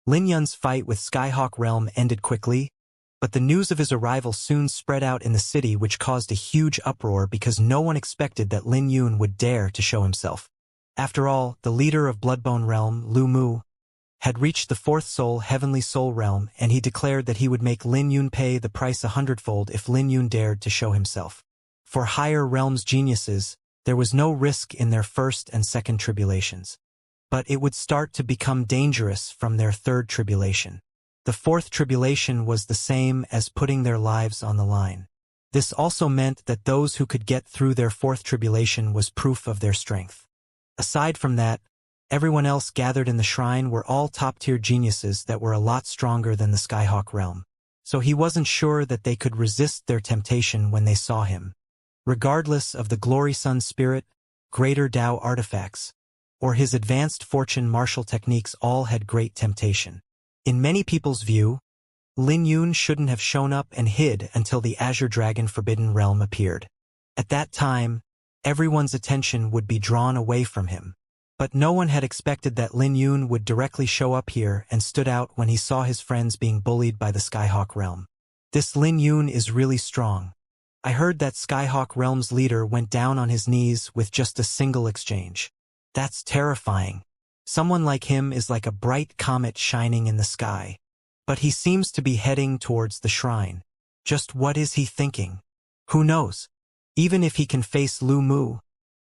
Lin Yun's fight with Skyhawk Realm ended quickly, but the news of his arrival soon spread out in the city, which caused a huge uproar because no one expected that Lin Yun would dare to show himself. After all, the leader of Bloodbone Realm, Lu Mu, had reached the fourth soul, Heavenly Soul Realm, and he declared that he would make Lin Yun pay the price 100-fold if Lin Yun dared to show himself. For higher realms geniuses, there was no risk in their first and second tribulations. But it would start to become dangerous from their third tribulation. The fourth tribulation was the same as putting their lives on the line. This also meant that those who could get through their fourth tribulation was proof of their strength. Aside from that, everyone else gathered in the shrine were all top-tier geniuses that were a lot stronger than the Skyhawk realm. So he wasn't sure that they could resist their temptation when they saw him. Regardless of the Glory Sun Spirit, Greater Tao artifacts, or his advanced fortune martial techniques, all had great temptation. In many people's view, Lin Yun shouldn't have shown up and hid until the Azure Dragon Forbidden Realm appeared. At that time, everyone's attention would be drawn away from him. But no one had expected that Lin Yun would directly show up here and stood out when he saw his friends being bullied by the Skyhawk Realm. This Lin Yun is really strong. I heard that Skyhawk Realm's leader went down on his knees with just a single exchange. That's terrifying. Someone like him is like a bright comet shining in the sky. But he seems to be heading towards the shrine. Just what is he thinking? Who knows? Even if he can face Lu Mu,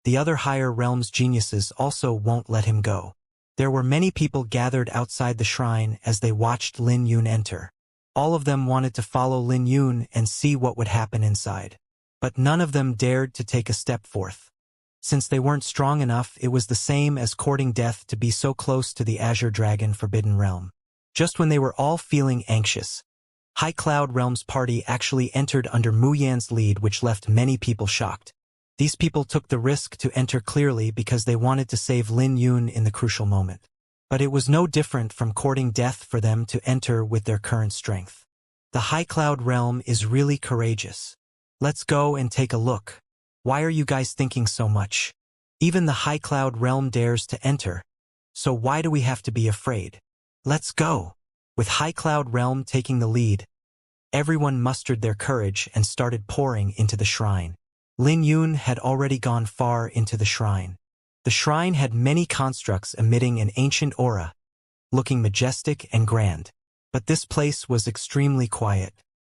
the other higher realms geniuses also won't let him go. There were many people gathered outside the shrine as they watched Lin Yun enter. All of them wanted to follow Lin Yun and see what would happen inside. But none of them dared to take a step forth. Since they weren't strong enough, it was the same as courting death to be so close to the Azure Dragon Forbidden Realm. Just when they were all feeling anxious, High Cloud Realm's party actually entered under Mu Yan's lead, which left many people shocked. These people took the risk to enter clearly because they wanted to save Lin Yun in the crucial moment. But it was no different from courting death for them to enter with their current strength. The High Cloud Realm is really courageous. Let's go and take a look. Why are you guys thinking so much? Even the High Cloud Realm dares to enter. So why do we have to be afraid? Let's go. With High Cloud Realm taking the lead, everyone mustered their courage and started pouring into the shrine. Lin Yun had already gone far into the shrine. The shrine had many constructs emitting an ancient aura, looking majestic and grand. But this place was extremely quiet.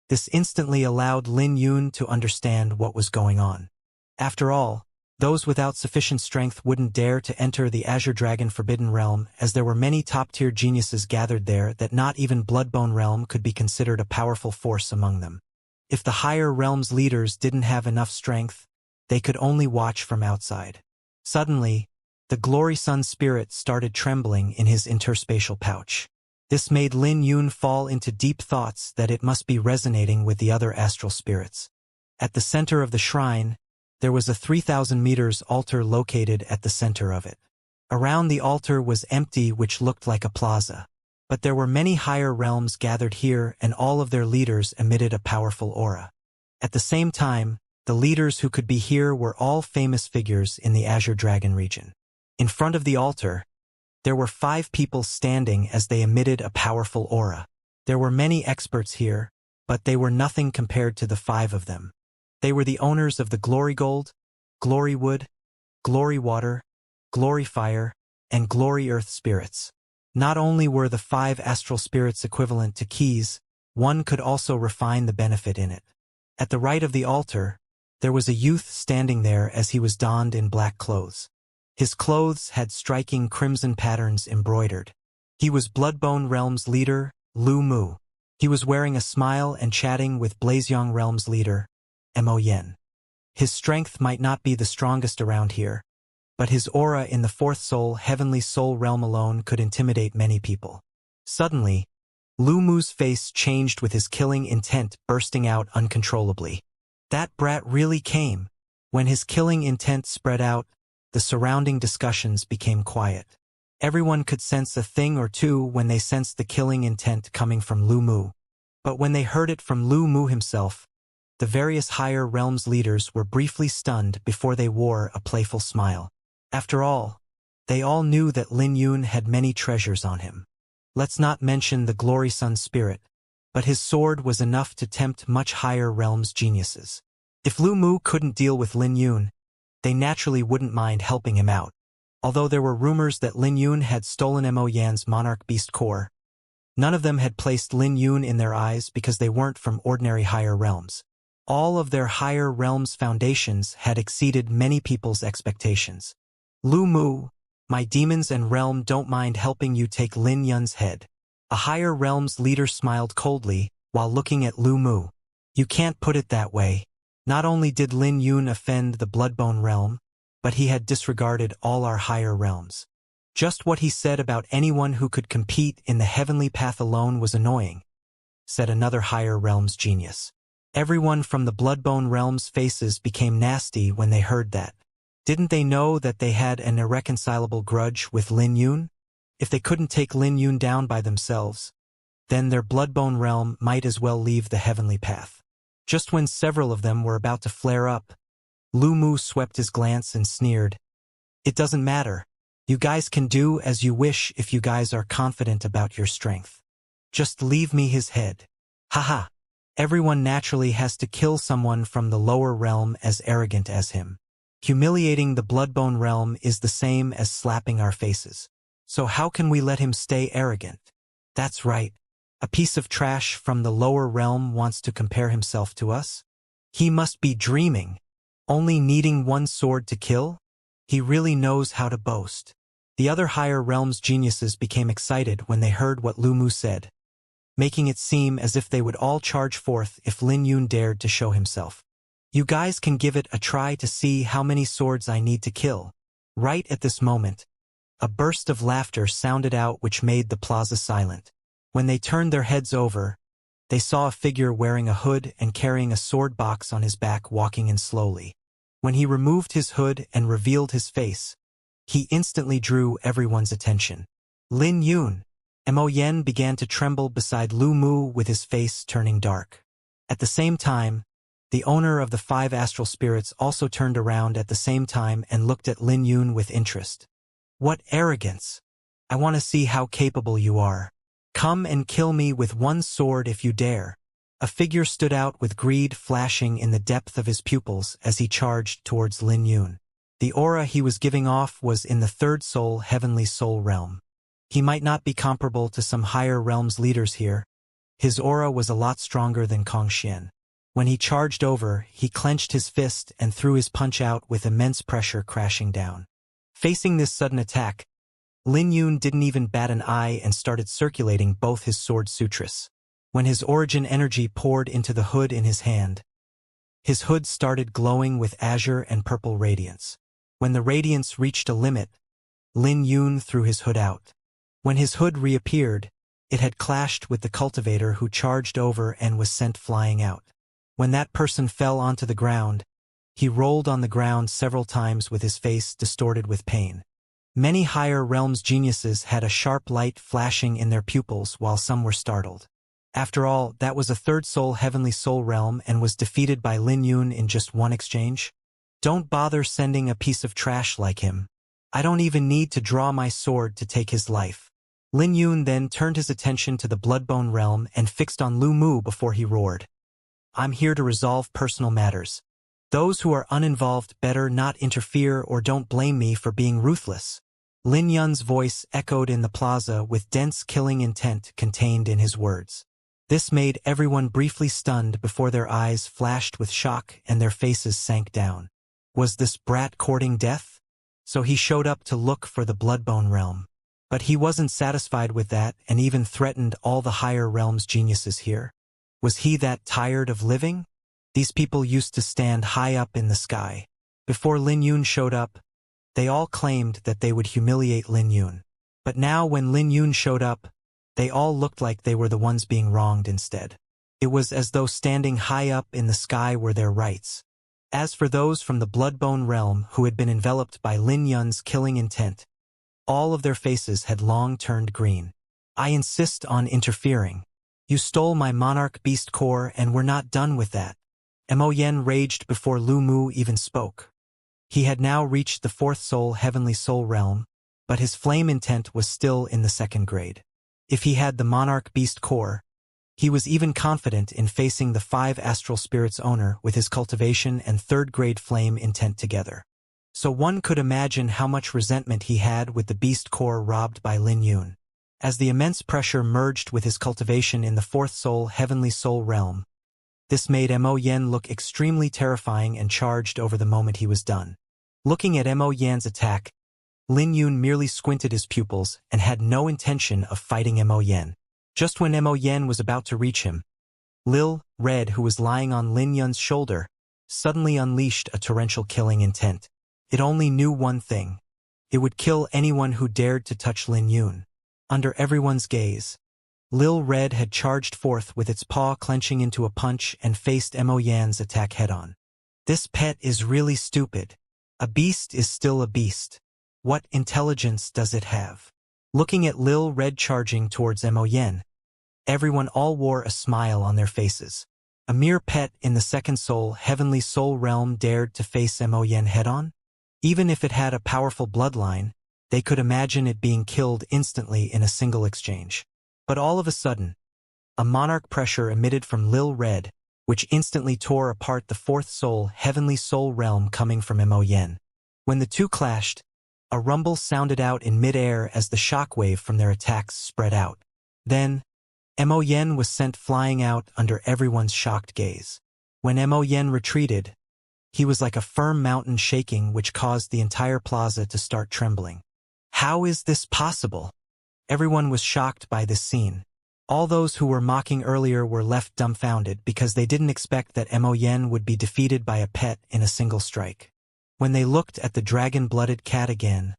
This instantly allowed Lin Yun to understand what was going on. After all, those without sufficient strength wouldn't dare to enter the Azure Dragon Forbidden Realm, as there were many top-tier geniuses gathered there that not even Bloodbone Realm could be considered a powerful force among them. If the higher realms leaders didn't have enough strength, they could only watch from outside. Suddenly, the Glory Sun Spirit started trembling in his interspatial pouch. This made Lin Yun fall into deep thoughts that it must be resonating with the other astral spirits. At the center of the shrine, there was a 3,000 meters altar located at the center of it. Around the altar was empty, which looked like a plaza. But there were many higher realms gathered here, and all of their leaders emitted a powerful aura. At the same time, the leaders who could be here were all famous figures in the Azure Dragon region. In front of the altar, there were 5 people standing as they emitted a powerful aura. There were many experts here, but they were nothing compared to the 5 of them. They were the owners of the Glory Gold, Glory Wood, Glory Water, Glory Fire, and Glory Earth spirits. Not only were the 5 astral spirits equivalent to keys, one could also refine the benefit in it. At the right of the altar, there was a youth standing there as he was donned in black clothes. His clothes had striking crimson patterns embroidered. He was Bloodbone Realm's leader, Lu Mu. He was wearing a smile and chatting with Blazeyong Realm's leader, Mo Yen. His strength might not be the strongest around here, but his aura in the 4th soul, Heavenly Soul Realm alone could intimidate many people. Suddenly, Lu Mu's face changed with his killing intent bursting out uncontrollably. That brat really came. When his killing intent spread out, the surrounding discussions became quiet. Everyone could sense a thing or two when they sensed the killing intent coming from Lu Mu. But when they heard it from Lu Mu himself, the various higher realms leaders were briefly stunned before they wore a playful smile. After all, they all knew that Lin Yun had many treasures on him. Let's not mention the Glory Sun spirit, but his sword was enough to tempt much higher realms geniuses. If Lu Mu couldn't deal with Lin Yun, they naturally wouldn't mind helping him out. Although there were rumors that Lin Yun had stolen Mo Yan's monarch beast core, none of them had placed Lin Yun in their eyes because they weren't from ordinary higher realms. All of their higher realms' foundations had exceeded many people's expectations. Lu Mu, my demons and realm don't mind helping you take Lin Yun's head. A higher realms leader smiled coldly while looking at Lu Mu. You can't put it that way. Not only did Lin Yun offend the Bloodbone realm, but he had disregarded all our higher realms. Just what he said about anyone who could compete in the heavenly path alone was annoying, said another higher realms genius. Everyone from the Bloodbone realm's faces became nasty when they heard that. Didn't they know that they had an irreconcilable grudge with Lin Yun? If they couldn't take Lin Yun down by themselves, then their Bloodbone realm might as well leave the heavenly path. Just when several of them were about to flare up, Lu Mu swept his glance and sneered. It doesn't matter. You guys can do as you wish if you guys are confident about your strength. Just leave me his head. Haha. Everyone naturally has to kill someone from the lower realm as arrogant as him. Humiliating the Bloodbone realm is the same as slapping our faces. So how can we let him stay arrogant? That's right. A piece of trash from the lower realm wants to compare himself to us? He must be dreaming. Only needing one sword to kill? He really knows how to boast. The other higher realms geniuses became excited when they heard what Lu Mu said, making it seem as if they would all charge forth if Lin Yun dared to show himself. You guys can give it a try to see how many swords I need to kill. Right at this moment, a burst of laughter sounded out which made the plaza silent. When they turned their heads over, they saw a figure wearing a hood and carrying a sword box on his back walking in slowly. When he removed his hood and revealed his face, he instantly drew everyone's attention. Lin Yun. Mo Yan began to tremble beside Lu Mu with his face turning dark. At the same time, the owner of the 5 astral spirits also turned around at the same time and looked at Lin Yun with interest. What arrogance! I want to see how capable you are. Come and kill me with one sword if you dare. A figure stood out with greed flashing in the depth of his pupils as he charged towards Lin Yun. The aura he was giving off was in the third soul heavenly soul realm. He might not be comparable to some higher realms leaders here. His aura was a lot stronger than Kongxian. When he charged over, he clenched his fist and threw his punch out with immense pressure crashing down. Facing this sudden attack, Lin Yun didn't even bat an eye and started circulating both his sword sutras. When his origin energy poured into the hood in his hand, his hood started glowing with azure and purple radiance. When the radiance reached a limit, Lin Yun threw his hood out. When his hood reappeared, it had clashed with the cultivator who charged over and was sent flying out. When that person fell onto the ground, he rolled on the ground several times with his face distorted with pain. Many higher realms geniuses had a sharp light flashing in their pupils while some were startled. After all, that was a third soul heavenly soul realm and was defeated by Lin Yun in just one exchange. Don't bother sending a piece of trash like him. I don't even need to draw my sword to take his life. Lin Yun then turned his attention to the Bloodbone realm and fixed on Lu Mu before he roared. I'm here to resolve personal matters. Those who are uninvolved better not interfere or don't blame me for being ruthless. Lin Yun's voice echoed in the plaza with dense killing intent contained in his words. This made everyone briefly stunned before their eyes flashed with shock and their faces sank down. Was this brat courting death? So he showed up to look for the Bloodbone realm. But he wasn't satisfied with that and even threatened all the higher realms geniuses here. Was he that tired of living? These people used to stand high up in the sky. Before Lin Yun showed up, they all claimed that they would humiliate Lin Yun. But now when Lin Yun showed up, they all looked like they were the ones being wronged instead. It was as though standing high up in the sky were their rights. As for those from the Bloodbone realm who had been enveloped by Lin Yun's killing intent, all of their faces had long turned green. I insist on interfering. You stole my monarch beast core and we're not done with that. Mo Yan raged before Lu Mu even spoke. He had now reached the fourth soul heavenly soul realm, but his flame intent was still in the second grade. If he had the monarch beast core, he was even confident in facing the 5 astral spirits owner with his cultivation and third-grade flame intent together. So one could imagine how much resentment he had with the beast core robbed by Lin Yun. As the immense pressure merged with his cultivation in the 4th soul heavenly soul realm, this made Mo Yen look extremely terrifying and charged over the moment he was done. Looking at Mo Yan's attack, Lin Yun merely squinted his pupils and had no intention of fighting Mo Yen. Just when Mo Yen was about to reach him, Lil Red, who was lying on Lin Yun's shoulder, suddenly unleashed a torrential killing intent. It only knew one thing. It would kill anyone who dared to touch Lin Yun. Under everyone's gaze, Lil Red had charged forth with its paw clenching into a punch and faced Mo Yan's attack head-on. This pet is really stupid. A beast is still a beast. What intelligence does it have? Looking at Lil Red charging towards Mo Yen, everyone all wore a smile on their faces. A mere pet in the 2nd soul heavenly soul realm dared to face Mo Yen head-on? Even if it had a powerful bloodline, they could imagine it being killed instantly in a single exchange. But all of a sudden, a monarch pressure emitted from Lil Red, which instantly tore apart the 4th soul heavenly soul realm coming from Mo Yen. When the two clashed, a rumble sounded out in mid-air as the shockwave from their attacks spread out. Then, Mo Yen was sent flying out under everyone's shocked gaze. When Mo Yen retreated, he was like a firm mountain shaking, which caused the entire plaza to start trembling. How is this possible? Everyone was shocked by this scene. All those who were mocking earlier were left dumbfounded because they didn't expect that Mo Yen would be defeated by a pet in a single strike. When they looked at the dragon-blooded cat again,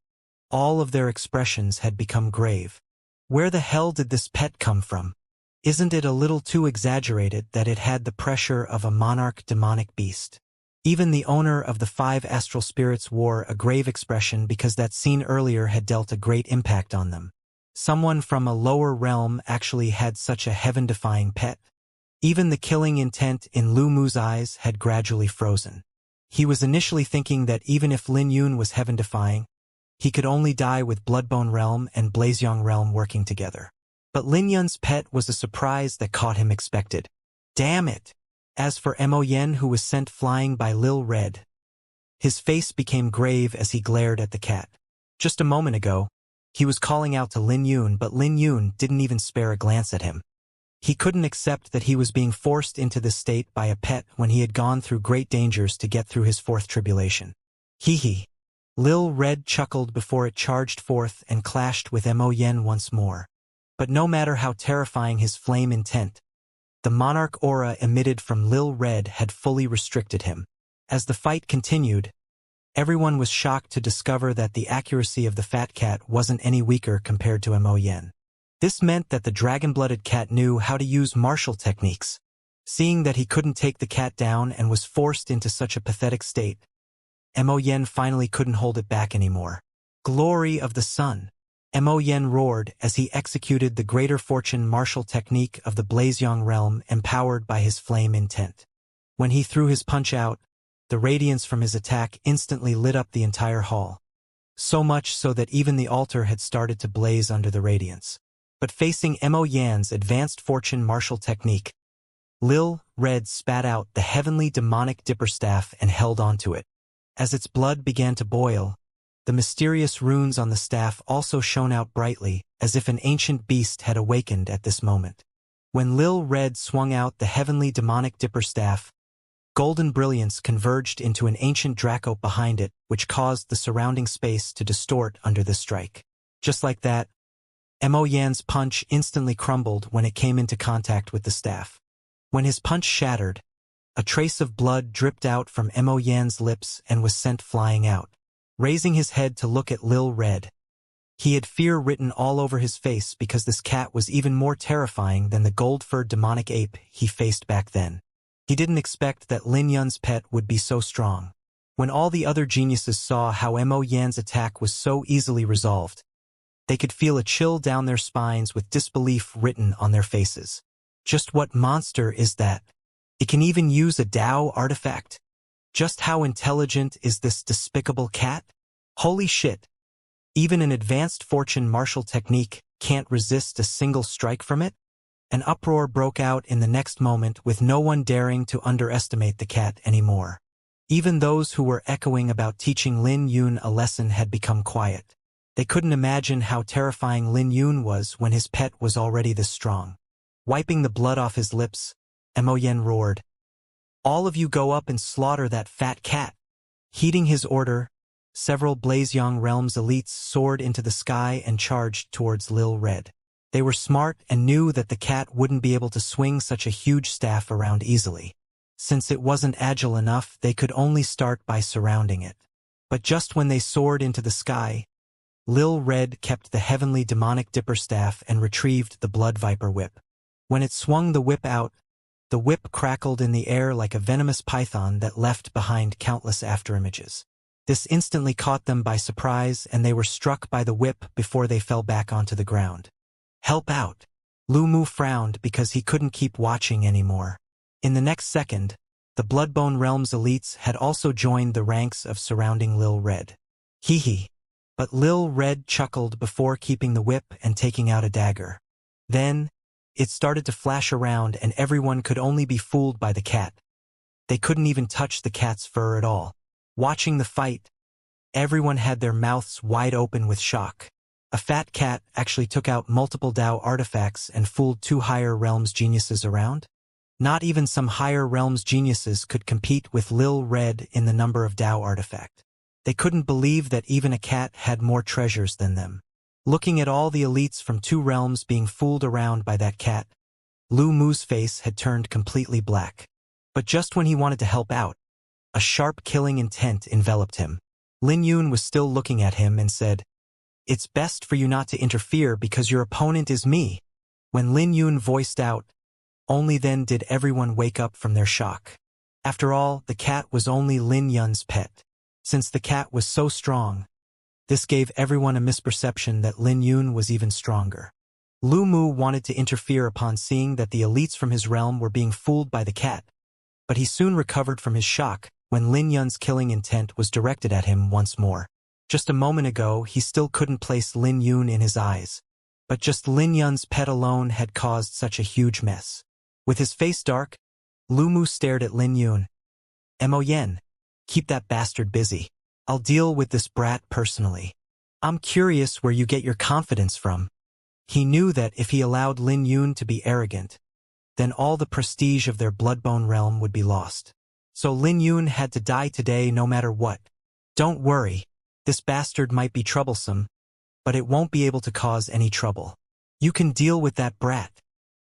all of their expressions had become grave. Where the hell did this pet come from? Isn't it a little too exaggerated that it had the pressure of a monarch demonic beast? Even the owner of the 5 astral spirits wore a grave expression because that scene earlier had dealt a great impact on them. Someone from a lower realm actually had such a heaven-defying pet. Even the killing intent in Lu Mu's eyes had gradually frozen. He was initially thinking that even if Lin Yun was heaven-defying, he could only die with Bloodbone Realm and Blazeyong Realm working together. But Lin Yun's pet was a surprise that caught him expected. Damn it! As for Mo Yen, who was sent flying by Lil Red, his face became grave as he glared at the cat. Just a moment ago, he was calling out to Lin Yun, but Lin Yun didn't even spare a glance at him. He couldn't accept that he was being forced into this state by a pet when he had gone through great dangers to get through his 4th tribulation. Hee hee. Lil Red chuckled before it charged forth and clashed with Mo Yen once more. But no matter how terrifying his flame intent, the monarch aura emitted from Lil Red had fully restricted him. As the fight continued, everyone was shocked to discover that the accuracy of the fat cat wasn't any weaker compared to Mo Yen. This meant that the dragon-blooded cat knew how to use martial techniques. Seeing that he couldn't take the cat down and was forced into such a pathetic state, Mo Yen finally couldn't hold it back anymore. Glory of the sun! Mo Yen roared as he executed the greater fortune martial technique of the Blazeyong realm empowered by his flame intent. When he threw his punch out, the radiance from his attack instantly lit up the entire hall. So much so that even the altar had started to blaze under the radiance. But facing Mo Yan's advanced fortune martial technique, Lil Red spat out the heavenly demonic dipper staff and held onto it. As its blood began to boil, the mysterious runes on the staff also shone out brightly, as if an ancient beast had awakened at this moment. When Lil Red swung out the heavenly demonic dipper staff, golden brilliance converged into an ancient Draco behind it, which caused the surrounding space to distort under the strike. Just like that, Mo Yan's punch instantly crumbled when it came into contact with the staff. When his punch shattered, a trace of blood dripped out from Mo Yan's lips and was sent flying out. Raising his head to look at Lil Red, he had fear written all over his face because this cat was even more terrifying than the gold-furred demonic ape he faced back then. He didn't expect that Lin Yun's pet would be so strong. When all the other geniuses saw how Mo Yan's attack was so easily resolved, they could feel a chill down their spines with disbelief written on their faces. Just what monster is that? It can even use a Dao artifact? Just how intelligent is this despicable cat? Holy shit! Even an advanced fortune martial technique can't resist a single strike from it? An uproar broke out in the next moment, with no one daring to underestimate the cat anymore. Even those who were echoing about teaching Lin Yun a lesson had become quiet. They couldn't imagine how terrifying Lin Yun was when his pet was already this strong. Wiping the blood off his lips, Mo Yen roared, "All of you go up and slaughter that fat cat." Heeding his order, several Blazeyong Realms elites soared into the sky and charged towards Lil Red. They were smart and knew that the cat wouldn't be able to swing such a huge staff around easily. Since it wasn't agile enough, they could only start by surrounding it. But just when they soared into the sky, Lil Red kept the heavenly demonic dipper staff and retrieved the blood viper whip. When it swung the whip out, the whip crackled in the air like a venomous python that left behind countless afterimages. This instantly caught them by surprise, and they were struck by the whip before they fell back onto the ground. "Help out!" Lu Mu frowned because he couldn't keep watching anymore. In the next second, the Bloodbone Realms elites had also joined the ranks of surrounding Lil Red. Hee hee. But Lil Red chuckled before keeping the whip and taking out a dagger. Then, it started to flash around, and everyone could only be fooled by the cat. They couldn't even touch the cat's fur at all. Watching the fight, everyone had their mouths wide open with shock. A fat cat actually took out multiple Dao artifacts and fooled 2 higher realms geniuses around? Not even some higher realms geniuses could compete with Lil Red in the number of Dao artifact. They couldn't believe that even a cat had more treasures than them. Looking at all the elites from 2 realms being fooled around by that cat, Lu Mu's face had turned completely black. But just when he wanted to help out, a sharp killing intent enveloped him. Lin Yun was still looking at him and said, "It's best for you not to interfere because your opponent is me." When Lin Yun voiced out, only then did everyone wake up from their shock. After all, the cat was only Lin Yun's pet. Since the cat was so strong, this gave everyone a misperception that Lin Yun was even stronger. Lu Mu wanted to interfere upon seeing that the elites from his realm were being fooled by the cat, but he soon recovered from his shock when Lin Yun's killing intent was directed at him once more. Just a moment ago, he still couldn't place Lin Yun in his eyes, but just Lin Yun's pet alone had caused such a huge mess. With his face dark, Lu Mu stared at Lin Yun. "Mo Yen, keep that bastard busy. I'll deal with this brat personally." "I'm curious where you get your confidence from." He knew that if he allowed Lin Yun to be arrogant, then all the prestige of their Bloodbone realm would be lost. So Lin Yun had to die today no matter what. "Don't worry, this bastard might be troublesome, but it won't be able to cause any trouble. You can deal with that brat."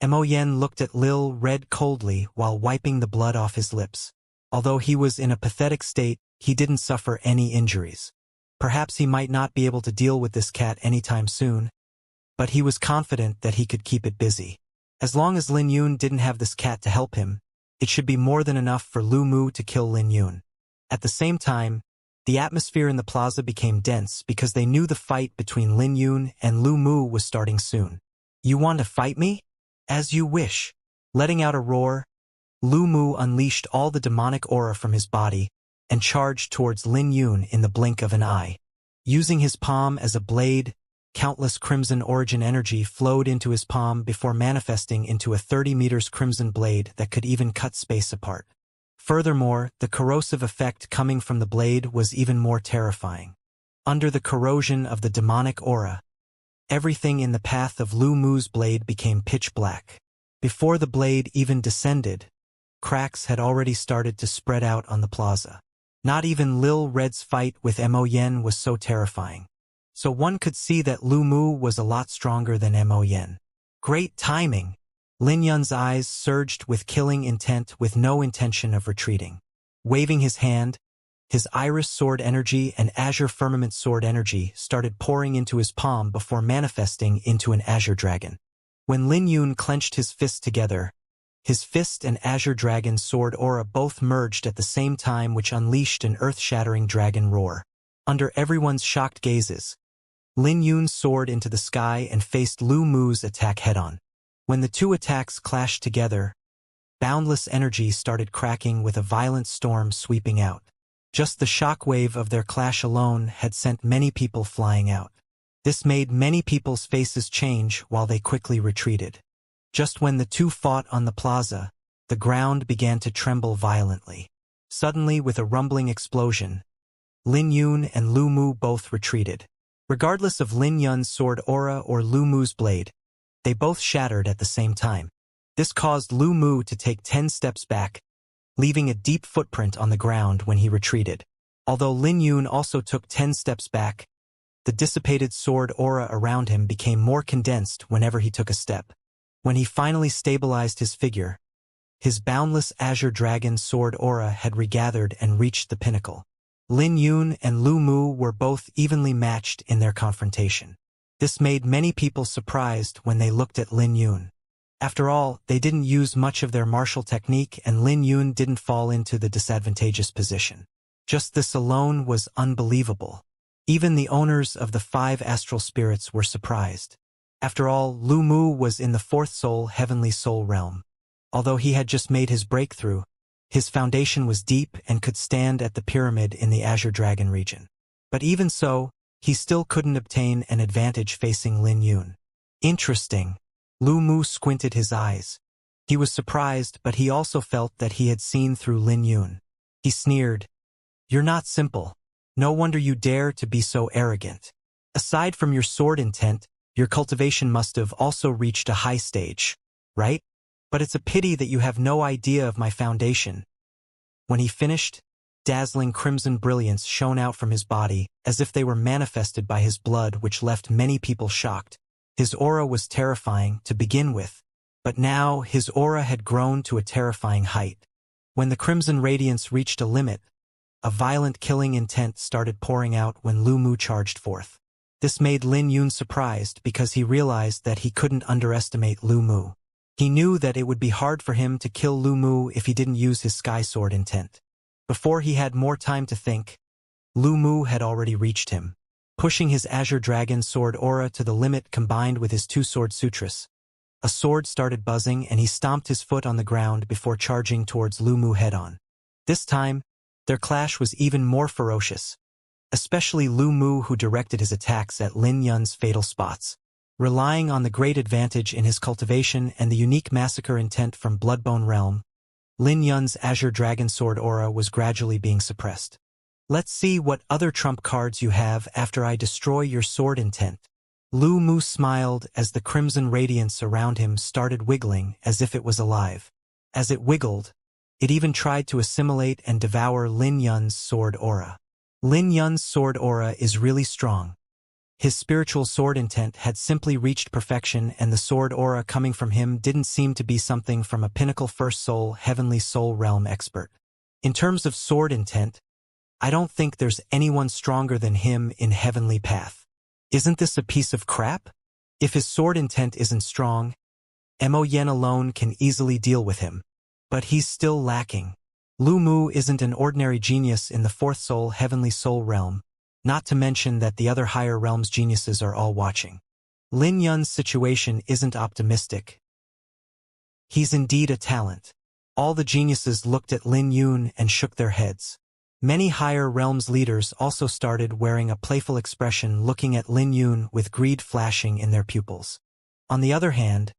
Mo Yen looked at Lil Red coldly while wiping the blood off his lips. Although he was in a pathetic state, he didn't suffer any injuries. Perhaps he might not be able to deal with this cat anytime soon, but he was confident that he could keep it busy. As long as Lin Yun didn't have this cat to help him, it should be more than enough for Lu Mu to kill Lin Yun. At the same time, the atmosphere in the plaza became dense because they knew the fight between Lin Yun and Lu Mu was starting soon. "You want to fight me? As you wish." Letting out a roar, Lu Mu unleashed all the demonic aura from his body and charged towards Lin Yun in the blink of an eye. Using his palm as a blade, countless crimson origin energy flowed into his palm before manifesting into a 30 meters crimson blade that could even cut space apart. Furthermore, the corrosive effect coming from the blade was even more terrifying. Under the corrosion of the demonic aura, everything in the path of Lu Mu's blade became pitch black. Before the blade even descended, cracks had already started to spread out on the plaza. Not even Lil Red's fight with Mo Yen was so terrifying. So one could see that Lu Mu was a lot stronger than Mo Yen. Great timing! Lin Yun's eyes surged with killing intent with no intention of retreating. Waving his hand, his Iris Sword energy and Azure Firmament Sword energy started pouring into his palm before manifesting into an Azure Dragon. When Lin Yun clenched his fists together, his fist and Azure Dragon Sword aura both merged at the same time, which unleashed an earth-shattering dragon roar. Under everyone's shocked gazes, Lin Yun soared into the sky and faced Lu Mu's attack head-on. When the two attacks clashed together, boundless energy started cracking with a violent storm sweeping out. Just the shockwave of their clash alone had sent many people flying out. This made many people's faces change while they quickly retreated. Just when the two fought on the plaza, the ground began to tremble violently. Suddenly, with a rumbling explosion, Lin Yun and Lu Mu both retreated. Regardless of Lin Yun's sword aura or Lu Mu's blade, they both shattered at the same time. This caused Lu Mu to take 10 steps back, leaving a deep footprint on the ground when he retreated. Although Lin Yun also took 10 steps back, the dissipated sword aura around him became more condensed whenever he took a step. When he finally stabilized his figure, his boundless azure dragon sword aura had regathered and reached the pinnacle. Lin Yun and Lu Mu were both evenly matched in their confrontation. This made many people surprised when they looked at Lin Yun. After all, they didn't use much of their martial technique and Lin Yun didn't fall into the disadvantageous position. Just this alone was unbelievable. Even the owners of the 5 astral spirits were surprised. After all, Lu Mu was in the 4th soul heavenly soul realm. Although he had just made his breakthrough, his foundation was deep and could stand at the pyramid in the Azure Dragon region. But even so, he still couldn't obtain an advantage facing Lin Yun. Interesting. Lu Mu squinted his eyes. He was surprised, but he also felt that he had seen through Lin Yun. He sneered, "You're not simple. No wonder you dare to be so arrogant. Aside from your sword intent, your cultivation must have also reached a high stage, right? But it's a pity that you have no idea of my foundation." When he finished, dazzling crimson brilliance shone out from his body, as if they were manifested by his blood, which left many people shocked. His aura was terrifying to begin with, but now his aura had grown to a terrifying height. When the crimson radiance reached a limit, a violent killing intent started pouring out when Lu Mu charged forth. This made Lin Yun surprised because he realized that he couldn't underestimate Lu Mu. He knew that it would be hard for him to kill Lu Mu if he didn't use his sky sword intent. Before he had more time to think, Lu Mu had already reached him. Pushing his Azure Dragon sword aura to the limit combined with his 2-sword sutras, a sword started buzzing and he stomped his foot on the ground before charging towards Lu Mu head-on. This time, their clash was even more ferocious, especially Lu Mu, who directed his attacks at Lin Yun's fatal spots. Relying on the great advantage in his cultivation and the unique massacre intent from Bloodbone Realm, Lin Yun's Azure Dragon sword aura was gradually being suppressed. "Let's see what other trump cards you have after I destroy your sword intent." Lu Mu smiled as the crimson radiance around him started wiggling as if it was alive. As it wiggled, it even tried to assimilate and devour Lin Yun's sword aura. Lin Yun's sword aura is really strong. His spiritual sword intent had simply reached perfection, and the sword aura coming from him didn't seem to be something from a pinnacle 1st soul heavenly soul realm expert. In terms of sword intent, I don't think there's anyone stronger than him in Heavenly Path. Isn't this a piece of crap? If his sword intent isn't strong, Mo Yen alone can easily deal with him. But he's still lacking. Lu Mu isn't an ordinary genius in the 4th soul heavenly soul realm, not to mention that the other higher realms geniuses are all watching. Lin Yun's situation isn't optimistic. He's indeed a talent. All the geniuses looked at Lin Yun and shook their heads. Many higher realms leaders also started wearing a playful expression, looking at Lin Yun with greed flashing in their pupils. On the other hand,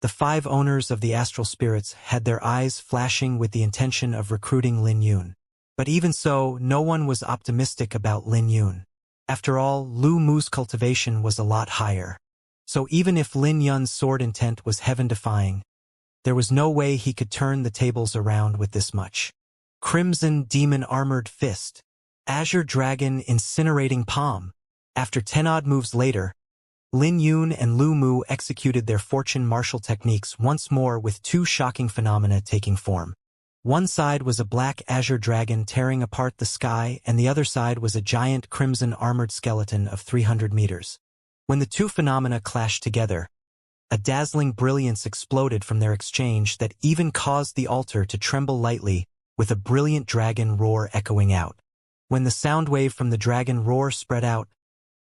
the 5 owners of the astral spirits had their eyes flashing with the intention of recruiting Lin Yun. But even so, no one was optimistic about Lin Yun. After all, Lu Mu's cultivation was a lot higher. So even if Lin Yun's sword intent was heaven-defying, there was no way he could turn the tables around with this much. Crimson Demon Armored Fist. Azure Dragon Incinerating Palm. After 10-odd moves later, Lin Yun and Lu Mu executed their fortune martial techniques once more, with 2 shocking phenomena taking form. One side was a black azure dragon tearing apart the sky, and the other side was a giant crimson armored skeleton of 300 meters. When the 2 phenomena clashed together, a dazzling brilliance exploded from their exchange that even caused the altar to tremble lightly, with a brilliant dragon roar echoing out. When the sound wave from the dragon roar spread out,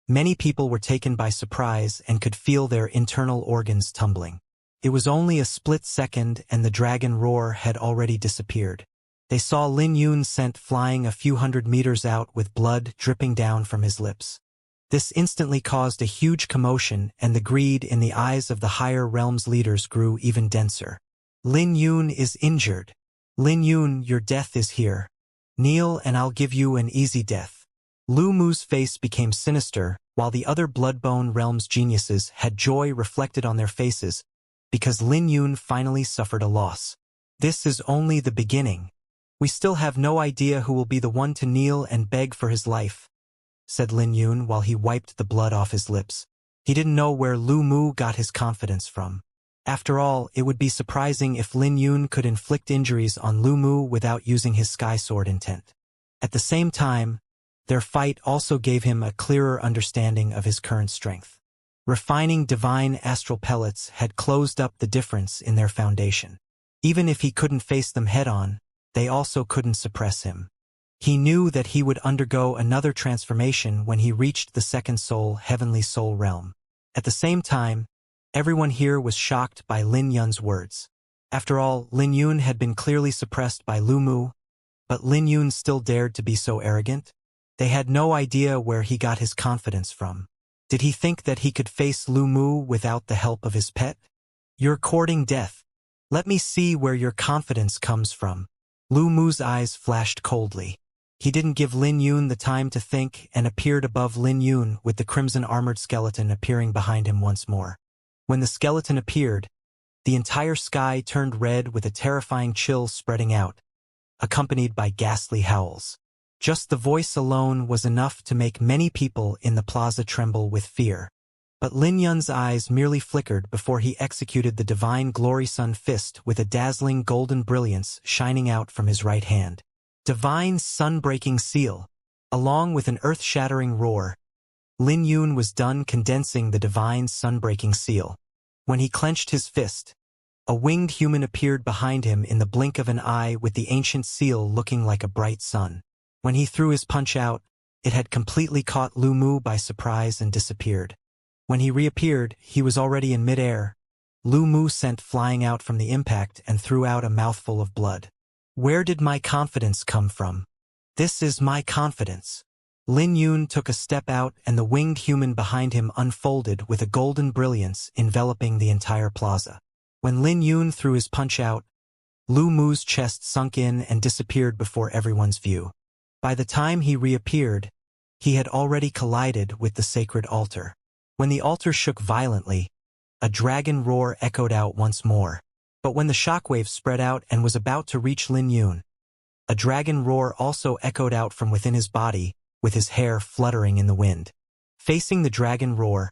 many people were taken by surprise and could feel their internal organs tumbling. It was only a split second and the dragon roar had already disappeared. They saw Lin Yun sent flying a few hundred meters out with blood dripping down from his lips. This instantly caused a huge commotion, and the greed in the eyes of the higher realms leaders grew even denser. Lin Yun is injured. Lin Yun, your death is here. Kneel and I'll give you an easy death. Lu Mu's face became sinister, while the other Bloodbone Realms geniuses had joy reflected on their faces, because Lin Yun finally suffered a loss. This is only the beginning. We still have no idea who will be the one to kneel and beg for his life, said Lin Yun while he wiped the blood off his lips. He didn't know where Lu Mu got his confidence from. After all, it would be surprising if Lin Yun could inflict injuries on Lu Mu without using his Sky Sword intent. At the same time, their fight also gave him a clearer understanding of his current strength. Refining divine astral pellets had closed up the difference in their foundation. Even if he couldn't face them head-on, they also couldn't suppress him. He knew that he would undergo another transformation when he reached the second soul, Heavenly Soul Realm. At the same time, everyone here was shocked by Lin Yun's words. After all, Lin Yun had been clearly suppressed by Lu Mu, but Lin Yun still dared to be so arrogant? They had no idea where he got his confidence from. Did he think that he could face Lu Mu without the help of his pet? You're courting death. Let me see where your confidence comes from. Lu Mu's eyes flashed coldly. He didn't give Lin Yun the time to think and appeared above Lin Yun with the crimson-armored skeleton appearing behind him once more. When the skeleton appeared, the entire sky turned red with a terrifying chill spreading out, accompanied by ghastly howls. Just the voice alone was enough to make many people in the plaza tremble with fear. But Lin Yun's eyes merely flickered before he executed the divine Glory Sun fist with a dazzling golden brilliance shining out from his right hand. Divine Sun-breaking seal. Along with an earth-shattering roar, Lin Yun was done condensing the divine Sun-breaking seal. When he clenched his fist, a winged human appeared behind him in the blink of an eye with the ancient seal looking like a bright sun. When he threw his punch out, it had completely caught Lu Mu by surprise and disappeared. When he reappeared, he was already in mid-air. Lu Mu sent flying out from the impact and threw out a mouthful of blood. Where did my confidence come from? This is my confidence. Lin Yun took a step out and the winged human behind him unfolded with a golden brilliance enveloping the entire plaza. When Lin Yun threw his punch out, Lu Mu's chest sunk in and disappeared before everyone's view. By the time he reappeared, he had already collided with the sacred altar. When the altar shook violently, a dragon roar echoed out once more. But when the shockwave spread out and was about to reach Lin Yun, a dragon roar also echoed out from within his body, with his hair fluttering in the wind. Facing the dragon roar,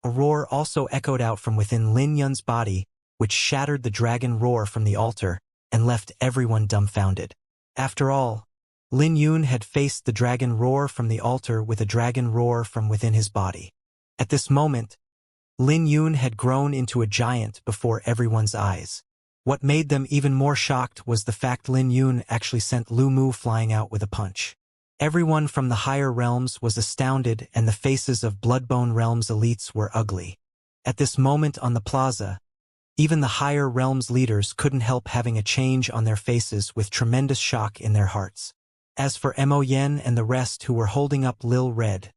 a roar also echoed out from within Lin Yun's body, which shattered the dragon roar from the altar and left everyone dumbfounded. After all, Lin Yun had faced the dragon roar from the altar with a dragon roar from within his body. At this moment, Lin Yun had grown into a giant before everyone's eyes. What made them even more shocked was the fact Lin Yun actually sent Lu Mu flying out with a punch. Everyone from the higher realms was astounded and the faces of Bloodbone Realms elites were ugly. At this moment on the plaza, even the higher realms leaders couldn't help having a change on their faces with tremendous shock in their hearts. As for Mo Yen and the rest who were holding up Lil Red,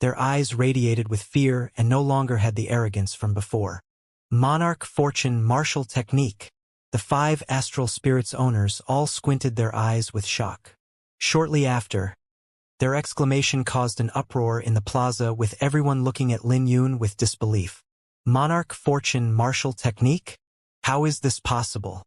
their eyes radiated with fear and no longer had the arrogance from before. Monarch Fortune Martial Technique. The 5 astral spirits owners all squinted their eyes with shock. Shortly after, their exclamation caused an uproar in the plaza with everyone looking at Lin Yun with disbelief. Monarch Fortune Martial Technique? How is this possible?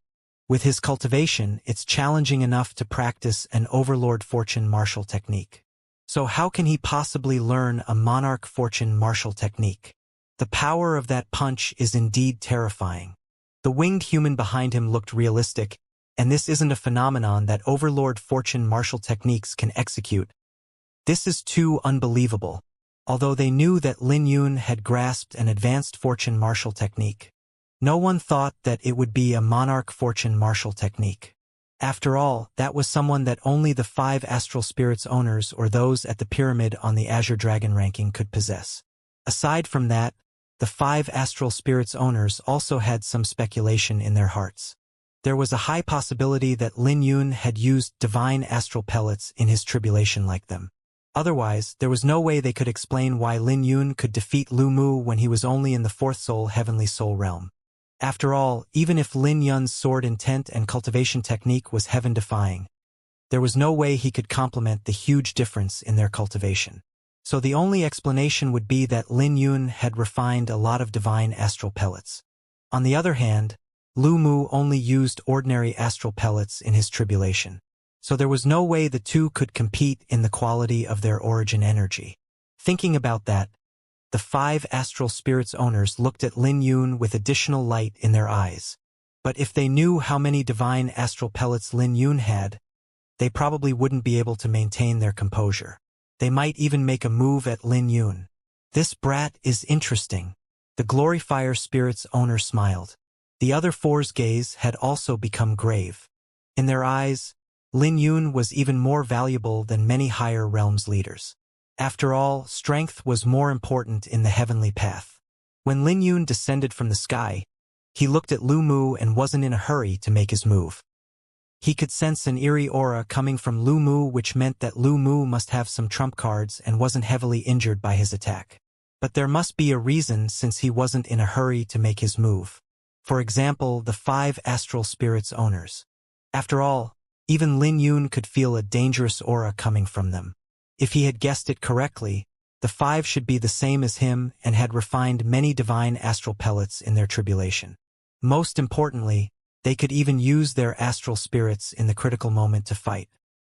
With his cultivation, it's challenging enough to practice an Overlord Fortune Martial Technique. So how can he possibly learn a Monarch Fortune Martial Technique? The power of that punch is indeed terrifying. The winged human behind him looked realistic, and this isn't a phenomenon that Overlord Fortune Martial Techniques can execute. This is too unbelievable, although they knew that Lin Yun had grasped an advanced Fortune Martial Technique. No one thought that it would be a Monarch Fortune Martial Technique. After all, that was someone that only the 5 astral spirits owners or those at the pyramid on the Azure Dragon ranking could possess. Aside from that, the 5 astral spirits owners also had some speculation in their hearts. There was a high possibility that Lin Yun had used divine astral pellets in his tribulation like them. Otherwise, there was no way they could explain why Lin Yun could defeat Lu Mu when he was only in the fourth soul heavenly soul realm. After all, even if Lin Yun's sword intent and cultivation technique was heaven-defying, there was no way he could complement the huge difference in their cultivation. So the only explanation would be that Lin Yun had refined a lot of divine astral pellets. On the other hand, Lu Mu only used ordinary astral pellets in his tribulation. So there was no way the two could compete in the quality of their origin energy. Thinking about that, the 5 astral spirits owners looked at Lin Yun with additional light in their eyes. But if they knew how many divine astral pellets Lin Yun had, they probably wouldn't be able to maintain their composure. They might even make a move at Lin Yun. This brat is interesting. The Glorifier spirit's owner smiled. The other 4's gaze had also become grave. In their eyes, Lin Yun was even more valuable than many higher realms leaders. After all, strength was more important in the heavenly path. When Lin Yun descended from the sky, he looked at Lu Mu and wasn't in a hurry to make his move. He could sense an eerie aura coming from Lu Mu, which meant that Lu Mu must have some trump cards and wasn't heavily injured by his attack. But there must be a reason since he wasn't in a hurry to make his move. For example, the 5 astral spirits owners. After all, even Lin Yun could feel a dangerous aura coming from them. If he had guessed it correctly, the 5 should be the same as him and had refined many divine astral pellets in their tribulation. Most importantly, they could even use their astral spirits in the critical moment to fight.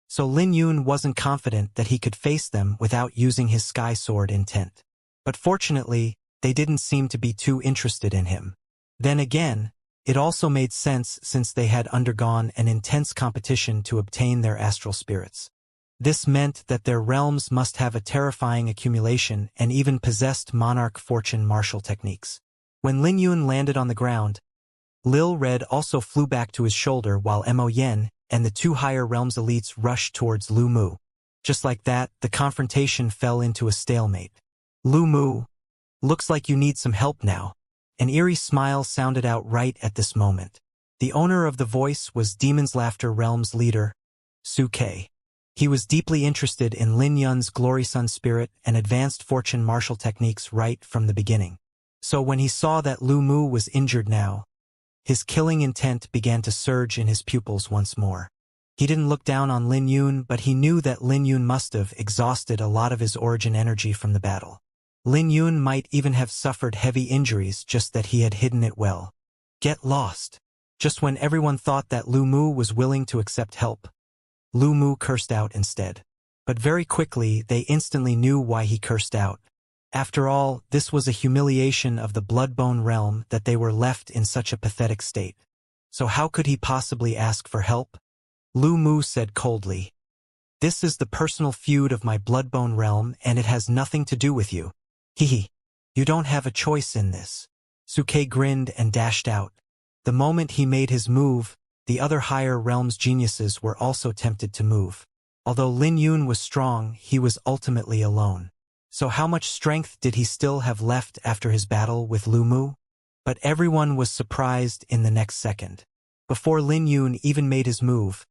So Lin Yun wasn't confident that he could face them without using his sky sword intent. But fortunately, they didn't seem to be too interested in him. Then again, it also made sense since they had undergone an intense competition to obtain their astral spirits. This meant that their realms must have a terrifying accumulation and even possessed monarch fortune martial techniques. When Lin Yun landed on the ground, Lil Red also flew back to his shoulder while Mo Yen and the 2 higher realms elites rushed towards Lu Mu. Just like that, the confrontation fell into a stalemate. Lu Mu, looks like you need some help now. An eerie smile sounded out right at this moment. The owner of the voice was Demon's Laughter Realm's leader, Su Ke. He was deeply interested in Lin Yun's Glory Sun spirit and advanced fortune martial techniques right from the beginning. So when he saw that Lu Mu was injured now, his killing intent began to surge in his pupils once more. He didn't look down on Lin Yun, but he knew that Lin Yun must have exhausted a lot of his origin energy from the battle. Lin Yun might even have suffered heavy injuries, just that he had hidden it well. Get lost. Just when everyone thought that Lu Mu was willing to accept help, Lu Mu cursed out instead. But very quickly, they instantly knew why he cursed out. After all, this was a humiliation of the Bloodbone realm that they were left in such a pathetic state. So how could he possibly ask for help? Lu Mu said coldly, "This is the personal feud of my Bloodbone realm and it has nothing to do with you. Hehe. You don't have a choice in this." Suke grinned and dashed out. The moment he made his move, the other higher realms geniuses were also tempted to move. Although Lin Yun was strong, he was ultimately alone. So how much strength did he still have left after his battle with Lu Mu? But everyone was surprised in the next second. Before Lin Yun even made his move,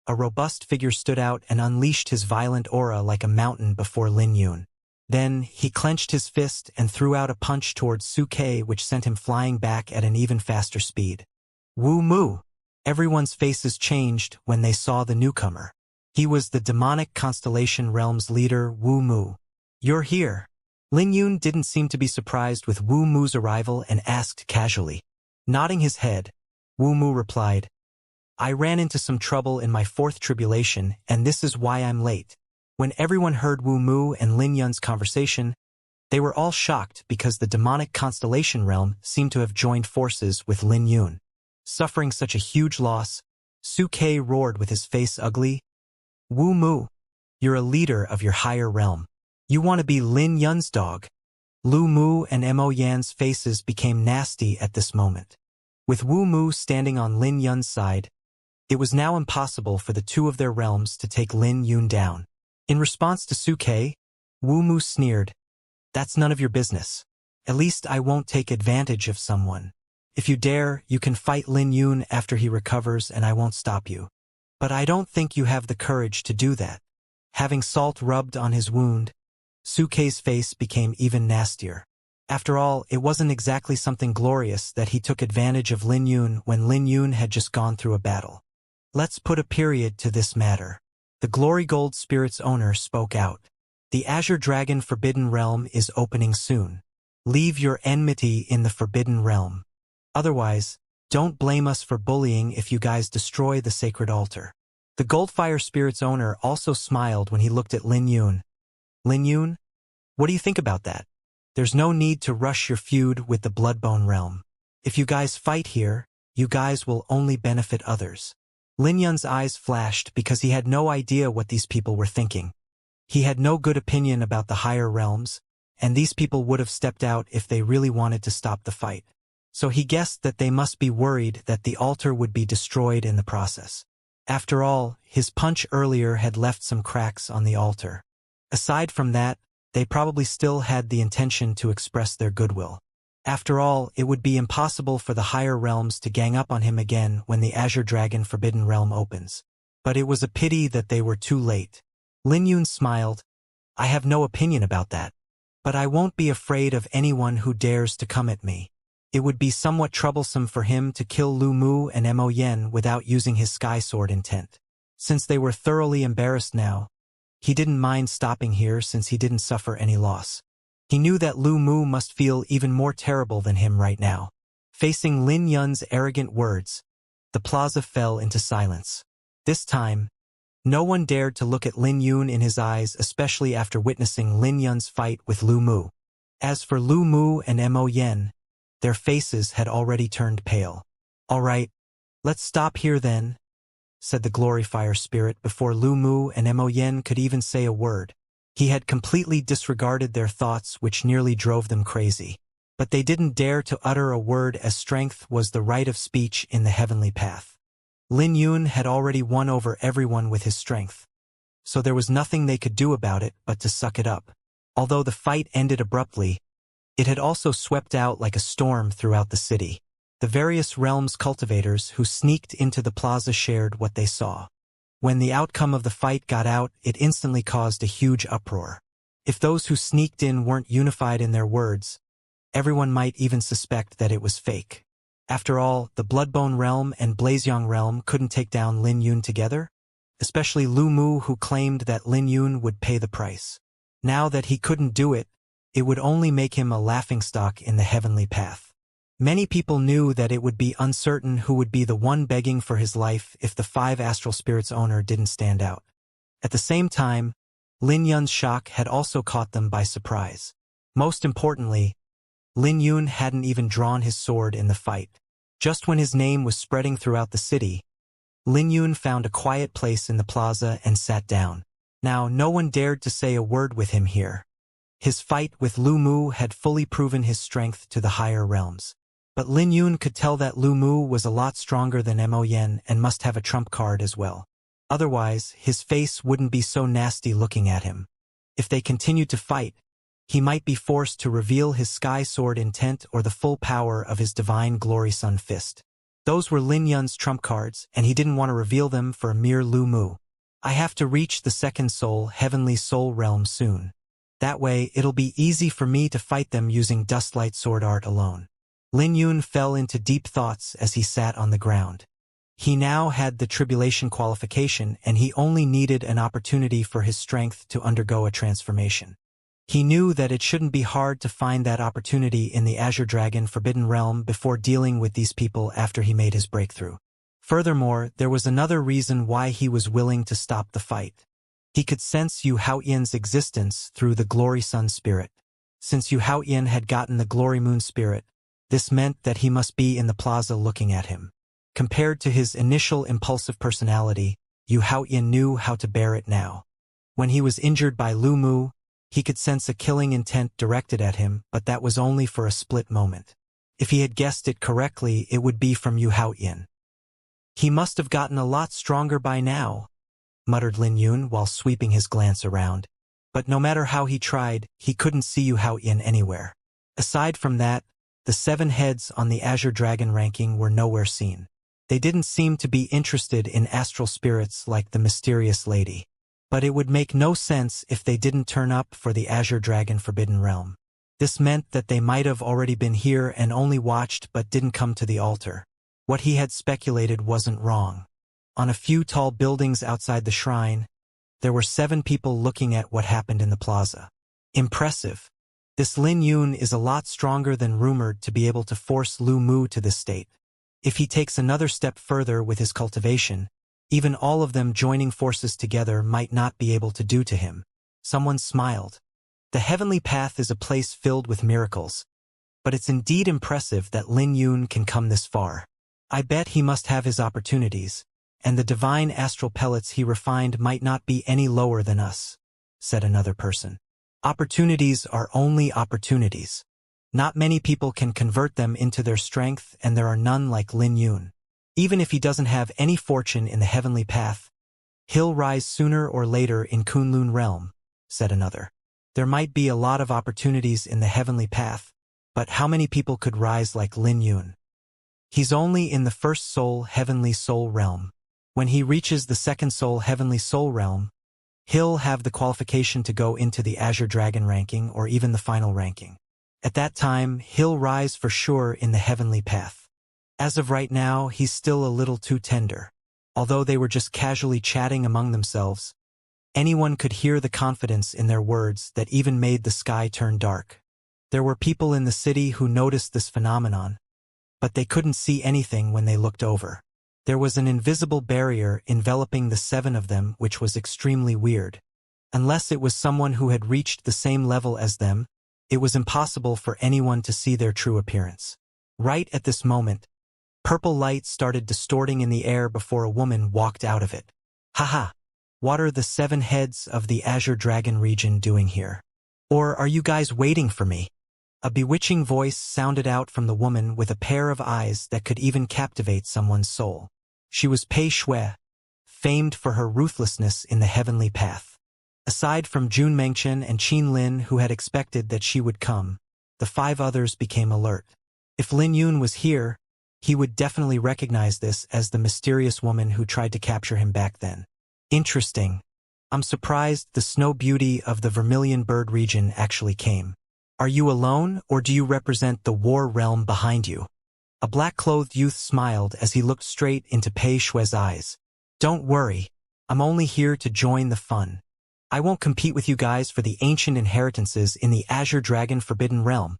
a robust figure stood out and unleashed his violent aura like a mountain before Lin Yun. Then, he clenched his fist and threw out a punch towards Suke, which sent him flying back at an even faster speed. Wu Mu! Everyone's faces changed when they saw the newcomer. He was the demonic constellation realm's leader, Wu Mu. "You're here." Lin Yun didn't seem to be surprised with Wu Mu's arrival and asked casually. Nodding his head, Wu Mu replied, "I ran into some trouble in my fourth tribulation, and this is why I'm late." When everyone heard Wu Mu and Lin Yun's conversation, they were all shocked because the demonic constellation realm seemed to have joined forces with Lin Yun. Suffering such a huge loss, Su Ke roared with his face ugly, "Wu Mu, you're a leader of your higher realm. You want to be Lin Yun's dog?" Lu Mu and Mo Yan's faces became nasty at this moment. With Wu Mu standing on Lin Yun's side, it was now impossible for the two of their realms to take Lin Yun down. In response to Su Ke, Wu Mu sneered, "That's none of your business. At least I won't take advantage of someone. If you dare, you can fight Lin Yun after he recovers and I won't stop you. But I don't think you have the courage to do that." Having salt rubbed on his wound, Sukei's face became even nastier. After all, it wasn't exactly something glorious that he took advantage of Lin Yun when Lin Yun had just gone through a battle. Let's put a period to this matter. The Glory Gold Spirit's owner spoke out. The Azure Dragon Forbidden Realm is opening soon. Leave your enmity in the Forbidden Realm. Otherwise, don't blame us for bullying if you guys destroy the sacred altar. The Goldfire Spirit's owner also smiled when he looked at Lin Yun. Lin Yun, what do you think about that? There's no need to rush your feud with the Bloodbone Realm. If you guys fight here, you guys will only benefit others. Lin Yun's eyes flashed because he had no idea what these people were thinking. He had no good opinion about the higher realms, and these people would have stepped out if they really wanted to stop the fight. So he guessed that they must be worried that the altar would be destroyed in the process. After all, his punch earlier had left some cracks on the altar. Aside from that, they probably still had the intention to express their goodwill. After all, it would be impossible for the higher realms to gang up on him again when the Azure Dragon Forbidden Realm opens. But it was a pity that they were too late. Lin Yun smiled. I have no opinion about that. But I won't be afraid of anyone who dares to come at me. It would be somewhat troublesome for him to kill Lu Mu and Mo Yen without using his Sky Sword intent. Since they were thoroughly embarrassed now, he didn't mind stopping here since he didn't suffer any loss. He knew that Lu Mu must feel even more terrible than him right now. Facing Lin Yun's arrogant words, the plaza fell into silence. This time, no one dared to look at Lin Yun in his eyes, especially after witnessing Lin Yun's fight with Lu Mu. As for Lu Mu and Mo Yen, their faces had already turned pale. All right, let's stop here then, said the Gloryfire Spirit before Lu Mu and Mo Yen could even say a word. He had completely disregarded their thoughts, which nearly drove them crazy. But they didn't dare to utter a word, as strength was the right of speech in the heavenly path. Lin Yun had already won over everyone with his strength. So there was nothing they could do about it but to suck it up. Although the fight ended abruptly, it had also swept out like a storm throughout the city. The various realms' cultivators who sneaked into the plaza shared what they saw. When the outcome of the fight got out, it instantly caused a huge uproar. If those who sneaked in weren't unified in their words, everyone might even suspect that it was fake. After all, the Bloodbone Realm and Blazeyong Realm couldn't take down Lin Yun together, especially Lu Mu, who claimed that Lin Yun would pay the price. Now that he couldn't do it, it would only make him a laughingstock in the heavenly path. Many people knew that it would be uncertain who would be the one begging for his life if the 5 Astral Spirits owner didn't stand out. At the same time, Lin Yun's shock had also caught them by surprise. Most importantly, Lin Yun hadn't even drawn his sword in the fight. Just when his name was spreading throughout the city, Lin Yun found a quiet place in the plaza and sat down. Now, no one dared to say a word with him here. His fight with Lu Mu had fully proven his strength to the higher realms. But Lin Yun could tell that Lu Mu was a lot stronger than Mo Yen and must have a trump card as well. Otherwise, his face wouldn't be so nasty looking at him. If they continued to fight, he might be forced to reveal his Sky Sword intent or the full power of his Divine Glory Sun Fist. Those were Lin Yun's trump cards, and he didn't want to reveal them for a mere Lu Mu. I have to reach the second soul, Heavenly Soul Realm soon. That way, it'll be easy for me to fight them using Dustlight Sword Art alone. Lin Yun fell into deep thoughts as he sat on the ground. He now had the Tribulation qualification, and he only needed an opportunity for his strength to undergo a transformation. He knew that it shouldn't be hard to find that opportunity in the Azure Dragon Forbidden Realm before dealing with these people after he made his breakthrough. Furthermore, there was another reason why he was willing to stop the fight. He could sense Yu Haoyan's existence through the Glory Sun Spirit. Since Yu Haoyan had gotten the Glory Moon Spirit, this meant that he must be in the plaza looking at him. Compared to his initial impulsive personality, Yu Haoyan knew how to bear it now. When he was injured by Lu Mu, he could sense a killing intent directed at him, but that was only for a split moment. If he had guessed it correctly, it would be from Yu Haoyan. He must have gotten a lot stronger by now, muttered Lin Yun while sweeping his glance around. But no matter how he tried, he couldn't see Yu Haoyan anywhere. Aside from that, the 7 heads on the Azure Dragon ranking were nowhere seen. They didn't seem to be interested in astral spirits like the mysterious lady. But it would make no sense if they didn't turn up for the Azure Dragon Forbidden Realm. This meant that they might have already been here and only watched but didn't come to the altar. What he had speculated wasn't wrong. On a few tall buildings outside the shrine, there were 7 people looking at what happened in the plaza. Impressive. This Lin Yun is a lot stronger than rumored to be able to force Lu Mu to this state. If he takes another step further with his cultivation, even all of them joining forces together might not be able to do to him. Someone smiled. The heavenly path is a place filled with miracles, but it's indeed impressive that Lin Yun can come this far. I bet he must have his opportunities, and the divine astral pellets he refined might not be any lower than us, said another person. Opportunities are only opportunities. Not many people can convert them into their strength, and there are none like Lin Yun. Even if he doesn't have any fortune in the heavenly path, he'll rise sooner or later in Kunlun realm, said another. There might be a lot of opportunities in the heavenly path, but how many people could rise like Lin Yun? He's only in the first soul heavenly soul realm. When he reaches the second soul heavenly soul realm, he'll have the qualification to go into the Azure Dragon ranking or even the final ranking. At that time, he'll rise for sure in the heavenly path. As of right now, he's still a little too tender. Although they were just casually chatting among themselves, anyone could hear the confidence in their words that even made the sky turn dark. There were people in the city who noticed this phenomenon, but they couldn't see anything when they looked over. There was an invisible barrier enveloping the 7 of them, which was extremely weird. Unless it was someone who had reached the same level as them, it was impossible for anyone to see their true appearance. Right at this moment, purple light started distorting in the air before a woman walked out of it. Haha! What are the 7 heads of the Azure Dragon region doing here? Or are you guys waiting for me? A bewitching voice sounded out from the woman with a pair of eyes that could even captivate someone's soul. She was Pei Shui, famed for her ruthlessness in the heavenly path. Aside from Jun Mengchen and Qin Lin, who had expected that she would come, the 5 others became alert. If Lin Yun was here, he would definitely recognize this as the mysterious woman who tried to capture him back then. Interesting. I'm surprised the snow beauty of the Vermilion Bird region actually came. Are you alone, or do you represent the war realm behind you? A black-clothed youth smiled as he looked straight into Pei Shui's eyes. Don't worry, I'm only here to join the fun. I won't compete with you guys for the ancient inheritances in the Azure Dragon Forbidden Realm,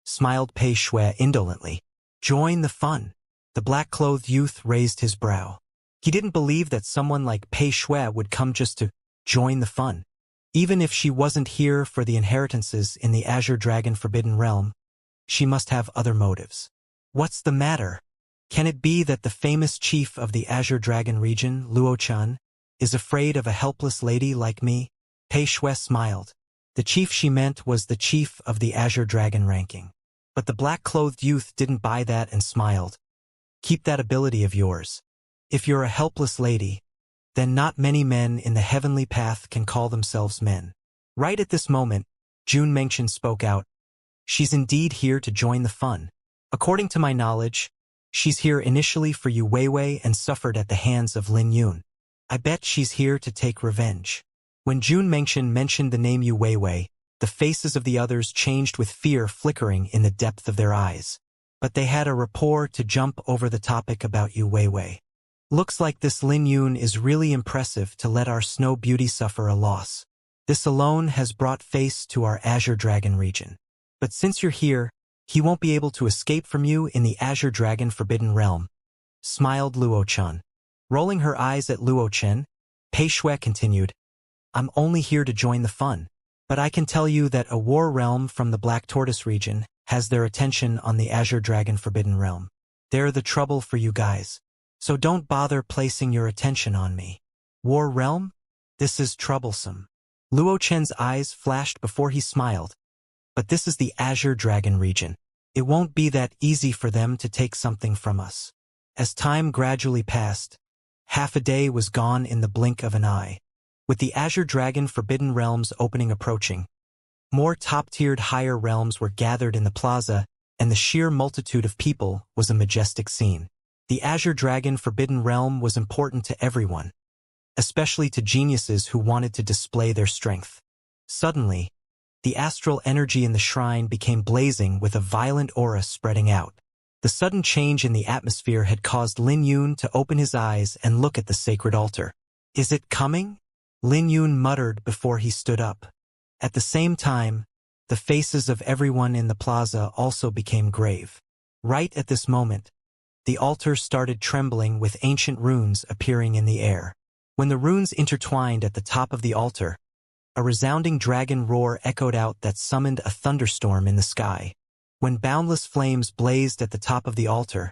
smiled Pei Shui indolently. Join the fun. The black-clothed youth raised his brow. He didn't believe that someone like Pei Shui would come just to join the fun. Even if she wasn't here for the inheritances in the Azure Dragon Forbidden Realm, she must have other motives. What's the matter? Can it be that the famous chief of the Azure Dragon region, Luo Chun, is afraid of a helpless lady like me? Pei Shui smiled. The chief she meant was the chief of the Azure Dragon ranking. But the black-clothed youth didn't buy that and smiled. Keep that ability of yours. If you're a helpless lady, then not many men in the heavenly path can call themselves men. Right at this moment, Jun Mengchen spoke out. She's indeed here to join the fun. According to my knowledge, she's here initially for Yu Weiwei and suffered at the hands of Lin Yun. I bet she's here to take revenge. When Jun Mengchen mentioned the name Yu Weiwei, the faces of the others changed with fear flickering in the depth of their eyes. But they had a rapport to jump over the topic about Yu Weiwei. Looks like this Lin Yun is really impressive to let our snow beauty suffer a loss. This alone has brought face to our Azure Dragon region. But since you're here, he won't be able to escape from you in the Azure Dragon Forbidden Realm, smiled Luo Chun. Rolling her eyes at Luo Chen, Pei Shui continued, I'm only here to join the fun. But I can tell you that a war realm from the Black Tortoise region has their attention on the Azure Dragon Forbidden Realm. They're the trouble for you guys. So don't bother placing your attention on me. War realm? This is troublesome. Luo Chen's eyes flashed before he smiled. But this is the Azure Dragon region. It won't be that easy for them to take something from us. As time gradually passed, half a day was gone in the blink of an eye. With the Azure Dragon Forbidden Realms opening approaching, more top-tiered higher realms were gathered in the plaza, and the sheer multitude of people was a majestic scene. The Azure Dragon Forbidden Realm was important to everyone, especially to geniuses who wanted to display their strength. Suddenly, the astral energy in the shrine became blazing with a violent aura spreading out. The sudden change in the atmosphere had caused Lin Yun to open his eyes and look at the sacred altar. "Is it coming?" Lin Yun muttered before he stood up. At the same time, the faces of everyone in the plaza also became grave. Right at this moment, the altar started trembling with ancient runes appearing in the air. When the runes intertwined at the top of the altar, a resounding dragon roar echoed out that summoned a thunderstorm in the sky. When boundless flames blazed at the top of the altar,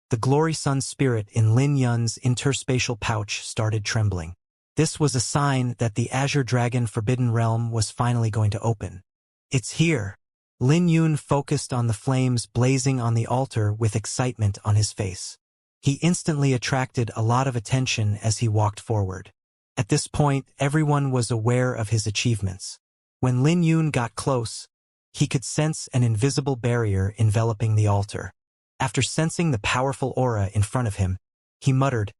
the glory sun spirit in Lin Yun's interspatial pouch started trembling. This was a sign that the Azure Dragon Forbidden Realm was finally going to open. "It's here." Lin Yun focused on the flames blazing on the altar with excitement on his face. He instantly attracted a lot of attention as he walked forward. At this point, everyone was aware of his achievements. When Lin Yun got close, he could sense an invisible barrier enveloping the altar. After sensing the powerful aura in front of him, he muttered,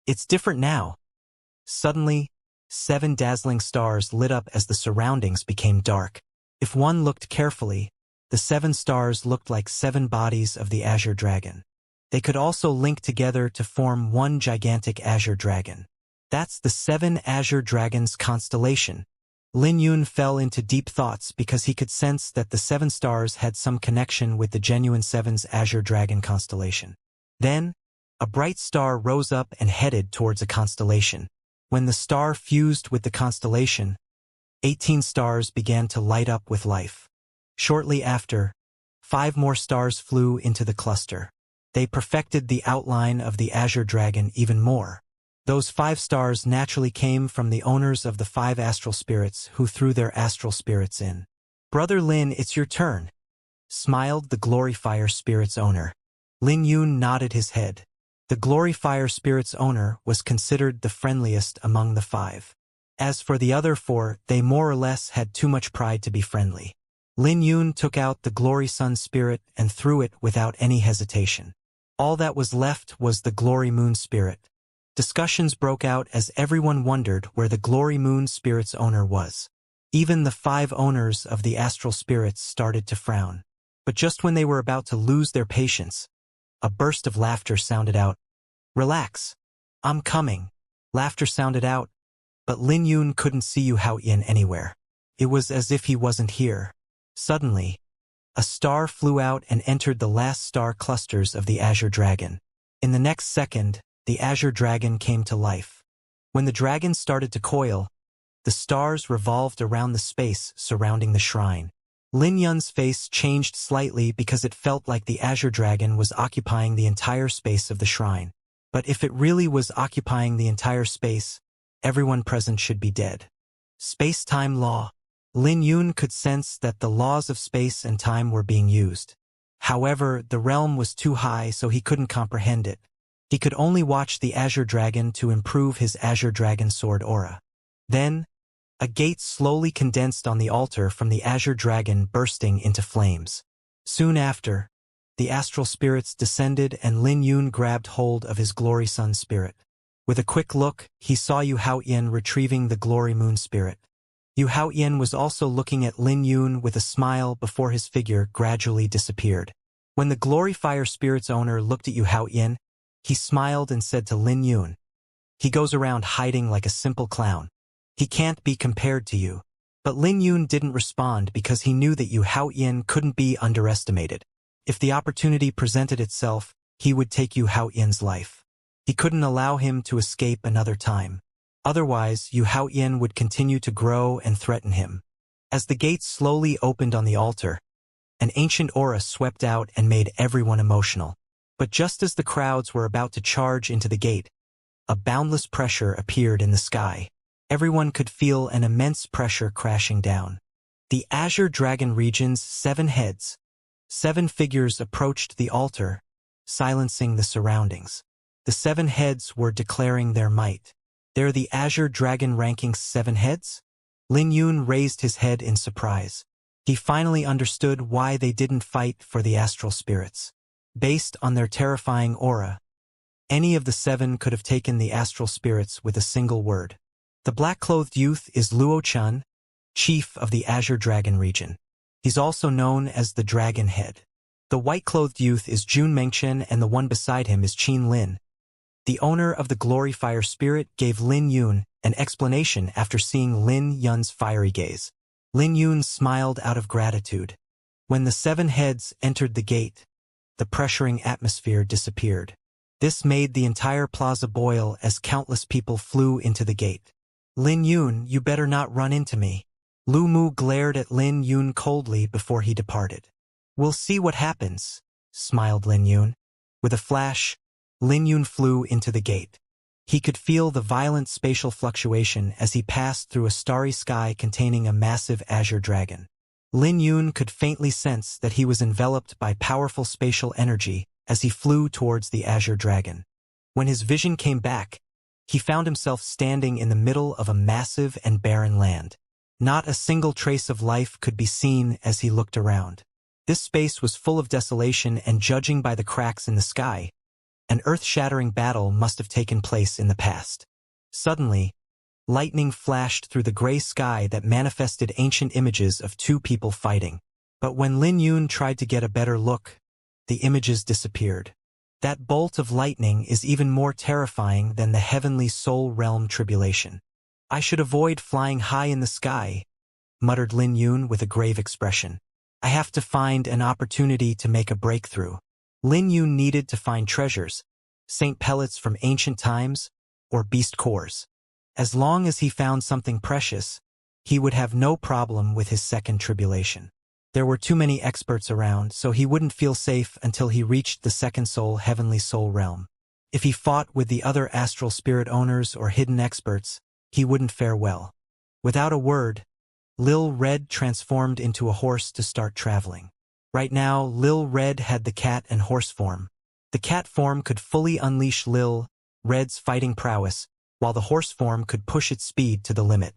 "It's different now." Suddenly, 7 dazzling stars lit up as the surroundings became dark. If one looked carefully, the 7 stars looked like 7 bodies of the Azure Dragon. They could also link together to form one gigantic Azure Dragon. That's the 7 Azure Dragons constellation. Lin Yun fell into deep thoughts because he could sense that the 7 stars had some connection with the genuine 7's Azure Dragon constellation. Then, a bright star rose up and headed towards a constellation. When the star fused with the constellation, 18 stars began to light up with life. Shortly after, 5 more stars flew into the cluster. They perfected the outline of the Azure Dragon even more. Those 5 stars naturally came from the owners of the 5 astral spirits who threw their astral spirits in. "Brother Lin, it's your turn," smiled the Gloryfire Spirit's owner. Lin Yun nodded his head. The Gloryfire Spirit's owner was considered the friendliest among the 5. As for the other 4, they more or less had too much pride to be friendly. Lin Yun took out the Glory Sun Spirit and threw it without any hesitation. All that was left was the Glory Moon Spirit. Discussions broke out as everyone wondered where the Glory Moon Spirit's owner was. Even the 5 owners of the astral spirits started to frown. But just when they were about to lose their patience, a burst of laughter sounded out. "Relax. I'm coming." Laughter sounded out, but Lin Yun couldn't see Yu Haoyan anywhere. It was as if he wasn't here. Suddenly, a star flew out and entered the last star clusters of the Azure Dragon. In the next second, the Azure Dragon came to life. When the dragon started to coil, the stars revolved around the space surrounding the shrine. Lin Yun's face changed slightly because it felt like the Azure Dragon was occupying the entire space of the shrine. But if it really was occupying the entire space, everyone present should be dead. Space-time law. Lin Yun could sense that the laws of space and time were being used. However, the realm was too high, so he couldn't comprehend it. He could only watch the Azure Dragon to improve his Azure Dragon Sword aura. Then, a gate slowly condensed on the altar from the Azure Dragon bursting into flames. Soon after, the astral spirits descended and Lin Yun grabbed hold of his Glory Sun Spirit. With a quick look, he saw Yu Haoyan retrieving the Glory Moon Spirit. Yu Haoyan was also looking at Lin Yun with a smile before his figure gradually disappeared. When the Gloryfire Spirit's owner looked at Yu Haoyan, he smiled and said to Lin Yun, "He goes around hiding like a simple clown. He can't be compared to you." But Lin Yun didn't respond because he knew that Yu Haoyan couldn't be underestimated. If the opportunity presented itself, he would take Yu Haoyan's life. He couldn't allow him to escape another time. Otherwise, Yu Haoyan would continue to grow and threaten him. As the gates slowly opened on the altar, an ancient aura swept out and made everyone emotional. But just as the crowds were about to charge into the gate, a boundless pressure appeared in the sky. Everyone could feel an immense pressure crashing down. The Azure Dragon region's 7 heads, 7 figures approached the altar, silencing the surroundings. The 7 heads were declaring their might. "They're the Azure Dragon ranking's 7 heads?" Lin Yun raised his head in surprise. He finally understood why they didn't fight for the astral spirits. Based on their terrifying aura, Any of the 7 could have taken the astral spirits with a single word. The black-clothed youth is Luo Chun, chief of the Azure Dragon region. He's also known as the Dragon Head. The white-clothed youth is Jun Mengchen, and the one beside him is Qin Lin. The owner of the Glory Fire Spirit gave Lin Yun an explanation after seeing Lin Yun's fiery gaze. Lin Yun smiled out of gratitude. When the 7 heads entered the gate, the pressuring atmosphere disappeared. This made the entire plaza boil as countless people flew into the gate. Lin Yun, you better not run into me. Lu Mu glared at Lin Yun coldly before he departed. We'll see what happens, smiled Lin Yun. With a flash, Lin Yun flew into the gate. He could feel the violent spatial fluctuation as he passed through a starry sky containing a massive azure dragon. Lin Yun could faintly sense that he was enveloped by powerful spatial energy as he flew towards the azure dragon. When his vision came back, he found himself standing in the middle of a massive and barren land. Not a single trace of life could be seen as he looked around. This space was full of desolation, and judging by the cracks in the sky, an earth-shattering battle must have taken place in the past. Suddenly, lightning flashed through the gray sky that manifested ancient images of 2 people fighting. But when Lin Yun tried to get a better look, the images disappeared. That bolt of lightning is even more terrifying than the heavenly soul realm tribulation. I should avoid flying high in the sky, muttered Lin Yun with a grave expression. I have to find an opportunity to make a breakthrough. Lin Yun needed to find treasures, saint pellets from ancient times, or beast cores. As long as he found something precious, he would have no problem with his second tribulation. There were too many experts around, so he wouldn't feel safe until he reached the second soul heavenly soul realm. If he fought with the other astral spirit owners or hidden experts, he wouldn't fare well. Without a word, Lil Red transformed into a horse to start traveling. Right now, Lil Red had the cat and horse form. The cat form could fully unleash Lil Red's fighting prowess, while the horse form could push its speed to the limit.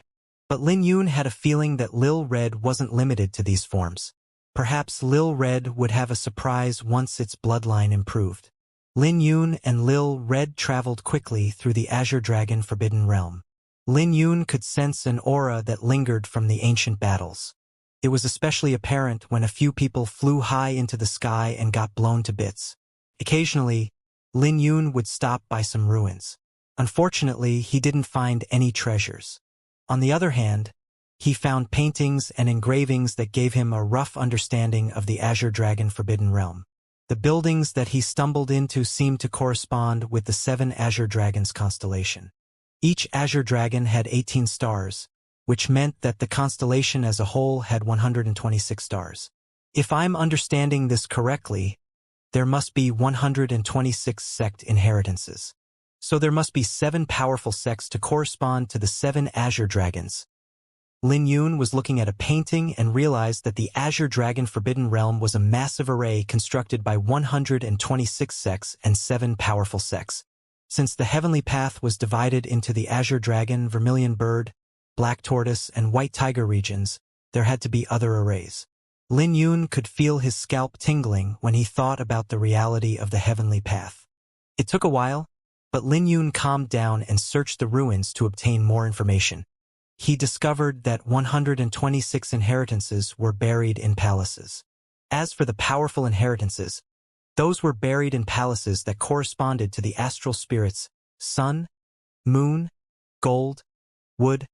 But Lin Yun had a feeling that Lil Red wasn't limited to these forms. Perhaps Lil Red would have a surprise once its bloodline improved. Lin Yun and Lil Red traveled quickly through the Azure Dragon Forbidden Realm. Lin Yun could sense an aura that lingered from the ancient battles. It was especially apparent when a few people flew high into the sky and got blown to bits. Occasionally, Lin Yun would stop by some ruins. Unfortunately, he didn't find any treasures. On the other hand, he found paintings and engravings that gave him a rough understanding of the Azure Dragon Forbidden Realm. The buildings that he stumbled into seemed to correspond with the 7 Azure Dragons constellation. Each Azure Dragon had 18 stars, which meant that the constellation as a whole had 126 stars. If I'm understanding this correctly, there must be 126 sect inheritances. So there must be 7 powerful sects to correspond to the 7 Azure Dragons. Lin Yun was looking at a painting and realized that the Azure Dragon Forbidden Realm was a massive array constructed by 126 sects and 7 powerful sects. Since the Heavenly Path was divided into the Azure Dragon, Vermilion Bird, Black Tortoise, and White Tiger regions, there had to be other arrays. Lin Yun could feel his scalp tingling when he thought about the reality of the Heavenly Path. It took a while, but Lin Yun calmed down and searched the ruins to obtain more information. He discovered that 126 inheritances were buried in palaces. As for the powerful inheritances, those were buried in palaces that corresponded to the astral spirits: sun, moon, gold, wood,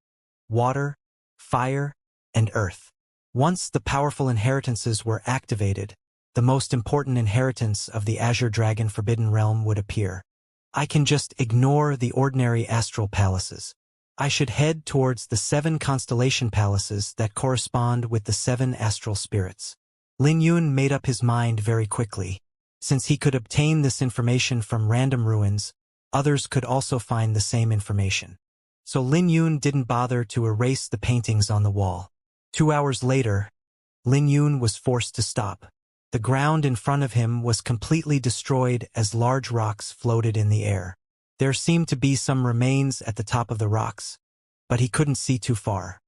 water, fire, and earth. Once the powerful inheritances were activated, the most important inheritance of the Azure Dragon Forbidden Realm would appear. I can just ignore the ordinary astral palaces. I should head towards the 7 constellation palaces that correspond with the 7 astral spirits. Lin Yun made up his mind very quickly. Since he could obtain this information from random ruins, others could also find the same information. So Lin Yun didn't bother to erase the paintings on the wall. 2 hours later, Lin Yun was forced to stop. The ground in front of him was completely destroyed as large rocks floated in the air. There seemed to be some remains at the top of the rocks, but he couldn't see too far.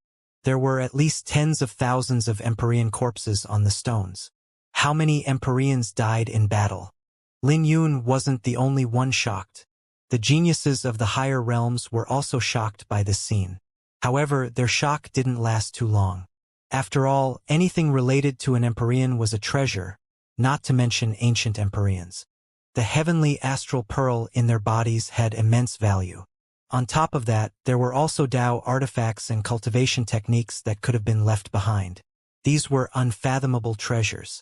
There were at least tens of thousands of Empyrean corpses on the stones. How many Empyreans died in battle? Lin Yun wasn't the only one shocked. The geniuses of the higher realms were also shocked by this scene. However, their shock didn't last too long. After all, anything related to an Empyrean was a treasure, not to mention ancient Empyreans. The heavenly astral pearl in their bodies had immense value. On top of that, there were also Tao artifacts and cultivation techniques that could have been left behind. These were unfathomable treasures.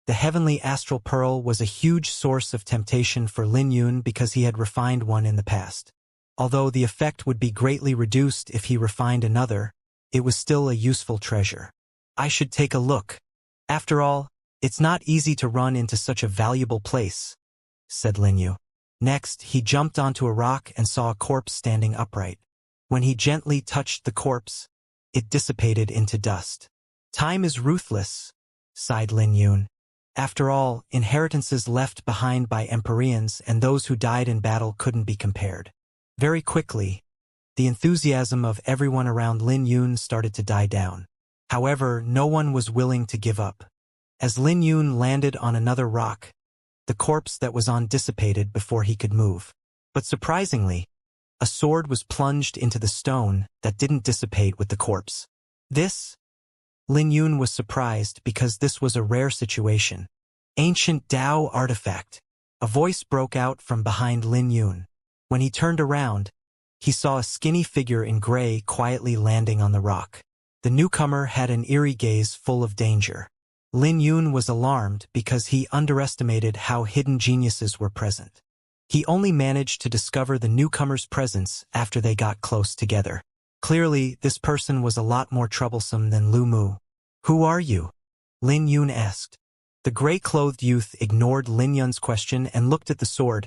The heavenly astral pearl was a huge source of temptation for Lin Yun because he had refined one in the past. Although the effect would be greatly reduced if he refined another, it was still a useful treasure. I should take a look. After all, it's not easy to run into such a valuable place, said Lin Yu. Next, he jumped onto a rock and saw a corpse standing upright. When he gently touched the corpse, it dissipated into dust. Time is ruthless, sighed Lin Yun. After all, inheritances left behind by Empyreans and those who died in battle couldn't be compared. Very quickly, the enthusiasm of everyone around Lin Yun started to die down. However, no one was willing to give up. As Lin Yun landed on another rock, the corpse that was on dissipated before he could move. But surprisingly, a sword was plunged into the stone that didn't dissipate with the corpse. Lin Yun was surprised because this was a rare situation. Ancient Tao artifact. A voice broke out from behind Lin Yun. When he turned around, he saw a skinny figure in gray quietly landing on the rock. The newcomer had an eerie gaze full of danger. Lin Yun was alarmed because he underestimated how hidden geniuses were present. He only managed to discover the newcomer's presence after they got close together. Clearly, this person was a lot more troublesome than Lu Mu. Who are you? Lin Yun asked. The gray-clothed youth ignored Lin Yun's question and looked at the sword.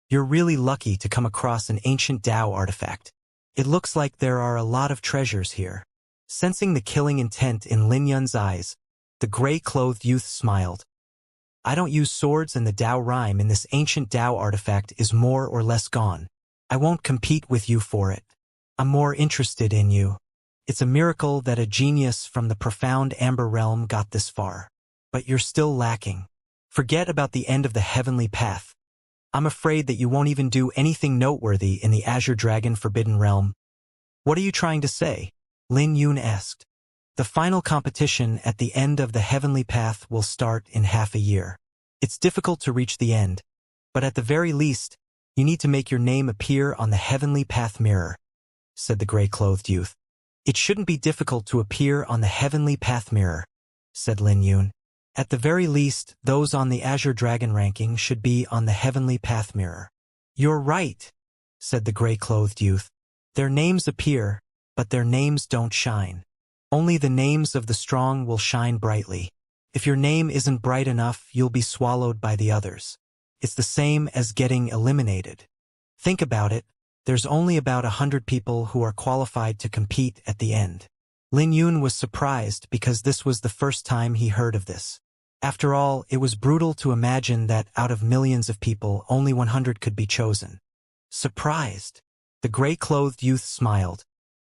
You're really lucky to come across an ancient Tao artifact. It looks like there are a lot of treasures here. Sensing the killing intent in Lin Yun's eyes, the gray-clothed youth smiled. I don't use swords and the Tao rhyme in this ancient Tao artifact is more or less gone. I won't compete with you for it. I'm more interested in you. It's a miracle that a genius from the profound Amber realm got this far. But you're still lacking. Forget about the end of the heavenly path. I'm afraid that you won't even do anything noteworthy in the Azure Dragon Forbidden Realm. What are you trying to say? Lin Yun asked. The final competition at the end of the heavenly path will start in half a year. It's difficult to reach the end, but at the very least, you need to make your name appear on the heavenly path mirror, said the gray-clothed youth. It shouldn't be difficult to appear on the heavenly path mirror, said Lin Yun. At the very least, those on the Azure Dragon ranking should be on the heavenly path mirror. You're right, said the gray-clothed youth. Their names appear, but their names don't shine. Only the names of the strong will shine brightly. If your name isn't bright enough, you'll be swallowed by the others. It's the same as getting eliminated. Think about it, there's only about 100 people who are qualified to compete at the end. Lin Yun was surprised because this was the first time he heard of this. After all, it was brutal to imagine that out of millions of people, only 100 could be chosen. Surprised. The gray-clothed youth smiled.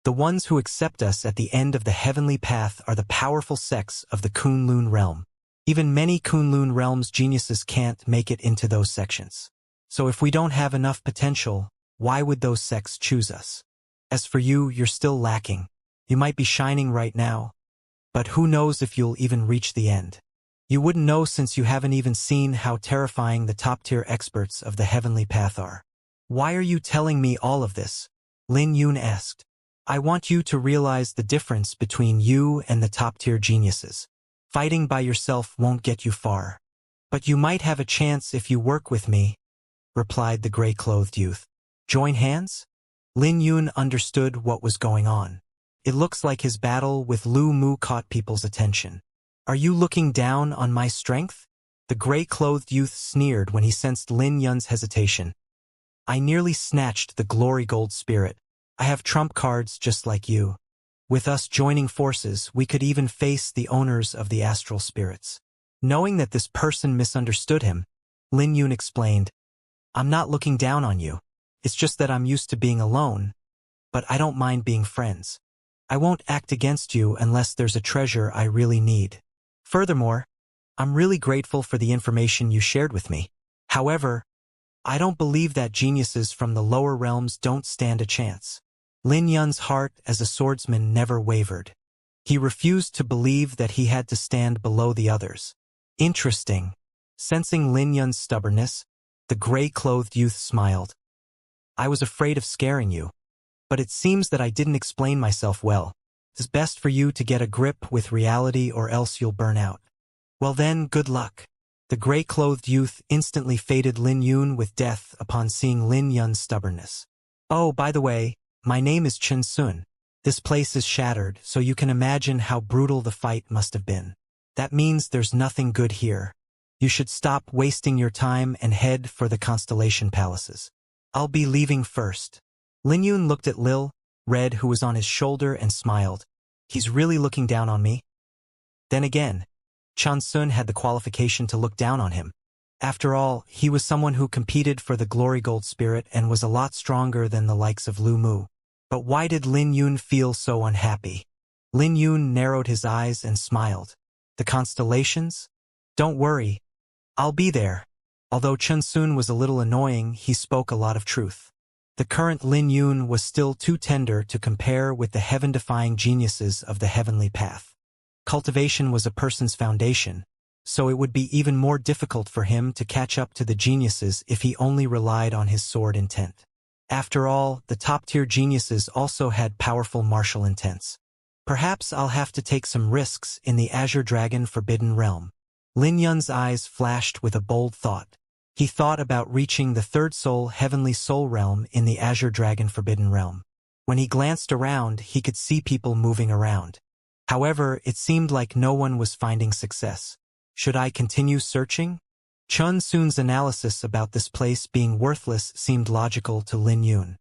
The ones who accept us at the end of the heavenly path are the powerful sects of the Kunlun realm. Even many Kunlun realms geniuses can't make it into those sections. So if we don't have enough potential, why would those sects choose us? As for you, you're still lacking. You might be shining right now, but who knows if you'll even reach the end. You wouldn't know since you haven't even seen how terrifying the top-tier experts of the heavenly path are. Why are you telling me all of this? Lin Yun asked. I want you to realize the difference between you and the top-tier geniuses. Fighting by yourself won't get you far. But you might have a chance if you work with me, replied the gray-clothed youth. Join hands? Lin Yun understood what was going on. It looks like his battle with Lu Mu caught people's attention. Are you looking down on my strength? The gray-clothed youth sneered when he sensed Lin Yun's hesitation. I nearly snatched the glory gold spirit. I have trump cards just like you. With us joining forces, we could even face the owners of the astral spirits. Knowing that this person misunderstood him, Lin Yun explained, I'm not looking down on you. It's just that I'm used to being alone, but I don't mind being friends. I won't act against you unless there's a treasure I really need. Furthermore, I'm really grateful for the information you shared with me. However, I don't believe that geniuses from the lower realms don't stand a chance. Lin Yun's heart as a swordsman never wavered. He refused to believe that he had to stand below the others. Interesting. Sensing Lin Yun's stubbornness, the gray-clothed youth smiled. I was afraid of scaring you. But it seems that I didn't explain myself well. It's best for you to get a grip with reality or else you'll burn out. Well then, good luck. The gray-clothed youth instantly fated Lin Yun with death upon seeing Lin Yun's stubbornness. Oh, by the way, my name is Chen Sun. This place is shattered, so you can imagine how brutal the fight must have been. That means there's nothing good here. You should stop wasting your time and head for the constellation palaces. I'll be leaving first. Lin Yun looked at Lil Red, who was on his shoulder, and smiled. He's really looking down on me? Then again, Chen Sun had the qualification to look down on him. After all, he was someone who competed for the Glory Gold Spirit and was a lot stronger than the likes of Lu Mu. But why did Lin Yun feel so unhappy? Lin Yun narrowed his eyes and smiled. The constellations? Don't worry. I'll be there. Although Chen Sun was a little annoying, he spoke a lot of truth. The current Lin Yun was still too tender to compare with the heaven-defying geniuses of the heavenly path. Cultivation was a person's foundation, so it would be even more difficult for him to catch up to the geniuses if he only relied on his sword intent. After all, the top-tier geniuses also had powerful martial intents. Perhaps I'll have to take some risks in the Azure Dragon Forbidden Realm. Lin Yun's eyes flashed with a bold thought. He thought about reaching the third soul heavenly soul realm in the Azure Dragon Forbidden Realm. When he glanced around, he could see people moving around. However, it seemed like no one was finding success. Should I continue searching? Chen Sun's analysis about this place being worthless seemed logical to Lin Yun.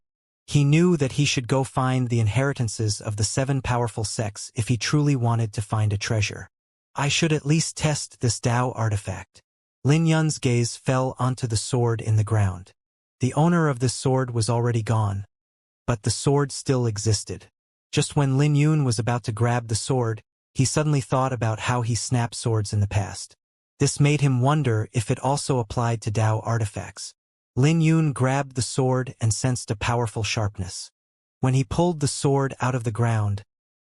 He knew that he should go find the inheritances of the 7 powerful sects if he truly wanted to find a treasure. I should at least test this Tao artifact. Lin Yun's gaze fell onto the sword in the ground. The owner of this sword was already gone, but the sword still existed. Just when Lin Yun was about to grab the sword, he suddenly thought about how he snapped swords in the past. This made him wonder if it also applied to Tao artifacts. Lin Yun grabbed the sword and sensed a powerful sharpness. When he pulled the sword out of the ground,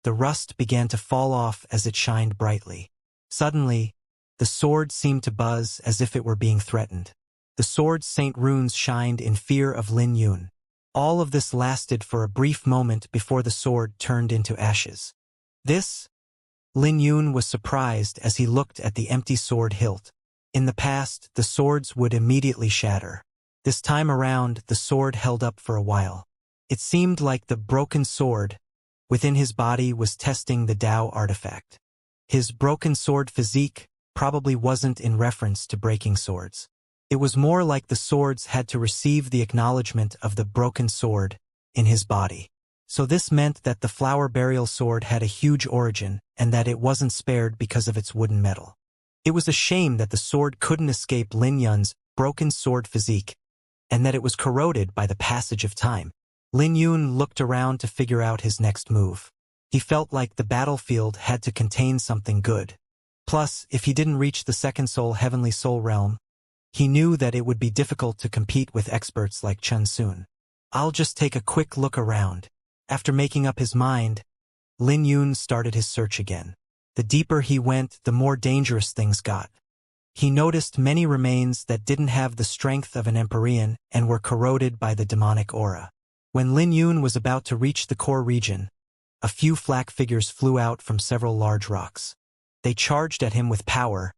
the rust began to fall off as it shined brightly. Suddenly, the sword seemed to buzz as if it were being threatened. The sword's Saint runes shined in fear of Lin Yun. All of this lasted for a brief moment before the sword turned into ashes. Lin Yun was surprised as he looked at the empty sword hilt. In the past, the swords would immediately shatter. This time around, the sword held up for a while. It seemed like the broken sword within his body was testing the Tao artifact. His broken sword physique probably wasn't in reference to breaking swords. It was more like the swords had to receive the acknowledgement of the broken sword in his body. So this meant that the flower burial sword had a huge origin and that it wasn't spared because of its wooden metal. It was a shame that the sword couldn't escape Lin Yun's broken sword physique and that it was corroded by the passage of time. Lin Yun looked around to figure out his next move. He felt like the battlefield had to contain something good. Plus, if he didn't reach the second soul heavenly soul realm, he knew that it would be difficult to compete with experts like Chen Sun. I'll just take a quick look around. After making up his mind, Lin Yun started his search again. The deeper he went, the more dangerous things got. He noticed many remains that didn't have the strength of an Empyrean and were corroded by the demonic aura. When Lin Yun was about to reach the core region, a few flak figures flew out from several large rocks. They charged at him with power,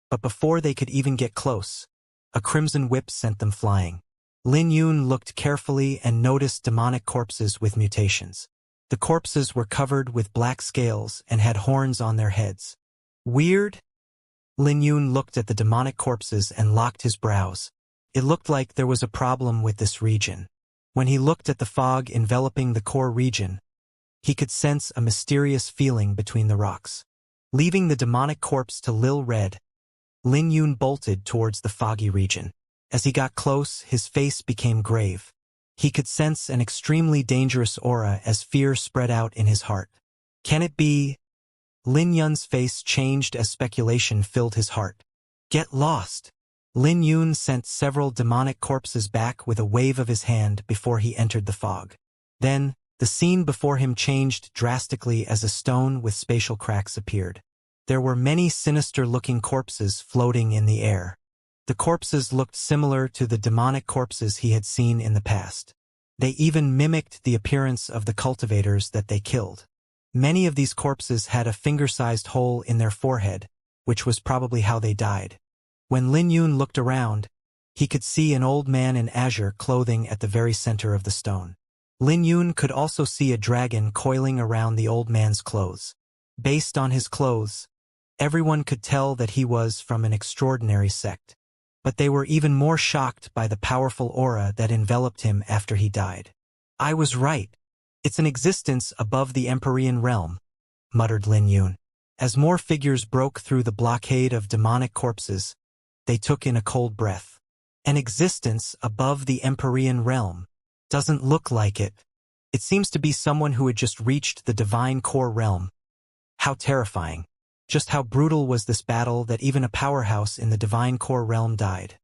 but before they could even get close, a crimson whip sent them flying. Lin Yun looked carefully and noticed demonic corpses with mutations. The corpses were covered with black scales and had horns on their heads. Weird? Lin Yun looked at the demonic corpses and locked his brows. It looked like there was a problem with this region. When he looked at the fog enveloping the core region, he could sense a mysterious feeling between the rocks. Leaving the demonic corpse to Lil Red, Lin Yun bolted towards the foggy region. As he got close, his face became grave. He could sense an extremely dangerous aura as fear spread out in his heart. Can it be? Lin Yun's face changed as speculation filled his heart. Get lost. Lin Yun sent several demonic corpses back with a wave of his hand before he entered the fog. Then, the scene before him changed drastically as a stone with spatial cracks appeared. There were many sinister-looking corpses floating in the air. The corpses looked similar to the demonic corpses he had seen in the past. They even mimicked the appearance of the cultivators that they killed. Many of these corpses had a finger-sized hole in their forehead, which was probably how they died. When Lin Yun looked around, he could see an old man in azure clothing at the very center of the stone. Lin Yun could also see a dragon coiling around the old man's clothes. Based on his clothes, everyone could tell that he was from an extraordinary sect. But they were even more shocked by the powerful aura that enveloped him after he died. "I was right. It's an existence above the Empyrean realm," muttered Lin Yun. As more figures broke through the blockade of demonic corpses, they took in a cold breath. An existence above the Empyrean realm. Doesn't look like it. It seems to be someone who had just reached the divine core realm. How terrifying. Just how brutal was this battle that even a powerhouse in the divine core realm died.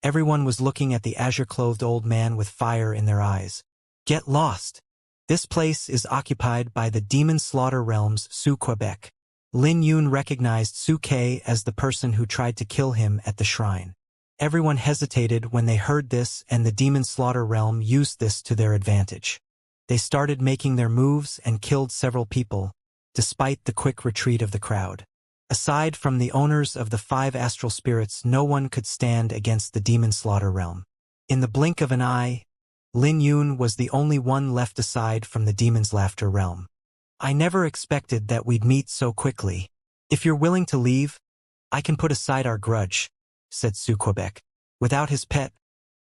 Everyone was looking at the azure-clothed old man with fire in their eyes. "Get lost. This place is occupied by the demon slaughter realm's Su Quebec." Lin Yun recognized Su Ke as the person who tried to kill him at the shrine. Everyone hesitated when they heard this, and the demon slaughter realm used this to their advantage. They started making their moves and killed several people, despite the quick retreat of the crowd. Aside from the owners of the 5 astral spirits, no one could stand against the demon slaughter realm. In the blink of an eye, Lin Yun was the only one left aside from the demon's laughter realm. "I never expected that we'd meet so quickly. If you're willing to leave, I can put aside our grudge," said Su Quebec. Without his pet,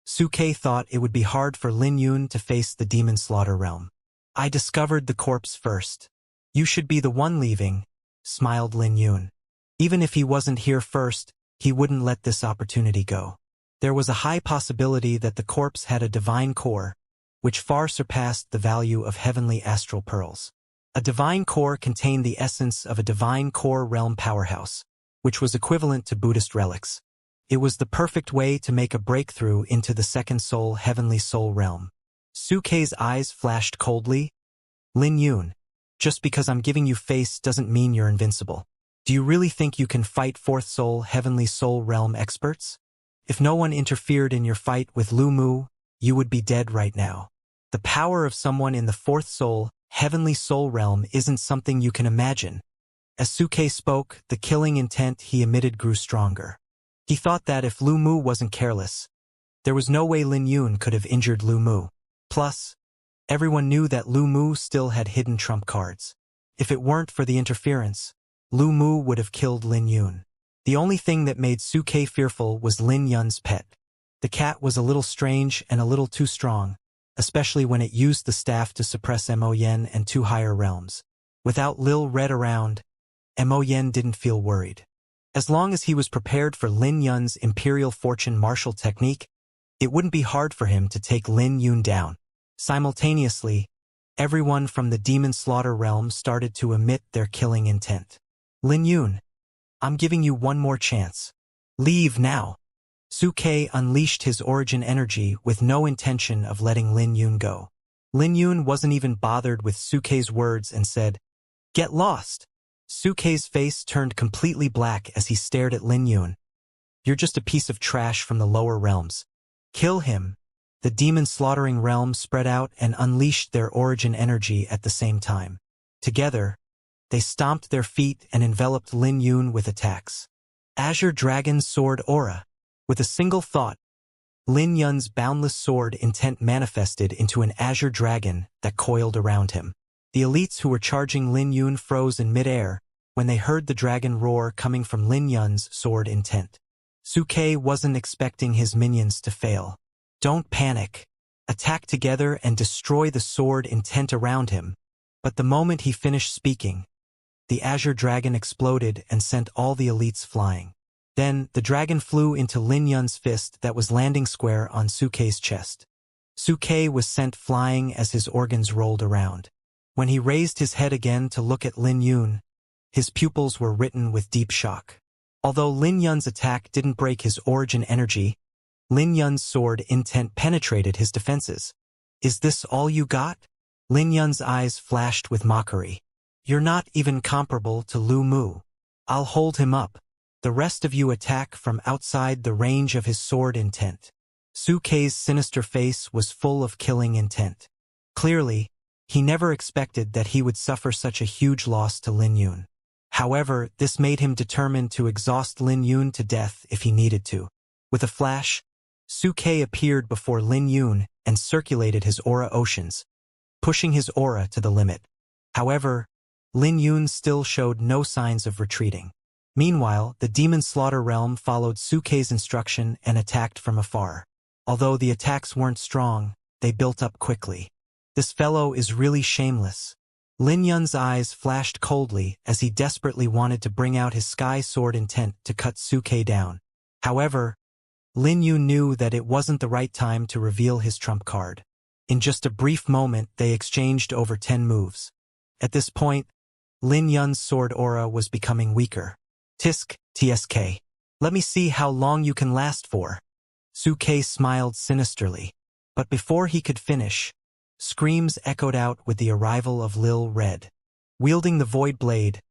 Su Ke thought it would be hard for Lin Yun to face the demon slaughter realm. "I discovered the corpse first. You should be the one leaving," smiled Lin Yun. Even if he wasn't here first, he wouldn't let this opportunity go. There was a high possibility that the corpse had a divine core, which far surpassed the value of heavenly astral pearls. A divine core contained the essence of a divine core realm powerhouse, which was equivalent to Buddhist relics. It was the perfect way to make a breakthrough into the second soul heavenly soul realm. Su Ke's eyes flashed coldly. "Lin Yun, just because I'm giving you face doesn't mean you're invincible. Do you really think you can fight fourth soul heavenly soul realm experts? If no one interfered in your fight with Lu Mu, you would be dead right now. The power of someone in the fourth soul heavenly soul realm isn't something you can imagine." As Su Ke spoke, the killing intent he emitted grew stronger. He thought that if Lu Mu wasn't careless, there was no way Lin Yun could have injured Lu Mu. Plus, everyone knew that Lu Mu still had hidden trump cards. If it weren't for the interference, Lu Mu would have killed Lin Yun. The only thing that made Su Ke fearful was Lin Yun's pet. The cat was a little strange and a little too strong, especially when it used the staff to suppress Mo Yen and 2 higher realms. Without Lil Red around, Mo Yen didn't feel worried. As long as he was prepared for Lin Yun's Imperial Fortune martial technique, it wouldn't be hard for him to take Lin Yun down. Simultaneously, everyone from the demon slaughter realm started to emit their killing intent. "Lin Yun, I'm giving you one more chance. Leave now." Su Ke unleashed his origin energy with no intention of letting Lin Yun go. Lin Yun wasn't even bothered with Su Ke's words and said, "Get lost." Su Ke's face turned completely black as he stared at Lin Yun. "You're just a piece of trash from the lower realms. Kill him." The demon slaughtering realm spread out and unleashed their origin energy at the same time. Together, they stomped their feet and enveloped Lin Yun with attacks. Azure Dragon Sword Aura. With a single thought, Lin Yun's boundless sword intent manifested into an azure dragon that coiled around him. The elites who were charging Lin Yun froze in midair when they heard the dragon roar coming from Lin Yun's sword intent. Su Ke wasn't expecting his minions to fail. "Don't panic. Attack together and destroy the sword intent around him." But the moment he finished speaking, the azure dragon exploded and sent all the elites flying. Then, the dragon flew into Lin Yun's fist that was landing square on Su Ke's chest. Su Ke was sent flying as his organs rolled around. When he raised his head again to look at Lin Yun, his pupils were written with deep shock. Although Lin Yun's attack didn't break his origin energy, Lin Yun's sword intent penetrated his defenses. Is this all you got? Lin Yun's eyes flashed with mockery. You're not even comparable to Lu Mu. I'll hold him up. The rest of you attack from outside the range of his sword intent. Su Kei's sinister face was full of killing intent. Clearly, he never expected that he would suffer such a huge loss to Lin Yun. However, this made him determined to exhaust Lin Yun to death if he needed to. With a flash, Su Kei appeared before Lin Yun and circulated his aura oceans, pushing his aura to the limit. However, Lin Yun still showed no signs of retreating. Meanwhile, the Demon Slaughter Realm followed Su Kei's instruction and attacked from afar. Although the attacks weren't strong, they built up quickly. This fellow is really shameless. Lin Yun's eyes flashed coldly as he desperately wanted to bring out his sky sword intent to cut Su Kei down. However, Lin Yun knew that it wasn't the right time to reveal his trump card. In just a brief moment, they exchanged over 10 moves. At this point, Lin Yun's sword aura was becoming weaker. Tisk, TSK. Let me see how long you can last for. Su Kei smiled sinisterly. But before he could finish, screams echoed out with the arrival of Lil Red. Wielding the Void Blade,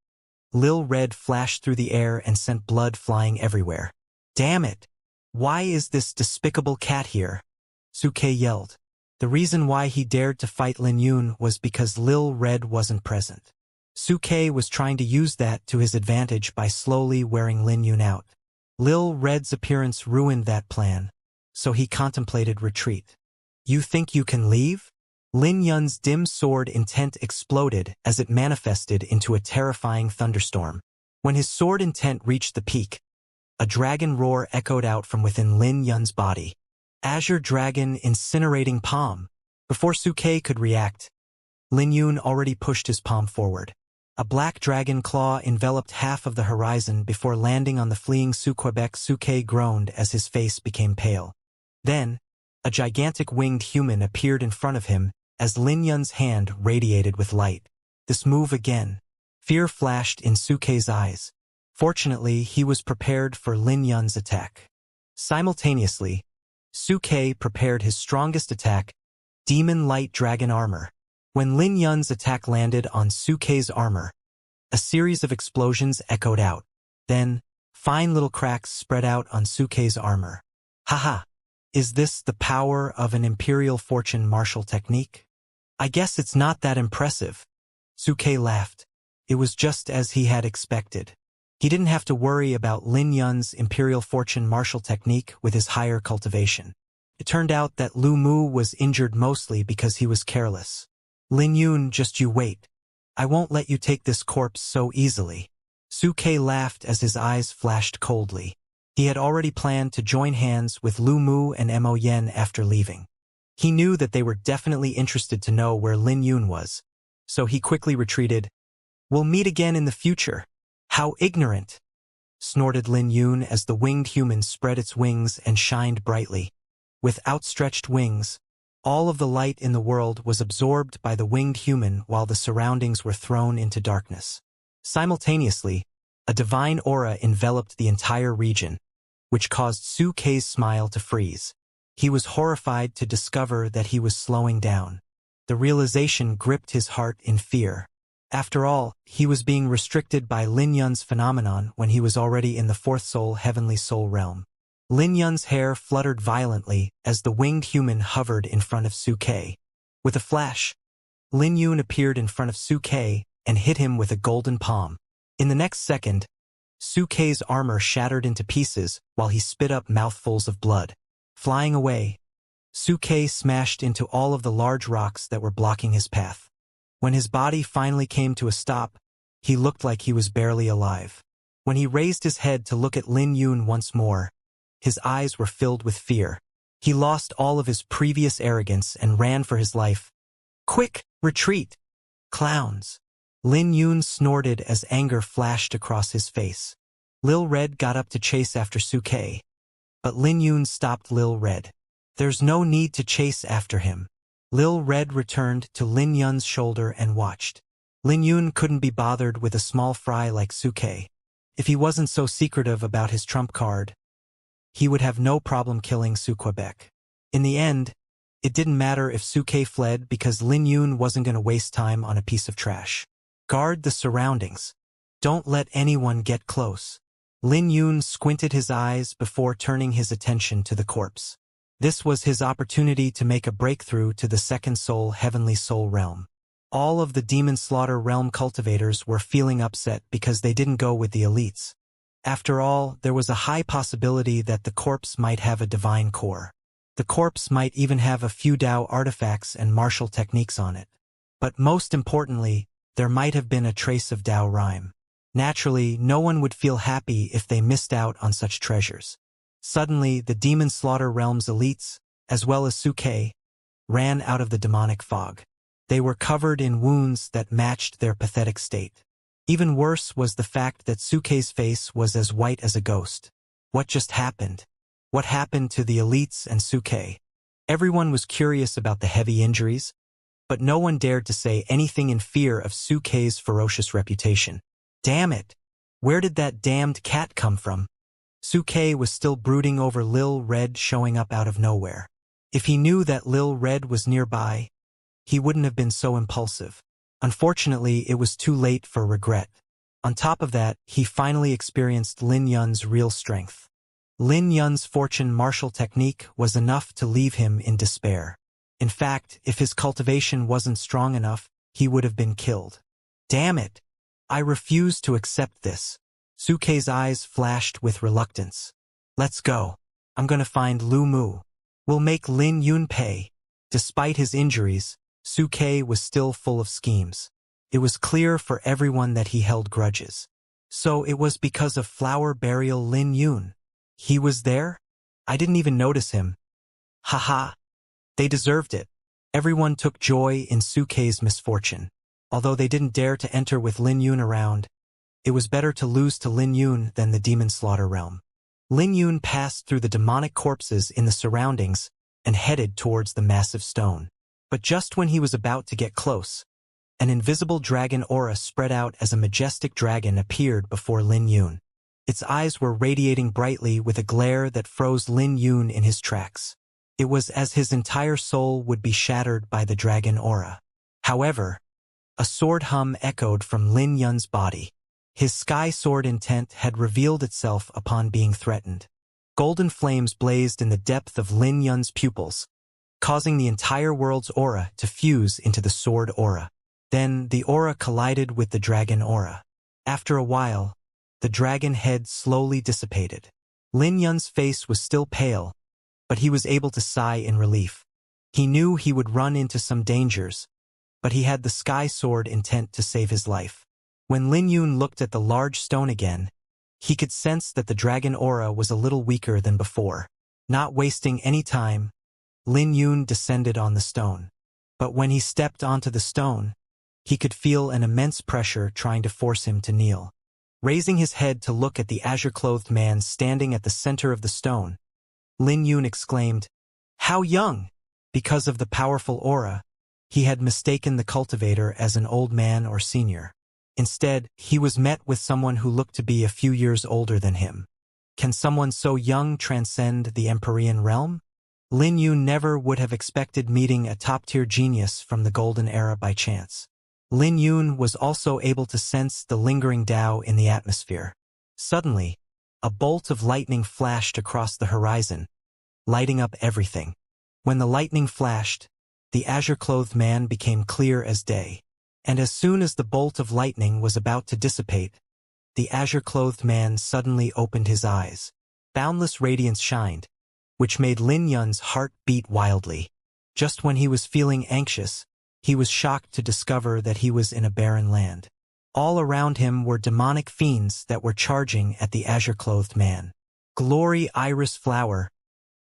Lil Red flashed through the air and sent blood flying everywhere. Damn it! Why is this despicable cat here? Su Kei yelled. The reason why he dared to fight Lin Yun was because Lil Red wasn't present. Su Kei was trying to use that to his advantage by slowly wearing Lin Yun out. Lil Red's appearance ruined that plan, so he contemplated retreat. You think you can leave? Lin Yun's dim sword intent exploded as it manifested into a terrifying thunderstorm. When his sword intent reached the peak, a dragon roar echoed out from within Lin Yun's body. Azure Dragon Incinerating Palm. Before Su Kei could react, Lin Yun already pushed his palm forward. A black dragon claw enveloped half of the horizon before landing on the fleeing Su Quebec. Su Kei groaned as his face became pale. Then, a gigantic winged human appeared in front of him as Lin Yun's hand radiated with light. This move again. Fear flashed in Su Kei's eyes. Fortunately, he was prepared for Lin Yun's attack. Simultaneously, Su Kei prepared his strongest attack, Demon Light Dragon Armor. When Lin Yun's attack landed on Su Kei's armor, a series of explosions echoed out. Then, fine little cracks spread out on Su Kei's armor. Haha! Is this the power of an Imperial Fortune martial technique? I guess it's not that impressive. Su Kei laughed. It was just as he had expected. He didn't have to worry about Lin Yun's Imperial Fortune martial technique with his higher cultivation. It turned out that Lu Mu was injured mostly because he was careless. Lin Yun, just you wait. I won't let you take this corpse so easily. Su Kei laughed as his eyes flashed coldly. He had already planned to join hands with Lu Mu and Mo Yen after leaving. He knew that they were definitely interested to know where Lin Yun was, so he quickly retreated. We'll meet again in the future. How ignorant! Snorted Lin Yun as the winged human spread its wings and shined brightly. With outstretched wings, all of the light in the world was absorbed by the winged human while the surroundings were thrown into darkness. Simultaneously, a divine aura enveloped the entire region, which caused Su Kei's smile to freeze. He was horrified to discover that he was slowing down. The realization gripped his heart in fear. After all, he was being restricted by Lin Yun's phenomenon when he was already in the fourth soul heavenly soul realm. Lin Yun's hair fluttered violently as the winged human hovered in front of Su Kei. With a flash, Lin Yun appeared in front of Su Kei and hit him with a golden palm. In the next second, Su Kei's armor shattered into pieces while he spit up mouthfuls of blood. Flying away, Su Kei smashed into all of the large rocks that were blocking his path. When his body finally came to a stop, he looked like he was barely alive. When he raised his head to look at Lin Yun once more, his eyes were filled with fear. He lost all of his previous arrogance and ran for his life. Quick, retreat! Clowns! Lin Yun snorted as anger flashed across his face. Lil Red got up to chase after Su Kei, but Lin Yun stopped Lil Red. There's no need to chase after him. Lil Red returned to Lin Yun's shoulder and watched. Lin Yun couldn't be bothered with a small fry like Su Kei. If he wasn't so secretive about his trump card, he would have no problem killing Su Quebec. In the end, it didn't matter if Suke fled because Lin Yun wasn't going to waste time on a piece of trash. Guard the surroundings. Don't let anyone get close. Lin Yun squinted his eyes before turning his attention to the corpse. This was his opportunity to make a breakthrough to the second soul heavenly soul realm. All of the demon slaughter realm cultivators were feeling upset because they didn't go with the elites. After all, there was a high possibility that the corpse might have a divine core. The corpse might even have a few Dao artifacts and martial techniques on it. But most importantly, there might have been a trace of Dao rhyme. Naturally, no one would feel happy if they missed out on such treasures. Suddenly, the demon slaughter realm's elites, as well as Suke, ran out of the demonic fog. They were covered in wounds that matched their pathetic state. Even worse was the fact that Suke's face was as white as a ghost. What just happened? What happened to the elites and Suke? Everyone was curious about the heavy injuries, but no one dared to say anything in fear of Suke's ferocious reputation. Damn it! Where did that damned cat come from? Suke was still brooding over Lil Red showing up out of nowhere. If he knew that Lil Red was nearby, he wouldn't have been so impulsive. Unfortunately, it was too late for regret. On top of that, he finally experienced Lin Yun's real strength. Lin Yun's fortune martial technique was enough to leave him in despair. In fact, if his cultivation wasn't strong enough, he would have been killed. Damn it! I refuse to accept this. Suke's eyes flashed with reluctance. Let's go. I'm gonna find Lu Mu. We'll make Lin Yun pay. Despite his injuries, Suke was still full of schemes. It was clear for everyone that he held grudges. So it was because of flower burial Lin Yun. He was there? I didn't even notice him. Haha. They deserved it. Everyone took joy in Suke's misfortune. Although they didn't dare to enter with Lin Yun around, it was better to lose to Lin Yun than the demon slaughter realm. Lin Yun passed through the demonic corpses in the surroundings and headed towards the massive stone. But just when he was about to get close, an invisible dragon aura spread out as a majestic dragon appeared before Lin Yun. Its eyes were radiating brightly with a glare that froze Lin Yun in his tracks. It was as his entire soul would be shattered by the dragon aura. However, a sword hum echoed from Lin Yun's body. His sky sword intent had revealed itself upon being threatened. Golden flames blazed in the depth of Lin Yun's pupils, causing the entire world's aura to fuse into the sword aura. Then the aura collided with the dragon aura. After a while, the dragon head slowly dissipated. Lin Yun's face was still pale, but he was able to sigh in relief. He knew he would run into some dangers, but he had the sky sword intent to save his life. When Lin Yun looked at the large stone again, he could sense that the dragon aura was a little weaker than before. Not wasting any time, Lin Yun descended on the stone. But when he stepped onto the stone, he could feel an immense pressure trying to force him to kneel. Raising his head to look at the azure-clothed man standing at the center of the stone, Lin Yun exclaimed, "How young!" Because of the powerful aura, he had mistaken the cultivator as an old man or senior. Instead, he was met with someone who looked to be a few years older than him. Can someone so young transcend the Empyrean realm? Lin Yun never would have expected meeting a top-tier genius from the Golden Era by chance. Lin Yun was also able to sense the lingering Dao in the atmosphere. Suddenly, a bolt of lightning flashed across the horizon, lighting up everything. When the lightning flashed, the azure-clothed man became clear as day. And as soon as the bolt of lightning was about to dissipate, the azure-clothed man suddenly opened his eyes. Boundless radiance shined, which made Lin Yun's heart beat wildly. Just when he was feeling anxious, he was shocked to discover that he was in a barren land. All around him were demonic fiends that were charging at the azure-clothed man. Glory iris flower,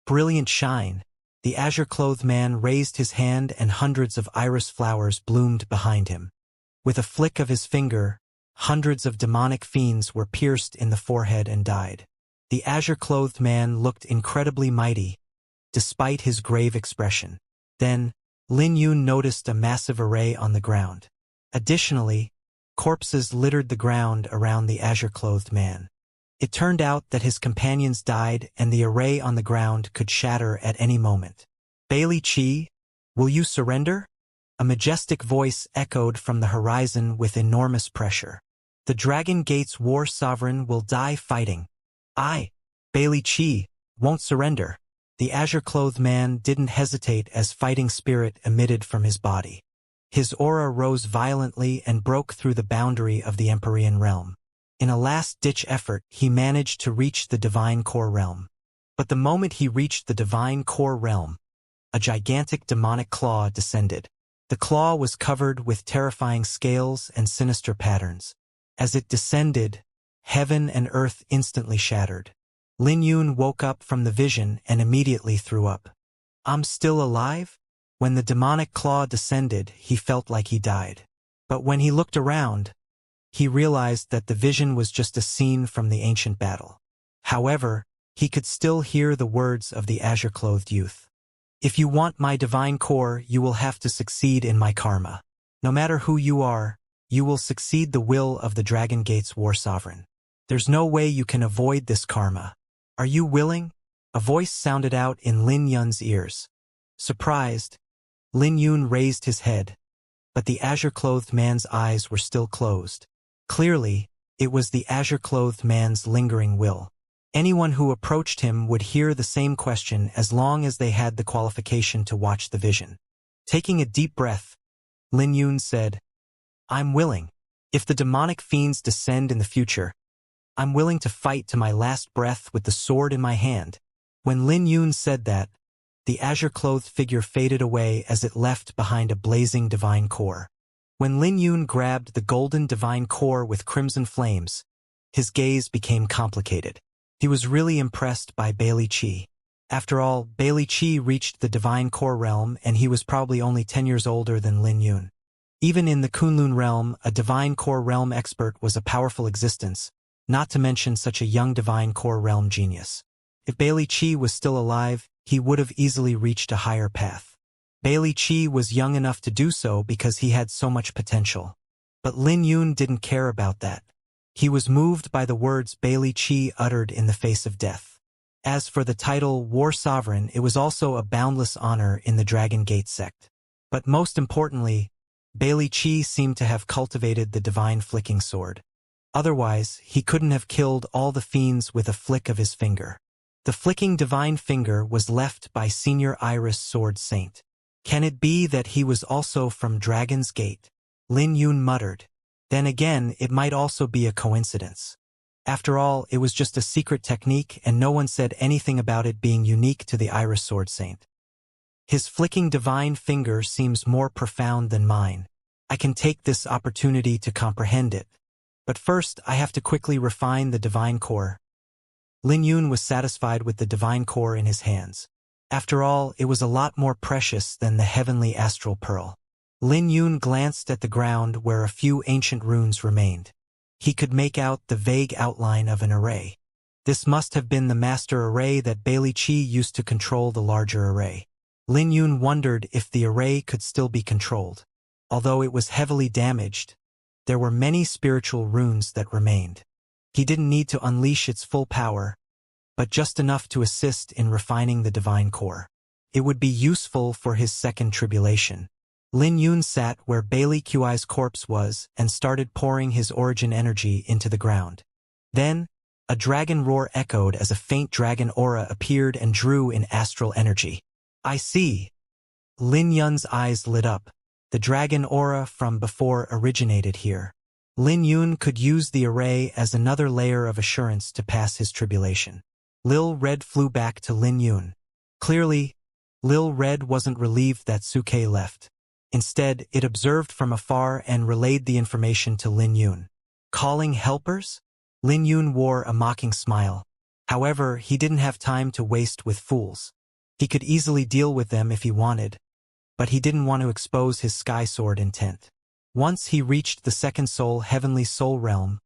brilliant shine. The azure-clothed man raised his hand and hundreds of iris flowers bloomed behind him. With a flick of his finger, hundreds of demonic fiends were pierced in the forehead and died. The azure-clothed man looked incredibly mighty, despite his grave expression. Then, Lin Yun noticed a massive array on the ground. Additionally, Corpses littered the ground around the azure-clothed man. It turned out that his companions died and the array on the ground could shatter at any moment. Bailey Chi, will you surrender? A majestic voice echoed from the horizon with enormous pressure. The Dragon Gate's war sovereign will die fighting. I, Bailey Chi, won't surrender. The azure-clothed man didn't hesitate as fighting spirit emitted from his body. His aura rose violently and broke through the boundary of the Empyrean realm. In a last-ditch effort, he managed to reach the Divine Core realm. But the moment he reached the Divine Core realm, a gigantic demonic claw descended. The claw was covered with terrifying scales and sinister patterns. As it descended, heaven and earth instantly shattered. Lin Yun woke up from the vision and immediately threw up. I'm still alive? When the demonic claw descended, he felt like he died. But when he looked around, he realized that the vision was just a scene from the ancient battle. However, he could still hear the words of the azure-clothed youth. If you want my divine core, you will have to succeed in my karma. No matter who you are, you will succeed the will of the Dragon Gate's war sovereign. There's no way you can avoid this karma. Are you willing? A voice sounded out in Lin Yun's ears. Surprised, Lin Yun raised his head, but the azure-clothed man's eyes were still closed. Clearly, it was the azure-clothed man's lingering will. Anyone who approached him would hear the same question as long as they had the qualification to watch the vision. Taking a deep breath, Lin Yun said, I'm willing. If the demonic fiends descend in the future, I'm willing to fight to my last breath with the sword in my hand. When Lin Yun said that, the azure-clothed figure faded away as it left behind a blazing divine core. When Lin Yun grabbed the golden divine core with crimson flames, his gaze became complicated. He was really impressed by Bailey Chi. After all, Bailey Chi reached the divine core realm and he was probably only 10 years older than Lin Yun. Even in the Kunlun realm, a divine core realm expert was a powerful existence, not to mention such a young divine core realm genius. If Bailey Chi was still alive, he would have easily reached a higher path. Bailey Chi was young enough to do so because he had so much potential. But Lin Yun didn't care about that. He was moved by the words Bailey Chi uttered in the face of death. As for the title War Sovereign, it was also a boundless honor in the Dragon Gate sect. But most importantly, Bailey Chi seemed to have cultivated the divine flicking sword. Otherwise, he couldn't have killed all the fiends with a flick of his finger. The flicking divine finger was left by Senior Iris Sword Saint. Can it be that he was also from Dragon's Gate? Lin Yun muttered. Then again, it might also be a coincidence. After all, it was just a secret technique and no one said anything about it being unique to the Iris Sword Saint. His flicking divine finger seems more profound than mine. I can take this opportunity to comprehend it. But first, I have to quickly refine the divine core. Lin Yun was satisfied with the divine core in his hands. After all, it was a lot more precious than the heavenly astral pearl. Lin Yun glanced at the ground where a few ancient runes remained. He could make out the vague outline of an array. This must have been the master array that Bailey Chi used to control the larger array. Lin Yun wondered if the array could still be controlled. Although it was heavily damaged, there were many spiritual runes that remained. He didn't need to unleash its full power, but just enough to assist in refining the divine core. It would be useful for his second tribulation. Lin Yun sat where Bailey Qi's corpse was and started pouring his origin energy into the ground. Then, a dragon roar echoed as a faint dragon aura appeared and drew in astral energy. I see. Lin Yun's eyes lit up. The dragon aura from before originated here. Lin Yun could use the array as another layer of assurance to pass his tribulation. Lil Red flew back to Lin Yun. Clearly, Lil Red wasn't relieved that Suke left. Instead, it observed from afar and relayed the information to Lin Yun. Calling helpers? Lin Yun wore a mocking smile. However, he didn't have time to waste with fools. He could easily deal with them if he wanted, but he didn't want to expose his sky sword intent. Once he reached the second soul heavenly soul realm,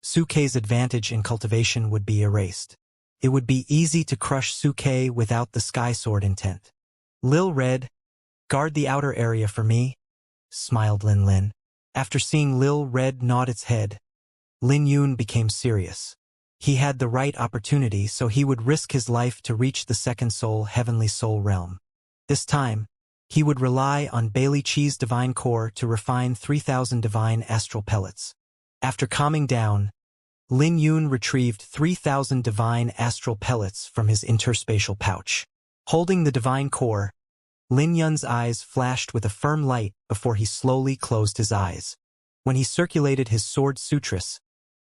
Suke's advantage in cultivation would be erased. It would be easy to crush Suke without the sky sword intent. Lil Red, guard the outer area for me, smiled Lin Lin. After seeing Lil Red nod its head, Lin Yun became serious. He had the right opportunity, so he would risk his life to reach the second soul, heavenly soul realm. This time, he would rely on Bailey Chi's divine core to refine 3,000 divine astral pellets. After calming down, Lin Yun retrieved 3,000 divine astral pellets from his interspatial pouch. Holding the divine core, Lin Yun's eyes flashed with a firm light before he slowly closed his eyes. When he circulated his sword sutras,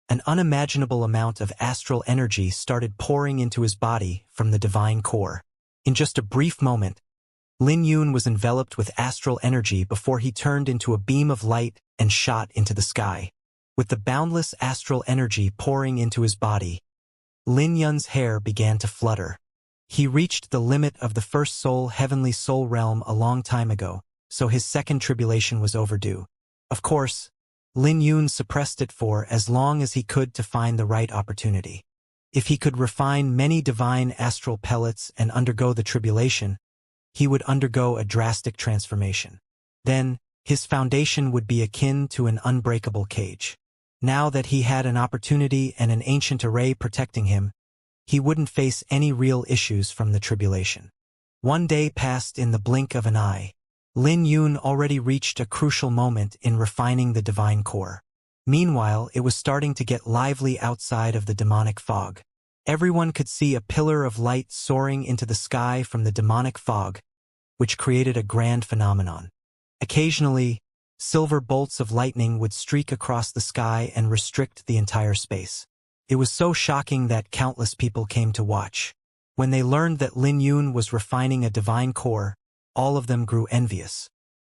an unimaginable amount of astral energy started pouring into his body from the divine core. In just a brief moment, Lin Yun was enveloped with astral energy before he turned into a beam of light and shot into the sky. With the boundless astral energy pouring into his body, Lin Yun's hair began to flutter. He reached the limit of the first soul, heavenly soul realm a long time ago, so his second tribulation was overdue. Of course, Lin Yun suppressed it for as long as he could to find the right opportunity. If he could refine many divine astral pellets and undergo the tribulation, he would undergo a drastic transformation. Then, his foundation would be akin to an unbreakable cage. Now that he had an opportunity and an ancient array protecting him, he wouldn't face any real issues from the tribulation. One day passed in the blink of an eye. Lin Yun already reached a crucial moment in refining the divine core. Meanwhile, it was starting to get lively outside of the demonic fog. Everyone could see a pillar of light soaring into the sky from the demonic fog, which created a grand phenomenon. Occasionally, silver bolts of lightning would streak across the sky and restrict the entire space. It was so shocking that countless people came to watch. When they learned that Lin Yun was refining a divine core, all of them grew envious.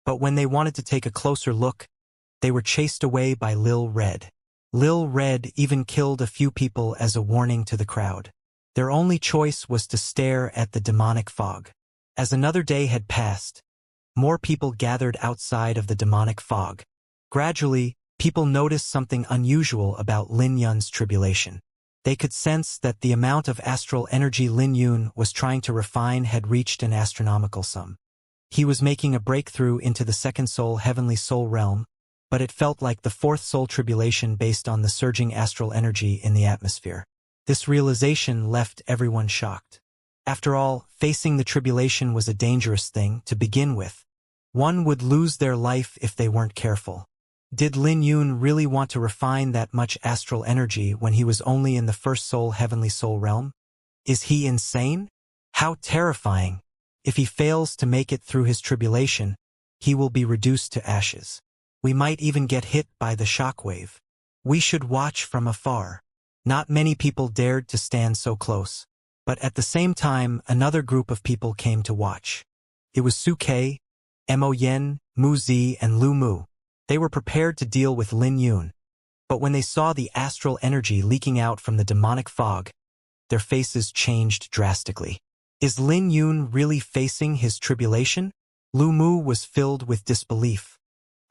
But when they wanted to take a closer look, they were chased away by Lil Red. Lil Red even killed a few people as a warning to the crowd. Their only choice was to stare at the demonic fog. As another day had passed, more people gathered outside of the demonic fog. Gradually, people noticed something unusual about Lin Yun's tribulation. They could sense that the amount of astral energy Lin Yun was trying to refine had reached an astronomical sum. He was making a breakthrough into the second soul, heavenly soul realm, but it felt like the fourth soul tribulation based on the surging astral energy in the atmosphere. This realization left everyone shocked. After all, facing the tribulation was a dangerous thing to begin with. One would lose their life if they weren't careful. Did Lin Yun really want to refine that much astral energy when he was only in the first soul, heavenly soul realm? Is he insane? How terrifying! If he fails to make it through his tribulation, he will be reduced to ashes. We might even get hit by the shockwave. We should watch from afar. Not many people dared to stand so close. But at the same time, another group of people came to watch. It was Suke, Mo Yen, Mu Zi, and Lu Mu. They were prepared to deal with Lin Yun. But when they saw the astral energy leaking out from the demonic fog, their faces changed drastically. Is Lin Yun really facing his tribulation? Lu Mu was filled with disbelief.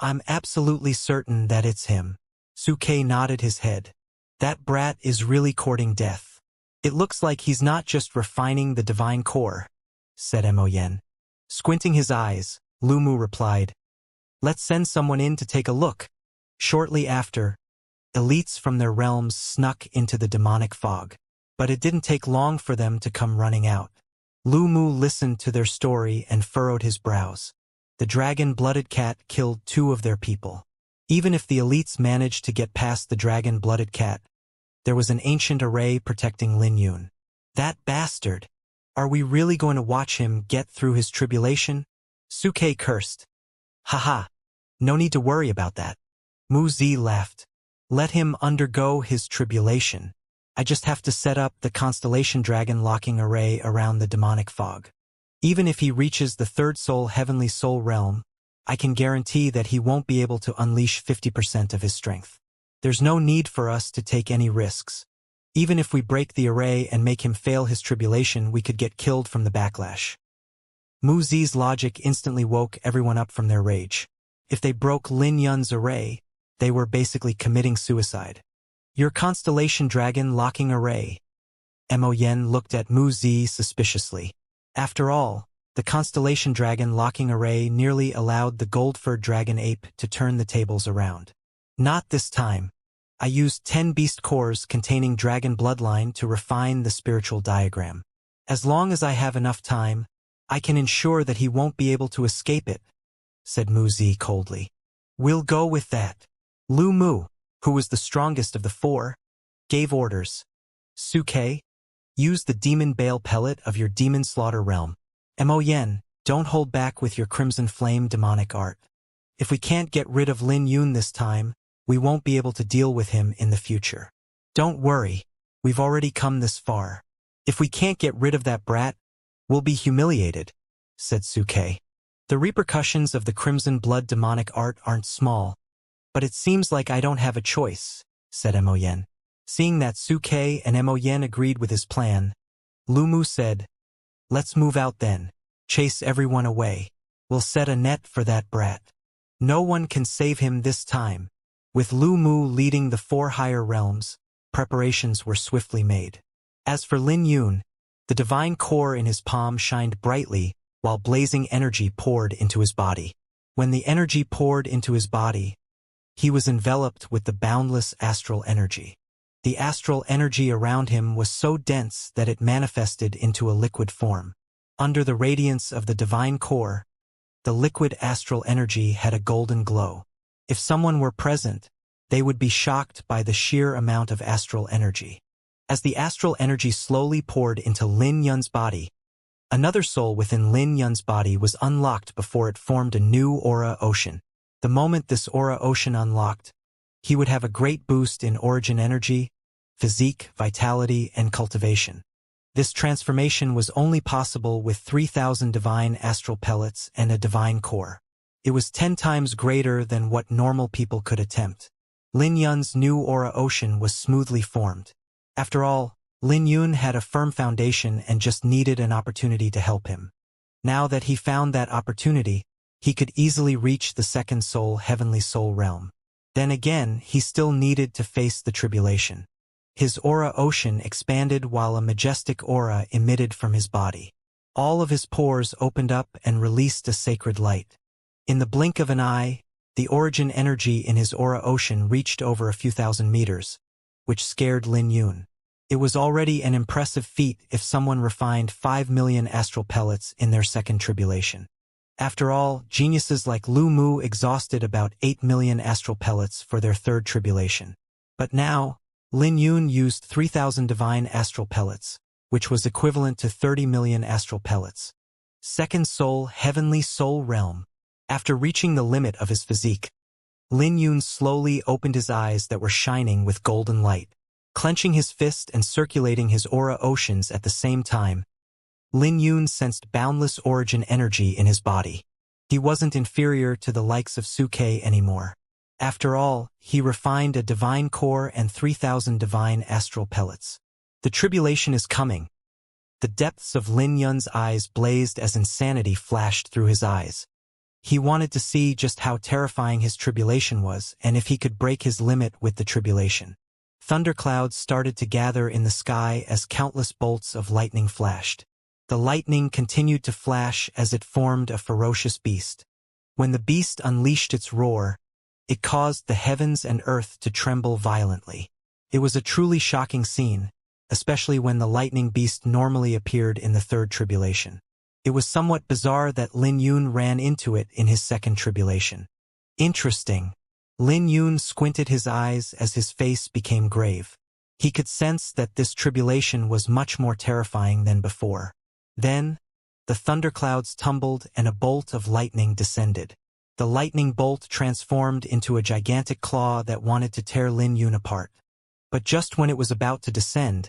I'm absolutely certain that it's him. Suke nodded his head. That brat is really courting death. It looks like he's not just refining the divine core, said Mo Yen. Squinting his eyes, Lu Mu replied, Let's send someone in to take a look. Shortly after, elites from their realms snuck into the demonic fog. But it didn't take long for them to come running out. Lu Mu listened to their story and furrowed his brows. The dragon-blooded cat killed 2 of their people. Even if the elites managed to get past the dragon-blooded cat, there was an ancient array protecting Lin Yun. That bastard! Are we really going to watch him get through his tribulation? Suke cursed. Haha, no need to worry about that. Mu Zi laughed. Let him undergo his tribulation. I just have to set up the constellation dragon locking array around the demonic fog. Even if he reaches the third soul, heavenly soul realm, I can guarantee that he won't be able to unleash 50% of his strength. There's no need for us to take any risks. Even if we break the array and make him fail his tribulation, we could get killed from the backlash. Mu Zi's logic instantly woke everyone up from their rage. If they broke Lin Yun's array, they were basically committing suicide. Your constellation dragon locking array. Mo Yen looked at Mu Zi suspiciously. After all, The constellation dragon locking array nearly allowed the gold-furred dragon ape to turn the tables around. Not this time. I used 10 beast cores containing dragon bloodline to refine the spiritual diagram. As long as I have enough time, I can ensure that he won't be able to escape it, said Mu-Zi coldly. We'll go with that. Lu Mu, who was the strongest of the four, gave orders. Suke, use the demon bale pellet of your demon slaughter realm. Mo Yen, don't hold back with your crimson flame demonic art. If we can't get rid of Lin Yun this time, we won't be able to deal with him in the future. Don't worry, we've already come this far. If we can't get rid of that brat, we'll be humiliated, said Suke. The repercussions of the crimson blood demonic art aren't small, but it seems like I don't have a choice, said Mo Yen. Seeing that Suke and Mo Yen agreed with his plan, Lu Mu said, let's move out then. Chase everyone away. We'll set a net for that brat. No one can save him this time. With Lu Mu leading the 4 higher realms, preparations were swiftly made. As for Lin Yun, the divine core in his palm shined brightly while blazing energy poured into his body. When the energy poured into his body, he was enveloped with the boundless astral energy. The astral energy around him was so dense that it manifested into a liquid form. Under the radiance of the divine core, the liquid astral energy had a golden glow. If someone were present, they would be shocked by the sheer amount of astral energy. As the astral energy slowly poured into Lin Yun's body, another soul within Lin Yun's body was unlocked before it formed a new aura ocean. The moment this aura ocean unlocked, he would have a great boost in origin energy, physique, vitality, and cultivation. This transformation was only possible with 3,000 divine astral pellets and a divine core. It was 10 times greater than what normal people could attempt. Lin Yun's new aura ocean was smoothly formed. After all, Lin Yun had a firm foundation and just needed an opportunity to help him. Now that he found that opportunity, he could easily reach the second soul, heavenly soul realm. Then again, he still needed to face the tribulation. His aura ocean expanded while a majestic aura emitted from his body. All of his pores opened up and released a sacred light. In the blink of an eye, the origin energy in his aura ocean reached over a few thousand meters, which scared Lin Yun. It was already an impressive feat if someone refined 5 million astral pellets in their second tribulation. After all, geniuses like Lu Mu exhausted about 8 million astral pellets for their third tribulation. But now, Lin Yun used 3,000 divine astral pellets, which was equivalent to 30 million astral pellets. Second soul, heavenly soul realm. After reaching the limit of his physique, Lin Yun slowly opened his eyes that were shining with golden light. Clenching his fist and circulating his aura oceans at the same time, Lin Yun sensed boundless origin energy in his body. He wasn't inferior to the likes of Suke anymore. After all, he refined a divine core and 3,000 divine astral pellets. The tribulation is coming. The depths of Lin Yun's eyes blazed as insanity flashed through his eyes. He wanted to see just how terrifying his tribulation was and if he could break his limit with the tribulation. Thunderclouds started to gather in the sky as countless bolts of lightning flashed. The lightning continued to flash as it formed a ferocious beast. When the beast unleashed its roar, it caused the heavens and earth to tremble violently. It was a truly shocking scene, especially when the lightning beast normally appeared in the third tribulation. It was somewhat bizarre that Lin Yun ran into it in his second tribulation. Interesting. Lin Yun squinted his eyes as his face became grave. He could sense that this tribulation was much more terrifying than before. Then, the thunderclouds tumbled and a bolt of lightning descended. The lightning bolt transformed into a gigantic claw that wanted to tear Lin Yun apart. But just when it was about to descend,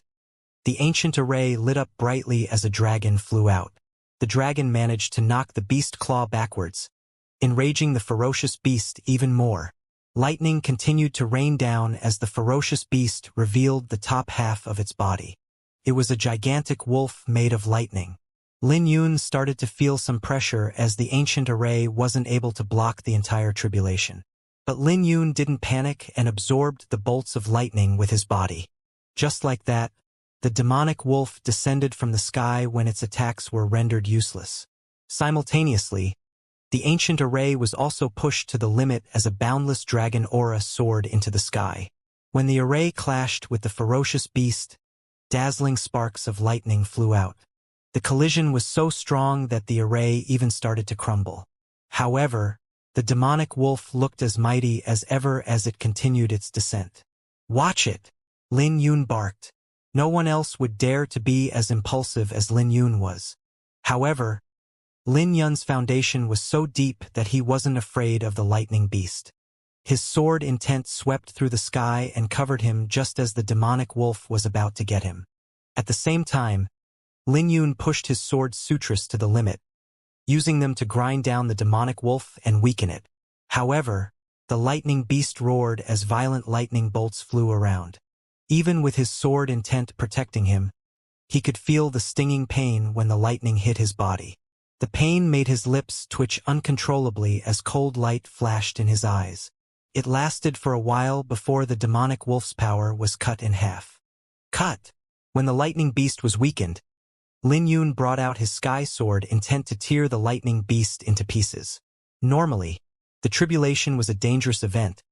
the ancient array lit up brightly as a dragon flew out. The dragon managed to knock the beast claw backwards, enraging the ferocious beast even more. Lightning continued to rain down as the ferocious beast revealed the top half of its body. It was a gigantic wolf made of lightning. Lin Yun started to feel some pressure as the ancient array wasn't able to block the entire tribulation. But Lin Yun didn't panic and absorbed the bolts of lightning with his body. Just like that, the demonic wolf descended from the sky when its attacks were rendered useless. Simultaneously, the ancient array was also pushed to the limit as a boundless dragon aura soared into the sky. When the array clashed with the ferocious beast, dazzling sparks of lightning flew out. The collision was so strong that the array even started to crumble. However, the demonic wolf looked as mighty as ever as it continued its descent. "Watch it!" Lin Yun barked. No one else would dare to be as impulsive as Lin Yun was. However, Lin Yun's foundation was so deep that he wasn't afraid of the lightning beast. His sword intent swept through the sky and covered him just as the demonic wolf was about to get him. At the same time, Lin Yun pushed his sword sutras to the limit, using them to grind down the demonic wolf and weaken it. However, the lightning beast roared as violent lightning bolts flew around. Even with his sword intent protecting him, he could feel the stinging pain when the lightning hit his body. The pain made his lips twitch uncontrollably as cold light flashed in his eyes. It lasted for a while before the demonic wolf's power was cut in half. Cut! When the lightning beast was weakened, Lin Yun brought out his sky sword intent to tear the lightning beast into pieces. Normally, the tribulation was a dangerous event,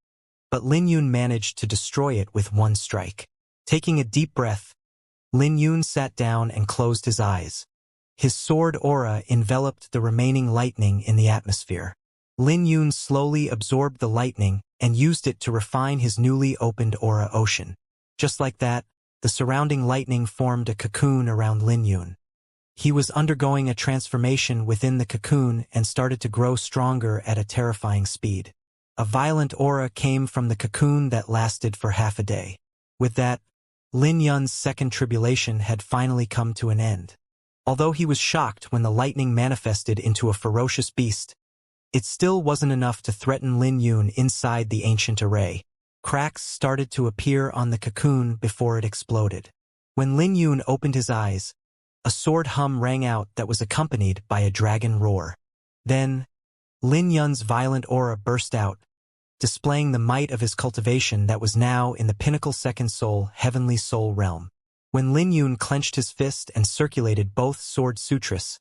but Lin Yun managed to destroy it with one strike. Taking a deep breath, Lin Yun sat down and closed his eyes. His sword aura enveloped the remaining lightning in the atmosphere. Lin Yun slowly absorbed the lightning and used it to refine his newly opened aura ocean. Just like that, the surrounding lightning formed a cocoon around Lin Yun. He was undergoing a transformation within the cocoon and started to grow stronger at a terrifying speed. A violent aura came from the cocoon that lasted for half a day. With that, Lin Yun's second tribulation had finally come to an end. Although he was shocked when the lightning manifested into a ferocious beast, it still wasn't enough to threaten Lin Yun inside the ancient array. Cracks started to appear on the cocoon before it exploded. When Lin Yun opened his eyes, a sword hum rang out that was accompanied by a dragon roar. Then, Lin Yun's violent aura burst out, displaying the might of his cultivation that was now in the pinnacle second soul, heavenly soul realm. When Lin Yun clenched his fist and circulated both sword sutras,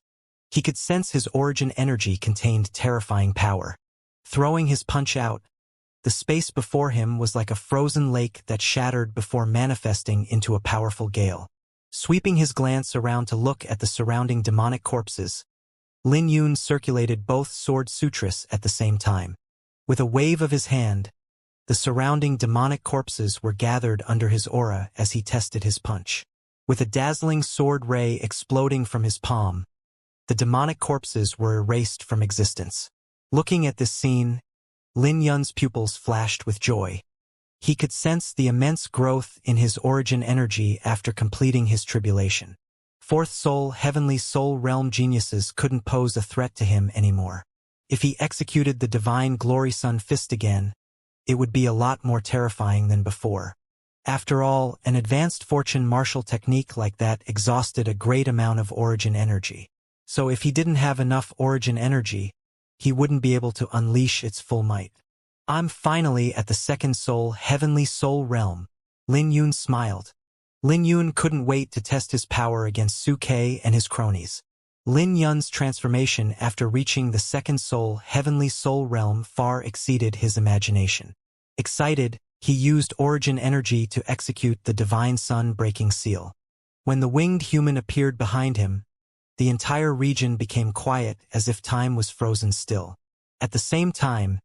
he could sense his origin energy contained terrifying power. Throwing his punch out, the space before him was like a frozen lake that shattered before manifesting into a powerful gale. Sweeping his glance around to look at the surrounding demonic corpses, Lin Yun circulated both sword sutras at the same time. With a wave of his hand, the surrounding demonic corpses were gathered under his aura as he tested his punch. With a dazzling sword ray exploding from his palm, the demonic corpses were erased from existence. Looking at this scene, Lin Yun's pupils flashed with joy. He could sense the immense growth in his origin energy after completing his tribulation. Fourth soul, heavenly soul realm geniuses couldn't pose a threat to him anymore. If he executed the divine glory sun fist again, it would be a lot more terrifying than before. After all, an advanced fortune martial technique like that exhausted a great amount of origin energy. So if he didn't have enough origin energy, he wouldn't be able to unleash its full might. I'm finally at the second soul, heavenly soul realm. Lin Yun smiled. Lin Yun couldn't wait to test his power against Su Ke and his cronies. Lin Yun's transformation after reaching the second soul, heavenly soul realm far exceeded his imagination. Excited, he used origin energy to execute the divine sun-breaking seal. When the winged human appeared behind him, the entire region became quiet as if time was frozen still. At the same time,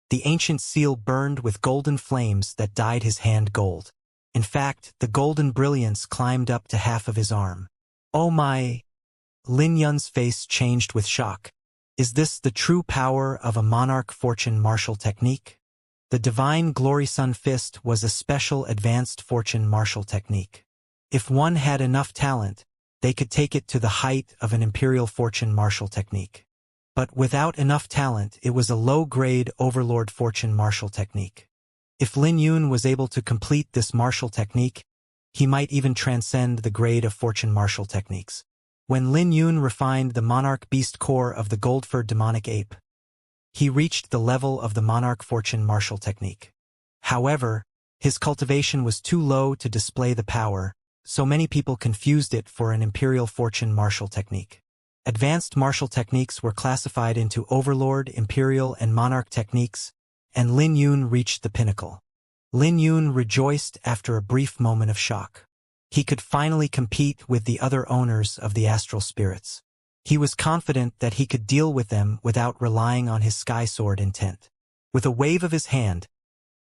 the ancient seal burned with golden flames that dyed his hand gold. In fact, the golden brilliance climbed up to half of his arm. Oh my! Lin Yun's face changed with shock. Is this the true power of a monarch fortune martial technique? The divine glory sun fist was a special advanced fortune martial technique. If one had enough talent, they could take it to the height of an imperial fortune martial technique. But without enough talent, it was a low-grade overlord fortune martial technique. If Lin Yun was able to complete this martial technique, he might even transcend the grade of fortune martial techniques. When Lin Yun refined the monarch beast core of the gold-furred demonic ape, he reached the level of the monarch fortune martial technique. However, his cultivation was too low to display the power, so many people confused it for an imperial fortune martial technique. Advanced martial techniques were classified into Overlord, Imperial, and Monarch techniques, and Lin Yun reached the pinnacle. Lin Yun rejoiced after a brief moment of shock. He could finally compete with the other owners of the astral spirits. He was confident that he could deal with them without relying on his sky sword intent. With a wave of his hand,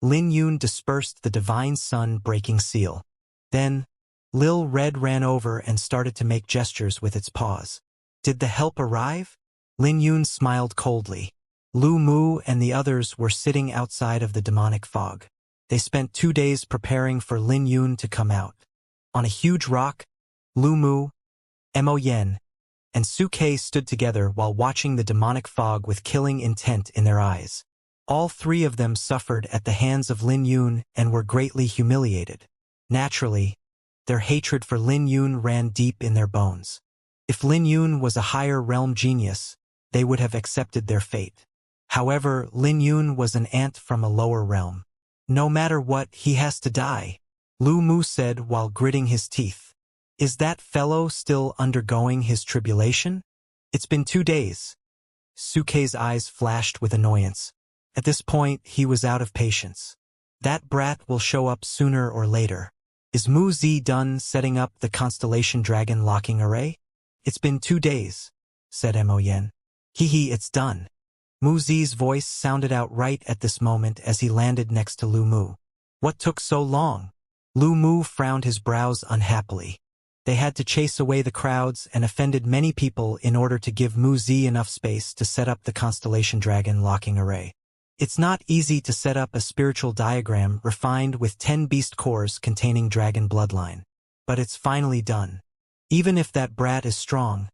Lin Yun dispersed the divine sun-breaking seal. Then, Lil Red ran over and started to make gestures with its paws. Did the help arrive? Lin Yun smiled coldly. Lu Mu and the others were sitting outside of the demonic fog. They spent 2 days preparing for Lin Yun to come out. On a huge rock, Lu Mu, Mo Yen, and Su Ke stood together while watching the demonic fog with killing intent in their eyes. All three of them suffered at the hands of Lin Yun and were greatly humiliated. Naturally, their hatred for Lin Yun ran deep in their bones. If Lin Yun was a higher realm genius, they would have accepted their fate. However, Lin Yun was an ant from a lower realm. No matter what, he has to die, Lu Mu said while gritting his teeth. Is that fellow still undergoing his tribulation? It's been 2 days. Su Ke's eyes flashed with annoyance. At this point, he was out of patience. That brat will show up sooner or later. Is Mu Zi done setting up the Constellation Dragon locking array? It's been 2 days, said Mo Yen. Hee, it's done. Mu Zi's voice sounded out right at this moment as he landed next to Lu Mu. What took so long? Lu Mu frowned his brows unhappily. They had to chase away the crowds and offended many people in order to give Mu Zi enough space to set up the Constellation Dragon locking array. It's not easy to set up a spiritual diagram refined with 10 beast cores containing dragon bloodline. But it's finally done. Even if that brat is strong,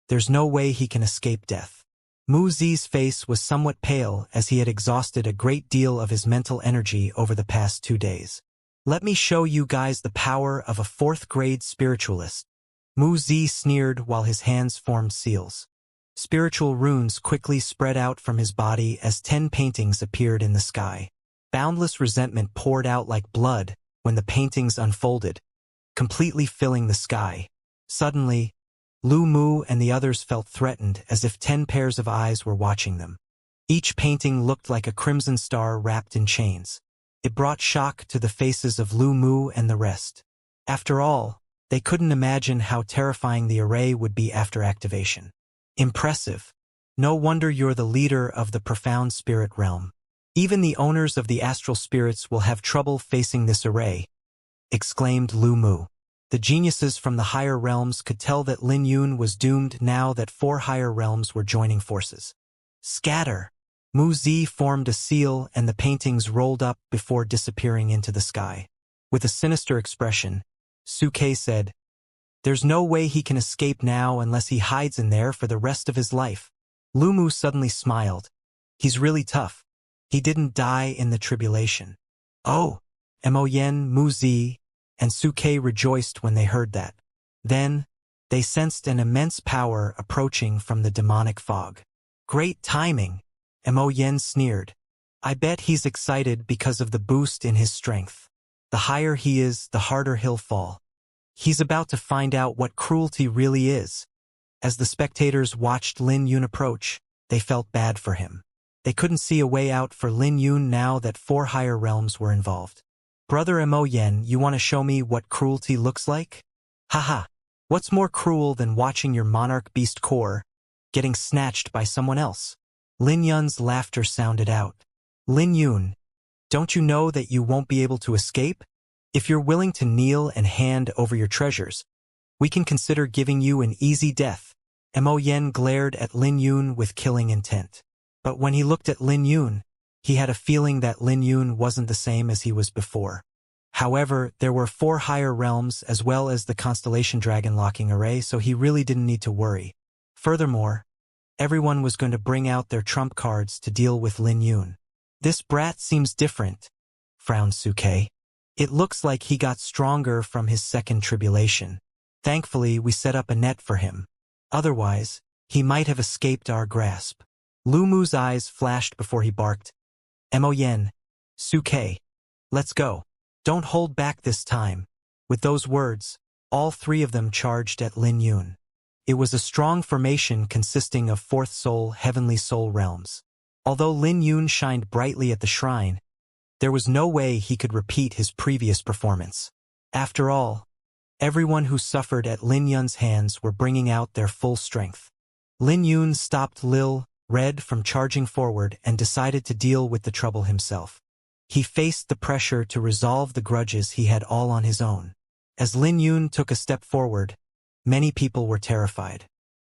there's no way he can escape death. Mu Zi's face was somewhat pale as he had exhausted a great deal of his mental energy over the past 2 days. Let me show you guys the power of a 4th-grade spiritualist. Mu Zi sneered while his hands formed seals. Spiritual runes quickly spread out from his body as 10 paintings appeared in the sky. Boundless resentment poured out like blood when the paintings unfolded, completely filling the sky. Suddenly, Lu Mu and the others felt threatened as if 10 pairs of eyes were watching them. Each painting looked like a crimson star wrapped in chains. It brought shock to the faces of Lu Mu and the rest. After all, they couldn't imagine how terrifying the array would be after activation. Impressive. No wonder you're the leader of the profound spirit realm. Even the owners of the astral spirits will have trouble facing this array, exclaimed Lu Mu. The geniuses from the higher realms could tell that Lin Yun was doomed now that 4 higher realms were joining forces. Scatter! Mu Zi formed a seal and the paintings rolled up before disappearing into the sky. With a sinister expression, Su Ke said, There's no way he can escape now unless he hides in there for the rest of his life. Lu Mu suddenly smiled. He's really tough. He didn't die in the tribulation. Oh! Mo Yen, Mu Zi, and Su Ke rejoiced when they heard that. Then, they sensed an immense power approaching from the demonic fog. Great timing, Mo Yen sneered. I bet he's excited because of the boost in his strength. The higher he is, the harder he'll fall. He's about to find out what cruelty really is. As the spectators watched Lin Yun approach, they felt bad for him. They couldn't see a way out for Lin Yun now that 4 higher realms were involved. Brother Mo Yen, you want to show me what cruelty looks like? Haha, what's more cruel than watching your monarch beast core getting snatched by someone else? Lin Yun's laughter sounded out. Lin Yun, don't you know that you won't be able to escape? If you're willing to kneel and hand over your treasures, we can consider giving you an easy death. Mo Yen glared at Lin Yun with killing intent. But when he looked at Lin Yun, he had a feeling that Lin Yun wasn't the same as he was before. However, there were 4 higher realms as well as the Constellation Dragon locking array, so he really didn't need to worry. Furthermore, everyone was going to bring out their trump cards to deal with Lin Yun. This brat seems different, frowned Su Ke. It looks like he got stronger from his second tribulation. Thankfully, we set up a net for him. Otherwise, he might have escaped our grasp. Lu Mu's eyes flashed before he barked. Mo Yen, Su Ke, let's go. Don't hold back this time. With those words, all 3 of them charged at Lin Yun. It was a strong formation consisting of fourth soul, heavenly soul realms. Although Lin Yun shined brightly at the shrine, there was no way he could repeat his previous performance. After all, everyone who suffered at Lin Yun's hands were bringing out their full strength. Lin Yun stopped Lil Red from charging forward and decided to deal with the trouble himself. He faced the pressure to resolve the grudges he had all on his own. As Lin Yun took a step forward, many people were terrified.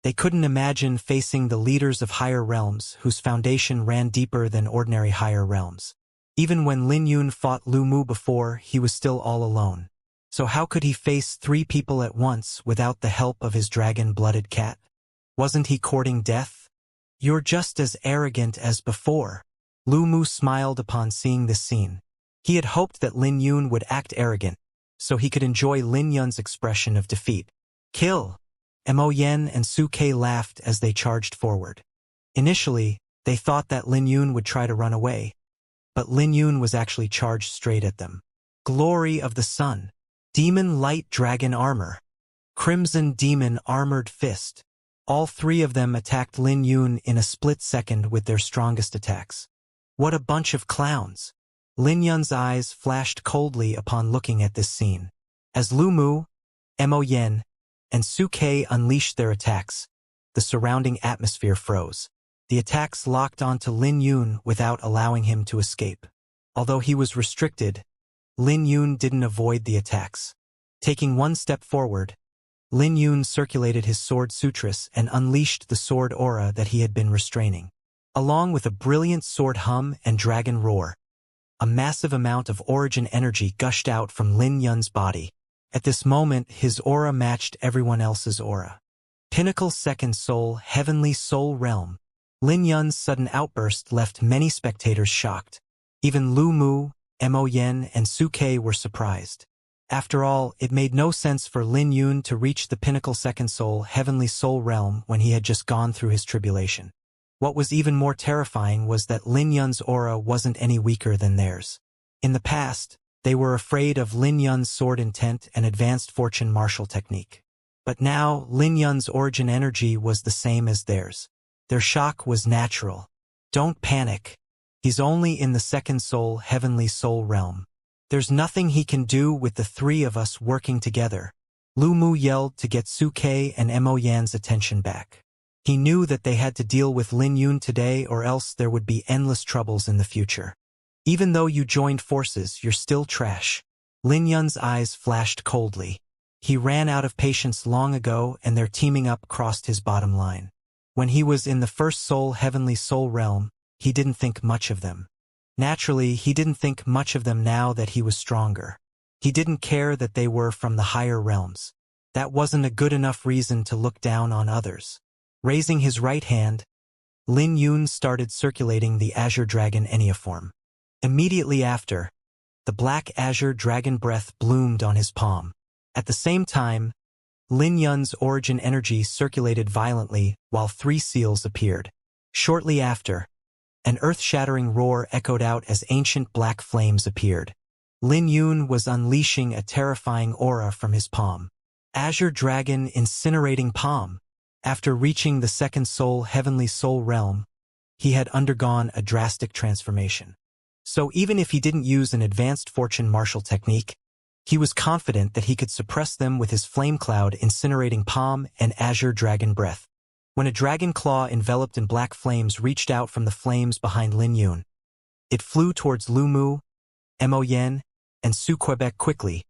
They couldn't imagine facing the leaders of higher realms whose foundation ran deeper than ordinary higher realms. Even when Lin Yun fought Lu Mu before, he was still all alone. So how could he face 3 people at once without the help of his dragon-blooded cat? Wasn't he courting death? You're just as arrogant as before. Lu Mu smiled upon seeing this scene. He had hoped that Lin Yun would act arrogant, so he could enjoy Lin Yun's expression of defeat. Kill! Mo Yen and Su Ke laughed as they charged forward. Initially, they thought that Lin Yun would try to run away, but Lin Yun was actually charged straight at them. Glory of the Sun. Demon Light Dragon Armor. Crimson Demon Armored Fist. All 3 of them attacked Lin Yun in a split second with their strongest attacks. What a bunch of clowns! Lin Yun's eyes flashed coldly upon looking at this scene. As Lu Mu, Mo Yen, and Su Ke unleashed their attacks, the surrounding atmosphere froze. The attacks locked onto Lin Yun without allowing him to escape. Although he was restricted, Lin Yun didn't avoid the attacks. Taking one step forward, Lin Yun circulated his sword sutras and unleashed the sword aura that he had been restraining. Along with a brilliant sword hum and dragon roar, a massive amount of origin energy gushed out from Lin Yun's body. At this moment, his aura matched everyone else's aura. Pinnacle Second Soul, Heavenly Soul Realm. Lin Yun's sudden outburst left many spectators shocked. Even Lu Mu, Mo Yen, and Su Ke were surprised. After all, it made no sense for Lin Yun to reach the Pinnacle Second Soul, Heavenly Soul Realm when he had just gone through his tribulation. What was even more terrifying was that Lin Yun's aura wasn't any weaker than theirs. In the past, they were afraid of Lin Yun's sword intent and advanced fortune martial technique. But now, Lin Yun's origin energy was the same as theirs. Their shock was natural. Don't panic. He's only in the Second Soul, Heavenly Soul Realm. There's nothing he can do with the 3 of us working together. Lu Mu yelled to get Su Ke and Mo Yan's attention back. He knew that they had to deal with Lin Yun today or else there would be endless troubles in the future. Even though you joined forces, you're still trash. Lin Yun's eyes flashed coldly. He ran out of patience long ago and their teaming up crossed his bottom line. When he was in the First Soul, Heavenly Soul Realm, he didn't think much of them. Naturally, he didn't think much of them now that he was stronger. He didn't care that they were from the higher realms. That wasn't a good enough reason to look down on others. Raising his right hand, Lin Yun started circulating the Azure Dragon Enneaform. Immediately after, the black azure dragon breath bloomed on his palm. At the same time, Lin Yun's origin energy circulated violently while 3 seals appeared. Shortly after, an earth-shattering roar echoed out as ancient black flames appeared. Lin Yun was unleashing a terrifying aura from his palm. Azure Dragon Incinerating Palm. After reaching the Second Soul, Heavenly Soul Realm, he had undergone a drastic transformation. So even if he didn't use an advanced fortune martial technique, he was confident that he could suppress them with his Flame Cloud Incinerating Palm and Azure Dragon Breath. When a dragon claw enveloped in black flames reached out from the flames behind Lin Yun, it flew towards Lu Mu, Mo Yen, and Su Quebec quickly.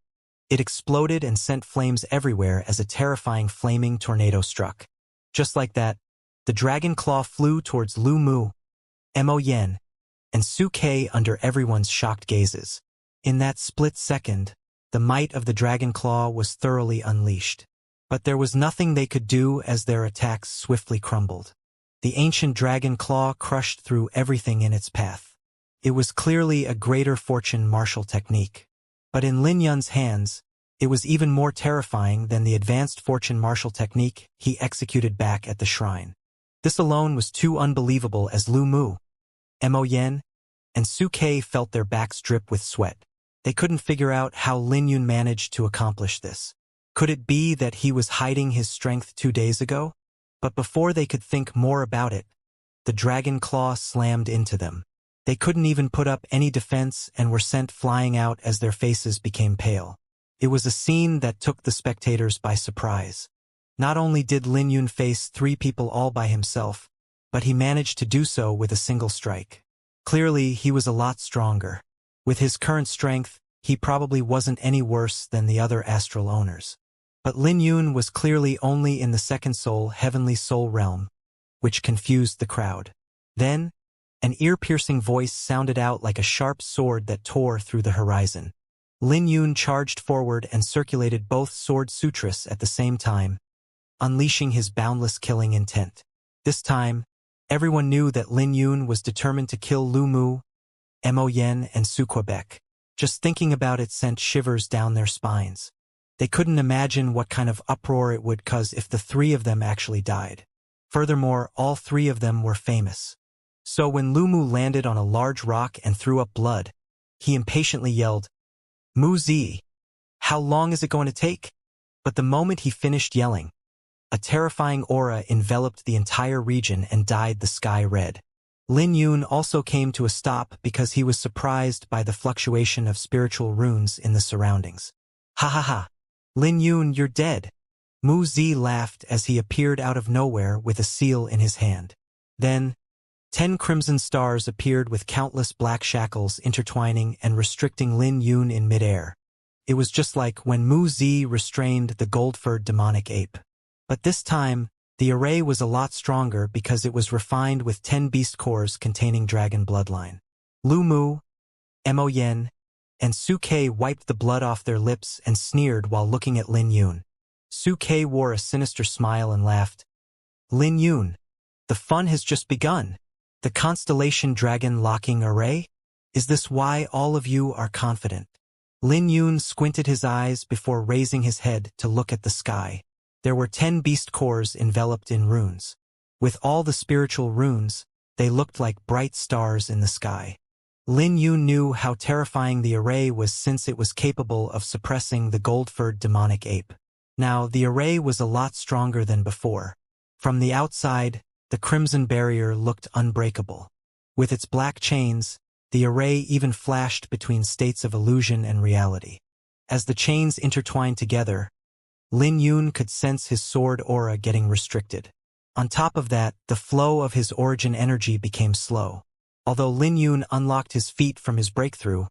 It exploded and sent flames everywhere as a terrifying flaming tornado struck. Just like that, the dragon claw flew towards Lu Mu, Mo Yen, and Su Ke under everyone's shocked gazes. In that split second, the might of the dragon claw was thoroughly unleashed. But there was nothing they could do as their attacks swiftly crumbled. The ancient dragon claw crushed through everything in its path. It was clearly a greater fortune martial technique. But in Lin Yun's hands, it was even more terrifying than the advanced fortune martial technique he executed back at the shrine. This alone was too unbelievable as Lu Mu, Mo Yen, and Su Ke felt their backs drip with sweat. They couldn't figure out how Lin Yun managed to accomplish this. Could it be that he was hiding his strength 2 days ago? But before they could think more about it, the dragon claw slammed into them. They couldn't even put up any defense and were sent flying out as their faces became pale. It was a scene that took the spectators by surprise. Not only did Lin Yun face 3 people all by himself, but he managed to do so with a single strike. Clearly, he was a lot stronger. With his current strength, he probably wasn't any worse than the other astral owners. But Lin Yun was clearly only in the second soul, heavenly soul realm, which confused the crowd. Then, an ear-piercing voice sounded out like a sharp sword that tore through the horizon. Lin Yun charged forward and circulated both sword sutras at the same time, unleashing his boundless killing intent. This time, everyone knew that Lin Yun was determined to kill Lu Mu, Mo Yen, and Su Quebec. Just thinking about it sent shivers down their spines. They couldn't imagine what kind of uproar it would cause if the 3 of them actually died. Furthermore, all 3 of them were famous. So when Lu Mu landed on a large rock and threw up blood, he impatiently yelled, "Mu Zi, how long is it going to take?" But the moment he finished yelling, a terrifying aura enveloped the entire region and dyed the sky red. Lin Yun also came to a stop because he was surprised by the fluctuation of spiritual runes in the surroundings. "Ha ha ha! Lin Yun, you're dead!" Mu Zi laughed as he appeared out of nowhere with a seal in his hand. Then, 10 crimson stars appeared with countless black shackles intertwining and restricting Lin Yun in midair. It was just like when Mu Zi restrained the gold-furred demonic ape. But this time, the array was a lot stronger because it was refined with 10 beast cores containing dragon bloodline. Lu Mu, Mo Yen, and Su Ke wiped the blood off their lips and sneered while looking at Lin Yun. Su Ke wore a sinister smile and laughed. "Lin Yun, the fun has just begun. The constellation dragon locking array? Is this why all of you are confident?" Lin Yun squinted his eyes before raising his head to look at the sky. There were 10 beast cores enveloped in runes. With all the spiritual runes, they looked like bright stars in the sky. Lin Yun knew how terrifying the array was since it was capable of suppressing the gold-furred demonic ape. Now, the array was a lot stronger than before. From the outside, the crimson barrier looked unbreakable. With its black chains, the array even flashed between states of illusion and reality. As the chains intertwined together, Lin Yun could sense his sword aura getting restricted. On top of that, the flow of his origin energy became slow. Although Lin Yun unlocked his feet from his breakthrough,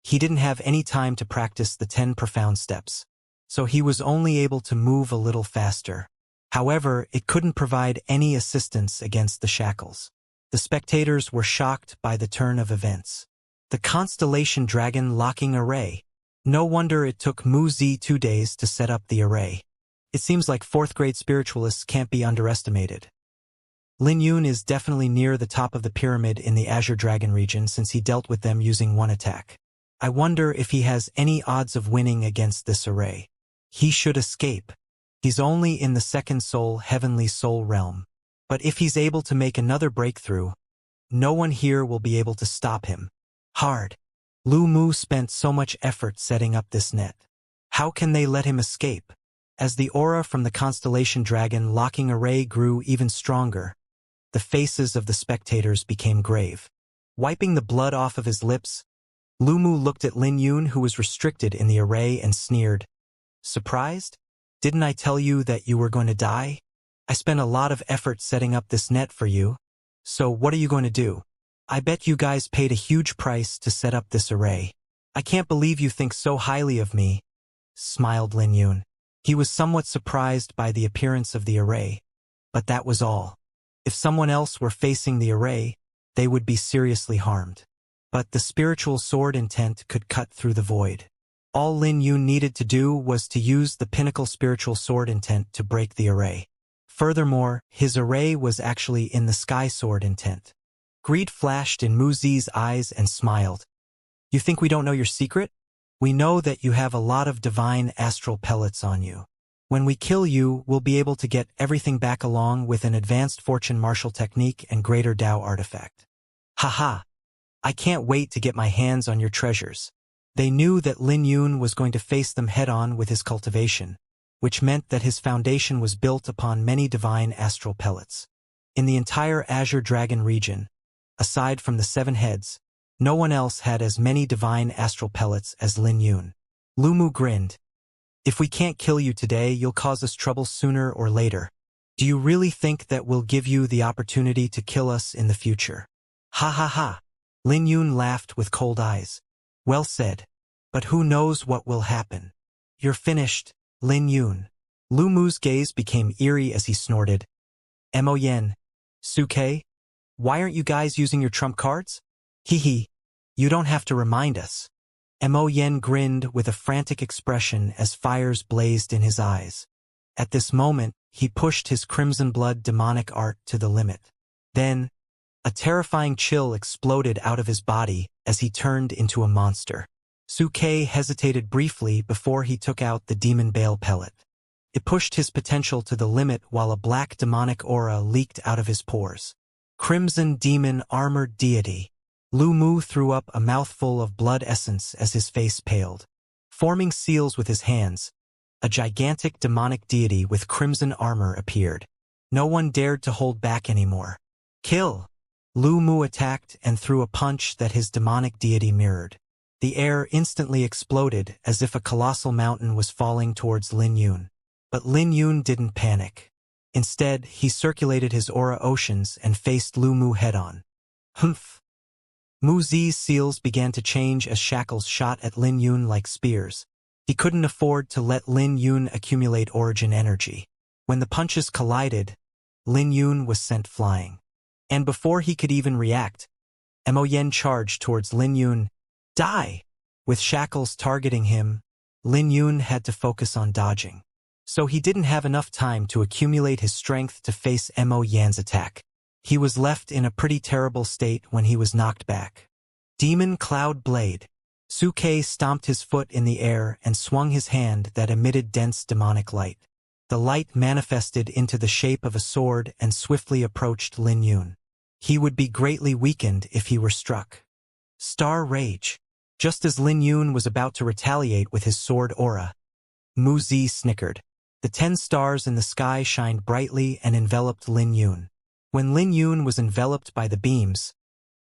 he didn't have any time to practice the 10 profound steps, so he was only able to move a little faster. However, it couldn't provide any assistance against the shackles. The spectators were shocked by the turn of events. The constellation dragon locking array. No wonder it took Mu Zi 2 days to set up the array. It seems like 4th-grade spiritualists can't be underestimated. Lin Yun is definitely near the top of the pyramid in the Azure Dragon region since he dealt with them using 1 attack. I wonder if he has any odds of winning against this array. He should escape. He's only in the second soul, heavenly soul realm. But if he's able to make another breakthrough, no one here will be able to stop him. Hard. Lu Mu spent so much effort setting up this net. How can they let him escape? As the aura from the constellation dragon locking array grew even stronger, the faces of the spectators became grave. Wiping the blood off of his lips, Lu Mu looked at Lin Yun, who was restricted in the array, and sneered. "Surprised? Didn't I tell you that you were going to die? I spent a lot of effort setting up this net for you. So what are you going to do? I bet you guys paid a huge price to set up this array. I can't believe you think so highly of me," smiled Lin Yun. He was somewhat surprised by the appearance of the array, but that was all. If someone else were facing the array, they would be seriously harmed. But the spiritual sword intent could cut through the void. All Lin Yun needed to do was to use the pinnacle spiritual sword intent to break the array. Furthermore, his array was actually in the sky sword intent. Greed flashed in Mu Zi's eyes and smiled. "You think we don't know your secret? We know that you have a lot of divine astral pellets on you. When we kill you, we'll be able to get everything back along with an advanced fortune martial technique and greater Dao artifact. Haha! I can't wait to get my hands on your treasures." They knew that Lin Yun was going to face them head-on with his cultivation, which meant that his foundation was built upon many divine astral pellets. In the entire Azure Dragon region, aside from the 7 heads, no one else had as many divine astral pellets as Lin Yun. Lu Mu grinned. If we can't kill you today, you'll cause us trouble sooner or later. Do you really think that we'll give you the opportunity to kill us in the future? Ha ha ha. Lin Yun laughed with cold eyes. Well said. But who knows what will happen? You're finished, Lin Yun. Lu Mu's gaze became eerie as he snorted. Mo Yen. Suke? Why aren't you guys using your trump cards? Hee hee. You don't have to remind us. Mo Yen grinned with a frantic expression as fires blazed in his eyes. At this moment, he pushed his crimson blood demonic art to the limit. Then, a terrifying chill exploded out of his body as he turned into a monster. Suke hesitated briefly before he took out the demon bale pellet. It pushed his potential to the limit while a black demonic aura leaked out of his pores. Crimson demon armored deity. Lu Mu threw up a mouthful of blood essence as his face paled. Forming seals with his hands, a gigantic demonic deity with crimson armor appeared. No one dared to hold back anymore. Kill! Lu Mu attacked and threw a punch that his demonic deity mirrored. The air instantly exploded as if a colossal mountain was falling towards Lin Yun. But Lin Yun didn't panic. Instead, he circulated his aura oceans and faced Lu Mu head-on. Humph! Mu Zi's seals began to change as shackles shot at Lin Yun like spears. He couldn't afford to let Lin Yun accumulate origin energy. When the punches collided, Lin Yun was sent flying. And before he could even react, Mo Yen charged towards Lin Yun. Die! With shackles targeting him, Lin Yun had to focus on dodging. So he didn't have enough time to accumulate his strength to face Mo Yan's attack. He was left in a pretty terrible state when he was knocked back. Demon Cloud Blade. Suke stomped his foot in the air and swung his hand that emitted dense demonic light. The light manifested into the shape of a sword and swiftly approached Lin Yun. He would be greatly weakened if he were struck. Star Rage. Just as Lin Yun was about to retaliate with his sword aura, Mu Zi snickered. The 10 stars in the sky shined brightly and enveloped Lin Yun. When Lin Yun was enveloped by the beams,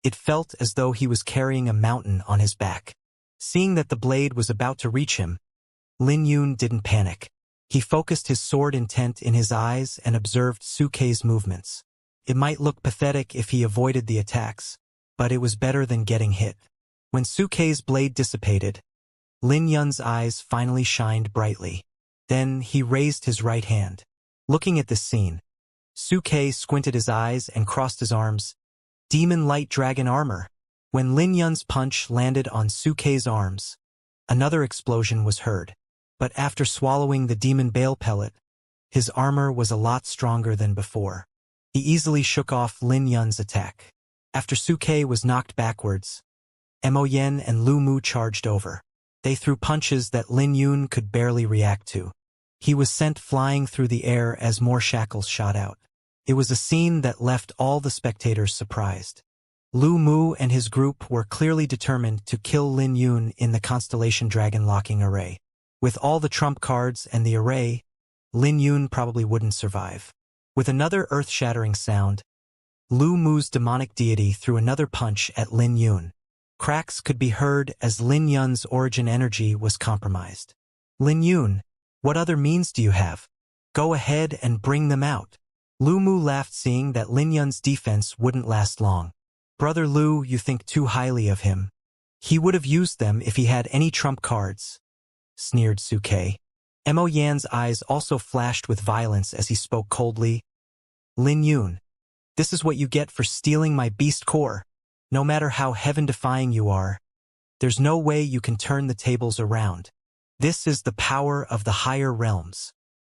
it felt as though he was carrying a mountain on his back. Seeing that the blade was about to reach him, Lin Yun didn't panic. He focused his sword intent in his eyes and observed Suke's movements. It might look pathetic if he avoided the attacks, but it was better than getting hit. When Suke's blade dissipated, Lin Yun's eyes finally shined brightly. Then he raised his right hand. Looking at this scene, Suke squinted his eyes and crossed his arms. Demon Light Dragon Armor. When Lin Yun's punch landed on Suke's arms, another explosion was heard. But after swallowing the demon bale pellet, his armor was a lot stronger than before. He easily shook off Lin Yun's attack. After Suke was knocked backwards, Mo Yen and Lu Mu charged over. They threw punches that Lin Yun could barely react to. He was sent flying through the air as more shackles shot out. It was a scene that left all the spectators surprised. Lu Mu and his group were clearly determined to kill Lin Yun in the Constellation Dragon locking array. With all the trump cards and the array, Lin Yun probably wouldn't survive. With another earth-shattering sound, Lu Mu's demonic deity threw another punch at Lin Yun. Cracks could be heard as Lin Yun's origin energy was compromised. Lin Yun, what other means do you have? Go ahead and bring them out. Lu Mu laughed, seeing that Lin Yun's defense wouldn't last long. Brother Lu, you think too highly of him. He would have used them if he had any trump cards, sneered Suke. Mo Yan's eyes also flashed with violence as he spoke coldly. Lin Yun, this is what you get for stealing my beast core. No matter how heaven-defying you are, there's no way you can turn the tables around. This is the power of the higher realms.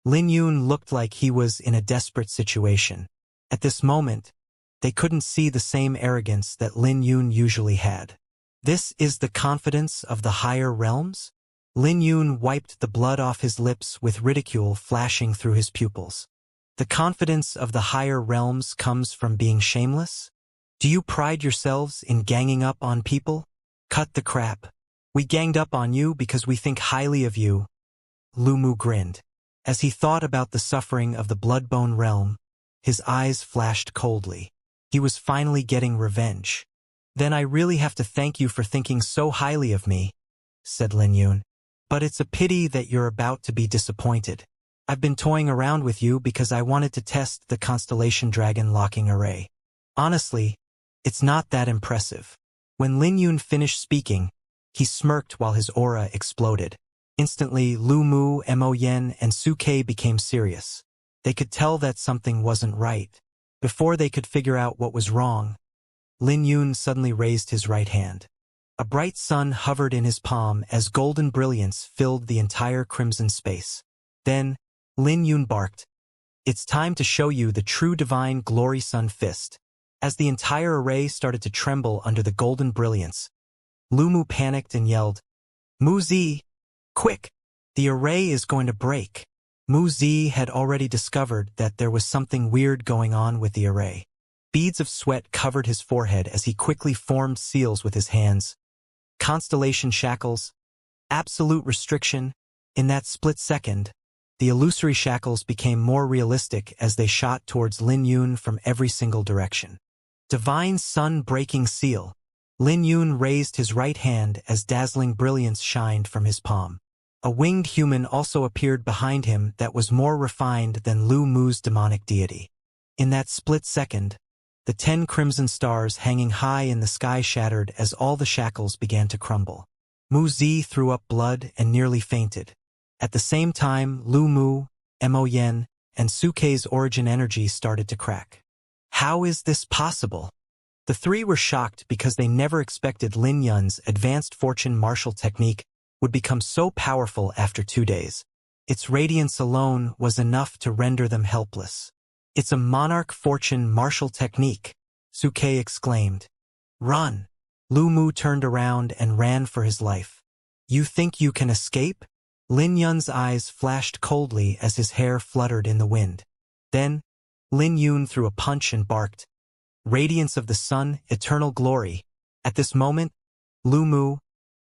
Lin Yun looked like he was in a desperate situation. At this moment, they couldn't see the same arrogance that Lin Yun usually had. This is the confidence of the higher realms? Lin Yun wiped the blood off his lips with ridicule flashing through his pupils. The confidence of the higher realms comes from being shameless? Do you pride yourselves in ganging up on people? Cut the crap. We ganged up on you because we think highly of you. Lu Mu grinned. As he thought about the suffering of the Bloodbone realm, his eyes flashed coldly. He was finally getting revenge. "Then I really have to thank you for thinking so highly of me," said Lin Yun. "But it's a pity that you're about to be disappointed. I've been toying around with you because I wanted to test the Constellation Dragon locking array. Honestly, it's not that impressive." When Lin Yun finished speaking, he smirked while his aura exploded. Instantly, Lu Mu, Mo Yen, and Su Kei became serious. They could tell that something wasn't right. Before they could figure out what was wrong, Lin Yun suddenly raised his right hand. A bright sun hovered in his palm as golden brilliance filled the entire crimson space. Then, Lin Yun barked, "It's time to show you the true divine glory sun fist." As the entire array started to tremble under the golden brilliance, Lu Mu panicked and yelled, "Mu Zi! Quick! The array is going to break." Mu Zi had already discovered that there was something weird going on with the array. Beads of sweat covered his forehead as he quickly formed seals with his hands. Constellation shackles, absolute restriction. In that split second, the illusory shackles became more realistic as they shot towards Lin Yun from every single direction. Divine sun-breaking seal. Lin Yun raised his right hand as dazzling brilliance shined from his palm. A winged human also appeared behind him that was more refined than Lu Mu's demonic deity. In that split second, the 10 crimson stars hanging high in the sky shattered as all the shackles began to crumble. Mu Zi threw up blood and nearly fainted. At the same time, Lu Mu, Mo Yen, and Su Kei's origin energy started to crack. How is this possible? The three were shocked because they never expected Lin Yun's advanced fortune martial technique would become so powerful after 2 days. Its radiance alone was enough to render them helpless. "It's a monarch fortune martial technique," Su Kei exclaimed. "Run!" Lu Mu turned around and ran for his life. "You think you can escape?" Lin Yun's eyes flashed coldly as his hair fluttered in the wind. Then, Lin Yun threw a punch and barked, "Radiance of the sun, eternal glory." At this moment, Lu Mu,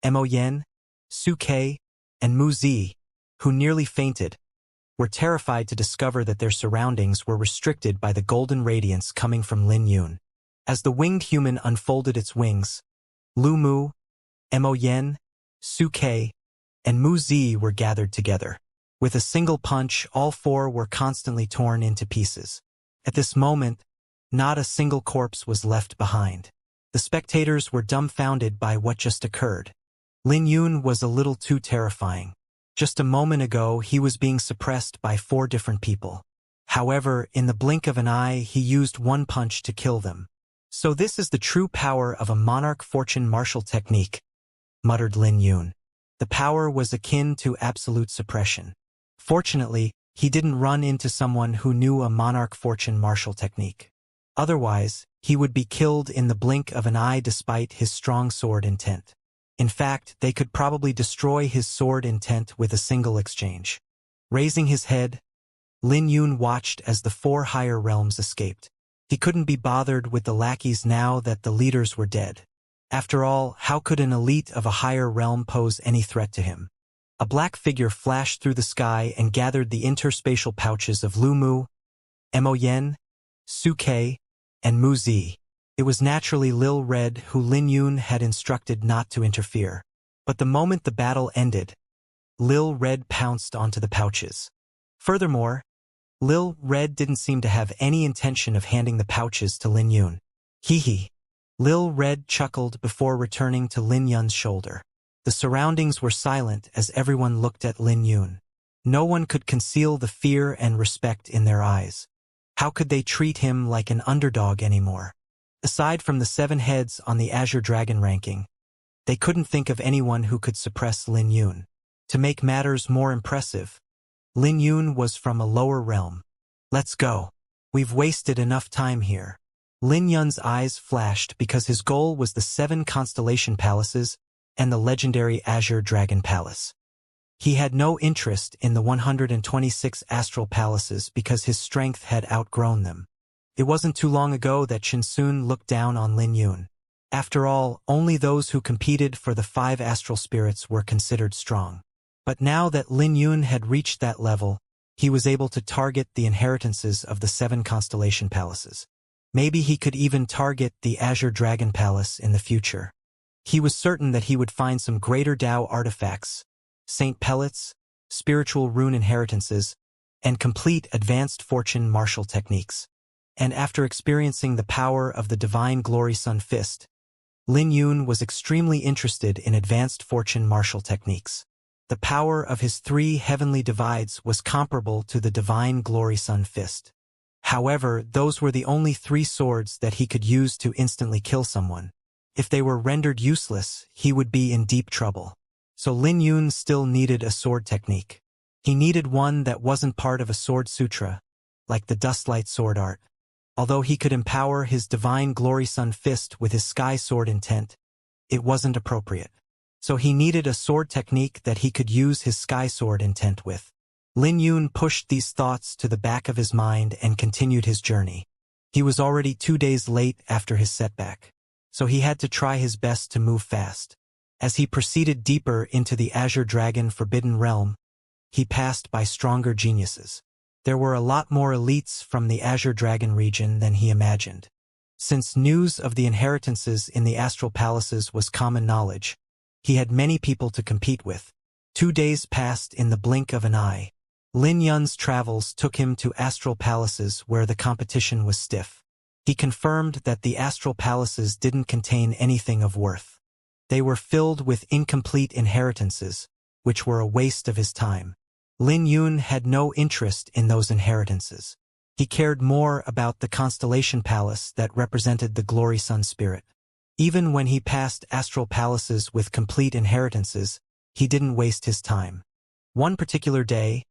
Mo Yen, Su Kei, and Mu Zi, who nearly fainted, were terrified to discover that their surroundings were restricted by the golden radiance coming from Lin Yun. As the winged human unfolded its wings, Lu Mu, Mo Yen, Su Kei, and Mu Zi were gathered together. With a single punch, all four were constantly torn into pieces. At this moment, not a single corpse was left behind. The spectators were dumbfounded by what just occurred. Lin Yun was a little too terrifying. Just a moment ago, he was being suppressed by 4 different people. However, in the blink of an eye, he used one punch to kill them. "So this is the true power of a monarch fortune martial technique," muttered Lin Yun. The power was akin to absolute suppression. Fortunately, he didn't run into someone who knew a monarch fortune martial technique. Otherwise, he would be killed in the blink of an eye despite his strong sword intent. In fact, they could probably destroy his sword intent with a single exchange. Raising his head, Lin Yun watched as the 4 higher realms escaped. He couldn't be bothered with the lackeys now that the leaders were dead. After all, how could an elite of a higher realm pose any threat to him? A black figure flashed through the sky and gathered the interspatial pouches of Lu Mu, Mo Yen, Su Kei, and Mu Zi. It was naturally Lil Red, who Lin Yun had instructed not to interfere. But the moment the battle ended, Lil Red pounced onto the pouches. Furthermore, Lil Red didn't seem to have any intention of handing the pouches to Lin Yun. "Hee hee." Lil Red chuckled before returning to Lin Yun's shoulder. The surroundings were silent as everyone looked at Lin Yun. No one could conceal the fear and respect in their eyes. How could they treat him like an underdog anymore? Aside from the 7 heads on the Azure Dragon ranking, they couldn't think of anyone who could suppress Lin Yun. To make matters more impressive, Lin Yun was from a lower realm. "Let's go. We've wasted enough time here." Lin Yun's eyes flashed because his goal was the 7 constellation palaces and the legendary Azure Dragon Palace. He had no interest in the 126 astral palaces because his strength had outgrown them. It wasn't too long ago that Shinsun looked down on Lin Yun. After all, only those who competed for the 5 astral spirits were considered strong. But now that Lin Yun had reached that level, he was able to target the inheritances of the 7 constellation palaces. Maybe he could even target the Azure Dragon Palace in the future. He was certain that he would find some greater Tao artifacts, Saint Pellets, spiritual rune inheritances, and complete advanced fortune martial techniques. And after experiencing the power of the Divine Glory Sun Fist, Lin Yun was extremely interested in advanced fortune martial techniques. The power of his 3 heavenly divides was comparable to the Divine Glory Sun Fist. However, those were the only 3 swords that he could use to instantly kill someone. If they were rendered useless, he would be in deep trouble. So Lin Yun still needed a sword technique. He needed one that wasn't part of a sword sutra, like the Dustlight sword art. Although he could empower his Divine Glory Sun Fist with his Sky Sword intent, it wasn't appropriate. So he needed a sword technique that he could use his Sky Sword intent with. Lin Yun pushed these thoughts to the back of his mind and continued his journey. He was already 2 days late after his setback, so he had to try his best to move fast. As he proceeded deeper into the Azure Dragon Forbidden Realm, he passed by stronger geniuses. There were a lot more elites from the Azure Dragon region than he imagined. Since news of the inheritances in the astral palaces was common knowledge, he had many people to compete with. 2 days passed in the blink of an eye. Lin Yun's travels took him to astral palaces where the competition was stiff. He confirmed that the astral palaces didn't contain anything of worth. They were filled with incomplete inheritances, which were a waste of his time. Lin Yun had no interest in those inheritances. He cared more about the constellation palace that represented the Glory Sun spirit. Even when he passed astral palaces with complete inheritances, he didn't waste his time. One particular day,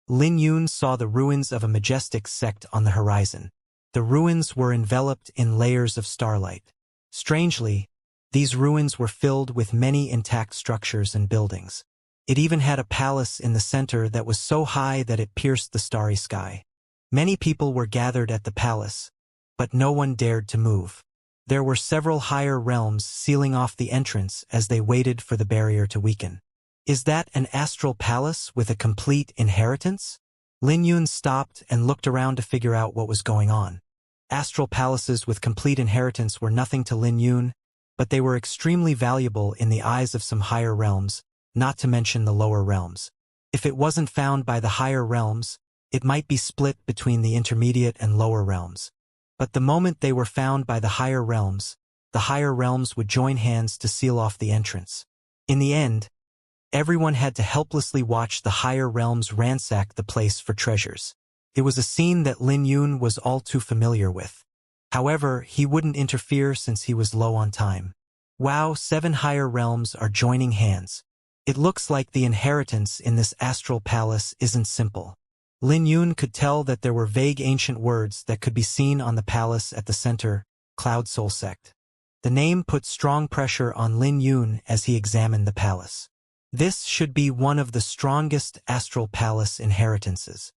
Lin Yun saw the ruins of a majestic sect on the horizon. The ruins were enveloped in layers of starlight. Strangely, these ruins were filled with many intact structures and buildings. It even had a palace in the center that was so high that it pierced the starry sky. Many people were gathered at the palace, but no one dared to move. There were several higher realms sealing off the entrance as they waited for the barrier to weaken. Is that an astral palace with a complete inheritance? Lin Yun stopped and looked around to figure out what was going on. Astral palaces with complete inheritance were nothing to Lin Yun, but they were extremely valuable in the eyes of some higher realms, not to mention the lower realms. If it wasn't found by the higher realms, it might be split between the intermediate and lower realms. But the moment they were found by the higher realms would join hands to seal off the entrance. In the end, everyone had to helplessly watch the higher realms ransack the place for treasures. It was a scene that Lin Yun was all too familiar with. However, he wouldn't interfere since he was low on time. Wow, 7 higher realms are joining hands. It looks like the inheritance in this astral palace isn't simple. Lin Yun could tell that there were vague ancient words that could be seen on the palace at the center, Cloud Soul Sect. The name put strong pressure on Lin Yun as he examined the palace. This should be one of the strongest astral palace inheritances.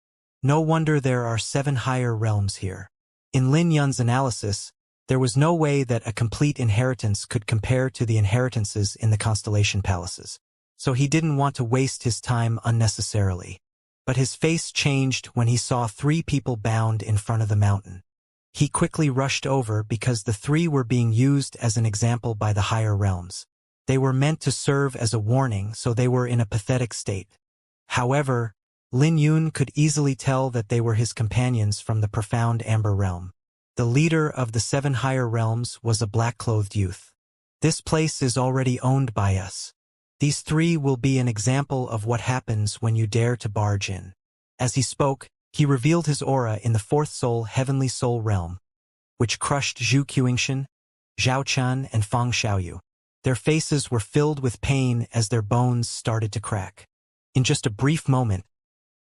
No wonder there are 7 higher realms here. In Lin Yun's analysis, there was no way that a complete inheritance could compare to the inheritances in the constellation palaces. So he didn't want to waste his time unnecessarily. But his face changed when he saw 3 people bound in front of the mountain. He quickly rushed over because the 3 were being used as an example by the higher realms. They were meant to serve as a warning, so they were in a pathetic state. However, Lin Yun could easily tell that they were his companions from the profound Amber Realm. The leader of the 7 higher realms was a black-clothed youth. This place is already owned by us. These 3 will be an example of what happens when you dare to barge in. As he spoke, he revealed his aura in the 4th soul Heavenly Soul Realm, which crushed Zhu Qingshan, Zhao Chan, and Fang Xiaoyu. Their faces were filled with pain as their bones started to crack. In just a brief moment,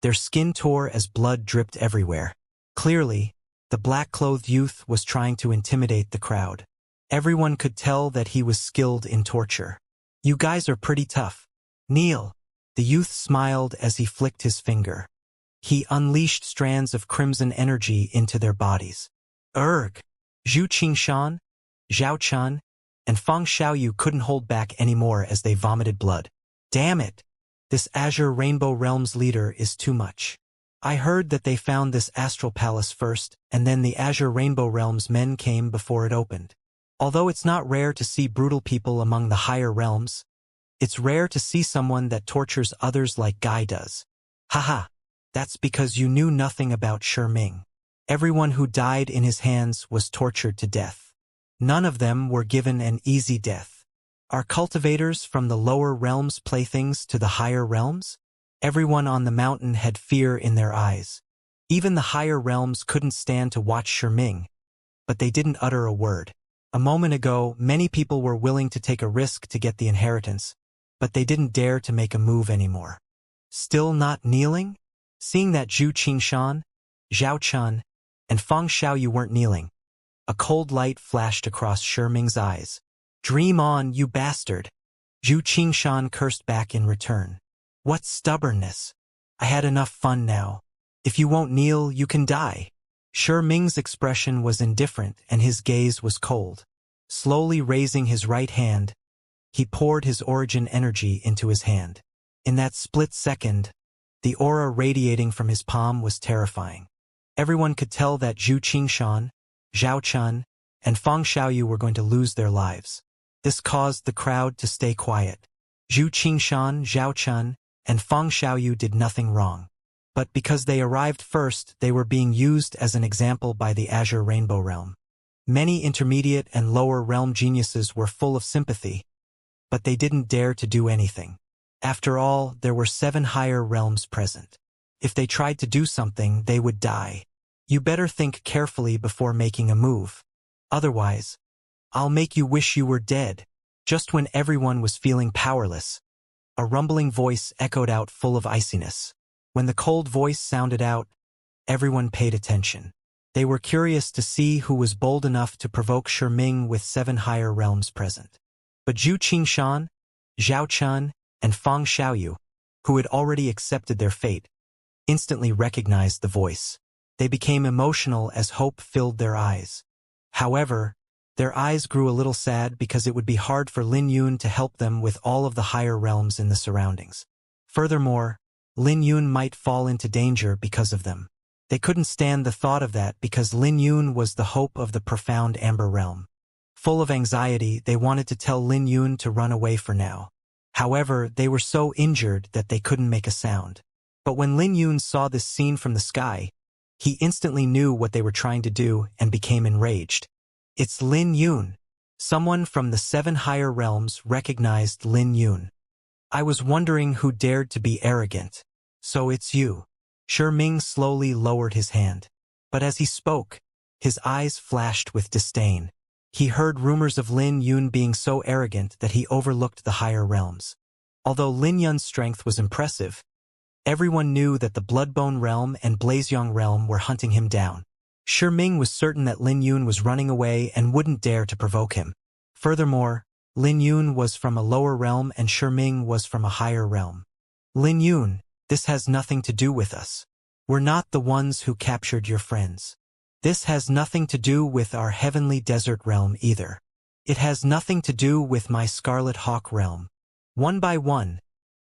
their skin tore as blood dripped everywhere. Clearly, the black-clothed youth was trying to intimidate the crowd. Everyone could tell that he was skilled in torture. You guys are pretty tough. Kneel. The youth smiled as he flicked his finger. He unleashed strands of crimson energy into their bodies. Zhu Qingshan, Zhao Chan, and Fang Xiaoyu couldn't hold back anymore as they vomited blood. Damn it! This Azure Rainbow Realms leader is too much. I heard that they found this astral palace first, and then the Azure Rainbow Realms men came before it opened. Although it's not rare to see brutal people among the higher realms, it's rare to see someone that tortures others like Guy does. Haha, that's because you knew nothing about Shiming. Everyone who died in his hands was tortured to death. None of them were given an easy death. Are cultivators from the lower realms playthings to the higher realms? Everyone on the mountain had fear in their eyes. Even the higher realms couldn't stand to watch Shiming, but they didn't utter a word. A moment ago, many people were willing to take a risk to get the inheritance, but they didn't dare to make a move anymore. Still not kneeling? Seeing that Zhu Qingshan, Zhao Chun, and Feng Xiaoyu weren't kneeling, a cold light flashed across Shiming's eyes. Dream on, you bastard! Zhu Qingshan cursed back in return. What stubbornness! I had enough fun now. If you won't kneel, you can die. Shiming's expression was indifferent and his gaze was cold. Slowly raising his right hand, he poured his origin energy into his hand. In that split second, the aura radiating from his palm was terrifying. Everyone could tell that Zhu Qingshan, Zhao Chun, and Feng Xiaoyu were going to lose their lives. This caused the crowd to stay quiet. Zhu Qingshan, Zhao Chun, and Feng Xiaoyu did nothing wrong. But because they arrived first, they were being used as an example by the Azure Rainbow Realm. Many intermediate and lower realm geniuses were full of sympathy, but they didn't dare to do anything. After all, there were 7 higher realms present. If they tried to do something, they would die. You better think carefully before making a move. Otherwise, I'll make you wish you were dead. Just when everyone was feeling powerless, a rumbling voice echoed out full of iciness. When the cold voice sounded out, everyone paid attention. They were curious to see who was bold enough to provoke Shiming with 7 higher realms present. But Zhu Qingshan, Zhao Chun, and Feng Xiaoyu, who had already accepted their fate, instantly recognized the voice. They became emotional as hope filled their eyes. However, their eyes grew a little sad because it would be hard for Lin Yun to help them with all of the higher realms in the surroundings. Furthermore, Lin Yun might fall into danger because of them. They couldn't stand the thought of that because Lin Yun was the hope of the profound Amber Realm. Full of anxiety, they wanted to tell Lin Yun to run away for now. However, they were so injured that they couldn't make a sound. But when Lin Yun saw this scene from the sky, he instantly knew what they were trying to do and became enraged. It's Lin Yun. Someone from the 7 higher realms recognized Lin Yun. I was wondering who dared to be arrogant. So it's you. Shiming slowly lowered his hand. But as he spoke, his eyes flashed with disdain. He heard rumors of Lin Yun being so arrogant that he overlooked the higher realms. Although Lin Yun's strength was impressive, everyone knew that the Bloodbone Realm and Blazeyong Realm were hunting him down. Shiming was certain that Lin Yun was running away and wouldn't dare to provoke him. Furthermore, Lin Yun was from a lower realm and Shiming was from a higher realm. Lin Yun, this has nothing to do with us. We're not the ones who captured your friends. This has nothing to do with our heavenly desert realm either. It has nothing to do with my Scarlet Hawk realm. One by one,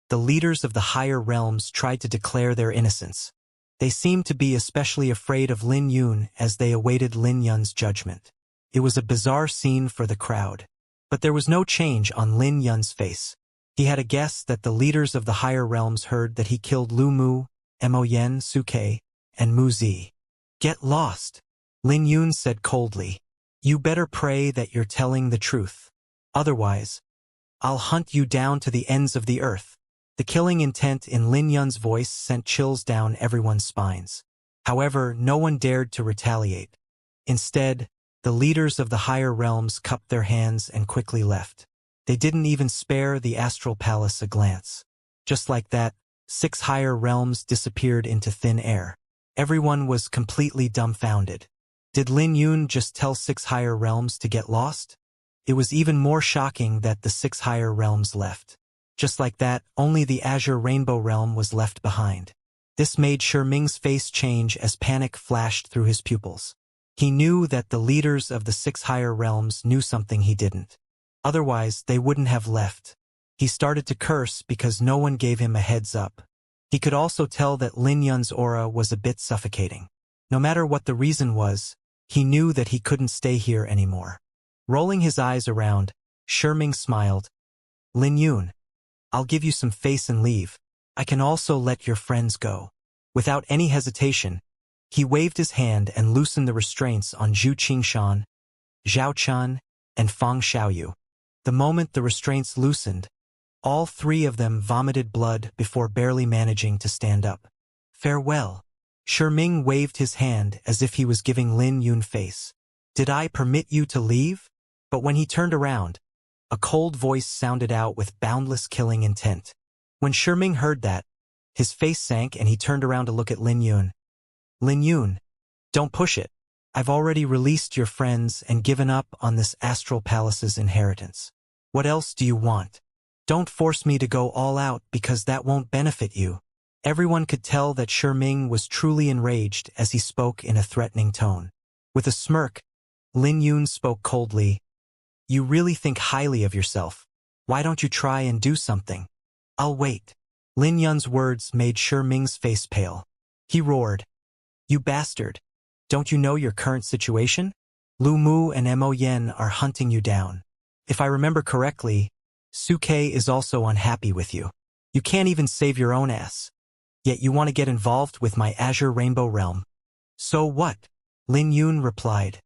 the leaders of the higher realms tried to declare their innocence. They seemed to be especially afraid of Lin Yun as they awaited Lin Yun's judgment. It was a bizarre scene for the crowd. But there was no change on Lin Yun's face. He had a guess that the leaders of the higher realms heard that he killed Lu Mu, Mo Yen Suke, and Mu Zi. Get lost, Lin Yun said coldly. You better pray that you're telling the truth. Otherwise, I'll hunt you down to the ends of the earth. The killing intent in Lin Yun's voice sent chills down everyone's spines. However, no one dared to retaliate. Instead, the leaders of the higher realms cupped their hands and quickly left. They didn't even spare the astral palace a glance. Just like that, 6 higher realms disappeared into thin air. Everyone was completely dumbfounded. Did Lin Yun just tell 6 higher realms to get lost? It was even more shocking that the 6 higher realms left. Just like that, only the Azure Rainbow Realm was left behind. This made Shiming's face change as panic flashed through his pupils. He knew that the leaders of the 6 higher realms knew something he didn't. Otherwise, they wouldn't have left. He started to curse because no one gave him a heads up. He could also tell that Lin Yun's aura was a bit suffocating. No matter what the reason was, he knew that he couldn't stay here anymore. Rolling his eyes around, Shiming smiled. Lin Yun, I'll give you some face and leave. I can also let your friends go. Without any hesitation, he waved his hand and loosened the restraints on Zhu Qingshan, Zhao Chen, and Fang Xiaoyu. The moment the restraints loosened, all three of them vomited blood before barely managing to stand up. Farewell. Shiming waved his hand as if he was giving Lin Yun face. Did I permit you to leave? But when he turned around, a cold voice sounded out with boundless killing intent. When Shiming heard that, his face sank and he turned around to look at Lin Yun. Lin Yun, don't push it. I've already released your friends and given up on this astral palace's inheritance. What else do you want? Don't force me to go all out because that won't benefit you. Everyone could tell that Shiming was truly enraged as he spoke in a threatening tone. With a smirk, Lin Yun spoke coldly. You really think highly of yourself. Why don't you try and do something? I'll wait. Lin Yun's words made Shiming's face pale. He roared. You bastard. Don't you know your current situation? Lu Mu and Mo Yen are hunting you down. If I remember correctly, Suke is also unhappy with you. You can't even save your own ass. Yet you want to get involved with my Azure Rainbow Realm. So what? Lin Yun replied.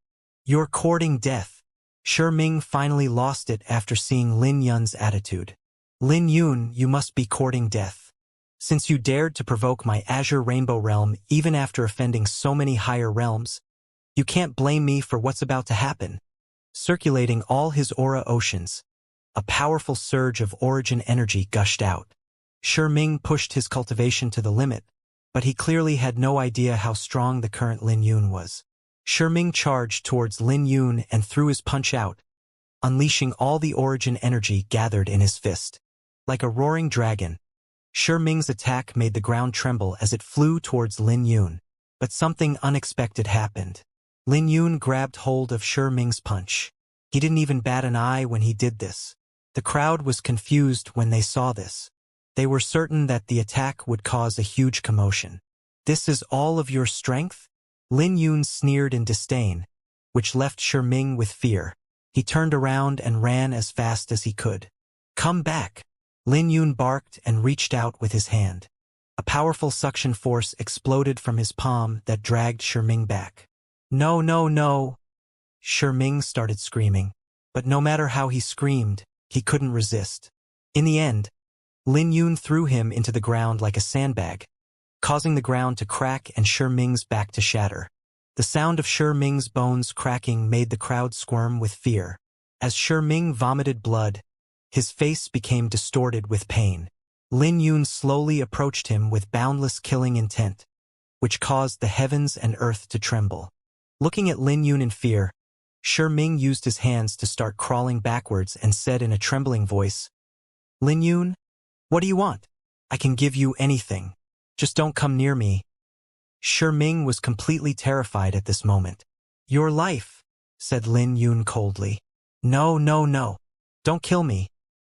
You're courting death. Shiming finally lost it after seeing Lin Yun's attitude. Lin Yun, you must be courting death. Since you dared to provoke my Azure Rainbow Realm even after offending so many higher realms, you can't blame me for what's about to happen. Circulating all his aura oceans, a powerful surge of origin energy gushed out. Shiming pushed his cultivation to the limit, but he clearly had no idea how strong the current Lin Yun was. Shiming charged towards Lin Yun and threw his punch out, unleashing all the origin energy gathered in his fist. Like a roaring dragon, Shiming's attack made the ground tremble as it flew towards Lin Yun. But something unexpected happened. Lin Yun grabbed hold of Shiming's punch. He didn't even bat an eye when he did this. The crowd was confused when they saw this. They were certain that the attack would cause a huge commotion. This is all of your strength? Lin Yun sneered in disdain, which left Shiming with fear. He turned around and ran as fast as he could. Come back! Lin Yun barked and reached out with his hand. A powerful suction force exploded from his palm that dragged Shiming back. No, no, no! Shiming started screaming, but no matter how he screamed, he couldn't resist. In the end, Lin Yun threw him into the ground like a sandbag, causing the ground to crack and Shiming's back to shatter. The sound of Shiming's bones cracking made the crowd squirm with fear. As Shiming vomited blood, his face became distorted with pain. Lin Yun slowly approached him with boundless killing intent, which caused the heavens and earth to tremble. Looking at Lin Yun in fear, Shiming used his hands to start crawling backwards and said in a trembling voice, Lin Yun, what do you want? I can give you anything. Just don't come near me. Shiming was completely terrified at this moment. Your life, said Lin Yun coldly. No, no, no. Don't kill me.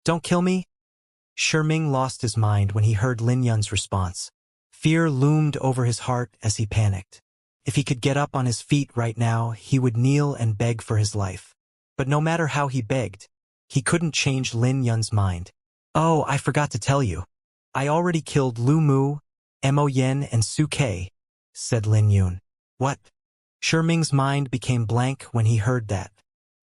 Don't kill me. Shiming lost his mind when he heard Lin Yun's response. Fear loomed over his heart as he panicked. If he could get up on his feet right now, he would kneel and beg for his life. But no matter how he begged, he couldn't change Lin Yun's mind. Oh, I forgot to tell you. I already killed Lu Mu, Mo Yen, and Suke, said Lin Yun. What? Shiming's mind became blank when he heard that.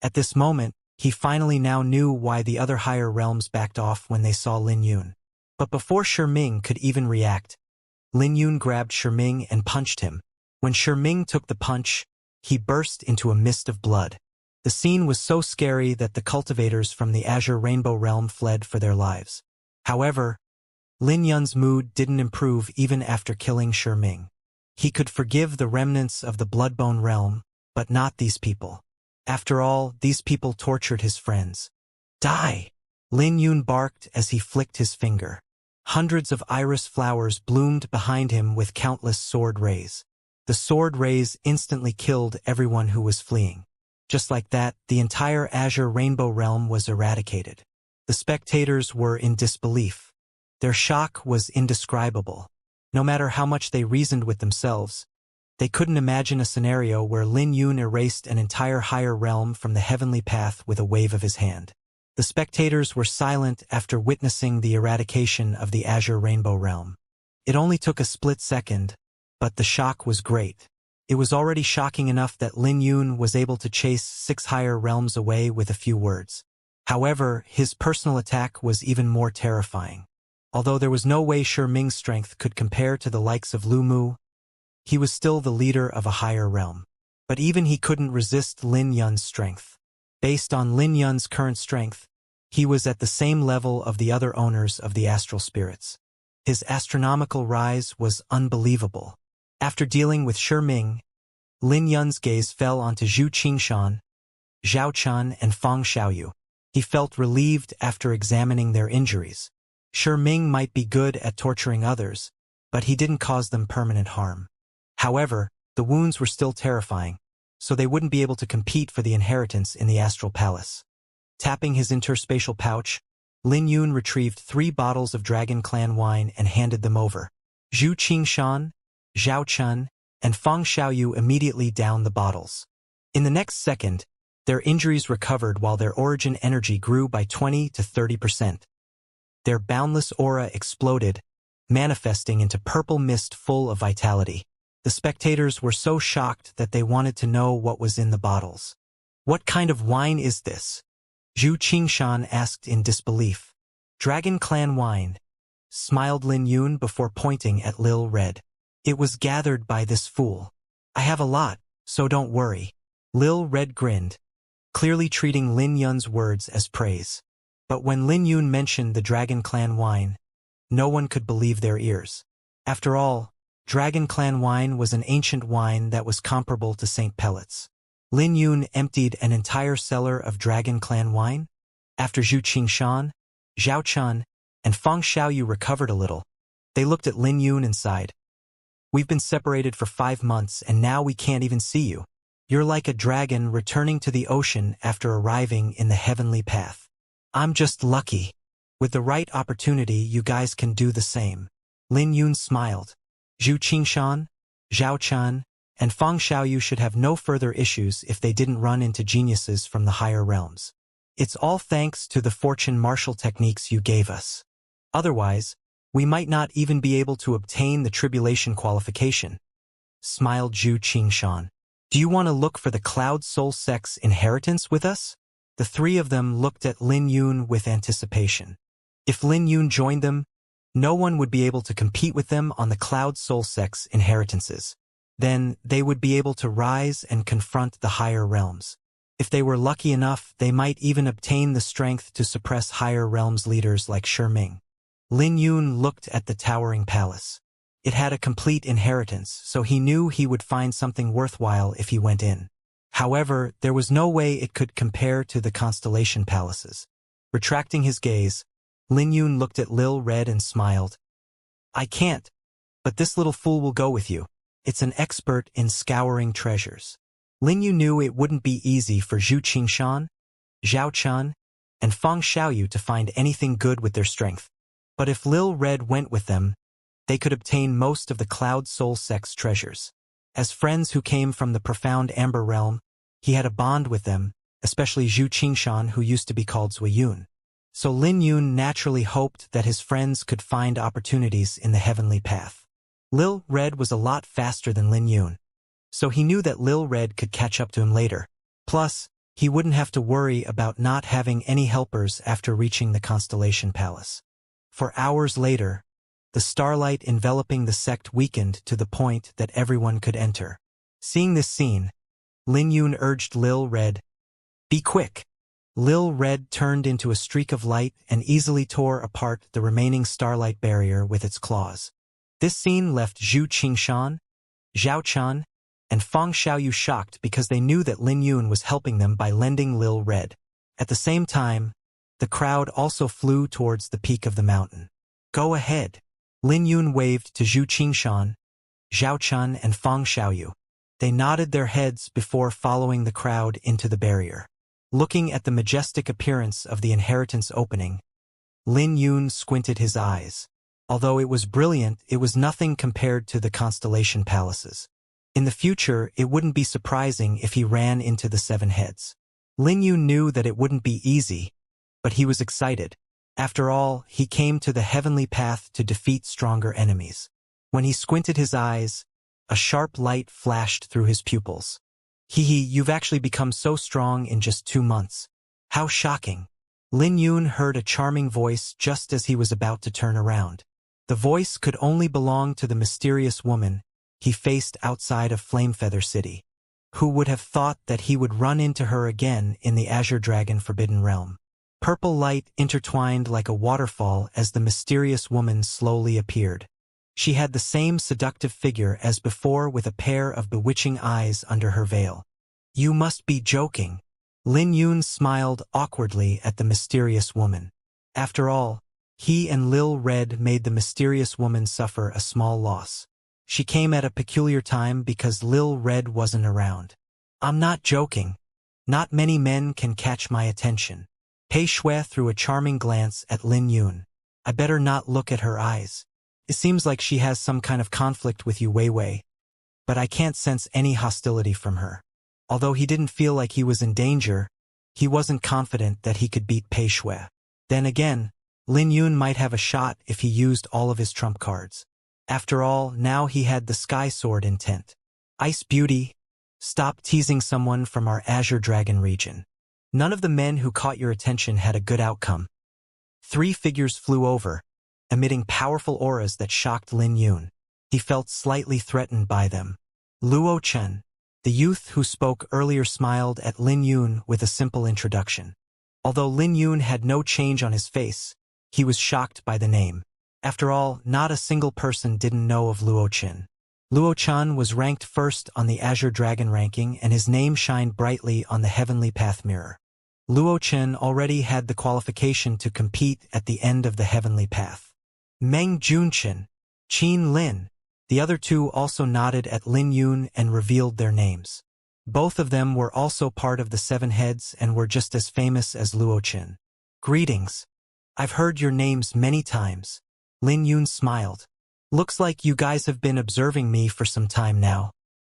At this moment, he finally now knew why the other higher realms backed off when they saw Lin Yun. But before Shiming could even react, Lin Yun grabbed Shiming and punched him. When Shiming took the punch, he burst into a mist of blood. The scene was so scary that the cultivators from the Azure Rainbow Realm fled for their lives. However, Lin Yun's mood didn't improve even after killing Shiming. He could forgive the remnants of the Bloodbone Realm, but not these people. After all, these people tortured his friends. Die! Lin Yun barked as he flicked his finger. Hundreds of iris flowers bloomed behind him with countless sword rays. The sword rays instantly killed everyone who was fleeing. Just like that, the entire Azure Rainbow Realm was eradicated. The spectators were in disbelief. Their shock was indescribable. No matter how much they reasoned with themselves, they couldn't imagine a scenario where Lin Yun erased an entire higher realm from the heavenly path with a wave of his hand. The spectators were silent after witnessing the eradication of the Azure Rainbow realm. It only took a split second, but the shock was great. It was already shocking enough that Lin Yun was able to chase 6 higher realms away with a few words. However, his personal attack was even more terrifying. Although there was no way Shi Ming's strength could compare to the likes of Lu Mu, he was still the leader of a higher realm. But even he couldn't resist Lin Yun's strength. Based on Lin Yun's current strength, he was at the same level of the other owners of the astral spirits. His astronomical rise was unbelievable. After dealing with Shi Ming, Lin Yun's gaze fell onto Zhu Qingshan, Zhao Chun, and Fang Xiaoyu. He felt relieved after examining their injuries. Shi Ming might be good at torturing others, but he didn't cause them permanent harm. However, the wounds were still terrifying, so they wouldn't be able to compete for the inheritance in the astral palace. Tapping his interspatial pouch, Lin Yun retrieved 3 bottles of Dragon Clan wine and handed them over. Zhu Qingshan, Zhao Chun, and Fang Xiaoyu immediately downed the bottles. In the next second, their injuries recovered while their origin energy grew by 20 to 30%. Their boundless aura exploded, manifesting into purple mist full of vitality. The spectators were so shocked that they wanted to know what was in the bottles. "What kind of wine is this?" Zhu Qingshan asked in disbelief. "Dragon Clan wine," smiled Lin Yun before pointing at Lil Red. "It was gathered by this fool. I have a lot, so don't worry." Lil Red grinned, clearly treating Lin Yun's words as praise. But when Lin Yun mentioned the Dragon Clan wine, no one could believe their ears. After all, Dragon Clan wine was an ancient wine that was comparable to St. Pellets. Lin Yun emptied an entire cellar of Dragon Clan wine? After Zhu Qingshan, Zhao Chun, and Fang Xiaoyu recovered a little, they looked at Lin Yun and sighed. "We've been separated for 5 months and now we can't even see you. You're like a dragon returning to the ocean after arriving in the heavenly path. I'm just lucky. With the right opportunity, you guys can do the same." Lin Yun smiled. Zhu Qingshan, Zhao Chun, and Fang Xiaoyu should have no further issues if they didn't run into geniuses from the higher realms. It's all thanks to the fortune martial techniques you gave us. Otherwise, we might not even be able to obtain the tribulation qualification, smiled Zhu Qingshan. Do you want to look for the Cloud Soul Sect's inheritance with us? The 3 of them looked at Lin Yun with anticipation. If Lin Yun joined them, no one would be able to compete with them on the Cloud Soul Sect's inheritances. Then they would be able to rise and confront the higher realms. If they were lucky enough, they might even obtain the strength to suppress higher realms leaders like Shi Ming. Lin Yun looked at the towering palace. It had a complete inheritance, so he knew he would find something worthwhile if he went in. However, there was no way it could compare to the constellation palaces. Retracting his gaze, Lin Yun looked at Lil Red and smiled. "I can't, but this little fool will go with you. It's an expert in scouring treasures." Lin Yun knew it wouldn't be easy for Zhu Qingshan, Zhao Chun, and Fang Xiaoyu to find anything good with their strength. But if Lil Red went with them, they could obtain most of the Cloud Soul Sect's treasures. As friends who came from the profound Amber Realm, he had a bond with them, especially Zhu Qingshan, who used to be called Zui Yun. So Lin Yun naturally hoped that his friends could find opportunities in the heavenly path. Lil Red was a lot faster than Lin Yun, so he knew that Lil Red could catch up to him later. Plus, he wouldn't have to worry about not having any helpers after reaching the Constellation Palace. For hours later, the starlight enveloping the sect weakened to the point that everyone could enter. Seeing this scene, Lin Yun urged Lil Red, "Be quick." Lil Red turned into a streak of light and easily tore apart the remaining starlight barrier with its claws. This scene left Zhu Qingshan, Zhao Chun, and Fang Xiaoyu shocked because they knew that Lin Yun was helping them by lending Lil Red. At the same time, the crowd also flew towards the peak of the mountain. "Go ahead." Lin Yun waved to Zhu Qingshan, Zhao Chun, and Fang Xiaoyu. They nodded their heads before following the crowd into the barrier. Looking at the majestic appearance of the inheritance opening, Lin Yun squinted his eyes. Although it was brilliant, it was nothing compared to the constellation palaces. In the future, it wouldn't be surprising if he ran into the seven heads. Lin Yun knew that it wouldn't be easy, but he was excited. After all, he came to the heavenly path to defeat stronger enemies. When he squinted his eyes, a sharp light flashed through his pupils. You've actually become so strong in just 2 months. How shocking. Lin Yun heard a charming voice just as he was about to turn around. The voice could only belong to the mysterious woman he faced outside of Flamefeather City. Who would have thought that he would run into her again in the Azure Dragon Forbidden Realm? Purple light intertwined like a waterfall as the mysterious woman slowly appeared. She had the same seductive figure as before with a pair of bewitching eyes under her veil. You must be joking. Lin Yun smiled awkwardly at the mysterious woman. After all, he and Lil Red made the mysterious woman suffer a small loss. She came at a peculiar time because Lil Red wasn't around. I'm not joking. Not many men can catch my attention. Pei Shui threw a charming glance at Lin Yun. I better not look at her eyes. It seems like she has some kind of conflict with you, Wei Wei. But I can't sense any hostility from her. Although he didn't feel like he was in danger, he wasn't confident that he could beat Pei Shui. Then again, Lin Yun might have a shot if he used all of his trump cards. After all, now he had the Sky Sword intent. Ice Beauty, stop teasing someone from our Azure Dragon region. None of the men who caught your attention had a good outcome. 3 figures flew over, emitting powerful auras that shocked Lin Yun. He felt slightly threatened by them. Luo Chen, the youth who spoke earlier, smiled at Lin Yun with a simple introduction. Although Lin Yun had no change on his face, he was shocked by the name. After all, not a single person didn't know of Luo Chen. Luo Chen was ranked first on the Azure Dragon ranking, and his name shined brightly on the Heavenly Path mirror. Luo Chen already had the qualification to compete at the end of the Heavenly Path. Meng Junchen, Qin Lin. The other 2 also nodded at Lin Yun and revealed their names. Both of them were also part of the 7 heads and were just as famous as Luo Chen. Greetings. I've heard your names many times. Lin Yun smiled. Looks like you guys have been observing me for some time now.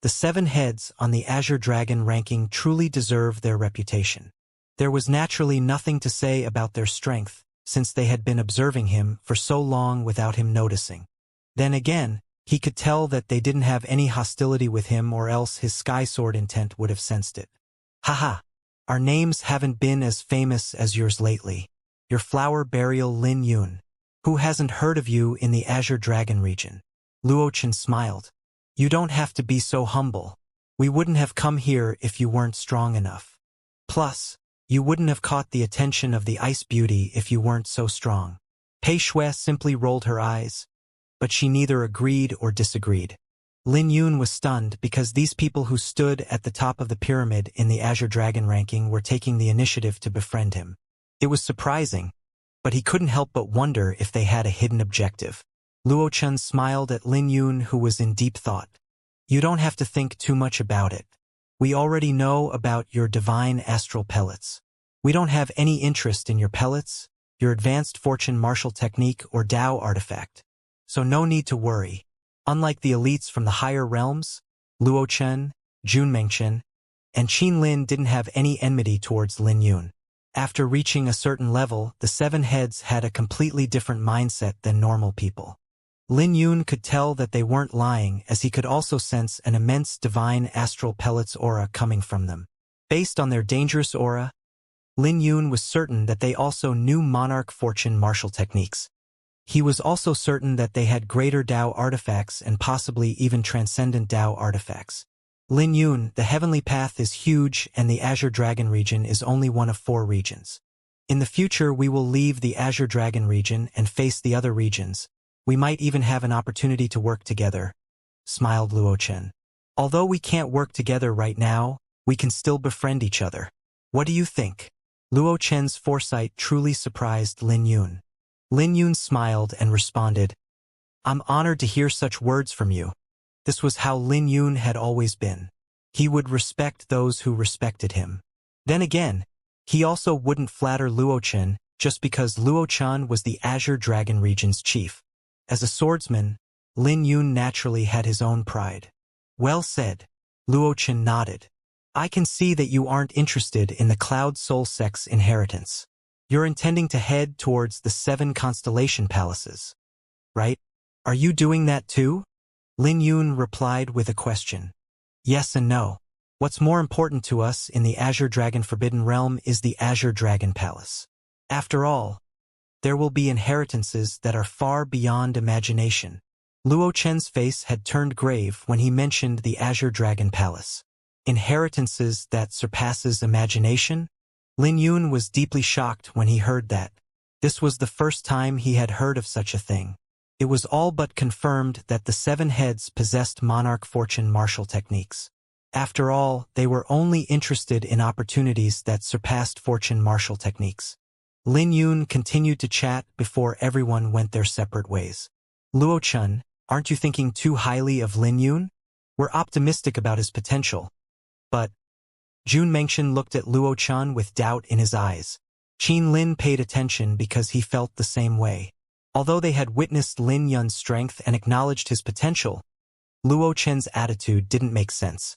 The 7 heads on the Azure Dragon ranking truly deserve their reputation. There was naturally nothing to say about their strength, since they had been observing him for so long without him noticing. Then again, he could tell that they didn't have any hostility with him, or else his Sky Sword intent would have sensed it. Haha, our names haven't been as famous as yours lately. Your flower burial Lin Yun. Who hasn't heard of you in the Azure Dragon region? Luo Chen smiled. You don't have to be so humble. We wouldn't have come here if you weren't strong enough. Plus, you wouldn't have caught the attention of the Ice Beauty if you weren't so strong. Pei Shui simply rolled her eyes, but she neither agreed or disagreed. Lin Yun was stunned because these people who stood at the top of the pyramid in the Azure Dragon ranking were taking the initiative to befriend him. It was surprising, but he couldn't help but wonder if they had a hidden objective. Luo Chen smiled at Lin Yun, who was in deep thought. You don't have to think too much about it. We already know about your divine astral pellets. We don't have any interest in your pellets, your advanced fortune martial technique, or Dao artifact. So no need to worry. Unlike the elites from the higher realms, Luo Chen, Junmengchen, and Qin Lin didn't have any enmity towards Lin Yun. After reaching a certain level, the 7 heads had a completely different mindset than normal people. Lin Yun could tell that they weren't lying, as he could also sense an immense divine astral pellets aura coming from them. Based on their dangerous aura, Lin Yun was certain that they also knew monarch fortune martial techniques. He was also certain that they had greater Dao artifacts and possibly even transcendent Dao artifacts. Lin Yun, the Heavenly Path is huge, and the Azure Dragon region is only one of 4 regions. In the future, we will leave the Azure Dragon region and face the other regions. We might even have an opportunity to work together, smiled Luo Chen. Although we can't work together right now, we can still befriend each other. What do you think? Luo Chen's foresight truly surprised Lin Yun. Lin Yun smiled and responded, I'm honored to hear such words from you. This was how Lin Yun had always been. He would respect those who respected him. Then again, he also wouldn't flatter Luo Chen just because Luo Chen was the Azure Dragon region's chief. As a swordsman, Lin Yun naturally had his own pride. Well said. Luo Chen nodded. I can see that you aren't interested in the Cloud Soul Sect's inheritance. You're intending to head towards the 7 constellation palaces, right? Are you doing that too? Lin Yun replied with a question. Yes and no. What's more important to us in the Azure Dragon Forbidden Realm is the Azure Dragon Palace. After all, there will be inheritances that are far beyond imagination. Luo Chen's face had turned grave when he mentioned the Azure Dragon Palace. Inheritances that surpasses imagination? Lin Yun was deeply shocked when he heard that. This was the first time he had heard of such a thing. It was all but confirmed that the 7 heads possessed monarch fortune martial techniques. After all, they were only interested in opportunities that surpassed fortune martial techniques. Lin Yun continued to chat before everyone went their separate ways. Luo Chen, aren't you thinking too highly of Lin Yun? We're optimistic about his potential. But Jun Mengchen looked at Luo Chen with doubt in his eyes. Qin Lin paid attention because he felt the same way. Although they had witnessed Lin Yun's strength and acknowledged his potential, Luo Chen's attitude didn't make sense.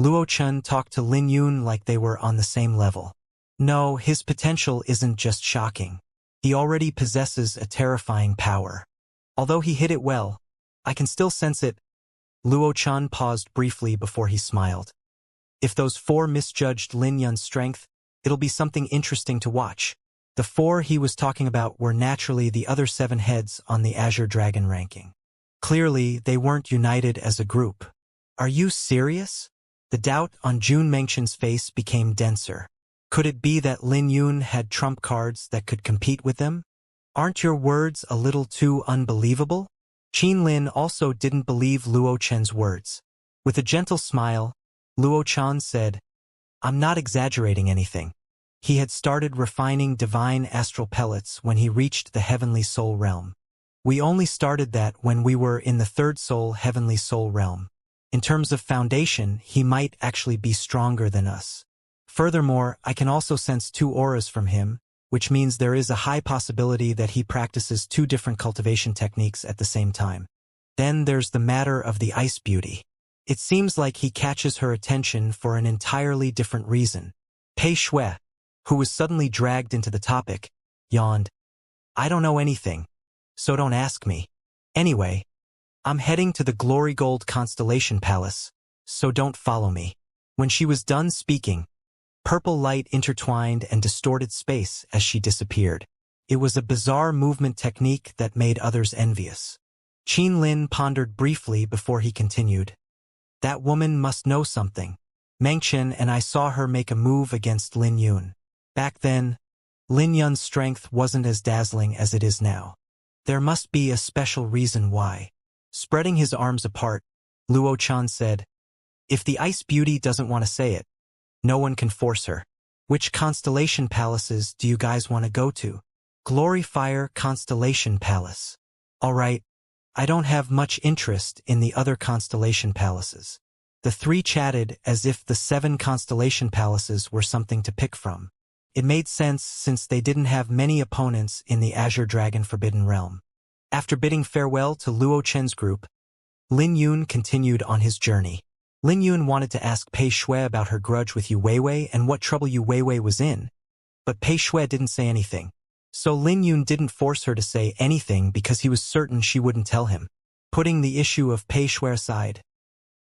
Luo Chen talked to Lin Yun like they were on the same level. No, his potential isn't just shocking. He already possesses a terrifying power. Although he hit it well, I can still sense it. Luo Chen paused briefly before he smiled. If those 4 misjudged Lin Yun's strength, it'll be something interesting to watch. The 4 he was talking about were naturally the other 7 heads on the Azure Dragon ranking. Clearly, they weren't united as a group. Are you serious? The doubt on Jun Mengchen's face became denser. Could it be that Lin Yun had trump cards that could compete with them? Aren't your words a little too unbelievable? Qin Lin also didn't believe Luo Chen's words. With a gentle smile, Luo Chen said, I'm not exaggerating anything. He had started refining divine astral pellets when he reached the heavenly soul realm. We only started that when we were in the 3rd soul heavenly soul realm. In terms of foundation, he might actually be stronger than us. Furthermore, I can also sense 2 auras from him, which means there is a high possibility that he practices 2 different cultivation techniques at the same time. Then there's the matter of the ice beauty. It seems like he catches her attention for an entirely different reason. Pei Shui, who was suddenly dragged into the topic, yawned. I don't know anything, so don't ask me. Anyway, I'm heading to the Glory Gold Constellation Palace, so don't follow me. When she was done speaking, purple light intertwined and distorted space as she disappeared. It was a bizarre movement technique that made others envious. Qin Lin pondered briefly before he continued. That woman must know something. Mengchen and I saw her make a move against Lin Yun. Back then, Lin Yun's strength wasn't as dazzling as it is now. There must be a special reason why. Spreading his arms apart, Luo Chen said, If the Ice Beauty doesn't want to say it, no one can force her. Which constellation palaces do you guys want to go to? Glory Fire Constellation Palace. All right, I don't have much interest in the other constellation palaces. The 3 chatted as if the 7 constellation palaces were something to pick from. It made sense since they didn't have many opponents in the Azure Dragon Forbidden Realm. After bidding farewell to Luo Chen's group, Lin Yun continued on his journey. Lin Yun wanted to ask Pei Shui about her grudge with Yu Weiwei and what trouble Yu Weiwei was in, but Pei Shui didn't say anything. So Lin Yun didn't force her to say anything because he was certain she wouldn't tell him. Putting the issue of Pei Shui aside,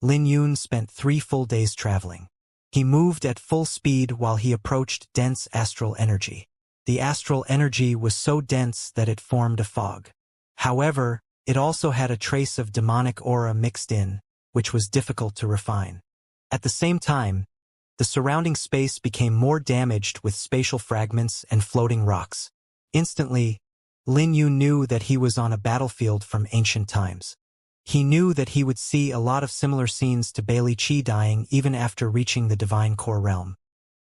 Lin Yun spent 3 full days traveling. He moved at full speed while he approached dense astral energy. The astral energy was so dense that it formed a fog. However, it also had a trace of demonic aura mixed in, which was difficult to refine. At the same time, the surrounding space became more damaged with spatial fragments and floating rocks. Instantly, Lin Yun knew that he was on a battlefield from ancient times. He knew that he would see a lot of similar scenes to Bailey Qi dying even after reaching the Divine Core Realm.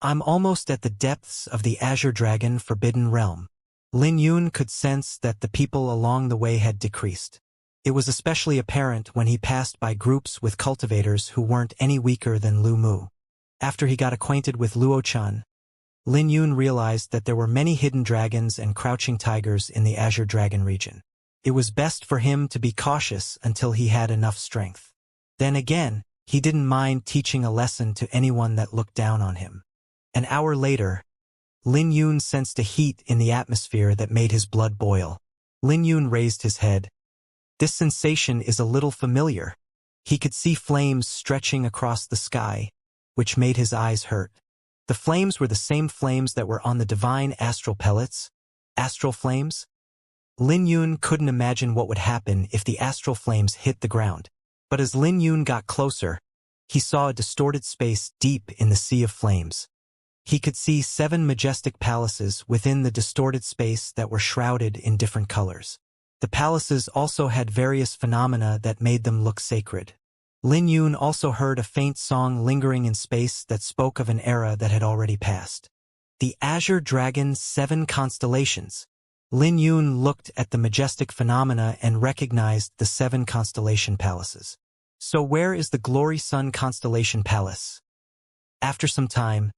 I'm almost at the depths of the Azure Dragon Forbidden Realm. Lin Yun could sense that the people along the way had decreased. It was especially apparent when he passed by groups with cultivators who weren't any weaker than Lu Mu. After he got acquainted with Luo Chen, Lin Yun realized that there were many hidden dragons and crouching tigers in the Azure Dragon region. It was best for him to be cautious until he had enough strength. Then again, he didn't mind teaching a lesson to anyone that looked down on him. An hour later, Lin Yun sensed a heat in the atmosphere that made his blood boil. Lin Yun raised his head. This sensation is a little familiar. He could see flames stretching across the sky, which made his eyes hurt. The flames were the same flames that were on the divine astral pellets. Astral flames? Lin Yun couldn't imagine what would happen if the astral flames hit the ground. But as Lin Yun got closer, he saw a distorted space deep in the sea of flames. He could see 7 majestic palaces within the distorted space that were shrouded in different colors. The palaces also had various phenomena that made them look sacred. Lin Yun also heard a faint song lingering in space that spoke of an era that had already passed. The Azure Dragon's 7 constellations. Lin Yun looked at the majestic phenomena and recognized the 7 constellation palaces. So where is the Glory Sun Constellation Palace? After some time,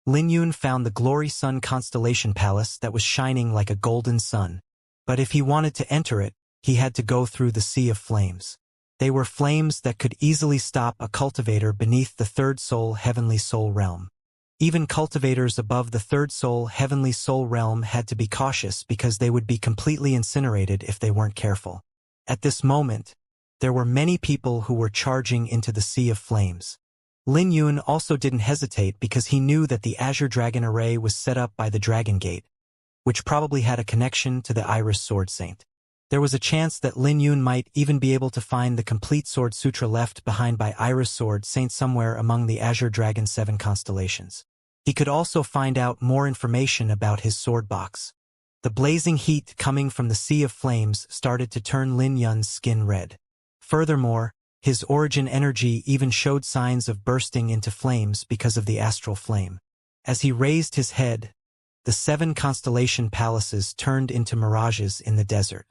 Lin Yun found the Glory Sun Constellation Palace that was shining like a golden sun. But if he wanted to enter it, he had to go through the sea of flames. They were flames that could easily stop a cultivator beneath the third soul heavenly soul realm. Even cultivators above the third soul heavenly soul realm had to be cautious because they would be completely incinerated if they weren't careful. At this moment, there were many people who were charging into the sea of flames. Lin Yun also didn't hesitate because he knew that the Azure Dragon array was set up by the Dragon Gate, which probably had a connection to the Iris Sword Saint. There was a chance that Lin Yun might even be able to find the complete Sword Sutra left behind by Iris Sword Saint somewhere among the Azure Dragon's 7 constellations. He could also find out more information about his sword box. The blazing heat coming from the sea of flames started to turn Lin Yun's skin red. Furthermore, his origin energy even showed signs of bursting into flames because of the astral flame. As he raised his head, the 7 constellation palaces turned into mirages in the desert.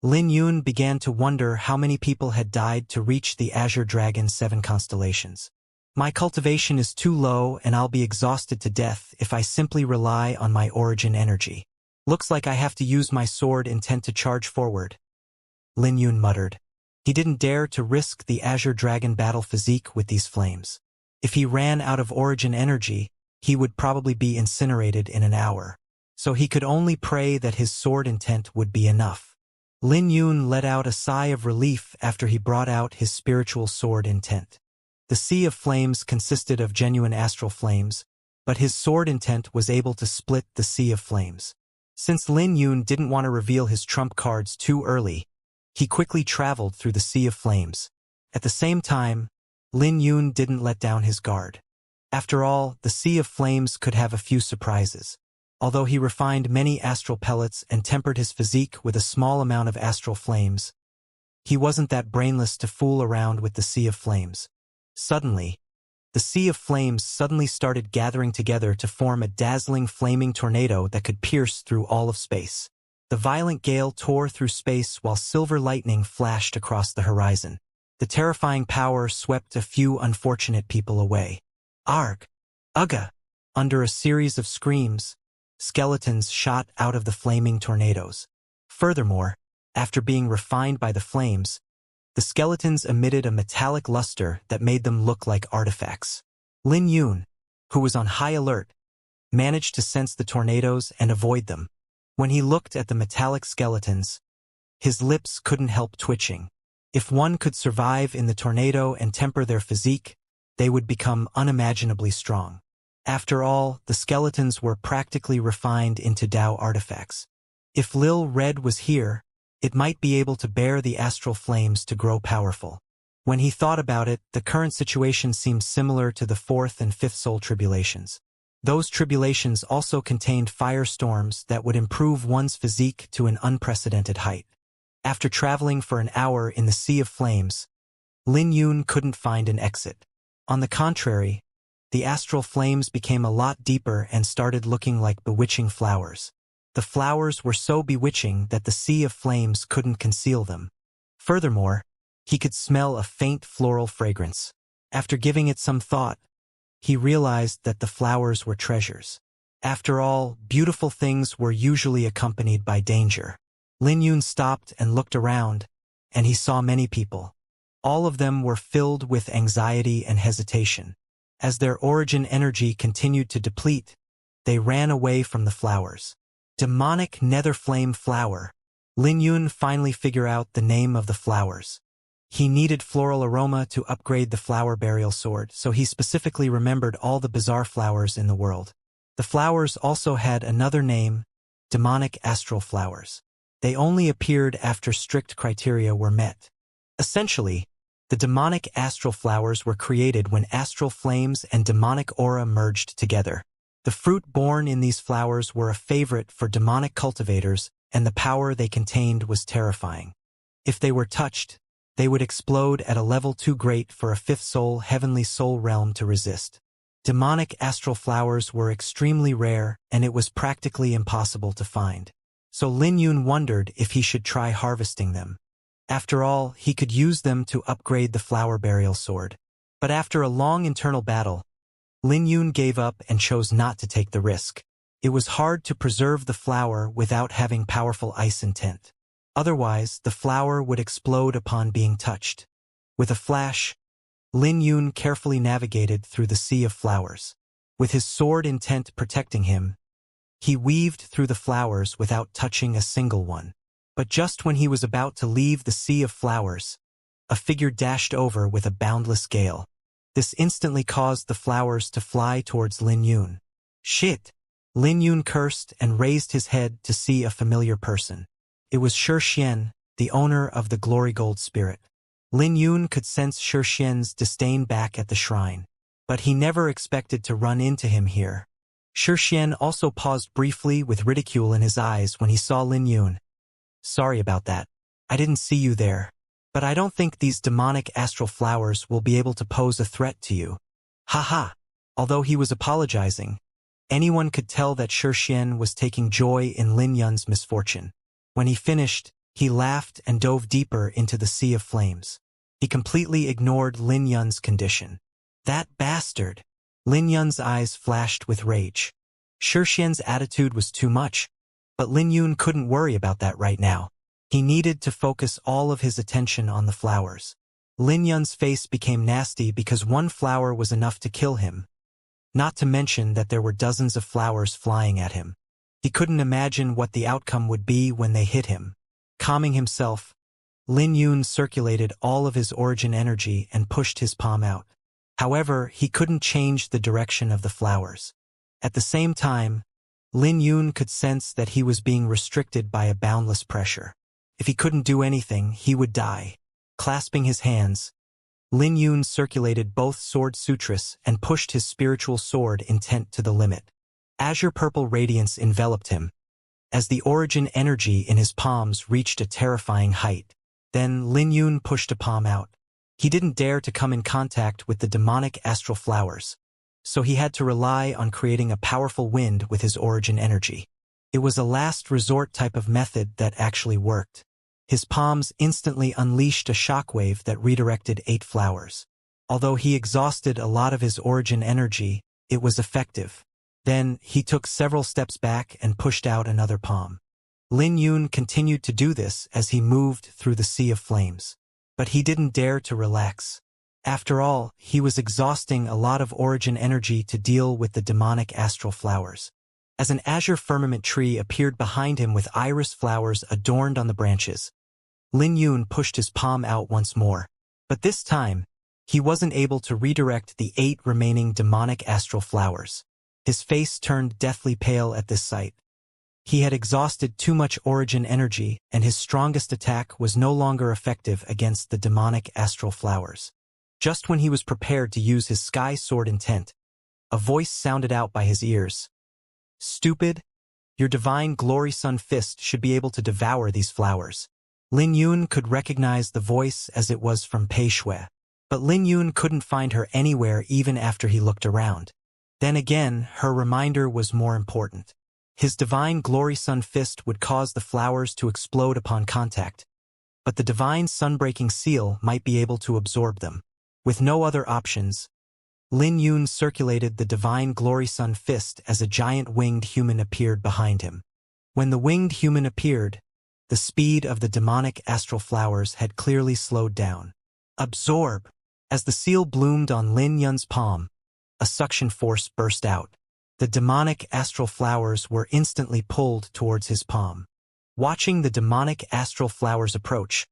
Lin Yun began to wonder how many people had died to reach the Azure Dragon's 7 constellations. My cultivation is too low and I'll be exhausted to death if I simply rely on my origin energy. Looks like I have to use my sword intent to charge forward. Lin Yun muttered. He didn't dare to risk the Azure Dragon battle physique with these flames. If he ran out of origin energy, he would probably be incinerated in an hour. So he could only pray that his sword intent would be enough. Lin Yun let out a sigh of relief after he brought out his spiritual sword intent. The sea of flames consisted of genuine astral flames, but his sword intent was able to split the sea of flames. Since Lin Yun didn't want to reveal his trump cards too early, he quickly traveled through the sea of flames. At the same time, Lin Yun didn't let down his guard. After all, the sea of flames could have a few surprises. Although he refined many astral pellets and tempered his physique with a small amount of astral flames, he wasn't that brainless to fool around with the sea of flames. Suddenly, the sea of flames suddenly started gathering together to form a dazzling flaming tornado that could pierce through all of space. The violent gale tore through space while silver lightning flashed across the horizon. The terrifying power swept a few unfortunate people away. Arg! Ugga! Under a series of screams, skeletons shot out of the flaming tornadoes. Furthermore, after being refined by the flames, the skeletons emitted a metallic luster that made them look like artifacts. Lin Yun, who was on high alert, managed to sense the tornadoes and avoid them. When he looked at the metallic skeletons, his lips couldn't help twitching. If one could survive in the tornado and temper their physique, they would become unimaginably strong. After all, the skeletons were practically refined into Tao artifacts. If Lil Red was here, it might be able to bear the astral flames to grow powerful. When he thought about it, the current situation seemed similar to the 4th and 5th soul tribulations. Those tribulations also contained firestorms that would improve one's physique to an unprecedented height. After traveling for an hour in the sea of flames, Lin Yun couldn't find an exit. On the contrary, the astral flames became a lot deeper and started looking like bewitching flowers. The flowers were so bewitching that the sea of flames couldn't conceal them. Furthermore, he could smell a faint floral fragrance. After giving it some thought, he realized that the flowers were treasures. After all, beautiful things were usually accompanied by danger. Lin Yun stopped and looked around, and he saw many people. All of them were filled with anxiety and hesitation. As their origin energy continued to deplete, they ran away from the flowers. Demonic nether flame flower. Lin Yun finally figured out the name of the flowers. He needed floral aroma to upgrade the flower burial sword, so he specifically remembered all the bizarre flowers in the world. The flowers also had another name, demonic astral flowers. They only appeared after strict criteria were met. Essentially, the demonic astral flowers were created when astral flames and demonic aura merged together. The fruit born in these flowers were a favorite for demonic cultivators, and the power they contained was terrifying. If they were touched, they would explode at a level too great for a fifth soul heavenly soul realm to resist. Demonic astral flowers were extremely rare, and it was practically impossible to find. So Lin Yun wondered if he should try harvesting them. After all, he could use them to upgrade the flower burial sword. But after a long internal battle, Lin Yun gave up and chose not to take the risk. It was hard to preserve the flower without having powerful ice intent. Otherwise, the flower would explode upon being touched. With a flash, Lin Yun carefully navigated through the sea of flowers. With his sword intent protecting him, he weaved through the flowers without touching a single one. But just when he was about to leave the sea of flowers, a figure dashed over with a boundless gale. This instantly caused the flowers to fly towards Lin Yun. Shit! Lin Yun cursed and raised his head to see a familiar person. It was Xianxia, the owner of the Glory Gold Spirit. Lin Yun could sense Xianxia's disdain back at the shrine, but he never expected to run into him here. Xianxia also paused briefly with ridicule in his eyes when he saw Lin Yun. Sorry about that. I didn't see you there. But I don't think these demonic astral flowers will be able to pose a threat to you. Haha. Although he was apologizing, anyone could tell that Xianxia was taking joy in Lin Yun's misfortune. When he finished, he laughed and dove deeper into the sea of flames. He completely ignored Lin Yun's condition. That bastard! Lin Yun's eyes flashed with rage. Xianxia's attitude was too much, but Lin Yun couldn't worry about that right now. He needed to focus all of his attention on the flowers. Lin Yun's face became nasty because one flower was enough to kill him. Not to mention that there were dozens of flowers flying at him. He couldn't imagine what the outcome would be when they hit him. Calming himself, Lin Yun circulated all of his origin energy and pushed his palm out. However, he couldn't change the direction of the flowers. At the same time, Lin Yun could sense that he was being restricted by a boundless pressure. If he couldn't do anything, he would die. Clasping his hands, Lin Yun circulated both sword sutras and pushed his spiritual sword intent to the limit. Azure purple radiance enveloped him, as the origin energy in his palms reached a terrifying height. Then Lin Yun pushed a palm out. He didn't dare to come in contact with the demonic astral flowers, so he had to rely on creating a powerful wind with his origin energy. It was a last resort type of method that actually worked. His palms instantly unleashed a shockwave that redirected 8 flowers. Although he exhausted a lot of his origin energy, it was effective. Then, he took several steps back and pushed out another palm. Lin Yun continued to do this as he moved through the sea of flames. But he didn't dare to relax. After all, he was exhausting a lot of origin energy to deal with the demonic astral flowers. As an azure firmament tree appeared behind him with iris flowers adorned on the branches, Lin Yun pushed his palm out once more. But this time, he wasn't able to redirect the 8 remaining demonic astral flowers. His face turned deathly pale at this sight. He had exhausted too much origin energy, and his strongest attack was no longer effective against the demonic astral flowers. Just when he was prepared to use his sky sword intent, a voice sounded out by his ears. Stupid! Your divine glory sun fist should be able to devour these flowers. Lin Yun could recognize the voice as it was from Pei Shui. But Lin Yun couldn't find her anywhere even after he looked around. Then again, her reminder was more important. His divine glory sun fist would cause the flowers to explode upon contact, but the divine sunbreaking seal might be able to absorb them. With no other options, Lin Yun circulated the divine glory sun fist as a giant winged human appeared behind him. When the winged human appeared, The speed of the demonic astral flowers had clearly slowed down. Absorb! As the seal bloomed on Lin Yun's palm, a suction force burst out. The demonic astral flowers were instantly pulled towards his palm. Watching the demonic astral flowers approach,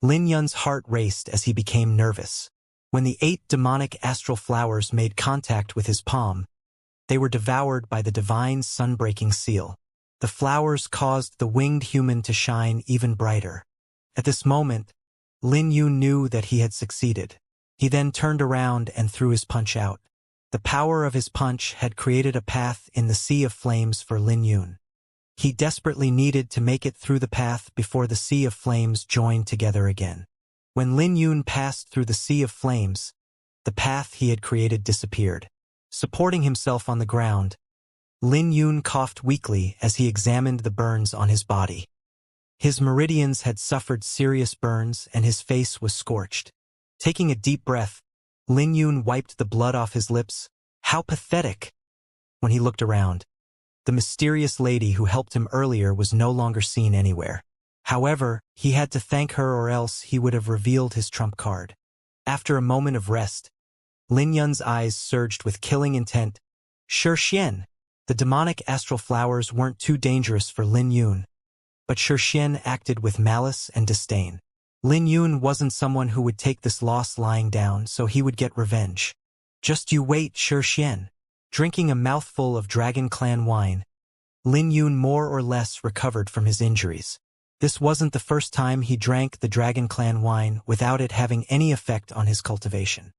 Lin Yun's heart raced as he became nervous. When the 8 demonic astral flowers made contact with his palm, they were devoured by the divine sun-breaking seal. The flowers caused the winged human to shine even brighter. At this moment, Lin Yun knew that he had succeeded. He then turned around and threw his punch out. The power of his punch had created a path in the sea of flames for Lin Yun. He desperately needed to make it through the path before the sea of flames joined together again. When Lin Yun passed through the sea of flames, the path he had created disappeared. Supporting himself on the ground, Lin Yun coughed weakly as he examined the burns on his body. His meridians had suffered serious burns and his face was scorched. Taking a deep breath, Lin Yun wiped the blood off his lips. How pathetic! When he looked around, the mysterious lady who helped him earlier was no longer seen anywhere. However, he had to thank her or else he would have revealed his trump card. After a moment of rest, Lin Yun's eyes surged with killing intent. Xianxia! The demonic astral flowers weren't too dangerous for Lin Yun, but Xianxia acted with malice and disdain. Lin Yun wasn't someone who would take this loss lying down, so he would get revenge. Just you wait, Xianxia. Drinking a mouthful of Dragon Clan wine, Lin Yun more or less recovered from his injuries. This wasn't the first time he drank the Dragon Clan wine without it having any effect on his cultivation.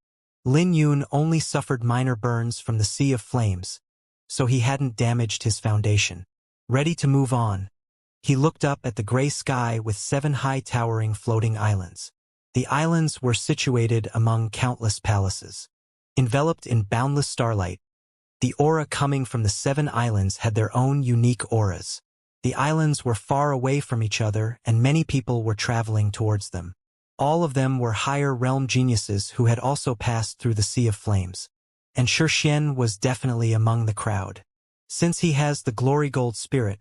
Lin Yun only suffered minor burns from the sea of flames, so he hadn't damaged his foundation. Ready to move on, he looked up at the gray sky with 7 high towering floating islands. The islands were situated among countless palaces. Enveloped in boundless starlight, the aura coming from the 7 islands had their own unique auras. The islands were far away from each other and many people were traveling towards them. All of them were higher realm geniuses who had also passed through the sea of flames. And Xianxia was definitely among the crowd. Since he has the Glory Gold spirit,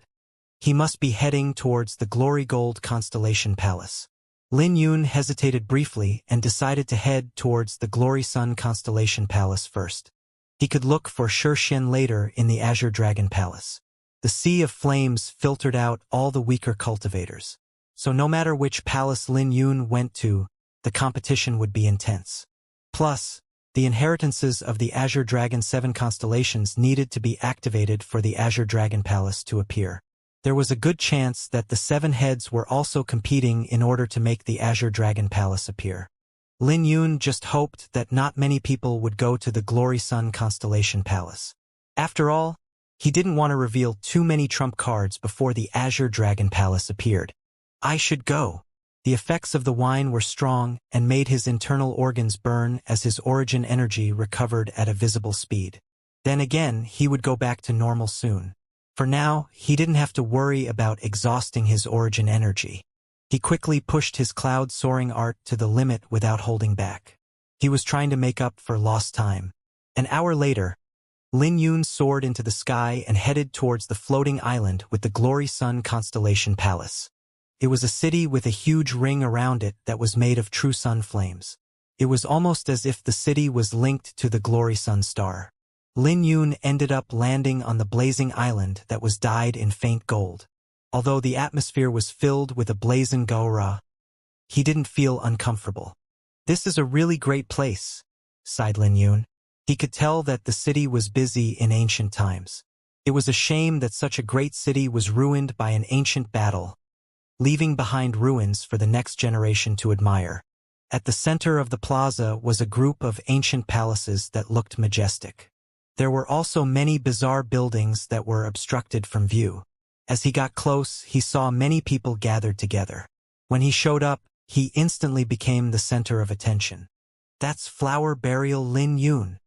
he must be heading towards the Glory Gold Constellation Palace. Lin Yun hesitated briefly and decided to head towards the Glory Sun Constellation Palace first. He could look for Xianxia later in the Azure Dragon Palace. The sea of flames filtered out all the weaker cultivators. So no matter which palace Lin Yun went to, the competition would be intense. Plus, the inheritances of the Azure Dragon 7 constellations needed to be activated for the Azure Dragon Palace to appear. There was a good chance that the 7 heads were also competing in order to make the Azure Dragon Palace appear. Lin Yun just hoped that not many people would go to the Glory Sun Constellation Palace. After all, he didn't want to reveal too many trump cards before the Azure Dragon Palace appeared. I should go. The effects of the wine were strong and made his internal organs burn as his origin energy recovered at a visible speed. Then again, he would go back to normal soon. For now, he didn't have to worry about exhausting his origin energy. He quickly pushed his cloud-soaring art to the limit without holding back. He was trying to make up for lost time. An hour later, Lin Yun soared into the sky and headed towards the floating island with the Glory Sun Constellation Palace. It was a city with a huge ring around it that was made of true sun flames. It was almost as if the city was linked to the Glory Sun star. Lin Yun ended up landing on the blazing island that was dyed in faint gold. Although the atmosphere was filled with a blazing gaura, he didn't feel uncomfortable. This is a really great place, sighed Lin Yun. He could tell that the city was busy in ancient times. It was a shame that such a great city was ruined by an ancient battle, leaving behind ruins for the next generation to admire. At the center of the plaza was a group of ancient palaces that looked majestic. There were also many bizarre buildings that were obstructed from view. As he got close, he saw many people gathered together. When he showed up, he instantly became the center of attention. That's Flower Burial Lin Yun.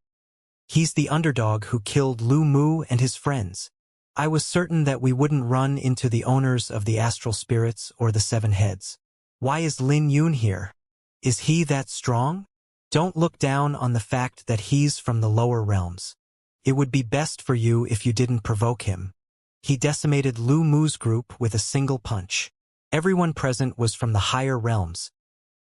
He's the underdog who killed Lu Mu and his friends. I was certain that we wouldn't run into the owners of the astral spirits or the 7 heads. Why is Lin Yun here? Is he that strong? Don't look down on the fact that he's from the lower realms. It would be best for you if you didn't provoke him. He decimated Lu Mu's group with a single punch. Everyone present was from the higher realms,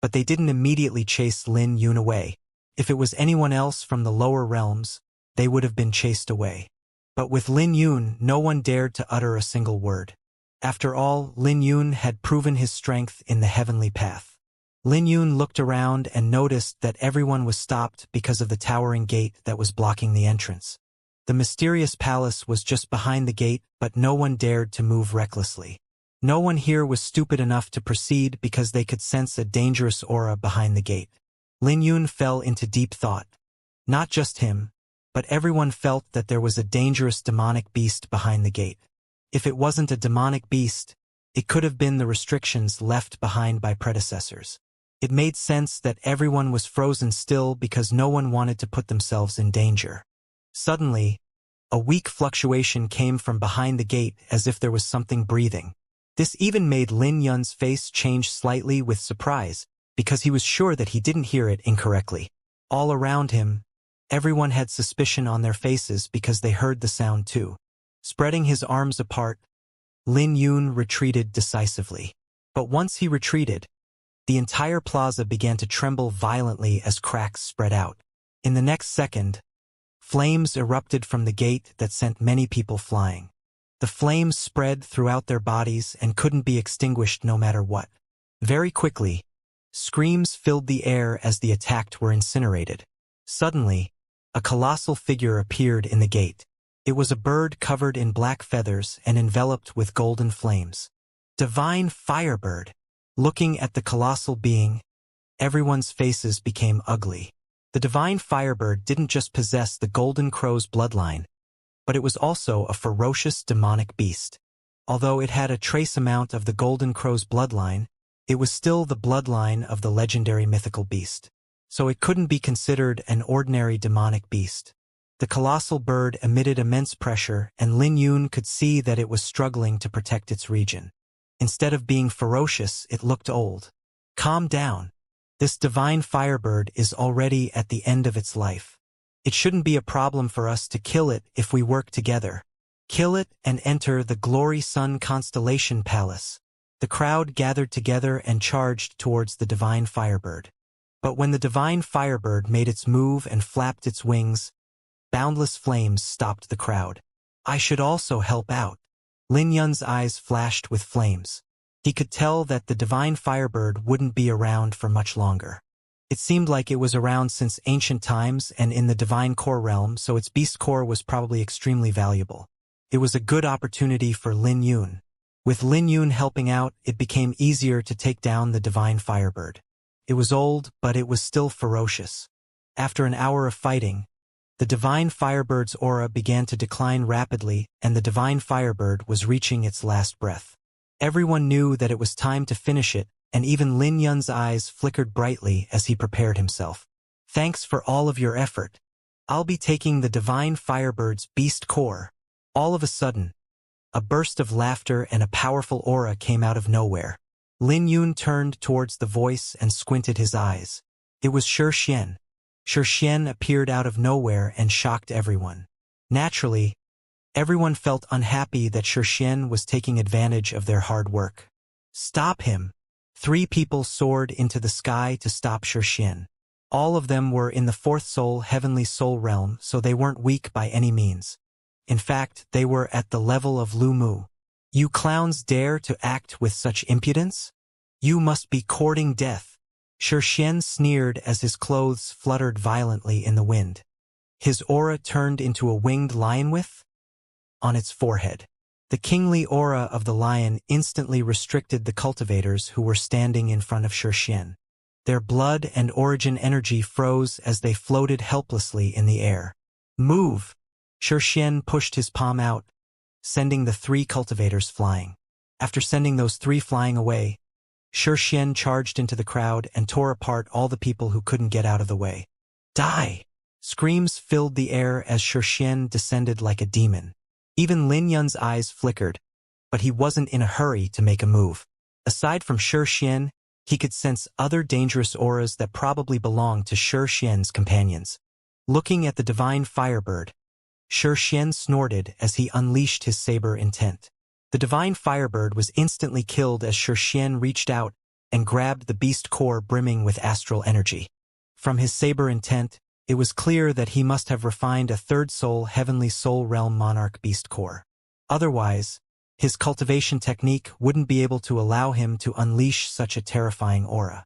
but they didn't immediately chase Lin Yun away. If it was anyone else from the lower realms, they would have been chased away. But with Lin Yun, no one dared to utter a single word. After all, Lin Yun had proven his strength in the heavenly path. Lin Yun looked around and noticed that everyone was stopped because of the towering gate that was blocking the entrance. The mysterious palace was just behind the gate, but no one dared to move recklessly. No one here was stupid enough to proceed because they could sense a dangerous aura behind the gate. Lin Yun fell into deep thought. Not just him, but everyone felt that there was a dangerous demonic beast behind the gate. If it wasn't a demonic beast, it could have been the restrictions left behind by predecessors. It made sense that everyone was frozen still because no one wanted to put themselves in danger. Suddenly, a weak fluctuation came from behind the gate as if there was something breathing. This even made Lin Yun's face change slightly with surprise, because he was sure that he didn't hear it incorrectly. All around him, everyone had suspicion on their faces because they heard the sound too. Spreading his arms apart, Lin Yun retreated decisively. But once he retreated, the entire plaza began to tremble violently as cracks spread out. In the next second, flames erupted from the gate that sent many people flying. The flames spread throughout their bodies and couldn't be extinguished no matter what. Very quickly, screams filled the air as the attacked were incinerated. Suddenly, a colossal figure appeared in the gate. It was a bird covered in black feathers and enveloped with golden flames. Divine Firebird. Looking at the colossal being, everyone's faces became ugly. The Divine Firebird didn't just possess the Golden Crow's bloodline, but it was also a ferocious demonic beast. Although it had a trace amount of the Golden Crow's bloodline, it was still the bloodline of the legendary mythical beast. So it couldn't be considered an ordinary demonic beast. The colossal bird emitted immense pressure, and Lin Yun could see that it was struggling to protect its region. Instead of being ferocious, it looked old. Calm down. This divine firebird is already at the end of its life. It shouldn't be a problem for us to kill it if we work together. Kill it and enter the Glory Sun Constellation Palace. The crowd gathered together and charged towards the divine firebird. But when the divine firebird made its move and flapped its wings, boundless flames stopped the crowd. I should also help out. Lin Yun's eyes flashed with flames. He could tell that the divine firebird wouldn't be around for much longer. It seemed like it was around since ancient times and in the divine core realm, so its beast core was probably extremely valuable. It was a good opportunity for Lin Yun. With Lin Yun helping out, it became easier to take down the divine firebird. It was old, but it was still ferocious. After an hour of fighting, the divine firebird's aura began to decline rapidly, and the divine firebird was reaching its last breath. Everyone knew that it was time to finish it, and even Lin Yun's eyes flickered brightly as he prepared himself. Thanks for all of your effort. I'll be taking the divine firebird's beast core. All of a sudden, a burst of laughter and a powerful aura came out of nowhere. Lin Yun turned towards the voice and squinted his eyes. It was Xianxia. Xianxia appeared out of nowhere and shocked everyone. Naturally, everyone felt unhappy that Xianxia was taking advantage of their hard work. Stop him! 3 people soared into the sky to stop Xianxia. All of them were in the 4th soul heavenly soul realm, so they weren't weak by any means. In fact, they were at the level of Lu Mu. You clowns dare to act with such impudence? You must be courting death. Xianxia sneered as his clothes fluttered violently in the wind. His aura turned into a winged lion on its forehead. The kingly aura of the lion instantly restricted the cultivators who were standing in front of Xianxia. Their blood and origin energy froze as they floated helplessly in the air. Move! Xianxia pushed his palm out, sending the 3 cultivators flying. After sending those 3 flying away, Xianxia charged into the crowd and tore apart all the people who couldn't get out of the way. Die! Screams filled the air as Xianxia descended like a demon. Even Lin Yun's eyes flickered, but he wasn't in a hurry to make a move. Aside from Xianxia, he could sense other dangerous auras that probably belonged to Xianxia's companions. Looking at the divine firebird, Xianxia snorted as he unleashed his saber intent. The divine firebird was instantly killed as Xianxia reached out and grabbed the beast core brimming with astral energy. From his saber intent, it was clear that he must have refined a third soul heavenly soul realm monarch beast core. Otherwise, his cultivation technique wouldn't be able to allow him to unleash such a terrifying aura.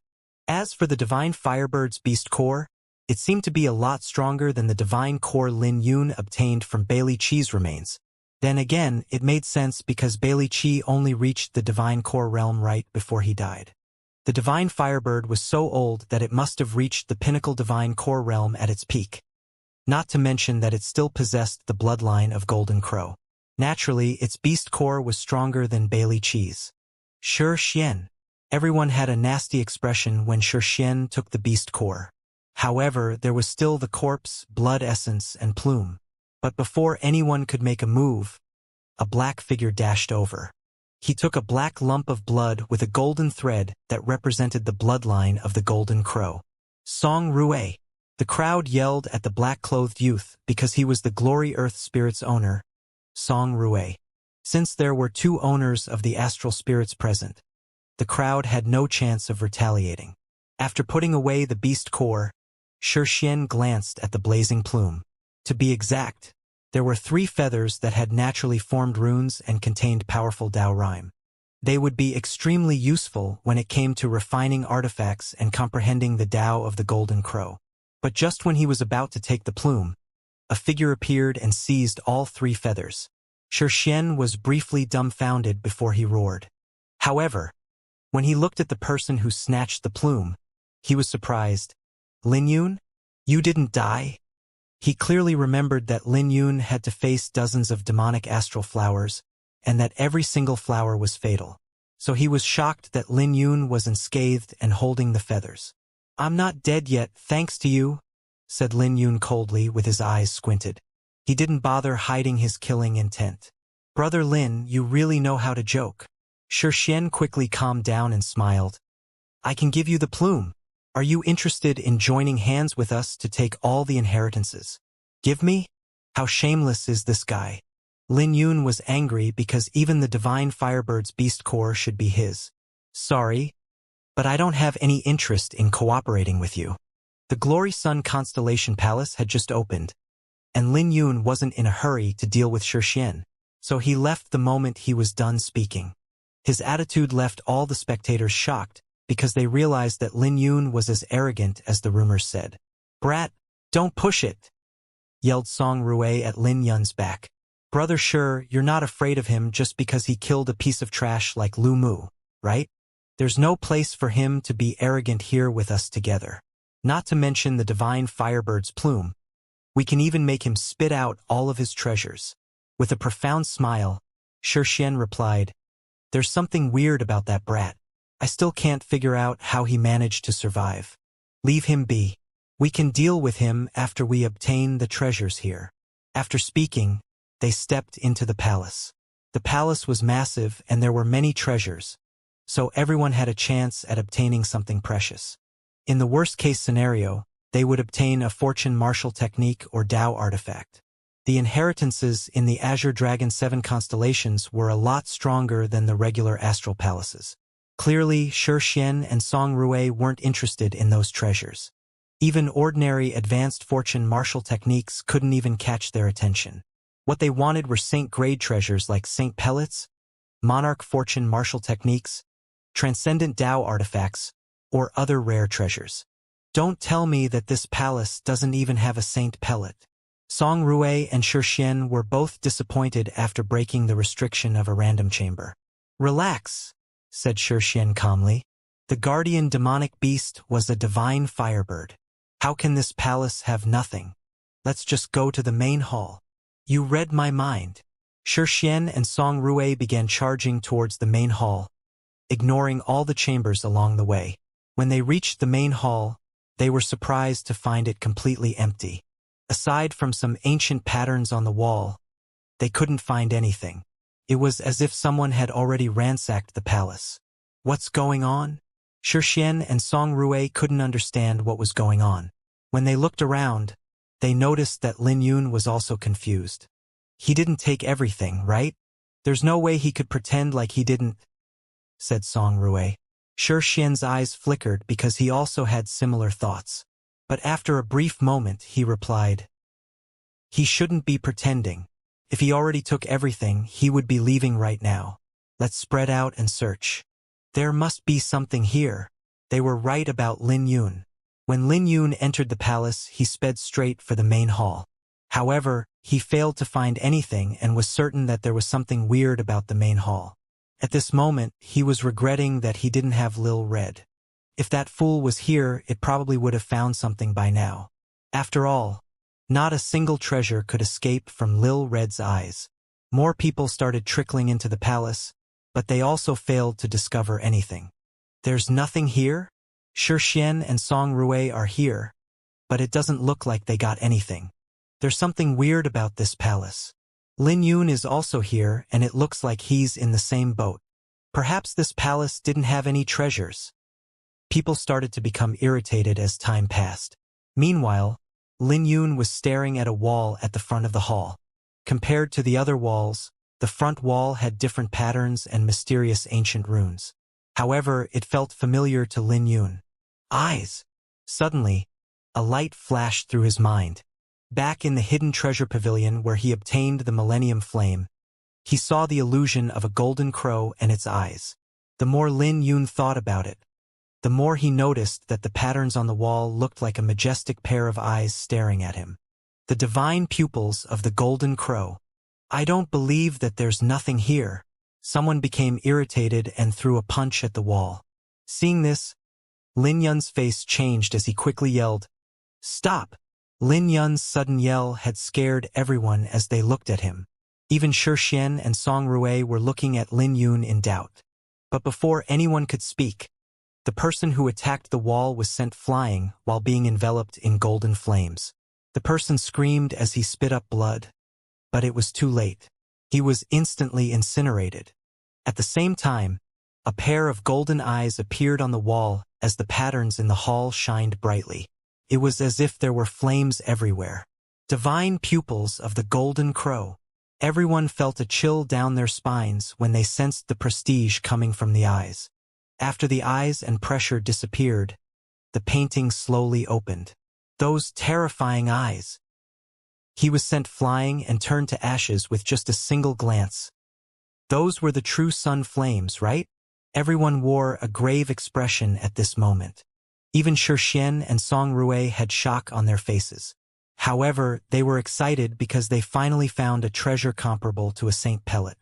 As for the divine firebird's beast core, it seemed to be a lot stronger than the divine core Lin Yun obtained from Bailey Qi's remains. Then again, it made sense because Bailey Qi only reached the divine core realm right before he died. The divine firebird was so old that it must have reached the pinnacle divine core realm at its peak. Not to mention that it still possessed the bloodline of Golden Crow. Naturally, its beast core was stronger than Bailey Qi's. Xianxia. Everyone had a nasty expression when Xianxia took the beast core. However, there was still the corpse, blood essence, and plume. But before anyone could make a move, a black figure dashed over. He took a black lump of blood with a golden thread that represented the bloodline of the Golden Crow. Song Rue. The crowd yelled at the black-clothed youth because he was the Glory Earth Spirit's owner, Song Rue. Since there were two owners of the astral spirits present, the crowd had no chance of retaliating. After putting away the beast core, Xianxia glanced at the blazing plume. To be exact, there were 3 feathers that had naturally formed runes and contained powerful Dao rhyme. They would be extremely useful when it came to refining artifacts and comprehending the Dao of the Golden Crow. But just when he was about to take the plume, a figure appeared and seized all 3 feathers. Xianxia was briefly dumbfounded before he roared. However, when he looked at the person who snatched the plume, he was surprised. Lin Yun? You didn't die? He clearly remembered that Lin Yun had to face dozens of demonic astral flowers, and that every single flower was fatal. So he was shocked that Lin Yun was unscathed and holding the feathers. I'm not dead yet, thanks to you, said Lin Yun coldly with his eyes squinted. He didn't bother hiding his killing intent. Brother Lin, you really know how to joke. Xianxia quickly calmed down and smiled. I can give you the plume. Are you interested in joining hands with us to take all the inheritances? Give me? How shameless is this guy? Lin Yun was angry because even the divine firebird's beast core should be his. Sorry, but I don't have any interest in cooperating with you. The Glory Sun Constellation Palace had just opened, and Lin Yun wasn't in a hurry to deal with Xianxia, so he left the moment he was done speaking. His attitude left all the spectators shocked, because they realized that Lin Yun was as arrogant as the rumors said. Brat, don't push it, yelled Song Rue at Lin Yun's back. Brother, sure, you're not afraid of him just because he killed a piece of trash like Lu Mu, right? There's no place for him to be arrogant here with us together. Not to mention the divine firebird's plume. We can even make him spit out all of his treasures. With a profound smile, Xianxia replied, There's something weird about that brat. I still can't figure out how he managed to survive. Leave him be. We can deal with him after we obtain the treasures here. After speaking, they stepped into the palace. The palace was massive and there were many treasures, so everyone had a chance at obtaining something precious. In the worst-case scenario, they would obtain a fortune martial technique or Dao artifact. The inheritances in the Azure Dragon 7 constellations were a lot stronger than the regular astral palaces. Clearly, Xianxia and Song Rue weren't interested in those treasures. Even ordinary advanced fortune martial techniques couldn't even catch their attention. What they wanted were Saint-grade treasures like Saint Pellets, Monarch fortune martial techniques, Transcendent Dao artifacts, or other rare treasures. Don't tell me that this palace doesn't even have a Saint Pellet. Song Rue and Xianxia were both disappointed after breaking the restriction of a random chamber. Relax, said Xianxia calmly. The guardian demonic beast was a divine firebird. How can this palace have nothing? Let's just go to the main hall. You read my mind. Xianxia and Song Rue began charging towards the main hall, ignoring all the chambers along the way. When they reached the main hall, they were surprised to find it completely empty. Aside from some ancient patterns on the wall, they couldn't find anything. It was as if someone had already ransacked the palace. What's going on? Xianxia and Song Rue couldn't understand what was going on. When they looked around, they noticed that Lin Yun was also confused. He didn't take everything, right? There's no way he could pretend like he didn't, said Song Rui. Xianxia's eyes flickered because he also had similar thoughts. But after a brief moment, he replied, he shouldn't be pretending. If he already took everything, he would be leaving right now. Let's spread out and search. There must be something here. They were right about Lin Yun. When Lin Yun entered the palace, he sped straight for the main hall. However, he failed to find anything and was certain that there was something weird about the main hall. At this moment, he was regretting that he didn't have Lil Red. If that fool was here, it probably would have found something by now. After all, not a single treasure could escape from Lil Red's eyes. More people started trickling into the palace, but they also failed to discover anything. There's nothing here? Xian and Song Rui are here, but it doesn't look like they got anything. There's something weird about this palace. Lin Yun is also here, and it looks like he's in the same boat. Perhaps this palace didn't have any treasures. People started to become irritated as time passed. Meanwhile, Lin Yun was staring at a wall at the front of the hall. Compared to the other walls, the front wall had different patterns and mysterious ancient runes. However, it felt familiar to Lin Yun. Eyes! Suddenly, a light flashed through his mind. Back in the hidden treasure pavilion where he obtained the Millennium Flame, he saw the illusion of a golden crow and its eyes. The more Lin Yun thought about it, the more he noticed that the patterns on the wall looked like a majestic pair of eyes staring at him. The divine pupils of the golden crow. I don't believe that there's nothing here. Someone became irritated and threw a punch at the wall. Seeing this, Lin Yun's face changed as he quickly yelled, "Stop!" Lin Yun's sudden yell had scared everyone as they looked at him. Even Xian and Song Rui were looking at Lin Yun in doubt. But before anyone could speak, the person who attacked the wall was sent flying while being enveloped in golden flames. The person screamed as he spit up blood, but it was too late. He was instantly incinerated. At the same time, a pair of golden eyes appeared on the wall as the patterns in the hall shined brightly. It was as if there were flames everywhere. Divine pupils of the golden crow. Everyone felt a chill down their spines when they sensed the prestige coming from the eyes. After the eyes and pressure disappeared, the painting slowly opened. Those terrifying eyes. He was sent flying and turned to ashes with just a single glance. Those were the true sun flames, right? Everyone wore a grave expression at this moment. Even Xian and Song Rui had shock on their faces. However, they were excited because they finally found a treasure comparable to a saint pellet.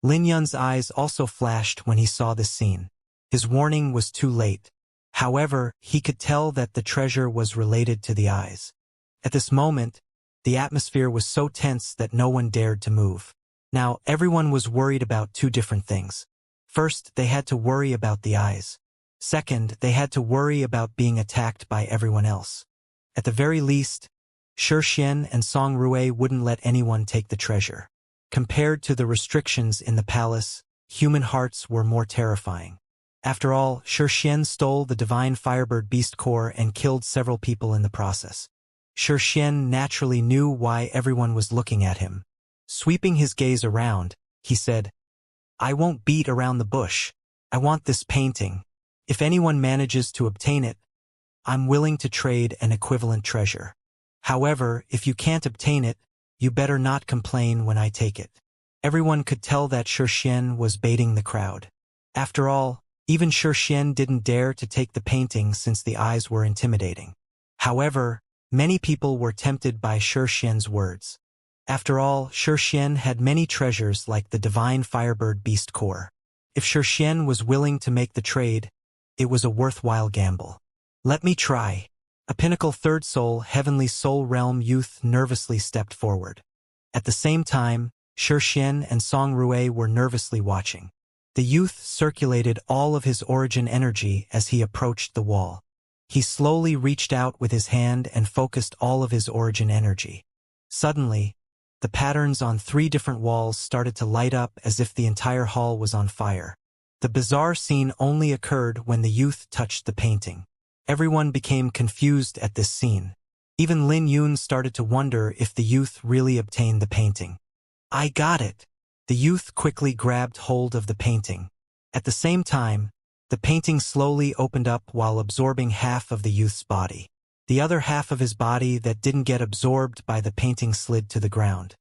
Lin Yun's eyes also flashed when he saw this scene. His warning was too late. However, he could tell that the treasure was related to the eyes. At this moment, the atmosphere was so tense that no one dared to move. Now, everyone was worried about two different things. First, they had to worry about the eyes. Second, they had to worry about being attacked by everyone else. At the very least, Xian and Song Rui wouldn't let anyone take the treasure. Compared to the restrictions in the palace, human hearts were more terrifying. After all, Xian stole the divine firebird beast core and killed several people in the process. Xian naturally knew why everyone was looking at him. Sweeping his gaze around, he said, "I won't beat around the bush. I want this painting. If anyone manages to obtain it, I'm willing to trade an equivalent treasure. However, if you can't obtain it, you better not complain when I take it." Everyone could tell that Xian was baiting the crowd. After all, even Xian didn't dare to take the painting since the eyes were intimidating. However, many people were tempted by Xian's words. After all, Xian had many treasures like the divine firebird beast core. If Xian was willing to make the trade, it was a worthwhile gamble. "Let me try." A pinnacle third soul, heavenly soul realm youth nervously stepped forward. At the same time, Xian and Song Rui were nervously watching. The youth circulated all of his origin energy as he approached the wall. He slowly reached out with his hand and focused all of his origin energy. Suddenly, the patterns on 3 different walls started to light up as if the entire hall was on fire. The bizarre scene only occurred when the youth touched the painting. Everyone became confused at this scene. Even Lin Yun started to wonder if the youth really obtained the painting. "I got it!" The youth quickly grabbed hold of the painting. At the same time, the painting slowly opened up while absorbing half of the youth's body. The other half of his body that didn't get absorbed by the painting slid to the ground.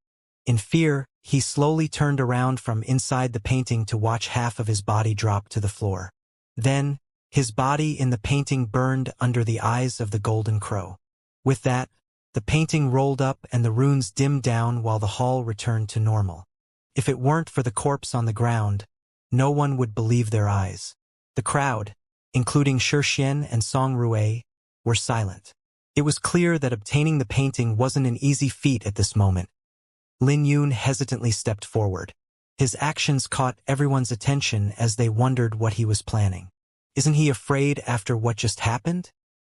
In fear, he slowly turned around from inside the painting to watch half of his body drop to the floor. Then, his body in the painting burned under the eyes of the golden crow. With that, the painting rolled up and the runes dimmed down while the hall returned to normal. If it weren't for the corpse on the ground, no one would believe their eyes. The crowd, including Xianxia and Song Rui, were silent. It was clear that obtaining the painting wasn't an easy feat at this moment. Lin Yun hesitantly stepped forward. His actions caught everyone's attention as they wondered what he was planning. Isn't he afraid after what just happened?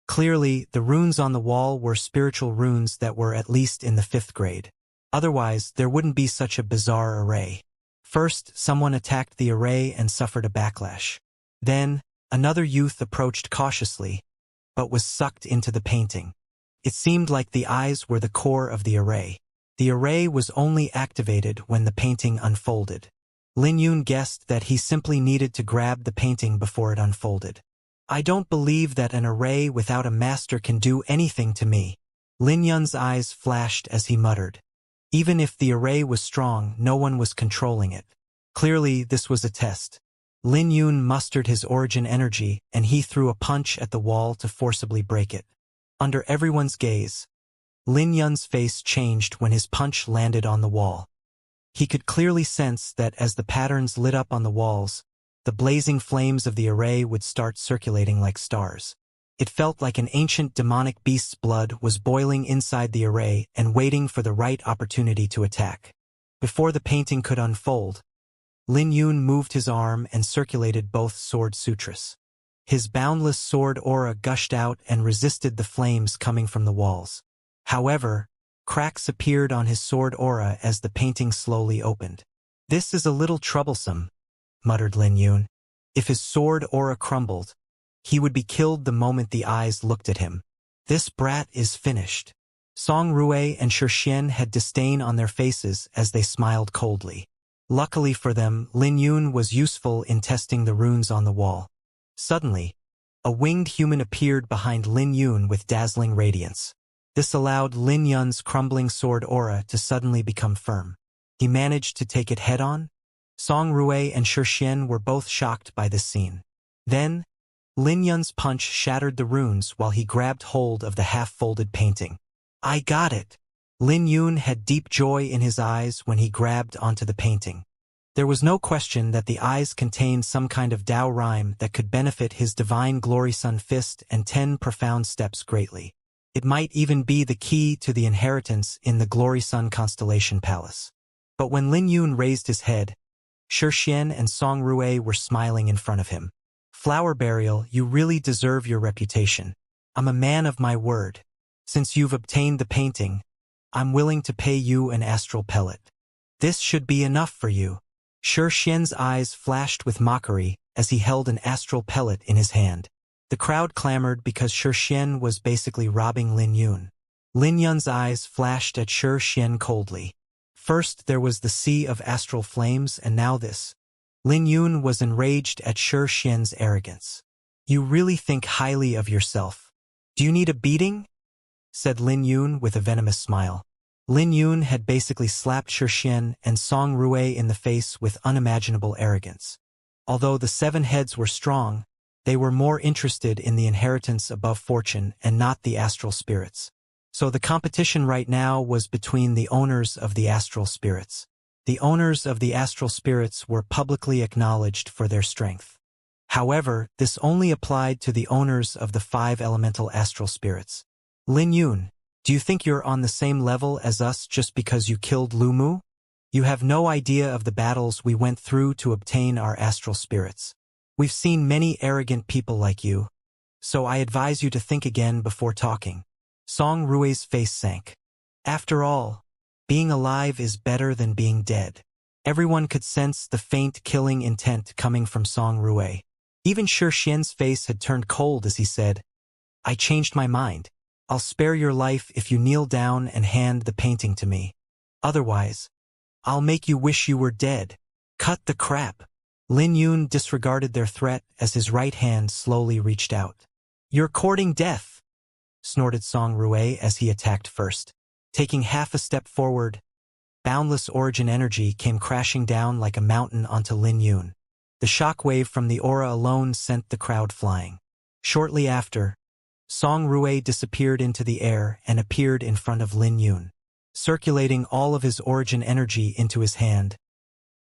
Clearly, the runes on the wall were spiritual runes that were at least in the 5th grade. Otherwise, there wouldn't be such a bizarre array. First, someone attacked the array and suffered a backlash. Then, another youth approached cautiously, but was sucked into the painting. It seemed like the eyes were the core of the array. The array was only activated when the painting unfolded. Lin Yun guessed that he simply needed to grab the painting before it unfolded. I don't believe that an array without a master can do anything to me. Lin Yun's eyes flashed as he muttered. Even if the array was strong, no one was controlling it. Clearly, this was a test. Lin Yun mustered his origin energy, and he threw a punch at the wall to forcibly break it. Under everyone's gaze, Lin Yun's face changed when his punch landed on the wall. He could clearly sense that as the patterns lit up on the walls, the blazing flames of the array would start circulating like stars. It felt like an ancient demonic beast's blood was boiling inside the array and waiting for the right opportunity to attack. Before the painting could unfold, Lin Yun moved his arm and circulated both sword sutras. His boundless sword aura gushed out and resisted the flames coming from the walls. However, cracks appeared on his sword aura as the painting slowly opened. "This is a little troublesome," muttered Lin Yun. If his sword aura crumbled, he would be killed the moment the eyes looked at him. This brat is finished. Song Rui and Xianxia had disdain on their faces as they smiled coldly. Luckily for them, Lin Yun was useful in testing the runes on the wall. Suddenly, a winged human appeared behind Lin Yun with dazzling radiance. This allowed Lin Yun's crumbling sword aura to suddenly become firm. He managed to take it head-on. Song Rui and Xianxia were both shocked by this scene. Then, Lin Yun's punch shattered the runes while he grabbed hold of the half-folded painting. "I got it!" Lin Yun had deep joy in his eyes when he grabbed onto the painting. There was no question that the eyes contained some kind of Tao rhyme that could benefit his divine glory sun fist and 10 profound steps greatly. It might even be the key to the inheritance in the Glory Sun Constellation Palace. But when Lin Yun raised his head, Xianxia and Song Rui were smiling in front of him. "Flower Burial, you really deserve your reputation. I'm a man of my word. Since you've obtained the painting, I'm willing to pay you an astral pellet. This should be enough for you." Xianxia's eyes flashed with mockery as he held an astral pellet in his hand. The crowd clamored because Xianxia was basically robbing Lin Yun. Lin Yun's eyes flashed at Xianxia coldly. First there was the sea of astral flames, and now this. Lin Yun was enraged at Xianxia's arrogance. "You really think highly of yourself. Do you need a beating?" said Lin Yun with a venomous smile. Lin Yun had basically slapped Xianxia and Song Rui in the face with unimaginable arrogance. Although the 7 heads were strong, they were more interested in the inheritance above fortune and not the astral spirits. So the competition right now was between the owners of the astral spirits. The owners of the astral spirits were publicly acknowledged for their strength. However, this only applied to the owners of the 5 elemental astral spirits. "Lin Yun, do you think you're on the same level as us just because you killed Lu Mu? You have no idea of the battles we went through to obtain our astral spirits. We've seen many arrogant people like you, so I advise you to think again before talking." Song Rui's face sank. After all, being alive is better than being dead. Everyone could sense the faint killing intent coming from Song Rui. Even Xianxia's face had turned cold as he said, "I changed my mind. I'll spare your life if you kneel down and hand the painting to me. Otherwise, I'll make you wish you were dead. Cut the crap. Lin Yun disregarded their threat as his right hand slowly reached out. You're courting death, snorted Song Rui as he attacked first. Taking half a step forward, boundless origin energy came crashing down like a mountain onto Lin Yun. The shockwave from the aura alone sent the crowd flying. Shortly after, Song Rui disappeared into the air and appeared in front of Lin Yun. Circulating all of his origin energy into his hand,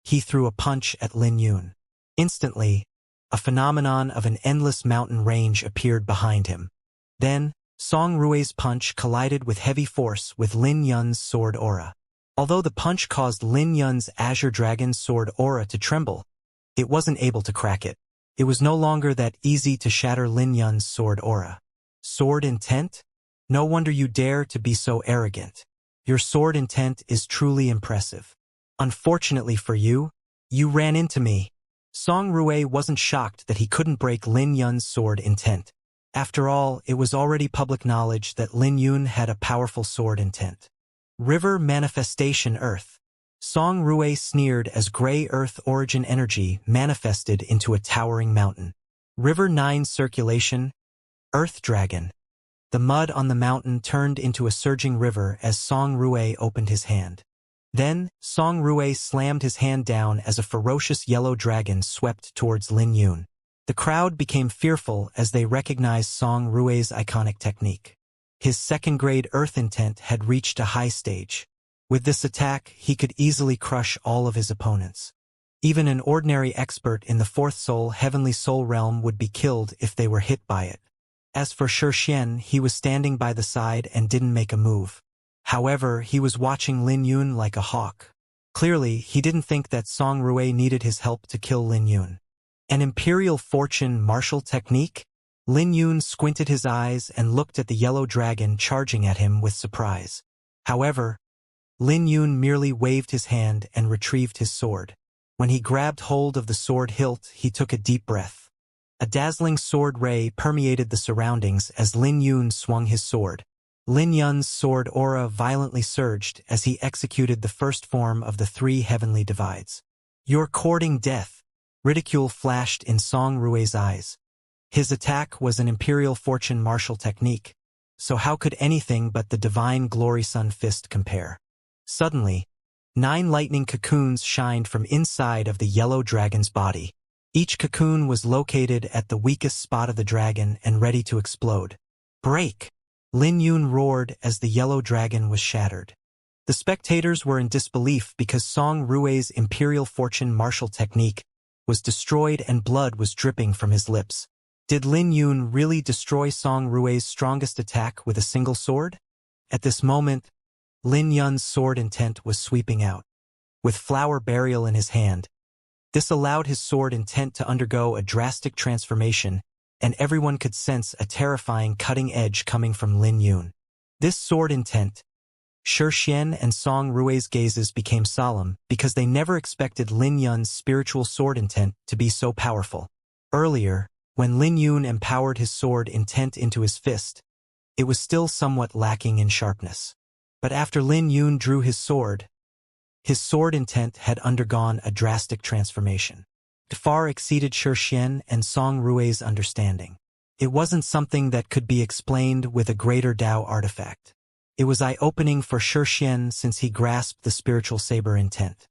he threw a punch at Lin Yun. Instantly, a phenomenon of an endless mountain range appeared behind him. Then, Song Rui's punch collided with heavy force with Lin Yun's sword aura. Although the punch caused Lin Yun's Azure Dragon sword aura to tremble, it wasn't able to crack it. It was no longer that easy to shatter Lin Yun's sword aura. Sword intent? No wonder you dare to be so arrogant. Your sword intent is truly impressive. Unfortunately for you, you ran into me. Song Rui wasn't shocked that he couldn't break Lin Yun's sword intent. After all, it was already public knowledge that Lin Yun had a powerful sword intent. River Manifestation Earth. Song Rui sneered as gray earth origin energy manifested into a towering mountain. River 9 Circulation, Earth Dragon. The mud on the mountain turned into a surging river as Song Rui opened his hand. Then, Song Rui slammed his hand down as a ferocious yellow dragon swept towards Lin Yun. The crowd became fearful as they recognized Song Rui's iconic technique. His second-grade earth intent had reached a high stage. With this attack, he could easily crush all of his opponents. Even an ordinary expert in the fourth soul heavenly soul realm would be killed if they were hit by it. As for Xianxia, he was standing by the side and didn't make a move. However, he was watching Lin Yun like a hawk. Clearly, he didn't think that Song Rui needed his help to kill Lin Yun. An Imperial Fortune martial technique? Lin Yun squinted his eyes and looked at the yellow dragon charging at him with surprise. However, Lin Yun merely waved his hand and retrieved his sword. When he grabbed hold of the sword hilt, he took a deep breath. A dazzling sword ray permeated the surroundings as Lin Yun swung his sword. Lin Yun's sword aura violently surged as he executed the first form of the 3 heavenly divides. You're courting death. Ridicule flashed in Song Rui's eyes. His attack was an Imperial Fortune martial technique, so how could anything but the divine Glory Sun Fist compare? Suddenly, 9 lightning cocoons shined from inside of the yellow dragon's body. Each cocoon was located at the weakest spot of the dragon and ready to explode. Break! Lin Yun roared as the yellow dragon was shattered. The spectators were in disbelief because Song Rui's Imperial Fortune martial technique was destroyed and blood was dripping from his lips. Did Lin Yun really destroy Song Rui's strongest attack with a single sword? At this moment, Lin Yun's sword intent was sweeping out. With flower burial in his hand, this allowed his sword intent to undergo a drastic transformation, and everyone could sense a terrifying cutting edge coming from Lin Yun. This sword intent, Xianxia and Song Rui's gazes became solemn because they never expected Lin Yun's spiritual sword intent to be so powerful. Earlier, when Lin Yun empowered his sword intent into his fist, it was still somewhat lacking in sharpness. But after Lin Yun drew his sword intent had undergone a drastic transformation. It far exceeded Xianxia and Song Rui's understanding. It wasn't something that could be explained with a greater Tao artifact. It was eye-opening for Xianxia since he grasped the spiritual saber intent.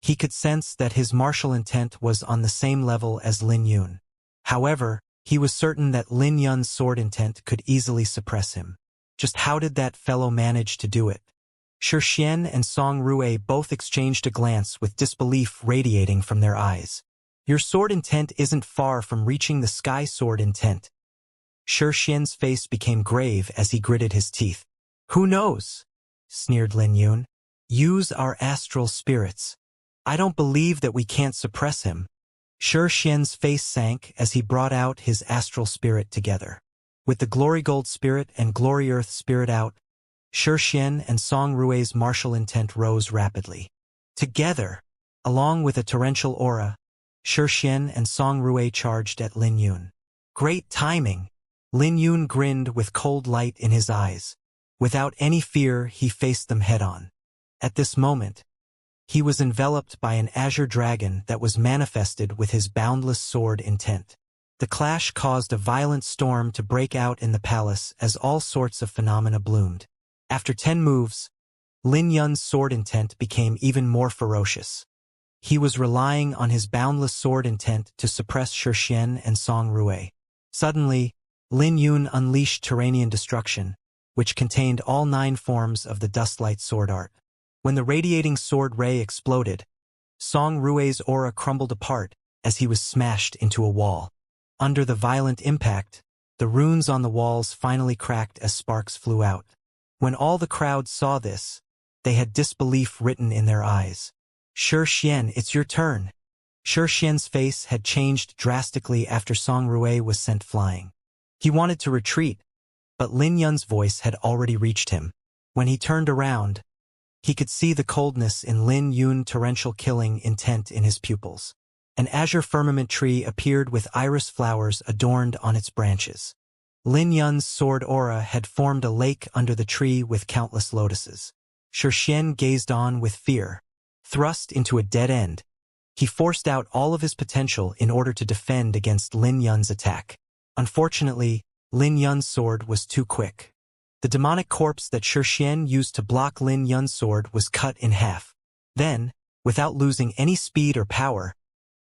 He could sense that his martial intent was on the same level as Lin Yun. However, he was certain that Lin Yun's sword intent could easily suppress him. Just how did that fellow manage to do it? Xianxia and Song Rui both exchanged a glance with disbelief radiating from their eyes. Your sword intent isn't far from reaching the sky sword intent. Xianxia's face became grave as he gritted his teeth. Who knows? Sneered Lin Yun. Use our astral spirits. I don't believe that we can't suppress him. Xianxia's face sank as he brought out his astral spirit together. With the Glory Gold spirit and Glory Earth spirit out, Xianxia and Song Rui's martial intent rose rapidly. Together, along with a torrential aura, Xianxia and Song Rui charged at Lin Yun. Great timing! Lin Yun grinned with cold light in his eyes. Without any fear, he faced them head-on. At this moment, He was enveloped by an azure dragon that was manifested with his boundless sword intent. The clash caused a violent storm to break out in the palace as all sorts of phenomena bloomed. After 10 moves, Lin Yun's sword intent became even more ferocious. He was relying on his boundless sword intent to suppress Xianxia and Song Rui. Suddenly, Lin Yun unleashed Terranian destruction, which contained all 9 forms of the Dustlight sword art. When the radiating sword ray exploded, Song Rui's aura crumbled apart as he was smashed into a wall. Under the violent impact, the runes on the walls finally cracked as sparks flew out. When all the crowd saw this, they had disbelief written in their eyes. Xianxia, it's your turn. Xianxia's face had changed drastically after Song Rui was sent flying. He wanted to retreat, but Lin Yun's voice had already reached him. When he turned around, he could see the coldness in Lin Yun's torrential killing intent in his pupils. An azure firmament tree appeared with iris flowers adorned on its branches. Lin Yun's sword aura had formed a lake under the tree with countless lotuses. Xianxia gazed on with fear. Thrust into a dead end, he forced out all of his potential in order to defend against Lin Yun's attack. Unfortunately, Lin Yun's sword was too quick. The demonic corpse that Xianxia used to block Lin Yun's sword was cut in half. Then, without losing any speed or power,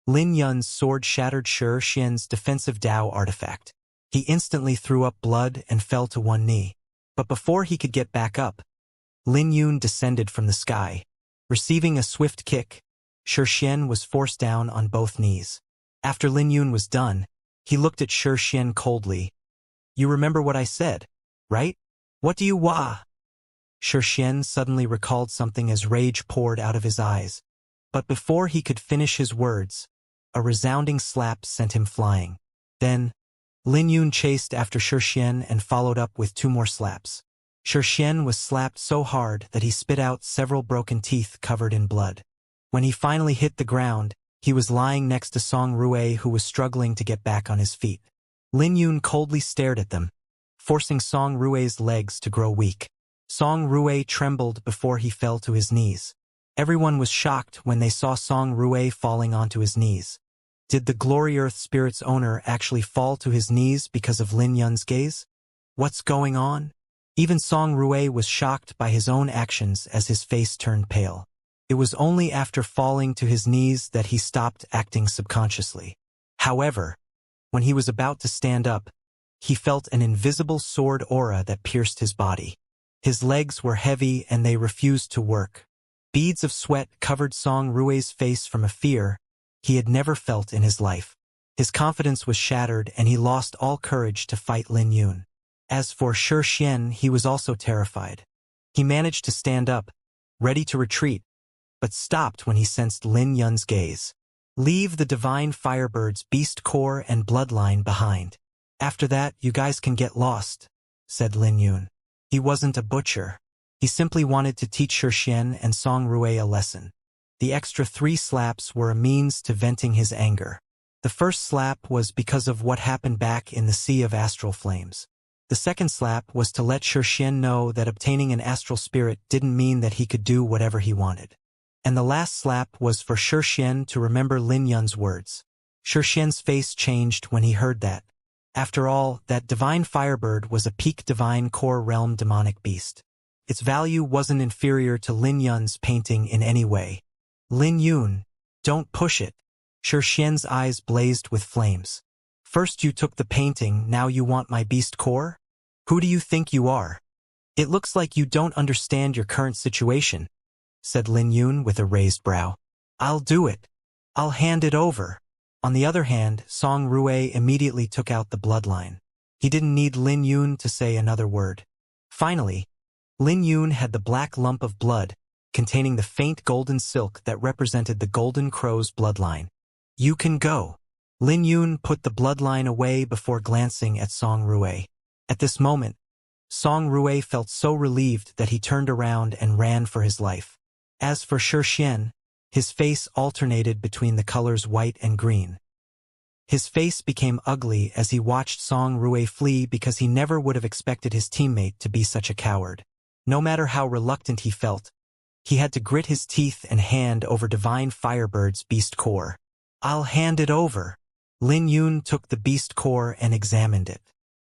Lin Yun's sword shattered Xianxia's defensive Dao artifact. He instantly threw up blood and fell to one knee. But before he could get back up, Lin Yun descended from the sky. Receiving a swift kick, Xianxia was forced down on both knees. After Lin Yun was done, he looked at Xianxia coldly. "You remember what I said, right? What do you want?" Xianxia suddenly recalled something as rage poured out of his eyes. But before he could finish his words, a resounding slap sent him flying. Then, Lin Yun chased after Xianxia and followed up with 2 more slaps. Xianxia was slapped so hard that he spit out several broken teeth covered in blood. When he finally hit the ground, he was lying next to Song Rui, who was struggling to get back on his feet. Lin Yun coldly stared at them, forcing Song Rui's legs to grow weak. Song Rui trembled before he fell to his knees. Everyone was shocked when they saw Song Rui falling onto his knees. Did the Glory Earth Spirit's owner actually fall to his knees because of Lin Yun's gaze? What's going on? Even Song Rui was shocked by his own actions as his face turned pale. It was only after falling to his knees that he stopped acting subconsciously. However, when he was about to stand up, he felt an invisible sword aura that pierced his body. His legs were heavy and they refused to work. Beads of sweat covered Song Rui's face from a fear he had never felt in his life. His confidence was shattered and he lost all courage to fight Lin Yun. As for Xianxia, he was also terrified. He managed to stand up, ready to retreat, but stopped when he sensed Lin Yun's gaze. "Leave the divine firebird's beast core and bloodline behind. After that, you guys can get lost," said Lin Yun. He wasn't a butcher. He simply wanted to teach Xianxia and Song Rui a lesson. The extra 3 slaps were a means to venting his anger. The first slap was because of what happened back in the Sea of Astral Flames. The second slap was to let Xianxia know that obtaining an astral spirit didn't mean that he could do whatever he wanted. And the last slap was for Xianxia to remember Lin Yun's words. Xianxia's face changed when he heard that. After all, that divine firebird was a peak divine core realm demonic beast. Its value wasn't inferior to Lin Yun's painting in any way. "Lin Yun, don't push it." Xianxia's eyes blazed with flames. "First you took the painting, now you want my beast core? Who do you think you are? It looks like you don't understand your current situation," said Lin Yun with a raised brow. "I'll do it. I'll hand it over." On the other hand, Song Rui immediately took out the bloodline. He didn't need Lin Yun to say another word. Finally, Lin Yun had the black lump of blood, containing the faint golden silk that represented the Golden Crow's bloodline. "You can go." Lin Yun put the bloodline away before glancing at Song Rui. At this moment, Song Rui felt so relieved that he turned around and ran for his life. As for Xianxia, his face alternated between the colors white and green. His face became ugly as he watched Song Rui flee because he never would have expected his teammate to be such a coward. No matter how reluctant he felt, He had to grit his teeth and hand over Divine Firebird's beast core. "I'll hand it over." Lin Yun took the beast core and examined it.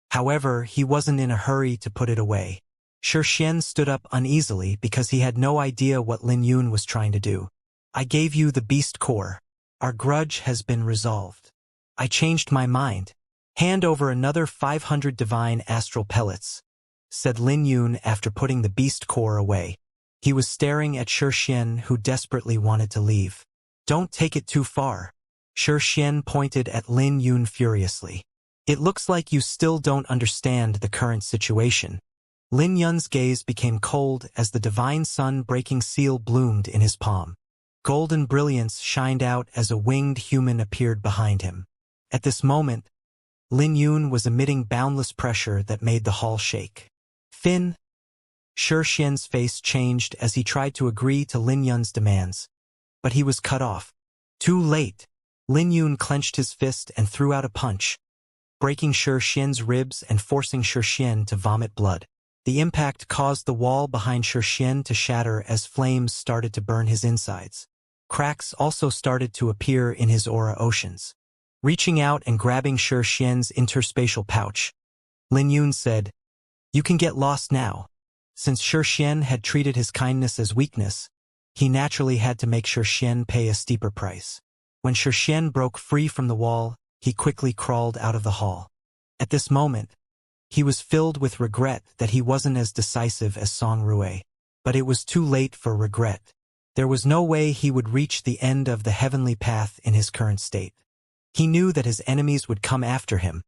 However, he wasn't in a hurry to put it away. Xian stood up uneasily because he had no idea what Lin Yun was trying to do. "I gave you the beast core. Our grudge has been resolved. I changed my mind. Hand over another 500 divine astral pellets," said Lin Yun after putting the beast core away. He was staring at Xian, who desperately wanted to leave. "Don't take it too far." Xian pointed at Lin Yun furiously. "It looks like you still don't understand the current situation." Lin Yun's gaze became cold as the divine sun-breaking seal bloomed in his palm. Golden brilliance shined out as a winged human appeared behind him. At this moment, Lin Yun was emitting boundless pressure that made the hall shake. "Fin!" Xian's face changed as he tried to agree to Lin Yun's demands. But he was cut off. Too late. Lin Yun clenched his fist and threw out a punch, breaking Xian's ribs and forcing Xian to vomit blood. The impact caused the wall behind Xian to shatter as flames started to burn his insides. Cracks also started to appear in his aura oceans. Reaching out and grabbing Xian's interspatial pouch, Lin Yun said, "You can get lost now." Since Xian had treated his kindness as weakness, he naturally had to make Xian pay a steeper price. When Xian broke free from the wall, he quickly crawled out of the hall. At this moment, he was filled with regret that he wasn't as decisive as Song Rui. But it was too late for regret. There was no way he would reach the end of the heavenly path in his current state. He knew that his enemies would come after him,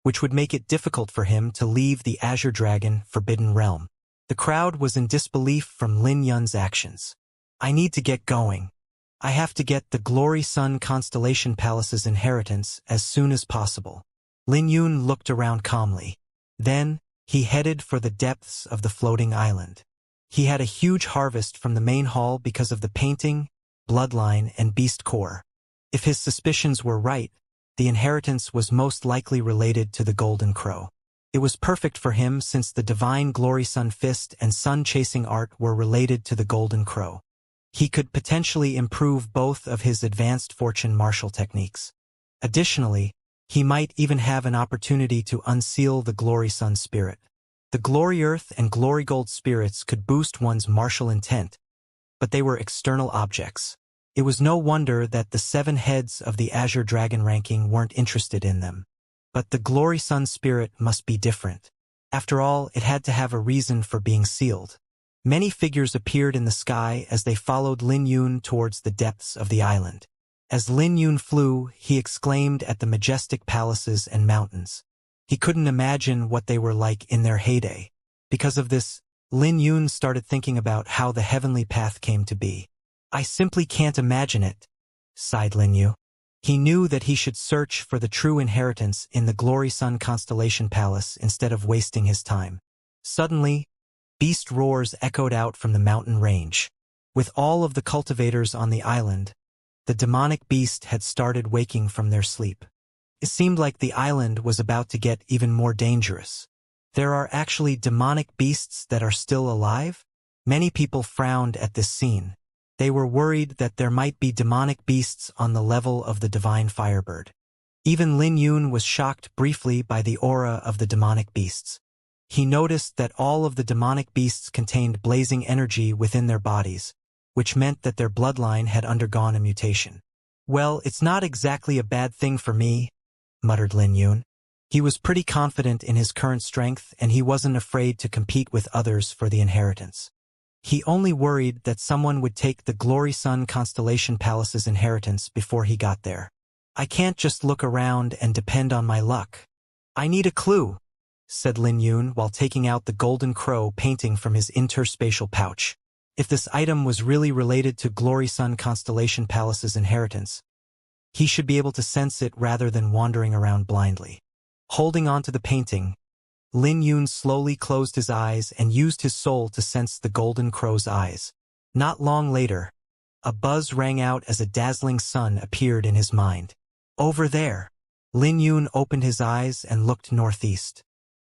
which would make it difficult for him to leave the Azure Dragon Forbidden Realm. The crowd was in disbelief from Lin Yun's actions. "I need to get going. I have to get the Glory Sun Constellation Palace's inheritance as soon as possible." Lin Yun looked around calmly. Then, he headed for the depths of the floating island. He had a huge harvest from the main hall because of the painting, bloodline, and beast core. If his suspicions were right, the inheritance was most likely related to the Golden Crow. It was perfect for him since the Divine Glory Sun Fist and Sun-Chasing Art were related to the Golden Crow. He could potentially improve both of his advanced fortune martial techniques. Additionally, he might even have an opportunity to unseal the Glory Sun spirit. The Glory Earth and Glory Gold spirits could boost one's martial intent, but they were external objects. It was no wonder that the 7 heads of the Azure Dragon ranking weren't interested in them. But the Glory Sun spirit must be different. After all, it had to have a reason for being sealed. Many figures appeared in the sky as they followed Lin Yun towards the depths of the island. As Lin Yun flew, he exclaimed at the majestic palaces and mountains. He couldn't imagine what they were like in their heyday. Because of this, Lin Yun started thinking about how the heavenly path came to be. "I simply can't imagine it," sighed Lin Yun. He knew that he should search for the true inheritance in the Glory Sun Constellation Palace instead of wasting his time. Suddenly, beast roars echoed out from the mountain range. With all of the cultivators on the island, the demonic beast had started waking from their sleep. It seemed like the island was about to get even more dangerous. There are actually demonic beasts that are still alive? Many people frowned at this scene. They were worried that there might be demonic beasts on the level of the Divine Firebird. Even Lin Yun was shocked briefly by the aura of the demonic beasts. He noticed that all of the demonic beasts contained blazing energy within their bodies, which meant that their bloodline had undergone a mutation. "Well, it's not exactly a bad thing for me," muttered Lin Yun. He was pretty confident in his current strength and he wasn't afraid to compete with others for the inheritance. He only worried that someone would take the Glory Sun Constellation Palace's inheritance before he got there. "I can't just look around and depend on my luck. I need a clue," said Lin Yun while taking out the Golden Crow painting from his interspatial pouch. If this item was really related to Glory Sun Constellation Palace's inheritance, he should be able to sense it rather than wandering around blindly. Holding on to the painting, Lin Yun slowly closed his eyes and used his soul to sense the Golden Crow's eyes. Not long later, a buzz rang out as a dazzling sun appeared in his mind. "Over there." Lin Yun opened his eyes and looked northeast.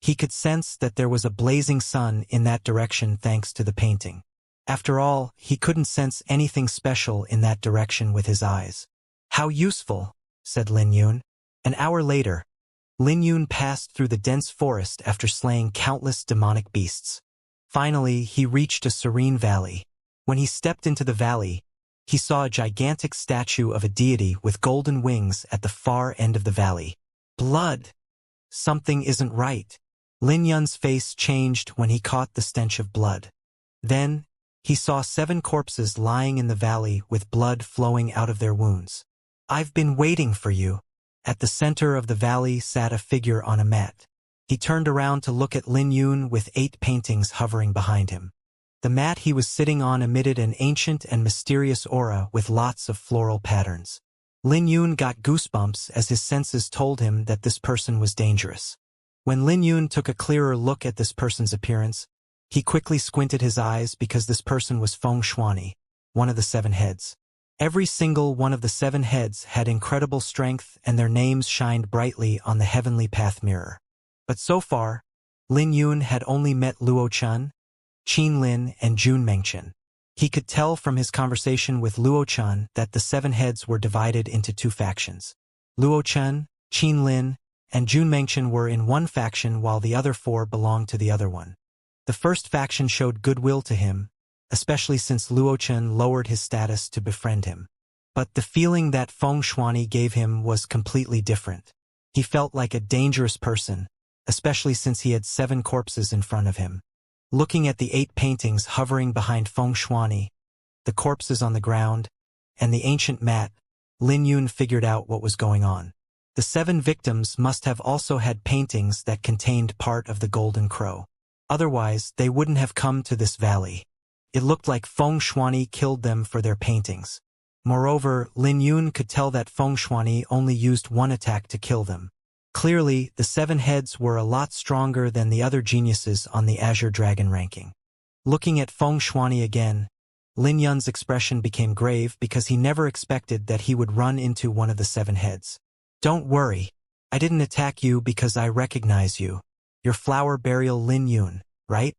He could sense that there was a blazing sun in that direction thanks to the painting. After all, he couldn't sense anything special in that direction with his eyes. How useful, said Lin Yun. An hour later, Lin Yun passed through the dense forest after slaying countless demonic beasts. Finally, he reached a serene valley. When he stepped into the valley, he saw a gigantic statue of a deity with golden wings at the far end of the valley. Blood! Something isn't right. Lin Yun's face changed when he caught the stench of blood. Then, he saw 7 corpses lying in the valley with blood flowing out of their wounds. I've been waiting for you. At the center of the valley sat a figure on a mat. He turned around to look at Lin Yun with 8 paintings hovering behind him. The mat he was sitting on emitted an ancient and mysterious aura with lots of floral patterns. Lin Yun got goosebumps as his senses told him that this person was dangerous. When Lin Yun took a clearer look at this person's appearance, he quickly squinted his eyes because this person was Feng Shuani, one of the 7 heads. Every single one of the 7 heads had incredible strength and their names shined brightly on the heavenly path mirror. But so far, Lin Yun had only met Luo Chun, Qin Lin, and Jun Mengchen. He could tell from his conversation with Luo Chun that the 7 heads were divided into 2 factions. Luo Chun, Qin Lin, and Jun Mengchen were in one faction while the other 4 belonged to the other one. The first faction showed goodwill to him, especially since Luo Chun lowered his status to befriend him. But the feeling that Feng Shuani gave him was completely different. He felt like a dangerous person, especially since he had 7 corpses in front of him. Looking at the 8 paintings hovering behind Feng Shuani, the corpses on the ground, and the ancient mat, Lin Yun figured out what was going on. The 7 victims must have also had paintings that contained part of the Golden Crow. Otherwise, they wouldn't have come to this valley. It looked like Feng Shuani killed them for their paintings. Moreover, Lin Yun could tell that Feng Shuani only used 1 attack to kill them. Clearly, the 7 heads were a lot stronger than the other geniuses on the Azure Dragon ranking. Looking at Feng Shuani again, Lin Yun's expression became grave because he never expected that he would run into one of the 7 heads. Don't worry. I didn't attack you because I recognize you. You're Flower Burial Lin Yun, right?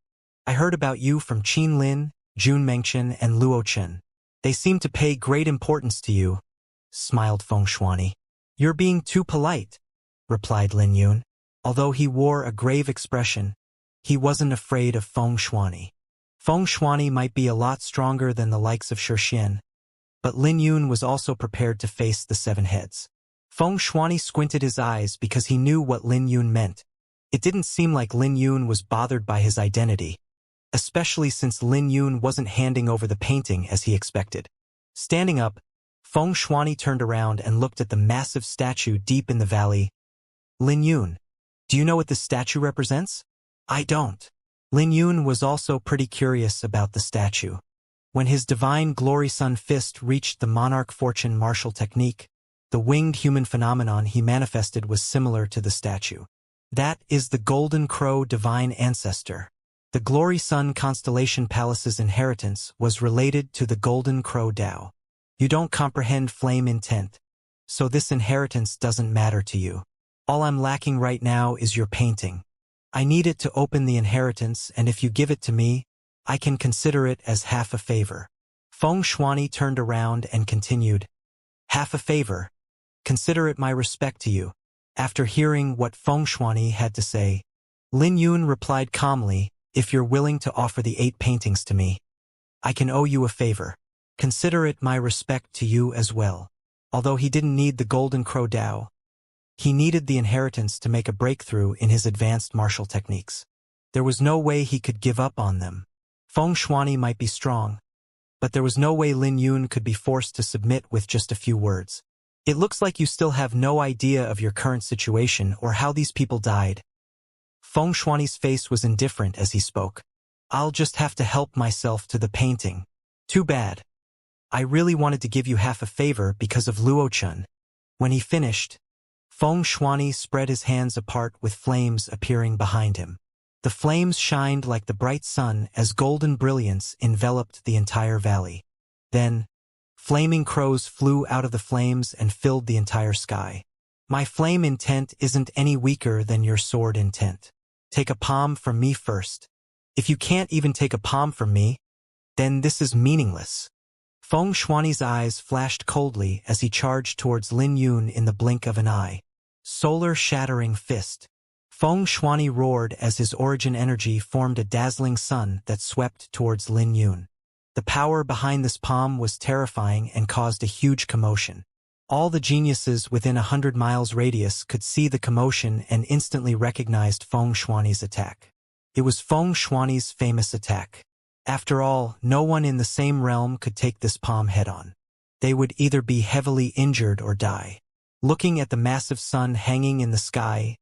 I heard about you from Qin Lin, Jun Mengchen, and Luo Chen. They seem to pay great importance to you, smiled Feng Shuani. You're being too polite, replied Lin Yun. Although he wore a grave expression, he wasn't afraid of Feng Shuani. Feng Shuani might be a lot stronger than the likes of Xianxia, but Lin Yun was also prepared to face the 7 heads. Feng Shuani squinted his eyes because he knew what Lin Yun meant. It didn't seem like Lin Yun was bothered by his identity, especially since Lin Yun wasn't handing over the painting as he expected. Standing up, Feng Shuani turned around and looked at the massive statue deep in the valley. Lin Yun, do you know what this statue represents? I don't. Lin Yun was also pretty curious about the statue. When his divine glory sun fist reached the monarch fortune martial technique, the winged human phenomenon he manifested was similar to the statue. That is the Golden Crow divine ancestor. The Glory Sun constellation palace's inheritance was related to the Golden Crow Tao. You don't comprehend flame intent, so this inheritance doesn't matter to you. All I'm lacking right now is your painting. I need it to open the inheritance, and if you give it to me, I can consider it as half a favor. Feng Shuani turned around and continued, half a favor. Consider it my respect to you. After hearing what Feng Shuani had to say, Lin Yun replied calmly, if you're willing to offer the 8 paintings to me, I can owe you a favor. Consider it my respect to you as well. Although he didn't need the Golden Crow Tao, he needed the inheritance to make a breakthrough in his advanced martial techniques. There was no way he could give up on them. Feng Shuani might be strong, but there was no way Lin Yun could be forced to submit with just a few words. It looks like you still have no idea of your current situation or how these people died. Feng Shuani's face was indifferent as he spoke. I'll just have to help myself to the painting. Too bad. I really wanted to give you half a favor because of Luo Chun. When he finished, Feng Shuani spread his hands apart with flames appearing behind him. The flames shined like the bright sun as golden brilliance enveloped the entire valley. Then, flaming crows flew out of the flames and filled the entire sky. My flame intent isn't any weaker than your sword intent. Take a palm from me first. If you can't even take a palm from me, then this is meaningless. Feng Shuani's eyes flashed coldly as he charged towards Lin Yun in the blink of an eye. Solar-shattering fist. Feng Shuani roared as his origin energy formed a dazzling sun that swept towards Lin Yun. The power behind this palm was terrifying and caused a huge commotion. All the geniuses within 100 miles radius could see the commotion and instantly recognized Feng Shuani's attack. It was Feng Shuani's famous attack. After all, no one in the same realm could take this palm head-on. They would either be heavily injured or die. Looking at the massive sun hanging in the sky,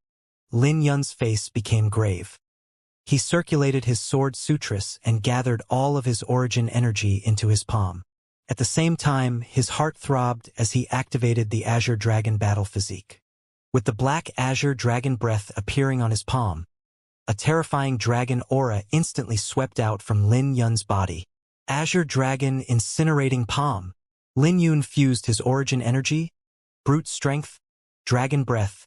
Lin Yun's face became grave. He circulated his sword sutras and gathered all of his origin energy into his palm. At the same time, his heart throbbed as he activated the Azure Dragon battle physique. With the black Azure Dragon breath appearing on his palm, a terrifying dragon aura instantly swept out from Lin Yun's body. Azure Dragon incinerating palm. Lin Yun fused his origin energy, brute strength, dragon breath,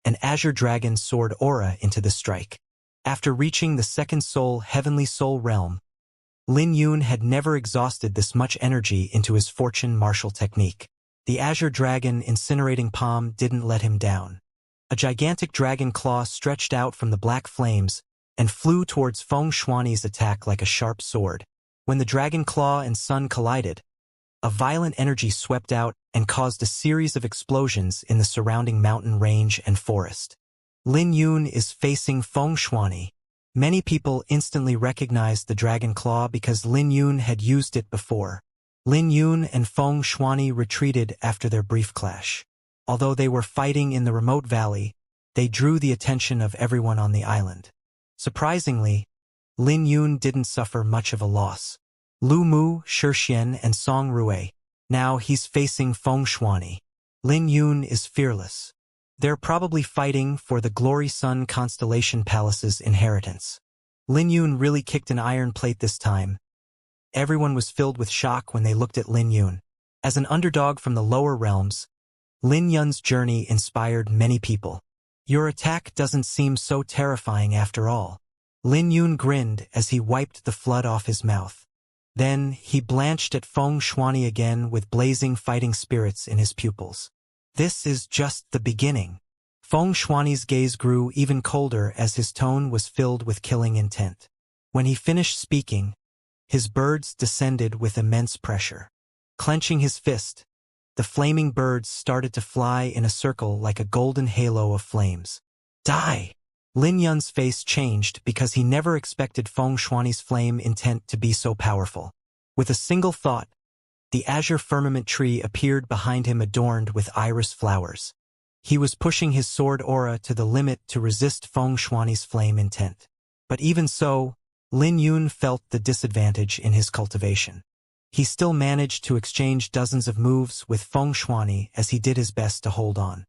and Azure Dragon sword aura into the strike. After reaching the second soul heavenly soul realm, Lin Yun had never exhausted this much energy into his fortune martial technique. The Azure Dragon incinerating palm didn't let him down. A gigantic dragon claw stretched out from the black flames and flew towards Feng Shuani's attack like a sharp sword. When the dragon claw and sun collided, a violent energy swept out and caused a series of explosions in the surrounding mountain range and forest. Lin Yun is facing Feng Shuani. Many people instantly recognized the dragon claw because Lin Yun had used it before. Lin Yun and Feng Shuani retreated after their brief clash. Although they were fighting in the remote valley, they drew the attention of everyone on the island. Surprisingly, Lin Yun didn't suffer much of a loss. Lu Mu, Shixian, and Song Rue. Now he's facing Feng Shuani. Lin Yun is fearless. They're probably fighting for the Glory Sun Constellation Palace's inheritance. Lin Yun really kicked an iron plate this time. Everyone was filled with shock when they looked at Lin Yun. As an underdog from the lower realms, Lin Yun's journey inspired many people. Your attack doesn't seem so terrifying after all. Lin Yun grinned as he wiped the flood off his mouth. Then he blanched at Feng Shuani again with blazing fighting spirits in his pupils. This is just the beginning. Feng Shuani's gaze grew even colder as his tone was filled with killing intent. When he finished speaking, his birds descended with immense pressure. Clenching his fist, the flaming birds started to fly in a circle like a golden halo of flames. Die! Lin Yun's face changed because he never expected Feng Shuani's flame intent to be so powerful. With a single thought, the azure firmament tree appeared behind him adorned with iris flowers. He was pushing his sword aura to the limit to resist Feng Shuani's flame intent. But even so, Lin Yun felt the disadvantage in his cultivation. He still managed to exchange dozens of moves with Feng Shuani as he did his best to hold on.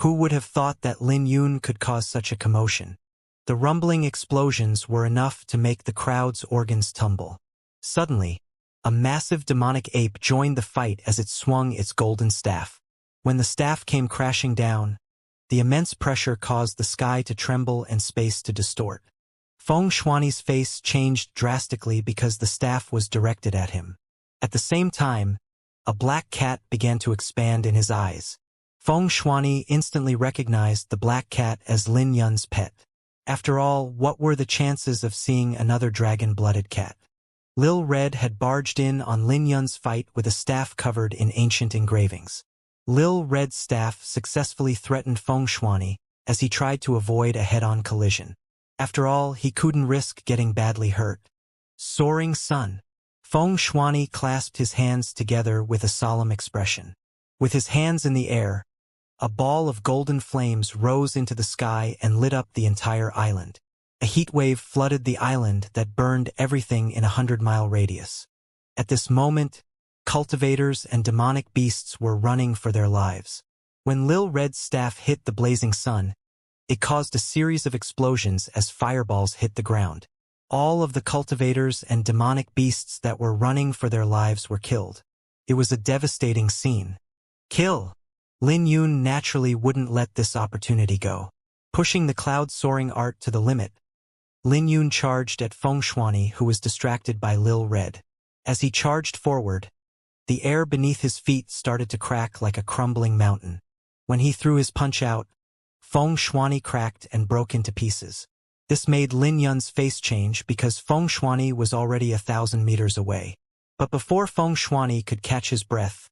Who would have thought that Lin Yun could cause such a commotion? The rumbling explosions were enough to make the crowd's organs tumble. Suddenly, a massive demonic ape joined the fight as it swung its golden staff. When the staff came crashing down, the immense pressure caused the sky to tremble and space to distort. Feng Shuani's face changed drastically because the staff was directed at him. At the same time, a black cat began to expand in his eyes. Feng Shuani instantly recognized the black cat as Lin Yun's pet. After all, what were the chances of seeing another dragon-blooded cat? Lil Red had barged in on Lin Yun's fight with a staff covered in ancient engravings. Lil Red's staff successfully threatened Feng Shuani as he tried to avoid a head-on collision. After all, he couldn't risk getting badly hurt. Soaring Sun. Feng Shuani clasped his hands together with a solemn expression. With his hands in the air, a ball of golden flames rose into the sky and lit up the entire island. A heat wave flooded the island that burned everything in a 100-mile radius. At this moment, cultivators and demonic beasts were running for their lives. When Lil Red's staff hit the blazing sun, it caused a series of explosions as fireballs hit the ground. All of the cultivators and demonic beasts that were running for their lives were killed. It was a devastating scene. Kill! Lin Yun naturally wouldn't let this opportunity go. Pushing the cloud-soaring art to the limit, Lin Yun charged at Feng Shuani, who was distracted by Lil Red. As he charged forward, the air beneath his feet started to crack like a crumbling mountain. When he threw his punch out, Feng Shuani cracked and broke into pieces. This made Lin Yun's face change because Feng Shuani was already 1,000 meters away. But before Feng Shuani could catch his breath,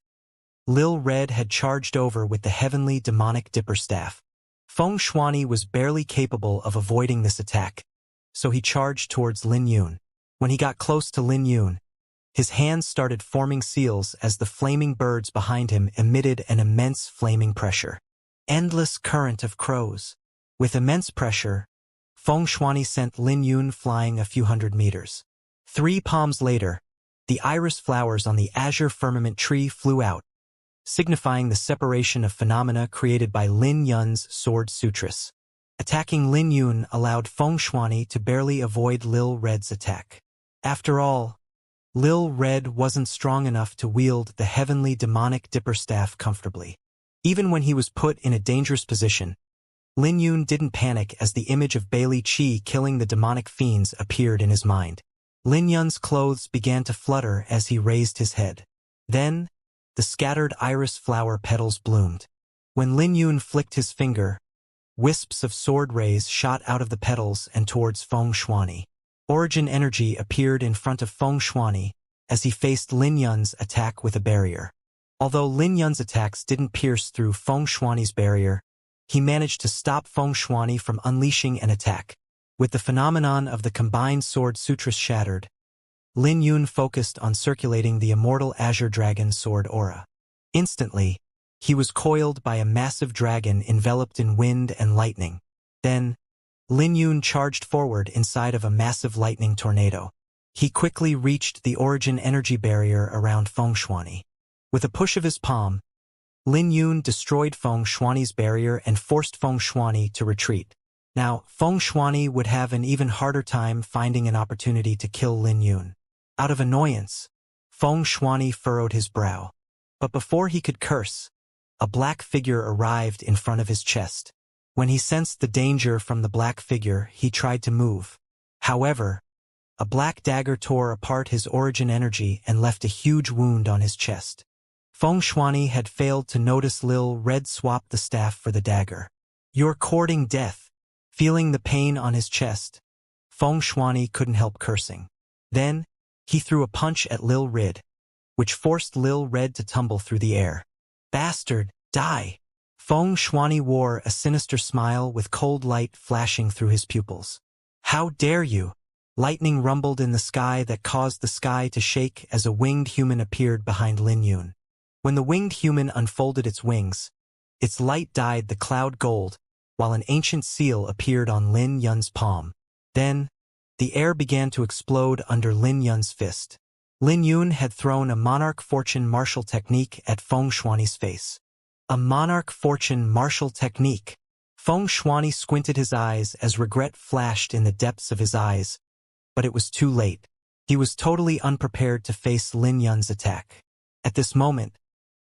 Lil Red had charged over with the heavenly demonic dipper staff. Feng Shuani was barely capable of avoiding this attack, so he charged towards Lin Yun. When he got close to Lin Yun, his hands started forming seals as the flaming birds behind him emitted an immense flaming pressure. Endless current of crows. With immense pressure, Feng Shuani sent Lin Yun flying a few hundred meters. 3 palms later, the iris flowers on the azure firmament tree flew out, signifying the separation of phenomena created by Lin Yun's sword sutras. Attacking Lin Yun allowed Feng Shuani to barely avoid Lil Red's attack. After all, Lil Red wasn't strong enough to wield the heavenly demonic dipper staff comfortably. Even when he was put in a dangerous position, Lin Yun didn't panic as the image of Bailey Qi killing the demonic fiends appeared in his mind. Lin Yun's clothes began to flutter as he raised his head. Then, the scattered iris flower petals bloomed. When Lin Yun flicked his finger, wisps of sword rays shot out of the petals and towards Feng Shuani. Origin energy appeared in front of Feng Shuani as he faced Lin Yun's attack with a barrier. Although Lin Yun's attacks didn't pierce through Feng Shuani's barrier, he managed to stop Feng Shuani from unleashing an attack. With the phenomenon of the combined sword sutras shattered, Lin Yun focused on circulating the immortal azure dragon sword aura. Instantly, he was coiled by a massive dragon enveloped in wind and lightning. Then, Lin Yun charged forward inside of a massive lightning tornado. He quickly reached the origin energy barrier around Feng Shuani. With a push of his palm, Lin Yun destroyed Feng Shuani's barrier and forced Feng Shuani to retreat. Now, Feng Shuani would have an even harder time finding an opportunity to kill Lin Yun. Out of annoyance, Feng Shuani furrowed his brow. But before he could curse, a black figure arrived in front of his chest. When he sensed the danger from the black figure, he tried to move. However, a black dagger tore apart his origin energy and left a huge wound on his chest. Feng Shuani had failed to notice Lil Red swap the staff for the dagger. "You're courting death." Feeling the pain on his chest, Feng Shuani couldn't help cursing. Then, he threw a punch at Lil Red, which forced Lil Red to tumble through the air. "Bastard, die!" Feng Shuani wore a sinister smile with cold light flashing through his pupils. "How dare you!" Lightning rumbled in the sky that caused the sky to shake as a winged human appeared behind Lin Yun. When the winged human unfolded its wings, its light dyed the cloud gold, while an ancient seal appeared on Lin Yun's palm. Then, the air began to explode under Lin Yun's fist. Lin Yun had thrown a monarch fortune martial technique at Feng Shuani's face. A monarch fortune martial technique. Feng Shuani squinted his eyes as regret flashed in the depths of his eyes, but it was too late. He was totally unprepared to face Lin Yun's attack. At this moment,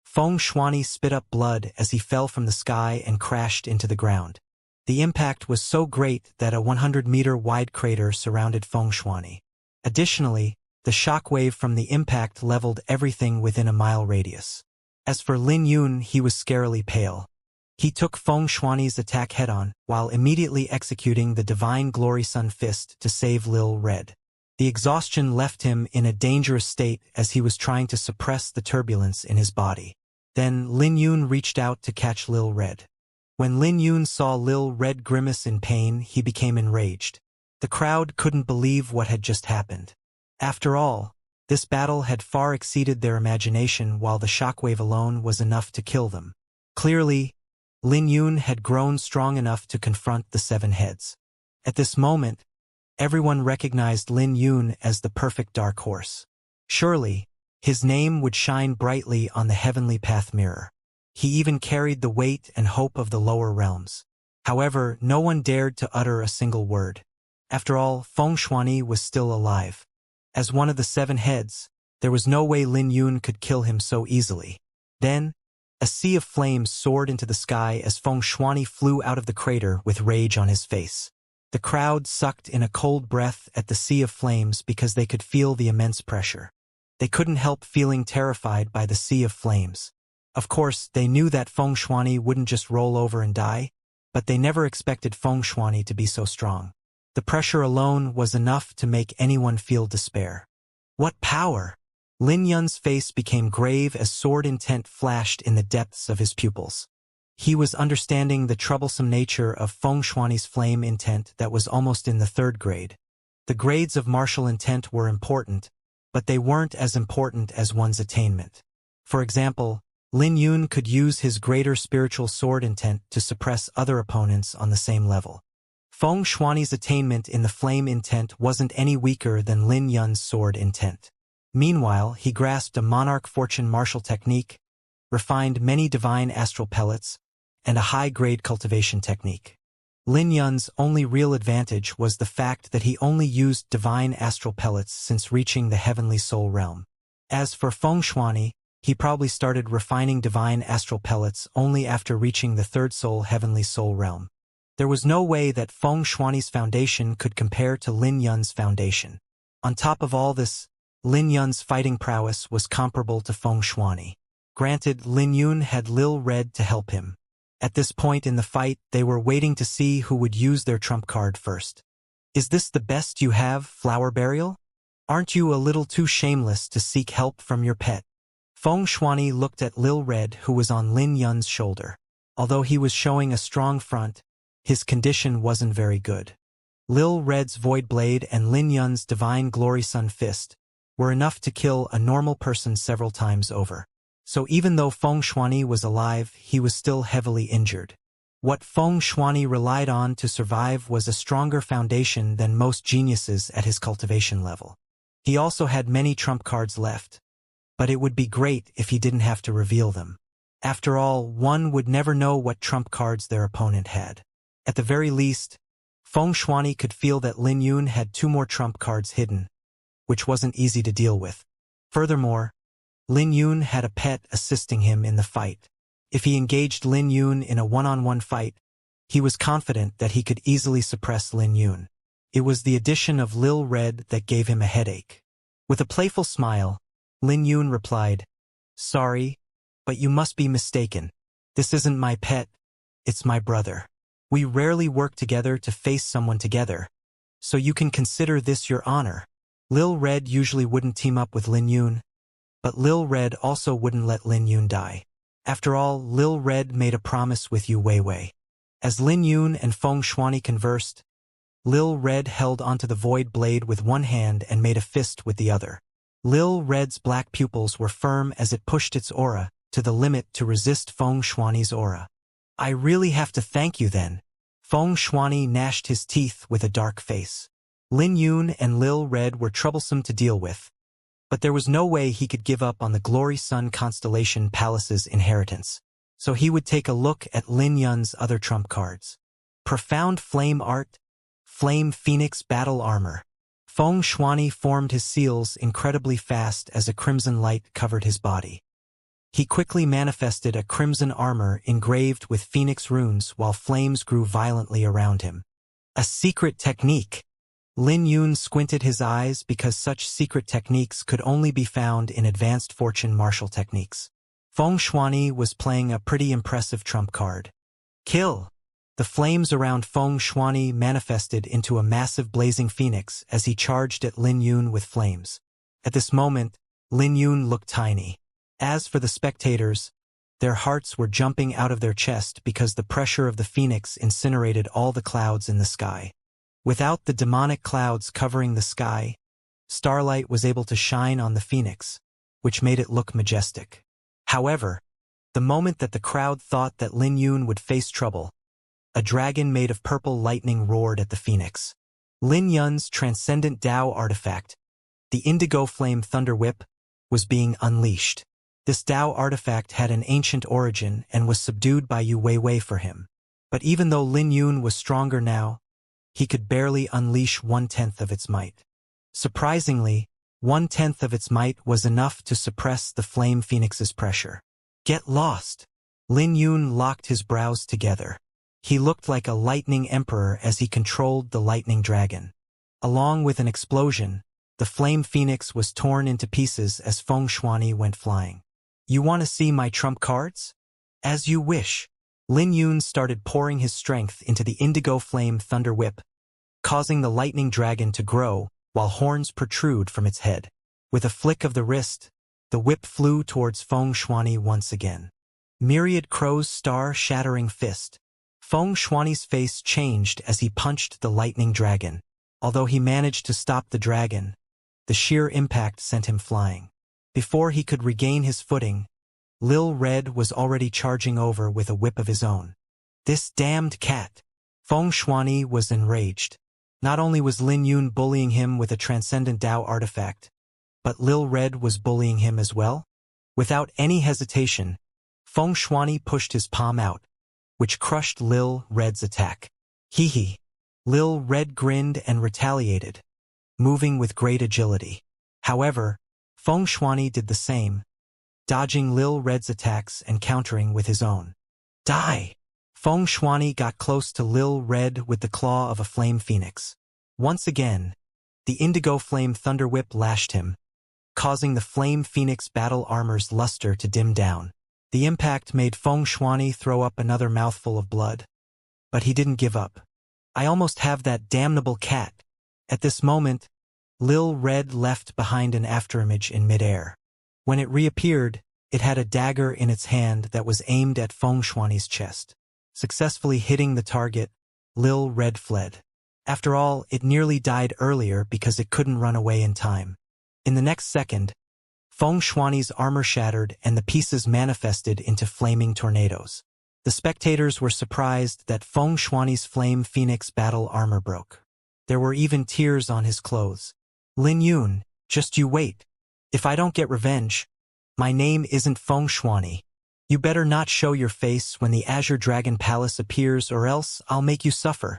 Feng Shuani spit up blood as he fell from the sky and crashed into the ground. The impact was so great that a 100-meter-wide crater surrounded Feng Shuani. Additionally, the shockwave from the impact leveled everything within a mile radius. As for Lin Yun, he was scarily pale. He took Feng Shuani's attack head-on, while immediately executing the Divine Glory Sun Fist to save Lil Red. The exhaustion left him in a dangerous state as he was trying to suppress the turbulence in his body. Then Lin Yun reached out to catch Lil Red. When Lin Yun saw Lil Red grimace in pain, he became enraged. The crowd couldn't believe what had just happened. After all, this battle had far exceeded their imagination, while the shockwave alone was enough to kill them. Clearly, Lin Yun had grown strong enough to confront the 7 heads. At this moment, everyone recognized Lin Yun as the perfect dark horse. Surely, his name would shine brightly on the heavenly path mirror. He even carried the weight and hope of the lower realms. However, no one dared to utter a single word. After all, Feng Shuani was still alive. As one of the 7 heads, there was no way Lin Yun could kill him so easily. Then, a sea of flames soared into the sky as Feng Shuani flew out of the crater with rage on his face. The crowd sucked in a cold breath at the sea of flames because they could feel the immense pressure. They couldn't help feeling terrified by the sea of flames. Of course, they knew that Feng Shuani wouldn't just roll over and die, but they never expected Feng Shuani to be so strong. The pressure alone was enough to make anyone feel despair. What power! Lin Yun's face became grave as sword intent flashed in the depths of his pupils. He was understanding the troublesome nature of Feng Shuani's flame intent that was almost in the 3rd grade. The grades of martial intent were important, but they weren't as important as one's attainment. For example, Lin Yun could use his greater spiritual sword intent to suppress other opponents on the same level. Feng Shuani's attainment in the flame intent wasn't any weaker than Lin Yun's sword intent. Meanwhile, he grasped a monarch fortune martial technique, refined many divine astral pellets, and a high-grade cultivation technique. Lin Yun's only real advantage was the fact that he only used divine astral pellets since reaching the heavenly soul realm. As for Feng Shuani, he probably started refining divine astral pellets only after reaching the 3rd soul heavenly soul realm. There was no way that Feng Shuani's foundation could compare to Lin Yun's foundation. On top of all this, Lin Yun's fighting prowess was comparable to Feng Shuani. Granted, Lin Yun had Lil Red to help him. At this point in the fight, they were waiting to see who would use their trump card first. Is this the best you have, Flower Burial? Aren't you a little too shameless to seek help from your pet? Feng Shuani looked at Lil Red, who was on Lin Yun's shoulder. Although he was showing a strong front, his condition wasn't very good. Lil Red's Void Blade and Lin Yun's Divine Glory Sun Fist were enough to kill a normal person several times over. So even though Feng Shuani was alive, he was still heavily injured. What Feng Shuani relied on to survive was a stronger foundation than most geniuses at his cultivation level. He also had many trump cards left, but it would be great if he didn't have to reveal them. After all, one would never know what trump cards their opponent had. At the very least, Feng Shuani could feel that Lin Yun had 2 more trump cards hidden, which wasn't easy to deal with. Furthermore, Lin Yun had a pet assisting him in the fight. If he engaged Lin Yun in a one-on-one fight, he was confident that he could easily suppress Lin Yun. It was the addition of Lil Red that gave him a headache. With a playful smile, Lin Yun replied, "Sorry, but you must be mistaken. This isn't my pet, it's my brother. We rarely work together to face someone together, so you can consider this your honor." Lil Red usually wouldn't team up with Lin Yun, but Lil Red also wouldn't let Lin Yun die. After all, Lil Red made a promise with Yu Weiwei. As Lin Yun and Feng Shuani conversed, Lil Red held onto the Void Blade with one hand and made a fist with the other. Lil Red's black pupils were firm as it pushed its aura to the limit to resist Feng Shuani's aura. "I really have to thank you then." Feng Shuani gnashed his teeth with a dark face. Lin Yun and Lil Red were troublesome to deal with, but there was no way he could give up on the Glory Sun Constellation Palace's inheritance, so he would take a look at Lin Yun's other trump cards. Profound Flame Art, Flame Phoenix Battle Armor. Feng Shuani formed his seals incredibly fast as a crimson light covered his body. He quickly manifested a crimson armor engraved with phoenix runes while flames grew violently around him. A secret technique! Lin Yun squinted his eyes because such secret techniques could only be found in advanced fortune martial techniques. Feng Shuani was playing a pretty impressive trump card. Kill! The flames around Feng Shuani manifested into a massive blazing phoenix as he charged at Lin Yun with flames. At this moment, Lin Yun looked tiny. As for the spectators, their hearts were jumping out of their chest because the pressure of the phoenix incinerated all the clouds in the sky. Without the demonic clouds covering the sky, starlight was able to shine on the phoenix, which made it look majestic. However, the moment that the crowd thought that Lin Yun would face trouble, a dragon made of purple lightning roared at the phoenix. Lin Yun's transcendent Tao artifact, the Indigo Flame Thunder Whip, was being unleashed. This Tao artifact had an ancient origin and was subdued by Yu Weiwei for him. But even though Lin Yun was stronger now, he could barely unleash 1/10 of its might. Surprisingly, 1/10 of its might was enough to suppress the Flame Phoenix's pressure. Get lost! Lin Yun locked his brows together. He looked like a lightning emperor as he controlled the lightning dragon. Along with an explosion, The flame phoenix was torn into pieces as Feng Shuani went flying. You want to see my trump cards? As you wish. Lin Yun started pouring his strength into the indigo flame thunder whip, causing the lightning dragon to grow while horns protrude from its head. With a flick of the wrist, the whip flew towards Feng Shuani once again. Myriad crows star-shattering fist. Feng Shuani's face changed as he punched the lightning dragon. Although he managed to stop the dragon, the sheer impact sent him flying. Before he could regain his footing, Lil Red was already charging over with a whip of his own. This damned cat! Feng Shuani was enraged. Not only was Lin Yun bullying him with a transcendent Dao artifact, but Lil Red was bullying him as well? Without any hesitation, Feng Shuani pushed his palm out, which crushed Lil Red's attack. Hee hee. Lil Red grinned and retaliated, moving with great agility. However, Feng Shuani did the same, dodging Lil Red's attacks and countering with his own. Die! Feng Shuani got close to Lil Red with the claw of a flame phoenix. Once again, the indigo flame thunder whip lashed him, causing the flame phoenix battle armor's luster to dim down. The impact made Feng Shuani throw up another mouthful of blood. But he didn't give up. I almost have that damnable cat. At this moment, Lil Red left behind an afterimage in midair. When it reappeared, it had a dagger in its hand that was aimed at Feng Shuani's chest. Successfully hitting the target, Lil Red fled. After all, it nearly died earlier because it couldn't run away in time. In the next second, Feng Shuani's armor shattered and the pieces manifested into flaming tornadoes. The spectators were surprised that Feng Shuani's flame phoenix battle armor broke. There were even tears on his clothes. Lin Yun, just you wait. If I don't get revenge, my name isn't Feng Shuani. You better not show your face when the Azure Dragon Palace appears or else I'll make you suffer.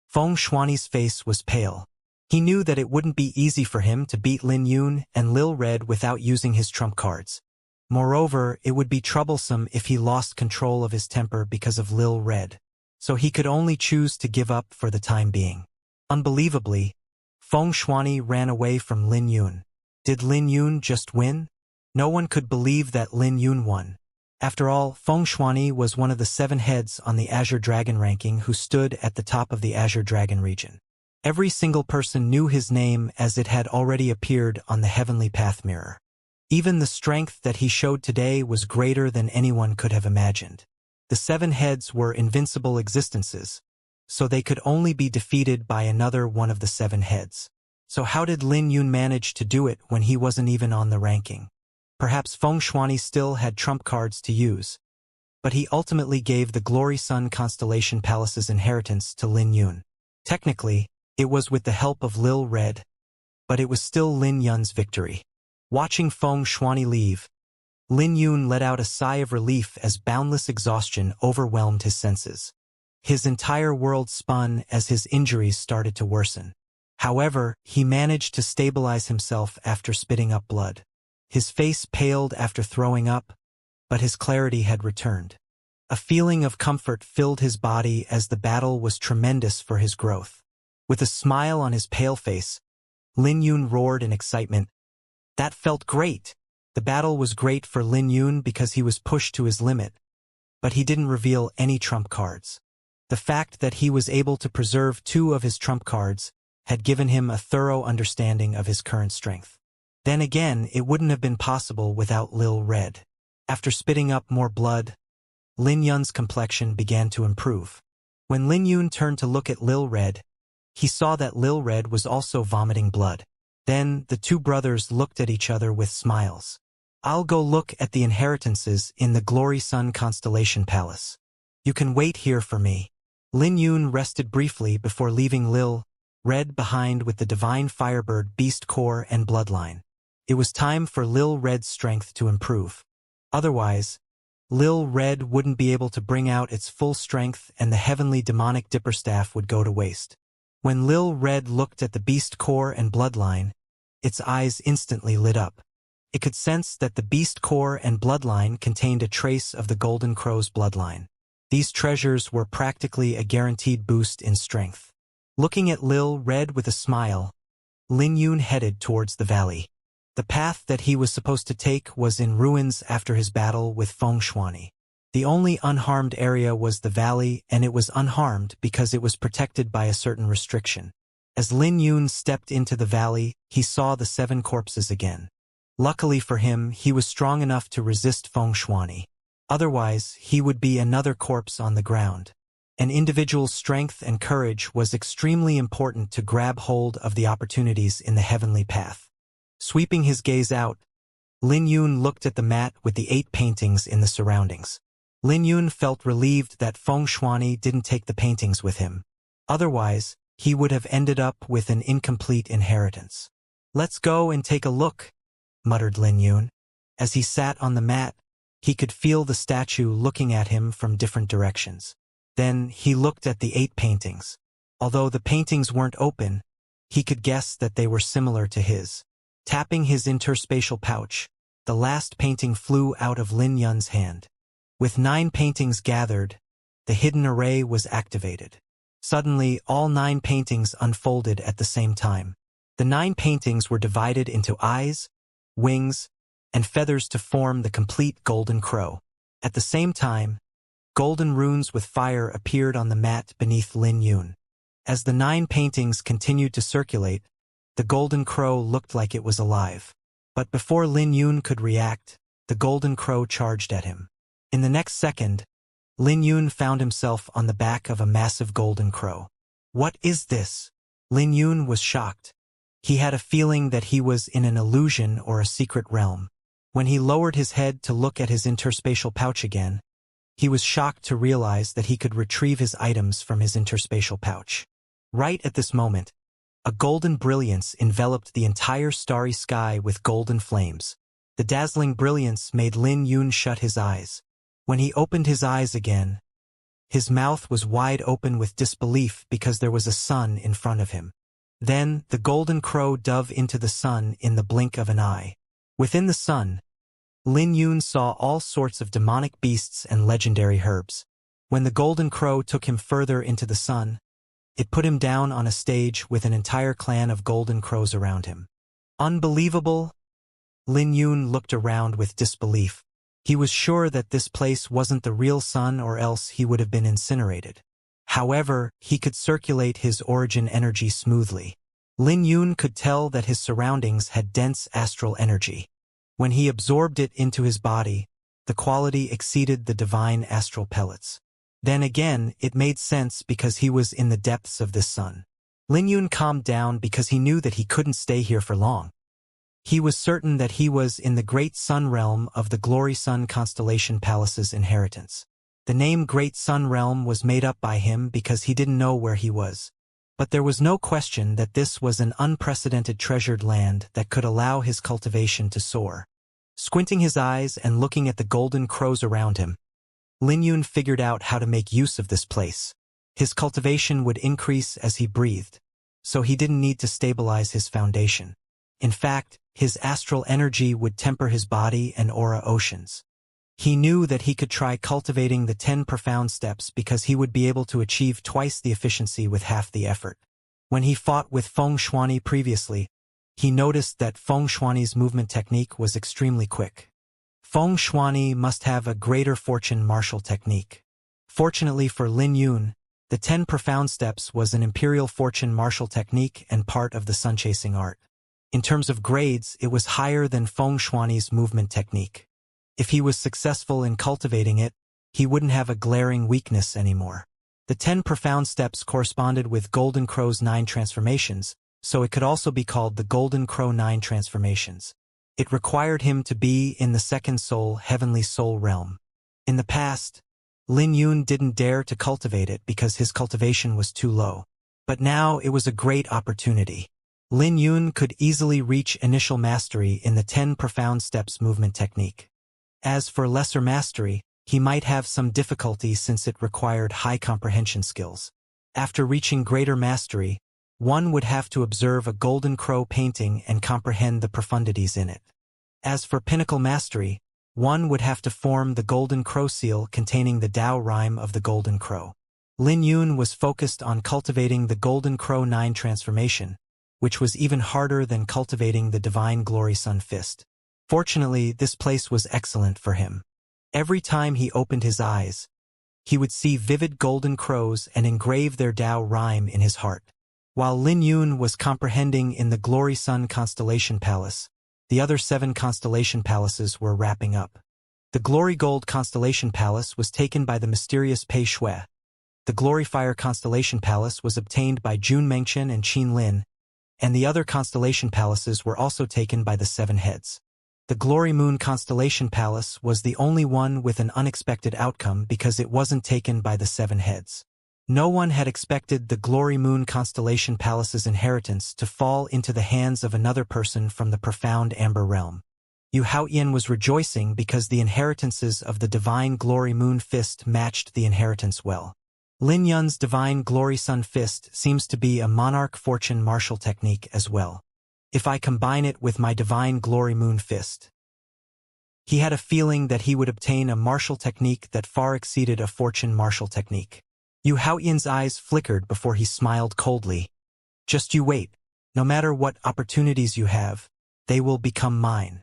Feng Shuani's face was pale. He knew that it wouldn't be easy for him to beat Lin Yun and Lil Red without using his trump cards. Moreover, it would be troublesome if he lost control of his temper because of Lil Red. So he could only choose to give up for the time being. Unbelievably, Feng Shuani ran away from Lin Yun. Did Lin Yun just win? No one could believe that Lin Yun won. After all, Feng Shuani was one of the 7 heads on the Azure Dragon ranking who stood at the top of the Azure Dragon region. Every single person knew his name as it had already appeared on the Heavenly Path mirror. Even the strength that he showed today was greater than anyone could have imagined. The 7 heads were invincible existences, so they could only be defeated by another one of the 7 heads. So how did Lin Yun manage to do it when he wasn't even on the ranking? Perhaps Feng Shuani still had trump cards to use, but he ultimately gave the Glory Sun Constellation Palace's inheritance to Lin Yun. Technically, it was with the help of Lil Red, but it was still Lin Yun's victory. Watching Feng Shuani leave, Lin Yun let out a sigh of relief as boundless exhaustion overwhelmed his senses. His entire world spun as his injuries started to worsen. However, he managed to stabilize himself after spitting up blood. His face paled after throwing up, but his clarity had returned. A feeling of comfort filled his body as the battle was tremendous for his growth. With a smile on his pale face, Lin Yun roared in excitement. That felt great! The battle was great for Lin Yun because he was pushed to his limit, but he didn't reveal any trump cards. The fact that he was able to preserve 2 of his trump cards had given him a thorough understanding of his current strength. Then again, it wouldn't have been possible without Lil Red. After spitting up more blood, Lin Yun's complexion began to improve. When Lin Yun turned to look at Lil Red, he saw that Lil Red was also vomiting blood. Then the 2 brothers looked at each other with smiles. I'll go look at the inheritances in the Glory Sun Constellation Palace. You can wait here for me. Lin Yun rested briefly before leaving Lil Red behind with the Divine Firebird Beast Core and Bloodline. It was time for Lil Red's strength to improve. Otherwise, Lil Red wouldn't be able to bring out its full strength and the heavenly demonic dipper staff would go to waste. When Lil Red looked at the Beast Core and Bloodline, its eyes instantly lit up. It could sense that the Beast Core and Bloodline contained a trace of the Golden Crow's bloodline. These treasures were practically a guaranteed boost in strength. Looking at Lil Red with a smile, Lin Yun headed towards the valley. The path that he was supposed to take was in ruins after his battle with Feng Shuani. The only unharmed area was the valley, and it was unharmed because it was protected by a certain restriction. As Lin Yun stepped into the valley, he saw the 7 corpses again. Luckily for him, he was strong enough to resist Feng Shuani. Otherwise, he would be another corpse on the ground. An individual's strength and courage was extremely important to grab hold of the opportunities in the heavenly path. Sweeping his gaze out, Lin Yun looked at the mat with the 8 paintings in the surroundings. Lin Yun felt relieved that Feng Shuani didn't take the paintings with him. Otherwise, he would have ended up with an incomplete inheritance. "Let's go and take a look," muttered Lin Yun. As he sat on the mat, he could feel the statue looking at him from different directions. Then he looked at the 8 paintings. Although the paintings weren't open, he could guess that they were similar to his. Tapping his interspatial pouch, the last painting flew out of Lin Yun's hand. With 9 paintings gathered, the hidden array was activated. Suddenly, all 9 paintings unfolded at the same time. The 9 paintings were divided into eyes, wings, and feathers to form the complete golden crow. At the same time, golden runes with fire appeared on the mat beneath Lin Yun. As the 9 paintings continued to circulate, the golden crow looked like it was alive. But before Lin Yun could react, the golden crow charged at him. In the next second, Lin Yun found himself on the back of a massive golden crow. "What is this?" Lin Yun was shocked. He had a feeling that he was in an illusion or a secret realm. When he lowered his head to look at his interspatial pouch again, he was shocked to realize that he could retrieve his items from his interspatial pouch. Right at this moment, a golden brilliance enveloped the entire starry sky with golden flames. The dazzling brilliance made Lin Yun shut his eyes. When he opened his eyes again, his mouth was wide open with disbelief because there was a sun in front of him. Then the golden crow dove into the sun in the blink of an eye. Within the sun, Lin Yun saw all sorts of demonic beasts and legendary herbs. When the golden crow took him further into the sun, it put him down on a stage with an entire clan of golden crows around him. Unbelievable! Lin Yun looked around with disbelief. He was sure that this place wasn't the real sun, or else he would have been incinerated. However, he could circulate his origin energy smoothly. Lin Yun could tell that his surroundings had dense astral energy. When he absorbed it into his body, the quality exceeded the divine astral pellets. Then again, it made sense because he was in the depths of this sun. Lin Yun calmed down because he knew that he couldn't stay here for long. He was certain that he was in the Great Sun Realm of the Glory Sun Constellation Palace's inheritance. The name Great Sun Realm was made up by him because he didn't know where he was. But there was no question that this was an unprecedented treasured land that could allow his cultivation to soar. Squinting his eyes and looking at the golden crows around him, Lin Yun figured out how to make use of this place. His cultivation would increase as he breathed, so he didn't need to stabilize his foundation. In fact, his astral energy would temper his body and aura oceans. He knew that he could try cultivating the 10 profound steps because he would be able to achieve twice the efficiency with half the effort. When he fought with Feng Shuani previously, he noticed that Feng Shuani's movement technique was extremely quick. Feng Shuani must have a greater fortune martial technique. Fortunately for Lin Yun, the 10 profound steps was an imperial fortune martial technique and part of the sun-chasing art. In terms of grades, it was higher than Feng Shuani's movement technique. If he was successful in cultivating it, he wouldn't have a glaring weakness anymore. The 10 profound steps corresponded with Golden Crow's 9 transformations, so it could also be called the Golden Crow 9 transformations. It required him to be in the second soul, heavenly soul realm. In the past, Lin Yun didn't dare to cultivate it because his cultivation was too low. But now it was a great opportunity. Lin Yun could easily reach initial mastery in the 10 profound steps movement technique. As for lesser mastery, he might have some difficulty since it required high comprehension skills. After reaching greater mastery, one would have to observe a golden crow painting and comprehend the profundities in it. As for pinnacle mastery, one would have to form the golden crow seal containing the Tao rhyme of the golden crow. Lin Yun was focused on cultivating the golden crow 9 transformation, which was even harder than cultivating the Divine Glory Sun Fist. Fortunately, this place was excellent for him. Every time he opened his eyes, he would see vivid golden crows and engrave their Tao rhyme in his heart. While Lin Yun was comprehending in the Glory Sun Constellation Palace, the other 7 constellation palaces were wrapping up. The Glory Gold Constellation Palace was taken by the mysterious Pei Shui. The Glory Fire Constellation Palace was obtained by Jun Mengchen and Qin Lin, and the other constellation palaces were also taken by the 7 heads. The Glory Moon Constellation Palace was the only one with an unexpected outcome because it wasn't taken by the 7 heads. No one had expected the Glory Moon Constellation Palace's inheritance to fall into the hands of another person from the profound Amber Realm. Yu Haoyan was rejoicing because the inheritances of the Divine Glory Moon Fist matched the inheritance well. Lin Yun's Divine Glory Sun Fist seems to be a monarch fortune martial technique as well. If I combine it with my Divine Glory Moon Fist. He had a feeling that he would obtain a martial technique that far exceeded a fortune martial technique. Yu Haoyan's eyes flickered before he smiled coldly. Just you wait. No matter what opportunities you have, they will become mine.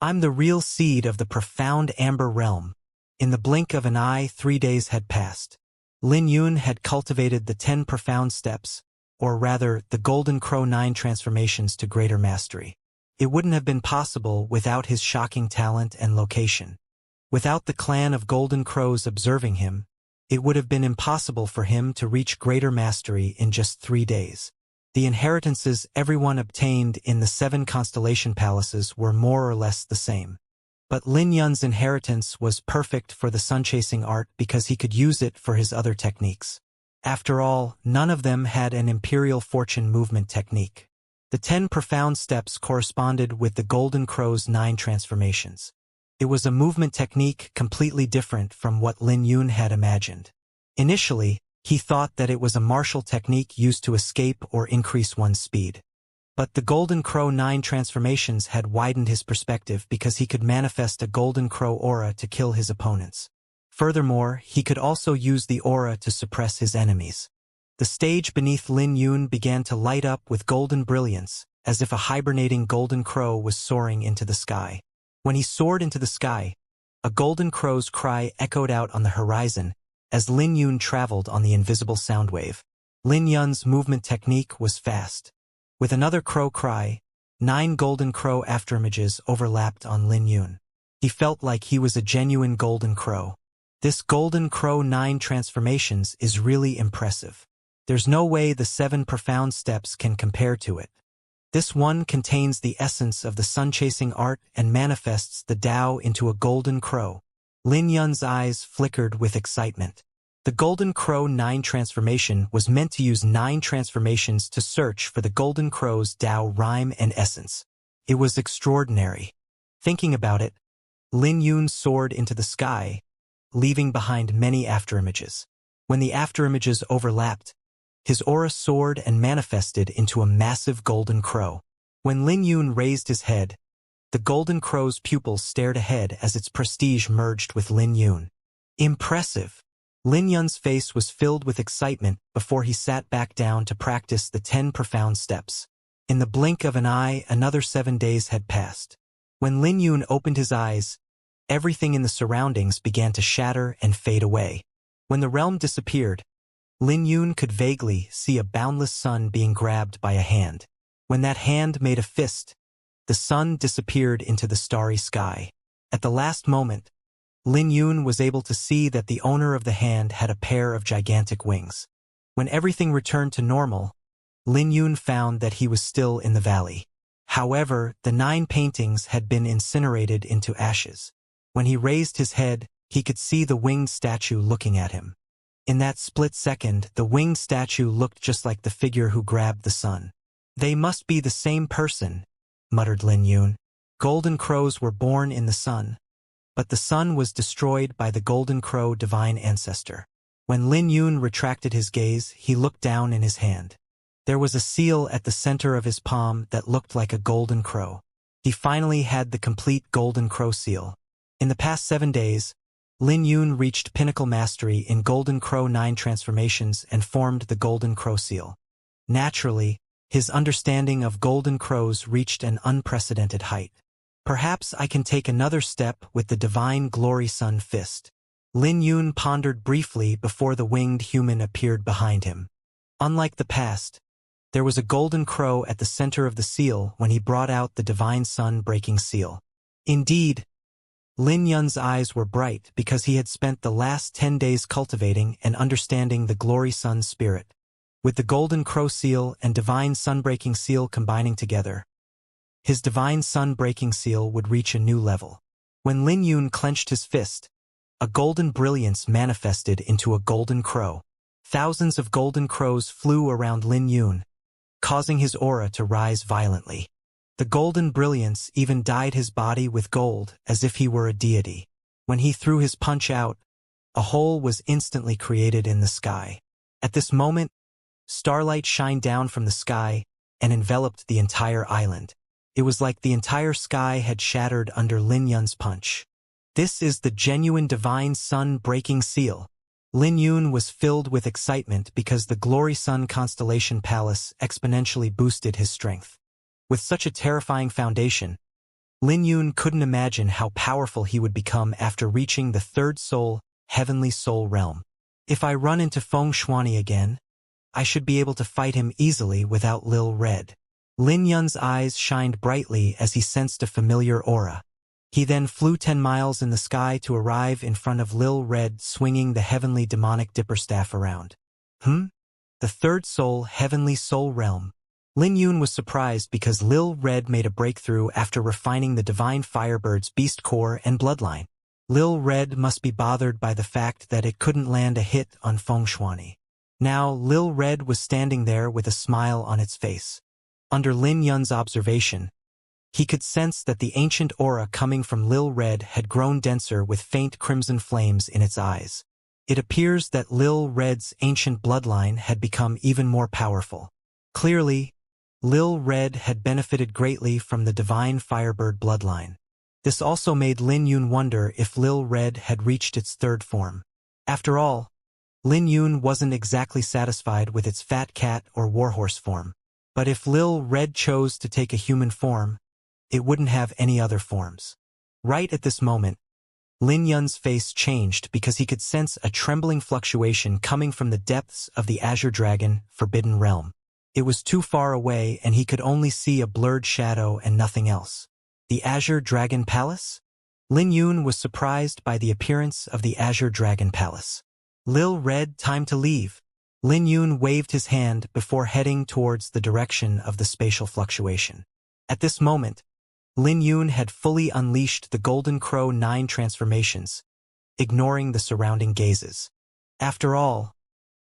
I'm the real seed of the profound Amber Realm. In the blink of an eye, 3 days had passed. Lin Yun had cultivated the 10 profound steps, or rather, the Golden Crow 9 transformations to greater mastery. It wouldn't have been possible without his shocking talent and location. Without the clan of Golden Crows observing him, it would have been impossible for him to reach greater mastery in just 3 days. The inheritances everyone obtained in the 7 constellation palaces were more or less the same. But Lin Yun's inheritance was perfect for the sun-chasing art because he could use it for his other techniques. After all, none of them had an imperial fortune movement technique. The 10 profound steps corresponded with the Golden Crow's 9 transformations. It was a movement technique completely different from what Lin Yun had imagined. Initially, he thought that it was a martial technique used to escape or increase one's speed. But the Golden Crow 9 transformations had widened his perspective because he could manifest a Golden Crow aura to kill his opponents. Furthermore, he could also use the aura to suppress his enemies. The stage beneath Lin Yun began to light up with golden brilliance, as if a hibernating golden crow was soaring into the sky. When he soared into the sky, a golden crow's cry echoed out on the horizon as Lin Yun traveled on the invisible sound wave. Lin Yun's movement technique was fast. With another crow cry, 9 golden crow afterimages overlapped on Lin Yun. He felt like he was a genuine golden crow. This Golden Crow 9 transformations is really impressive. There's no way the 7 profound steps can compare to it. This one contains the essence of the sun-chasing art and manifests the Tao into a golden crow. Lin Yun's eyes flickered with excitement. The Golden Crow 9 transformation was meant to use 9 transformations to search for the Golden Crow's Tao rhyme and essence. It was extraordinary. Thinking about it, Lin Yun soared into the sky, leaving behind many afterimages. When the afterimages overlapped, his aura soared and manifested into a massive golden crow. When Lin Yun raised his head, the golden crow's pupils stared ahead as its prestige merged with Lin Yun. Impressive! Lin Yun's face was filled with excitement before he sat back down to practice the 10 profound steps. In the blink of an eye, another 7 days had passed. When Lin Yun opened his eyes, everything in the surroundings began to shatter and fade away. When the realm disappeared, Lin Yun could vaguely see a boundless sun being grabbed by a hand. When that hand made a fist, the sun disappeared into the starry sky. At the last moment, Lin Yun was able to see that the owner of the hand had a pair of gigantic wings. When everything returned to normal, Lin Yun found that he was still in the valley. However, the 9 paintings had been incinerated into ashes. When he raised his head, he could see the winged statue looking at him. In that split second, the winged statue looked just like the figure who grabbed the sun. They must be the same person, muttered Lin Yun. Golden crows were born in the sun, but the sun was destroyed by the Golden Crow divine ancestor. When Lin Yun retracted his gaze, he looked down in his hand. There was a seal at the center of his palm that looked like a golden crow. He finally had the complete Golden Crow seal. In the past 7 days, Lin Yun reached pinnacle mastery in Golden Crow 9 transformations and formed the Golden Crow seal. Naturally, His understanding of golden crows reached an unprecedented height. Perhaps I can take another step with the divine glory sun fist. Lin Yun pondered briefly before the winged human appeared behind him. Unlike the past, there was a golden crow at the center of the seal when he brought out the divine sun-breaking seal. Indeed, Lin Yun's eyes were bright because he had spent the last 10 days cultivating and understanding the glory sun spirit. With the golden crow seal and divine sun-breaking seal combining together, his divine sun-breaking seal would reach a new level. When Lin Yun clenched his fist, a golden brilliance manifested into a golden crow. Thousands of golden crows flew around Lin Yun, causing his aura to rise violently. The golden brilliance even dyed his body with gold as if he were a deity. When he threw his punch out, a hole was instantly created in the sky. At this moment, starlight shined down from the sky and enveloped the entire island. It was like the entire sky had shattered under Lin Yun's punch. This is the genuine divine sun-breaking seal. Lin Yun was filled with excitement because the Glory Sun Constellation Palace exponentially boosted his strength. With such a terrifying foundation, Lin Yun couldn't imagine how powerful he would become after reaching the third soul, heavenly soul realm. If I run into Feng Shuani again, I should be able to fight him easily without Lil Red. Lin Yun's eyes shined brightly as he sensed a familiar aura. He then flew 10 miles in the sky to arrive in front of Lil Red swinging the heavenly demonic dipper staff around. The third soul, heavenly soul realm. Lin Yun was surprised because Lil Red made a breakthrough after refining the divine firebird's beast core and bloodline. Lil Red must be bothered by the fact that it couldn't land a hit on Feng Shuani. Now Lil Red was standing there with a smile on its face. Under Lin Yun's observation, he could sense that the ancient aura coming from Lil Red had grown denser with faint crimson flames in its eyes. It appears that Lil Red's ancient bloodline had become even more powerful. Clearly, Lil Red had benefited greatly from the divine firebird bloodline. This also made Lin Yun wonder if Lil Red had reached its third form. After all, Lin Yun wasn't exactly satisfied with its fat cat or warhorse form. But if Lil Red chose to take a human form, it wouldn't have any other forms. Right at this moment, Lin Yun's face changed because he could sense a trembling fluctuation coming from the depths of the Azure Dragon, Forbidden Realm. It was too far away and he could only see a blurred shadow and nothing else. The Azure Dragon Palace? Lin Yun was surprised by the appearance of the Azure Dragon Palace. Lil Red, time to leave. Lin Yun waved his hand before heading towards the direction of the spatial fluctuation. At this moment, Lin Yun had fully unleashed the Golden Crow 9 transformations, ignoring the surrounding gazes. After all,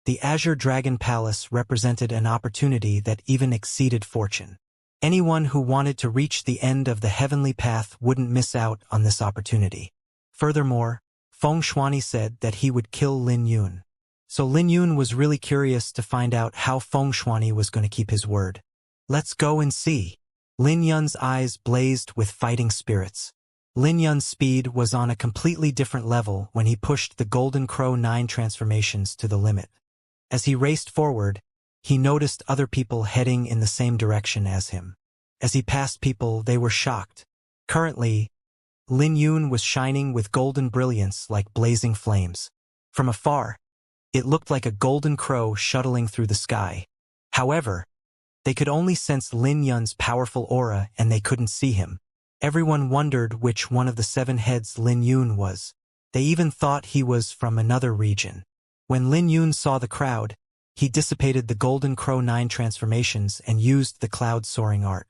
the Azure Dragon Palace represented an opportunity that even exceeded fortune. Anyone who wanted to reach the end of the heavenly path wouldn't miss out on this opportunity. Furthermore, Feng Shuani said that he would kill Lin Yun. So Lin Yun was really curious to find out how Feng Shuani was going to keep his word. Let's go and see. Lin Yun's eyes blazed with fighting spirits. Lin Yun's speed was on a completely different level when he pushed the Golden Crow 9 transformations to the limit. As he raced forward, he noticed other people heading in the same direction as him. As he passed people, they were shocked. Currently, Lin Yun was shining with golden brilliance like blazing flames. From afar, it looked like a golden crow shuttling through the sky. However, they could only sense Lin Yun's powerful aura and they couldn't see him. Everyone wondered which one of the 7 heads Lin Yun was. They even thought he was from another region. When Lin Yun saw the crowd, he dissipated the Golden Crow 9 transformations and used the cloud soaring art.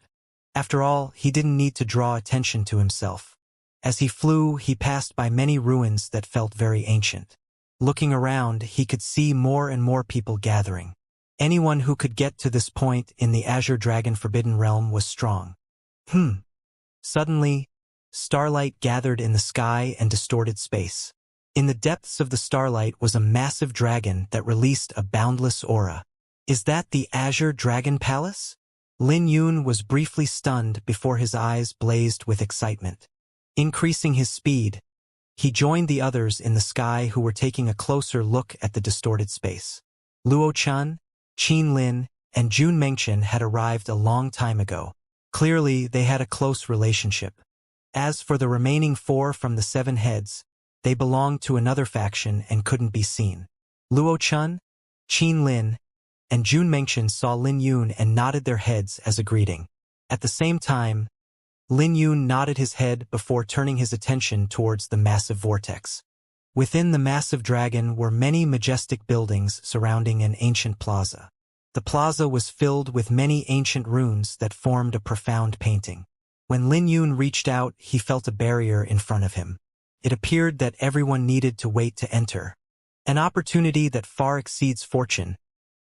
After all, he didn't need to draw attention to himself. As he flew, he passed by many ruins that felt very ancient. Looking around, he could see more and more people gathering. Anyone who could get to this point in the Azure Dragon Forbidden Realm was strong. Suddenly, starlight gathered in the sky and distorted space. In the depths of the starlight was a massive dragon that released a boundless aura. Is that the Azure Dragon Palace? Lin Yun was briefly stunned before his eyes blazed with excitement. Increasing his speed, he joined the others in the sky who were taking a closer look at the distorted space. Luo Chun, Qin Lin, and Jun Mengchen had arrived a long time ago. Clearly, they had a close relationship. As for the remaining 4 from the 7 heads, they belonged to another faction and couldn't be seen. Luo Chun, Qin Lin, and Jun Mengchen saw Lin Yun and nodded their heads as a greeting. At the same time, Lin Yun nodded his head before turning his attention towards the massive vortex. Within the massive dragon were many majestic buildings surrounding an ancient plaza. The plaza was filled with many ancient runes that formed a profound painting. When Lin Yun reached out, he felt a barrier in front of him. It appeared that everyone needed to wait to enter. An opportunity that far exceeds fortune.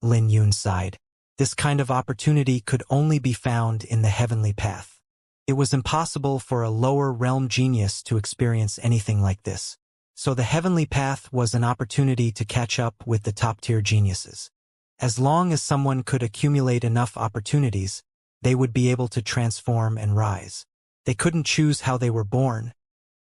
Lin Yun sighed. This kind of opportunity could only be found in the heavenly path. It was impossible for a lower realm genius to experience anything like this. So the heavenly path was an opportunity to catch up with the top-tier geniuses. As long as someone could accumulate enough opportunities, they would be able to transform and rise. They couldn't choose how they were born,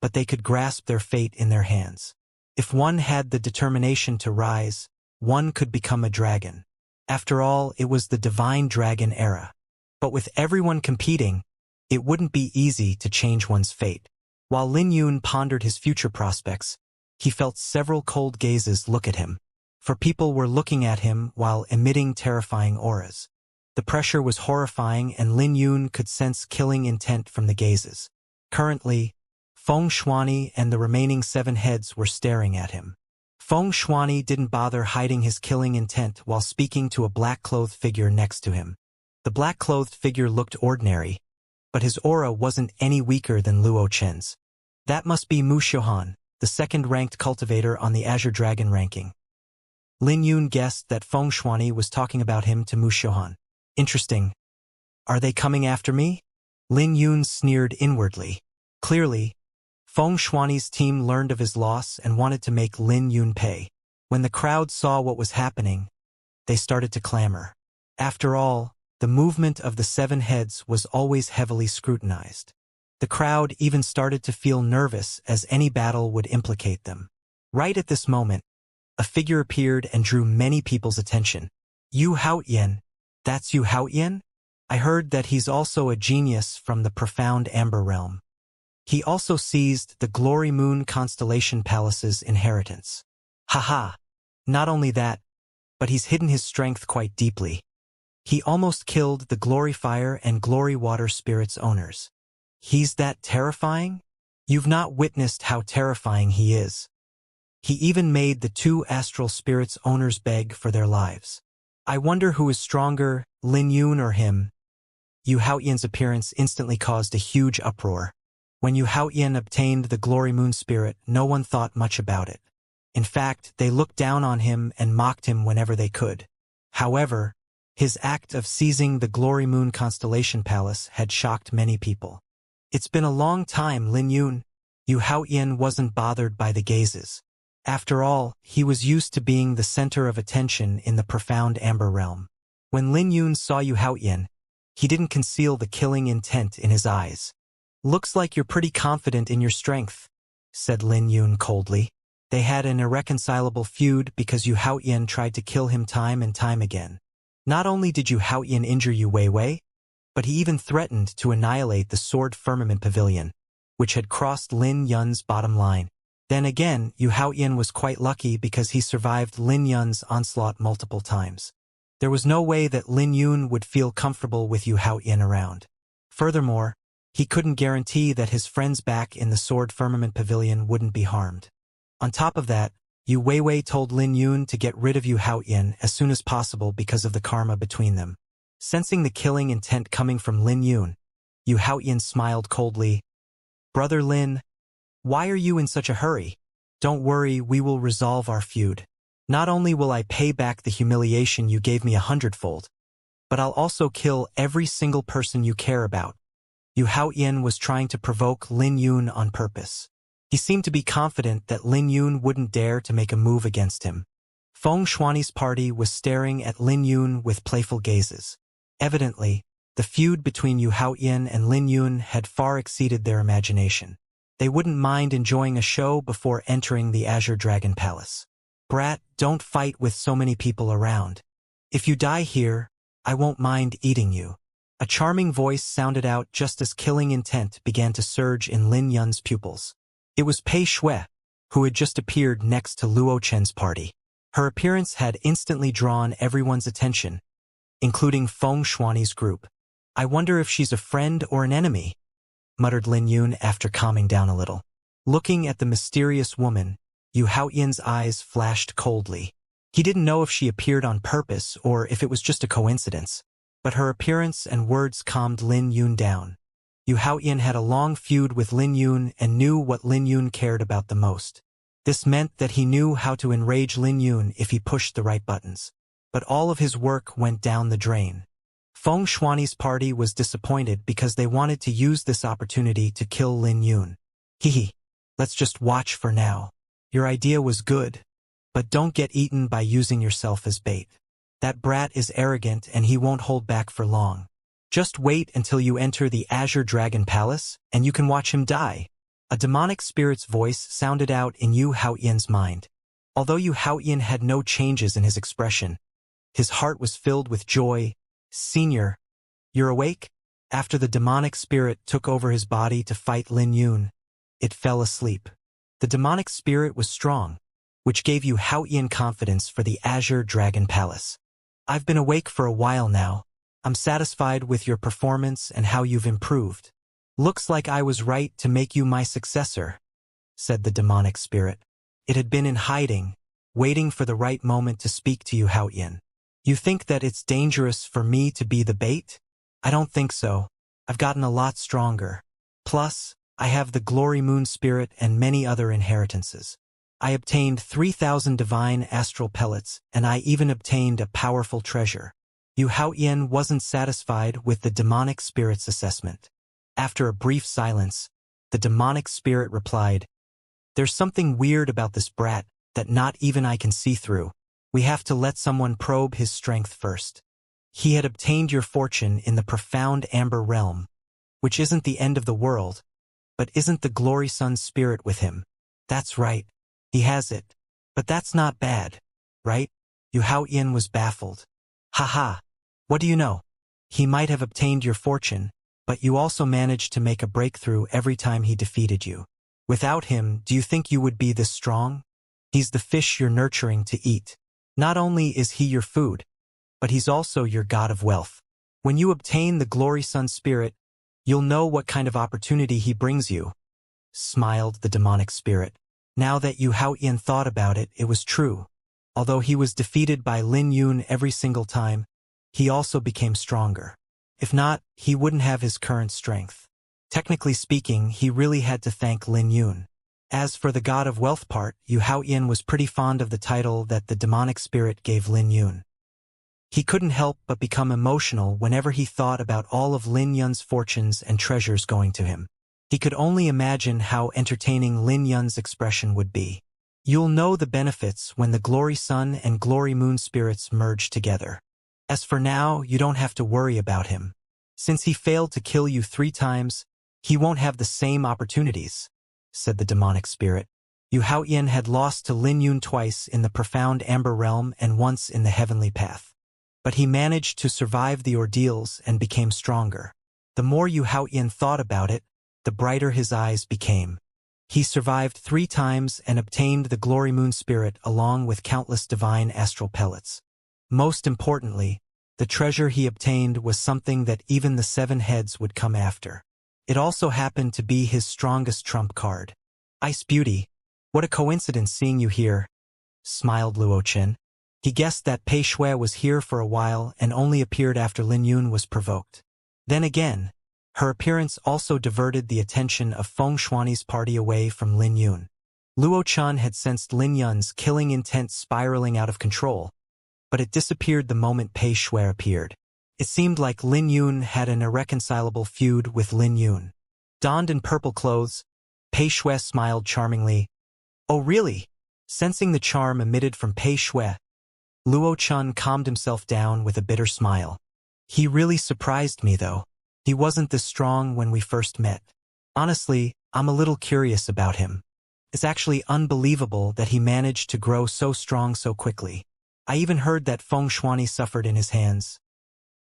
but they could grasp their fate in their hands. If one had the determination to rise, one could become a dragon. After all, it was the divine dragon era. But with everyone competing, it wouldn't be easy to change one's fate. While Lin Yun pondered his future prospects, he felt several cold gazes look at him. For people were looking at him while emitting terrifying auras. The pressure was horrifying and Lin Yun could sense killing intent from the gazes. Currently, Feng Shuani and the remaining 7 heads were staring at him. Feng Shuani didn't bother hiding his killing intent while speaking to a black-clothed figure next to him. The black-clothed figure looked ordinary, but his aura wasn't any weaker than Luo Chen's. That must be Mu Xiuhan, the second-ranked cultivator on the Azure Dragon ranking. Lin Yun guessed that Feng Shuani was talking about him to Mu Xiuhan. Interesting. Are they coming after me? Lin Yun sneered inwardly. Clearly, Feng Shuani's team learned of his loss and wanted to make Lin Yun pay. When the crowd saw what was happening, they started to clamor. After all, the movement of the 7 heads was always heavily scrutinized. The crowd even started to feel nervous as any battle would implicate them. Right at this moment, a figure appeared and drew many people's attention. Yu Haotian, that's Yu Haotian? I heard that he's also a genius from the profound Amber Realm. He also seized the Glory Moon Constellation Palace's inheritance. Haha! Not only that, but he's hidden his strength quite deeply. He almost killed the Glory Fire and Glory Water Spirits owners. He's that terrifying? You've not witnessed how terrifying he is. He even made the 2 astral spirits owners beg for their lives. I wonder who is stronger, Lin Yun or him. Yu Haotian's appearance instantly caused a huge uproar. When Yu Haotian obtained the Glory Moon Spirit, no one thought much about it. In fact, they looked down on him and mocked him whenever they could. However, his act of seizing the Glory Moon Constellation Palace had shocked many people. It's been a long time, Lin Yun. Yu Haotian wasn't bothered by the gazes. After all, he was used to being the center of attention in the profound Amber Realm. When Lin Yun saw Yu Haotian, he didn't conceal the killing intent in his eyes. Looks like you're pretty confident in your strength, said Lin Yun coldly. They had an irreconcilable feud because Yu Haotian tried to kill him time and time again. Not only did Yu Haotian injure Yu Weiwei, but he even threatened to annihilate the Sword Firmament Pavilion, which had crossed Lin Yun's bottom line. Then again, Yu Haotian was quite lucky because he survived Lin Yun's onslaught multiple times. There was no way that Lin Yun would feel comfortable with Yu Haotian around. Furthermore, he couldn't guarantee that his friends back in the Sword Firmament Pavilion wouldn't be harmed. On top of that, Yu Weiwei told Lin Yun to get rid of Yu Haotian as soon as possible because of the karma between them. Sensing the killing intent coming from Lin Yun, Yu Haotian smiled coldly. Brother Lin, why are you in such a hurry? Don't worry, we will resolve our feud. Not only will I pay back the humiliation you gave me 100-fold, but I'll also kill every single person you care about. Yu Haotian was trying to provoke Lin Yun on purpose. He seemed to be confident that Lin Yun wouldn't dare to make a move against him. Feng Shuani's party was staring at Lin Yun with playful gazes. Evidently, the feud between Yu Haotian and Lin Yun had far exceeded their imagination. They wouldn't mind enjoying a show before entering the Azure Dragon Palace. Brat, don't fight with so many people around. If you die here, I won't mind eating you. A charming voice sounded out just as killing intent began to surge in Lin Yun's pupils. It was Pei Shui, who had just appeared next to Luo Chen's party. Her appearance had instantly drawn everyone's attention, including Feng Shuani's group. I wonder if she's a friend or an enemy, muttered Lin Yun after calming down a little. Looking at the mysterious woman, Yu Haoyan's eyes flashed coldly. He didn't know if she appeared on purpose or if it was just a coincidence, but her appearance and words calmed Lin Yun down. Yu Haoyan had a long feud with Lin Yun and knew what Lin Yun cared about the most. This meant that he knew how to enrage Lin Yun if he pushed the right buttons. But all of his work went down the drain. Feng Shuani's party was disappointed because they wanted to use this opportunity to kill Lin Yun. Hehe, let's just watch for now. Your idea was good, but don't get eaten by using yourself as bait. That brat is arrogant and he won't hold back for long. Just wait until you enter the Azure Dragon Palace and you can watch him die. A demonic spirit's voice sounded out in Yu Haoyan's mind. Although Yu Haoyan had no changes in his expression, his heart was filled with joy. Senior, you're awake? After the demonic spirit took over his body to fight Lin Yun, it fell asleep. The demonic spirit was strong, which gave Yu Haoyan confidence for the Azure Dragon Palace. I've been awake for a while now. I'm satisfied with your performance and how you've improved. Looks like I was right to make you my successor, said the demonic spirit. It had been in hiding, waiting for the right moment to speak to Yu Haoyan. You think that it's dangerous for me to be the bait? I don't think so. I've gotten a lot stronger. Plus, I have the Glory Moon Spirit and many other inheritances. I obtained 3,000 divine astral pellets, and I even obtained a powerful treasure. Yu Haoyan wasn't satisfied with the demonic spirit's assessment. After a brief silence, the demonic spirit replied, "There's something weird about this brat that not even I can see through. We have to let someone probe his strength first. He had obtained your fortune in the profound Amber Realm, which isn't the end of the world, but isn't the Glory Sun spirit with him? That's right. He has it. But that's not bad, right?" Yu Haoyan was baffled. "Haha. What do you know? He might have obtained your fortune, but you also managed to make a breakthrough every time he defeated you. Without him, do you think you would be this strong? He's the fish you're nurturing to eat. Not only is he your food, but he's also your god of wealth. When you obtain the Glory Sun spirit, you'll know what kind of opportunity he brings you," smiled the demonic spirit. Now that Yu Haoyan thought about it, it was true. Although he was defeated by Lin Yun every single time, he also became stronger. If not, he wouldn't have his current strength. Technically speaking, he really had to thank Lin Yun. As for the god of wealth part, Yu Haoyan was pretty fond of the title that the demonic spirit gave Lin Yun. He couldn't help but become emotional whenever he thought about all of Lin Yun's fortunes and treasures going to him. He could only imagine how entertaining Lin Yun's expression would be. You'll know the benefits when the Glory Sun and Glory Moon spirits merge together. As for now, you don't have to worry about him. Since he failed to kill you 3 times, he won't have the same opportunities," said the demonic spirit. Yu Haoyan had lost to Lin Yun twice in the profound Amber Realm and once in the Heavenly Path. But he managed to survive the ordeals and became stronger. The more Yu Haoyan thought about it, the brighter his eyes became. He survived 3 times and obtained the Glory Moon Spirit along with countless divine astral pellets. Most importantly, the treasure he obtained was something that even the 7 heads would come after. It also happened to be his strongest trump card. "Ice Beauty, what a coincidence seeing you here," smiled Luo Chen. He guessed that Pei Shui was here for a while and only appeared after Lin Yun was provoked. Then again, her appearance also diverted the attention of Feng Shuani's party away from Lin Yun. Luo Chen had sensed Lin Yun's killing intent spiraling out of control, but it disappeared the moment Pei Shui appeared. It seemed like Lin Yun had an irreconcilable feud with Lin Yun. Donned in purple clothes, Pei Shui smiled charmingly. "Oh really?" Sensing the charm emitted from Pei Shui, Luo Chen calmed himself down with a bitter smile. "He really surprised me though. He wasn't this strong when we first met. Honestly, I'm a little curious about him. It's actually unbelievable that he managed to grow so strong so quickly. I even heard that Feng Shuani suffered in his hands."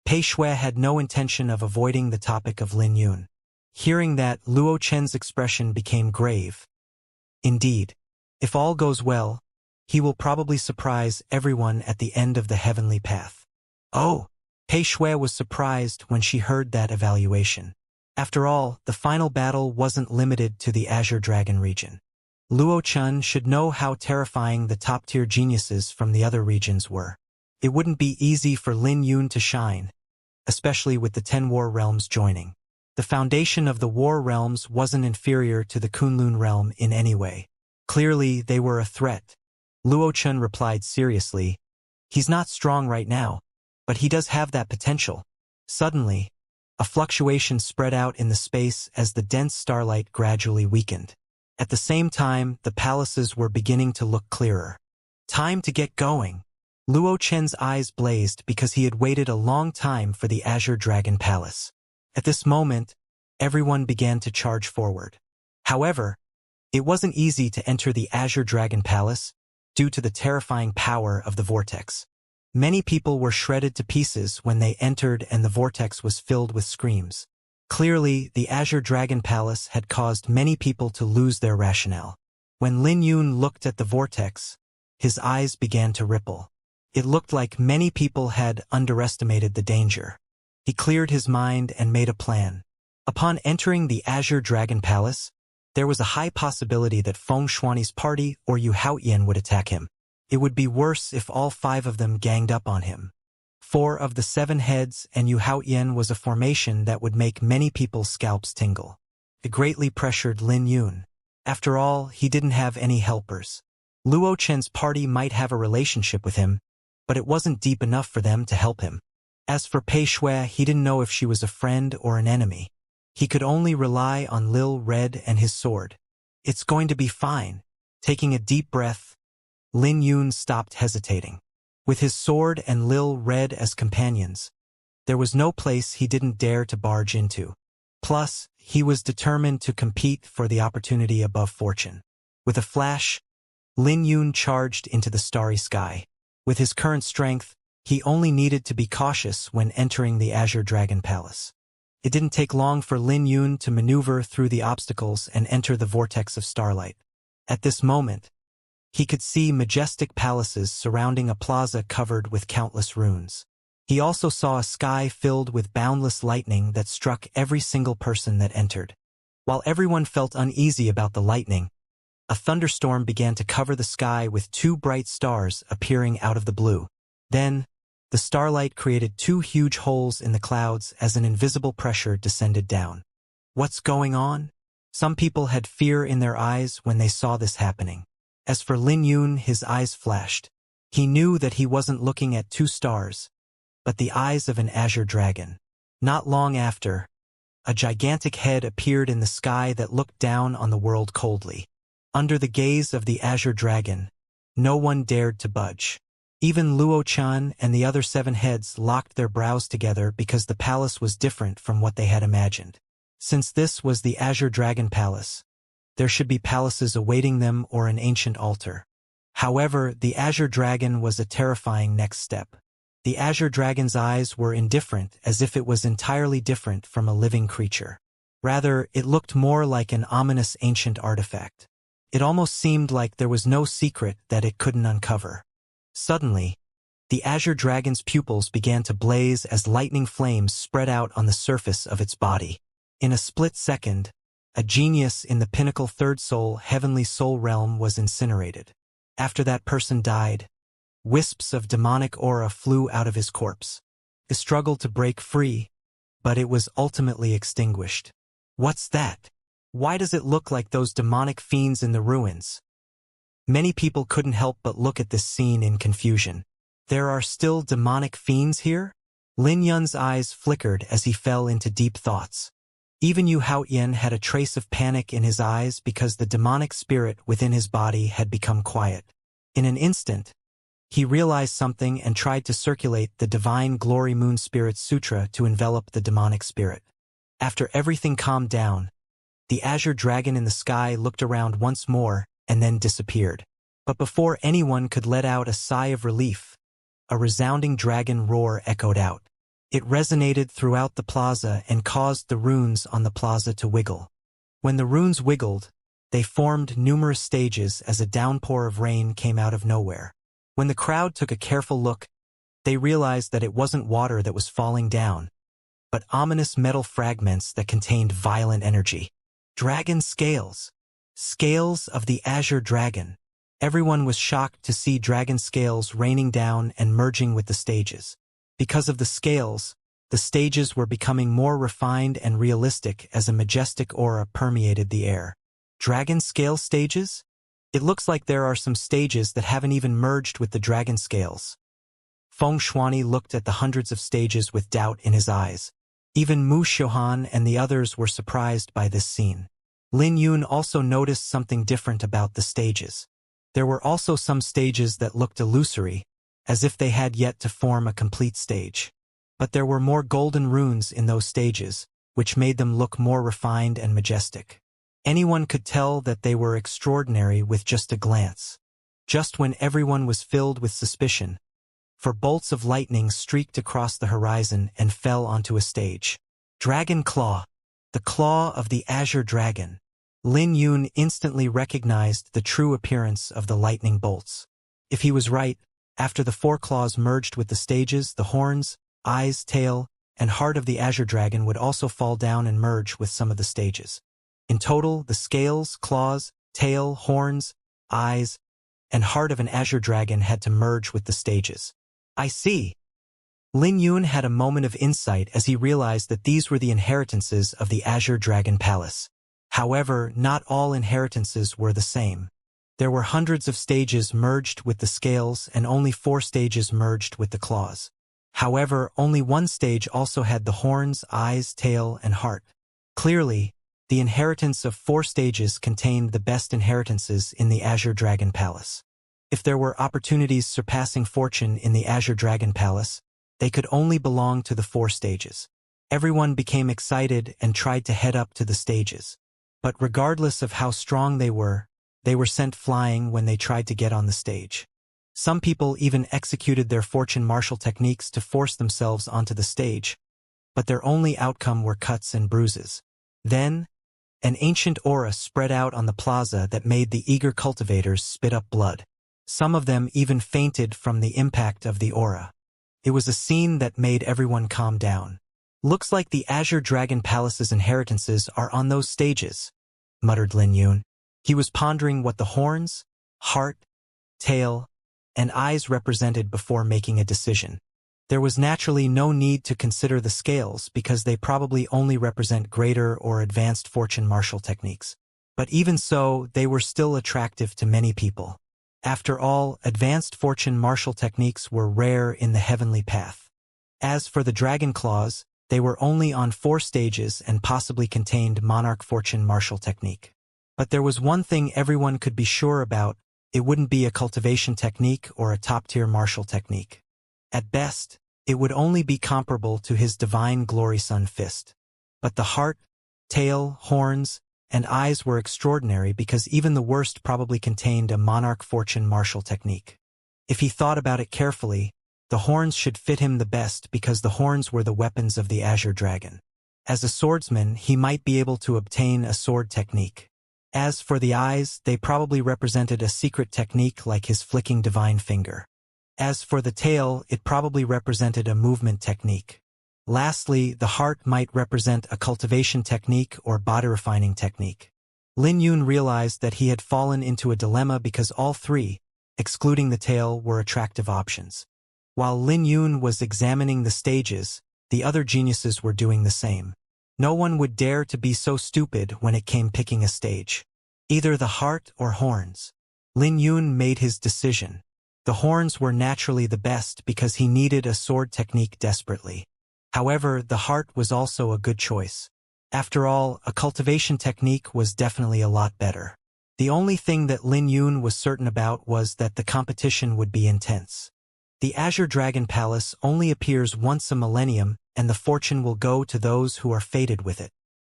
Pei Shui had no intention of avoiding the topic of Lin Yun. Hearing that, Luo Chen's expression became grave. Indeed, if all goes well, he will probably surprise everyone at the end of the heavenly path. Oh! Pei Shui was surprised when she heard that evaluation. After all, the final battle wasn't limited to the Azure Dragon region. Luo Chen should know how terrifying the top-tier geniuses from the other regions were. It wouldn't be easy for Lin Yun to shine, especially with the 10 war realms joining. The foundation of the war realms wasn't inferior to the Kunlun realm in any way. Clearly, they were a threat. Luo Chen replied seriously, "He's not strong right now, but he does have that potential." Suddenly, a fluctuation spread out in the space as the dense starlight gradually weakened. At the same time, the palaces were beginning to look clearer. Time to get going. Luo Chen's eyes blazed because he had waited a long time for the Azure Dragon Palace. At this moment, everyone began to charge forward. However, it wasn't easy to enter the Azure Dragon Palace due to the terrifying power of the vortex. Many people were shredded to pieces when they entered and the vortex was filled with screams. Clearly, the Azure Dragon Palace had caused many people to lose their rationale. When Lin Yun looked at the vortex, his eyes began to ripple. It looked like many people had underestimated the danger. He cleared his mind and made a plan. Upon entering the Azure Dragon Palace, there was a high possibility that Feng Shuani's party or Yu Haoyan would attack him. It would be worse if all 5 of them ganged up on him. 4 of the 7 heads and Yu Haoyan was a formation that would make many people's scalps tingle. It greatly pressured Lin Yun. After all, he didn't have any helpers. Luo Chen's party might have a relationship with him, but it wasn't deep enough for them to help him. As for Pei Shui, he didn't know if she was a friend or an enemy. He could only rely on Lil Red and his sword. It's going to be fine. Taking a deep breath, Lin Yun stopped hesitating. With his sword and Lil Red as companions, there was no place he didn't dare to barge into. Plus, he was determined to compete for the opportunity above fortune. With a flash, Lin Yun charged into the starry sky. With his current strength, he only needed to be cautious when entering the Azure Dragon Palace. It didn't take long for Lin Yun to maneuver through the obstacles and enter the vortex of starlight. At this moment, he could see majestic palaces surrounding a plaza covered with countless runes. He also saw a sky filled with boundless lightning that struck every single person that entered. While everyone felt uneasy about the lightning, a thunderstorm began to cover the sky with 2 bright stars appearing out of the blue. Then, the starlight created 2 huge holes in the clouds as an invisible pressure descended down. What's going on? Some people had fear in their eyes when they saw this happening. As for Lin Yun, his eyes flashed. He knew that he wasn't looking at 2 stars, but the eyes of an azure dragon. Not long after, a gigantic head appeared in the sky that looked down on the world coldly. Under the gaze of the azure dragon, no one dared to budge. Even Luo Chen and the other 7 heads locked their brows together because the palace was different from what they had imagined. Since this was the Azure Dragon Palace, there should be palaces awaiting them or an ancient altar. However, the Azure Dragon was a terrifying next step. The Azure Dragon's eyes were indifferent, as if it was entirely different from a living creature. Rather, it looked more like an ominous ancient artifact. It almost seemed like there was no secret that it couldn't uncover. Suddenly, the Azure Dragon's pupils began to blaze as lightning flames spread out on the surface of its body. In a split second, a genius in the pinnacle third soul, heavenly soul realm was incinerated. After that person died, wisps of demonic aura flew out of his corpse. He struggled to break free, but it was ultimately extinguished. What's that? Why does it look like those demonic fiends in the ruins? Many people couldn't help but look at this scene in confusion. There are still demonic fiends here? Lin Yun's eyes flickered as he fell into deep thoughts. Even Yu Haoyan had a trace of panic in his eyes because the demonic spirit within his body had become quiet. In an instant, he realized something and tried to circulate the Divine Glory Moon Spirit Sutra to envelop the demonic spirit. After everything calmed down, the Azure Dragon in the sky looked around once more and then disappeared. But before anyone could let out a sigh of relief, a resounding dragon roar echoed out. It resonated throughout the plaza and caused the runes on the plaza to wiggle. When the runes wiggled, they formed numerous stages as a downpour of rain came out of nowhere. When the crowd took a careful look, they realized that it wasn't water that was falling down, but ominous metal fragments that contained violent energy. Dragon scales. Scales of the Azure Dragon. Everyone was shocked to see dragon scales raining down and merging with the stages. Because of the scales, the stages were becoming more refined and realistic as a majestic aura permeated the air. Dragon scale stages? It looks like there are some stages that haven't even merged with the dragon scales. Feng Shuani looked at the hundreds of stages with doubt in his eyes. Even Mu Xiuhan and the others were surprised by this scene. Lin Yun also noticed something different about the stages. There were also some stages that looked illusory, as if they had yet to form a complete stage. But there were more golden runes in those stages, which made them look more refined and majestic. Anyone could tell that they were extraordinary with just a glance. Just when everyone was filled with suspicion, for bolts of lightning streaked across the horizon and fell onto a stage. Dragon Claw. The claw of the Azure Dragon. Lin Yun instantly recognized the true appearance of the lightning bolts. If he was right, after the four claws merged with the stages, the horns, eyes, tail, and heart of the Azure Dragon would also fall down and merge with some of the stages. In total, the scales, claws, tail, horns, eyes, and heart of an Azure Dragon had to merge with the stages. I see. Lin Yun had a moment of insight as he realized that these were the inheritances of the Azure Dragon Palace. However, not all inheritances were the same. There were hundreds of stages merged with the scales and only 4 stages merged with the claws. However, only one stage also had the horns, eyes, tail, and heart. Clearly, the inheritance of 4 stages contained the best inheritances in the Azure Dragon Palace. If there were opportunities surpassing fortune in the Azure Dragon Palace, they could only belong to the 4 stages. Everyone became excited and tried to head up to the stages. But regardless of how strong they were sent flying when they tried to get on the stage. Some people even executed their fortune martial techniques to force themselves onto the stage, but their only outcome were cuts and bruises. Then, an ancient aura spread out on the plaza that made the eager cultivators spit up blood. Some of them even fainted from the impact of the aura. It was a scene that made everyone calm down. Looks like the Azure Dragon Palace's inheritances are on those stages, muttered Lin Yun. He was pondering what the horns, heart, tail, and eyes represented before making a decision. There was naturally no need to consider the scales because they probably only represent greater or advanced fortune martial techniques. But even so, they were still attractive to many people. After all, advanced fortune martial techniques were rare in the heavenly path. As for the dragon claws, they were only on 4 stages and possibly contained monarch fortune martial technique. But there was one thing everyone could be sure about: it wouldn't be a cultivation technique or a top-tier martial technique. At best, it would only be comparable to his divine glory sun fist. But the heart, tail, horns, and eyes were extraordinary because even the worst probably contained a monarch fortune martial technique. If he thought about it carefully, the horns should fit him the best because the horns were the weapons of the Azure Dragon. As a swordsman, he might be able to obtain a sword technique. As for the eyes, they probably represented a secret technique like his flicking divine finger. As for the tail, it probably represented a movement technique. Lastly, the heart might represent a cultivation technique or body refining technique. Lin Yun realized that he had fallen into a dilemma because all 3, excluding the tail, were attractive options. While Lin Yun was examining the stages, the other geniuses were doing the same. No one would dare to be so stupid when it came picking a stage. Either the heart or horns. Lin Yun made his decision. The horns were naturally the best because he needed a sword technique desperately. However, the heart was also a good choice. After all, a cultivation technique was definitely a lot better. The only thing that Lin Yun was certain about was that the competition would be intense. The Azure Dragon Palace only appears once a millennium, and the fortune will go to those who are fated with it.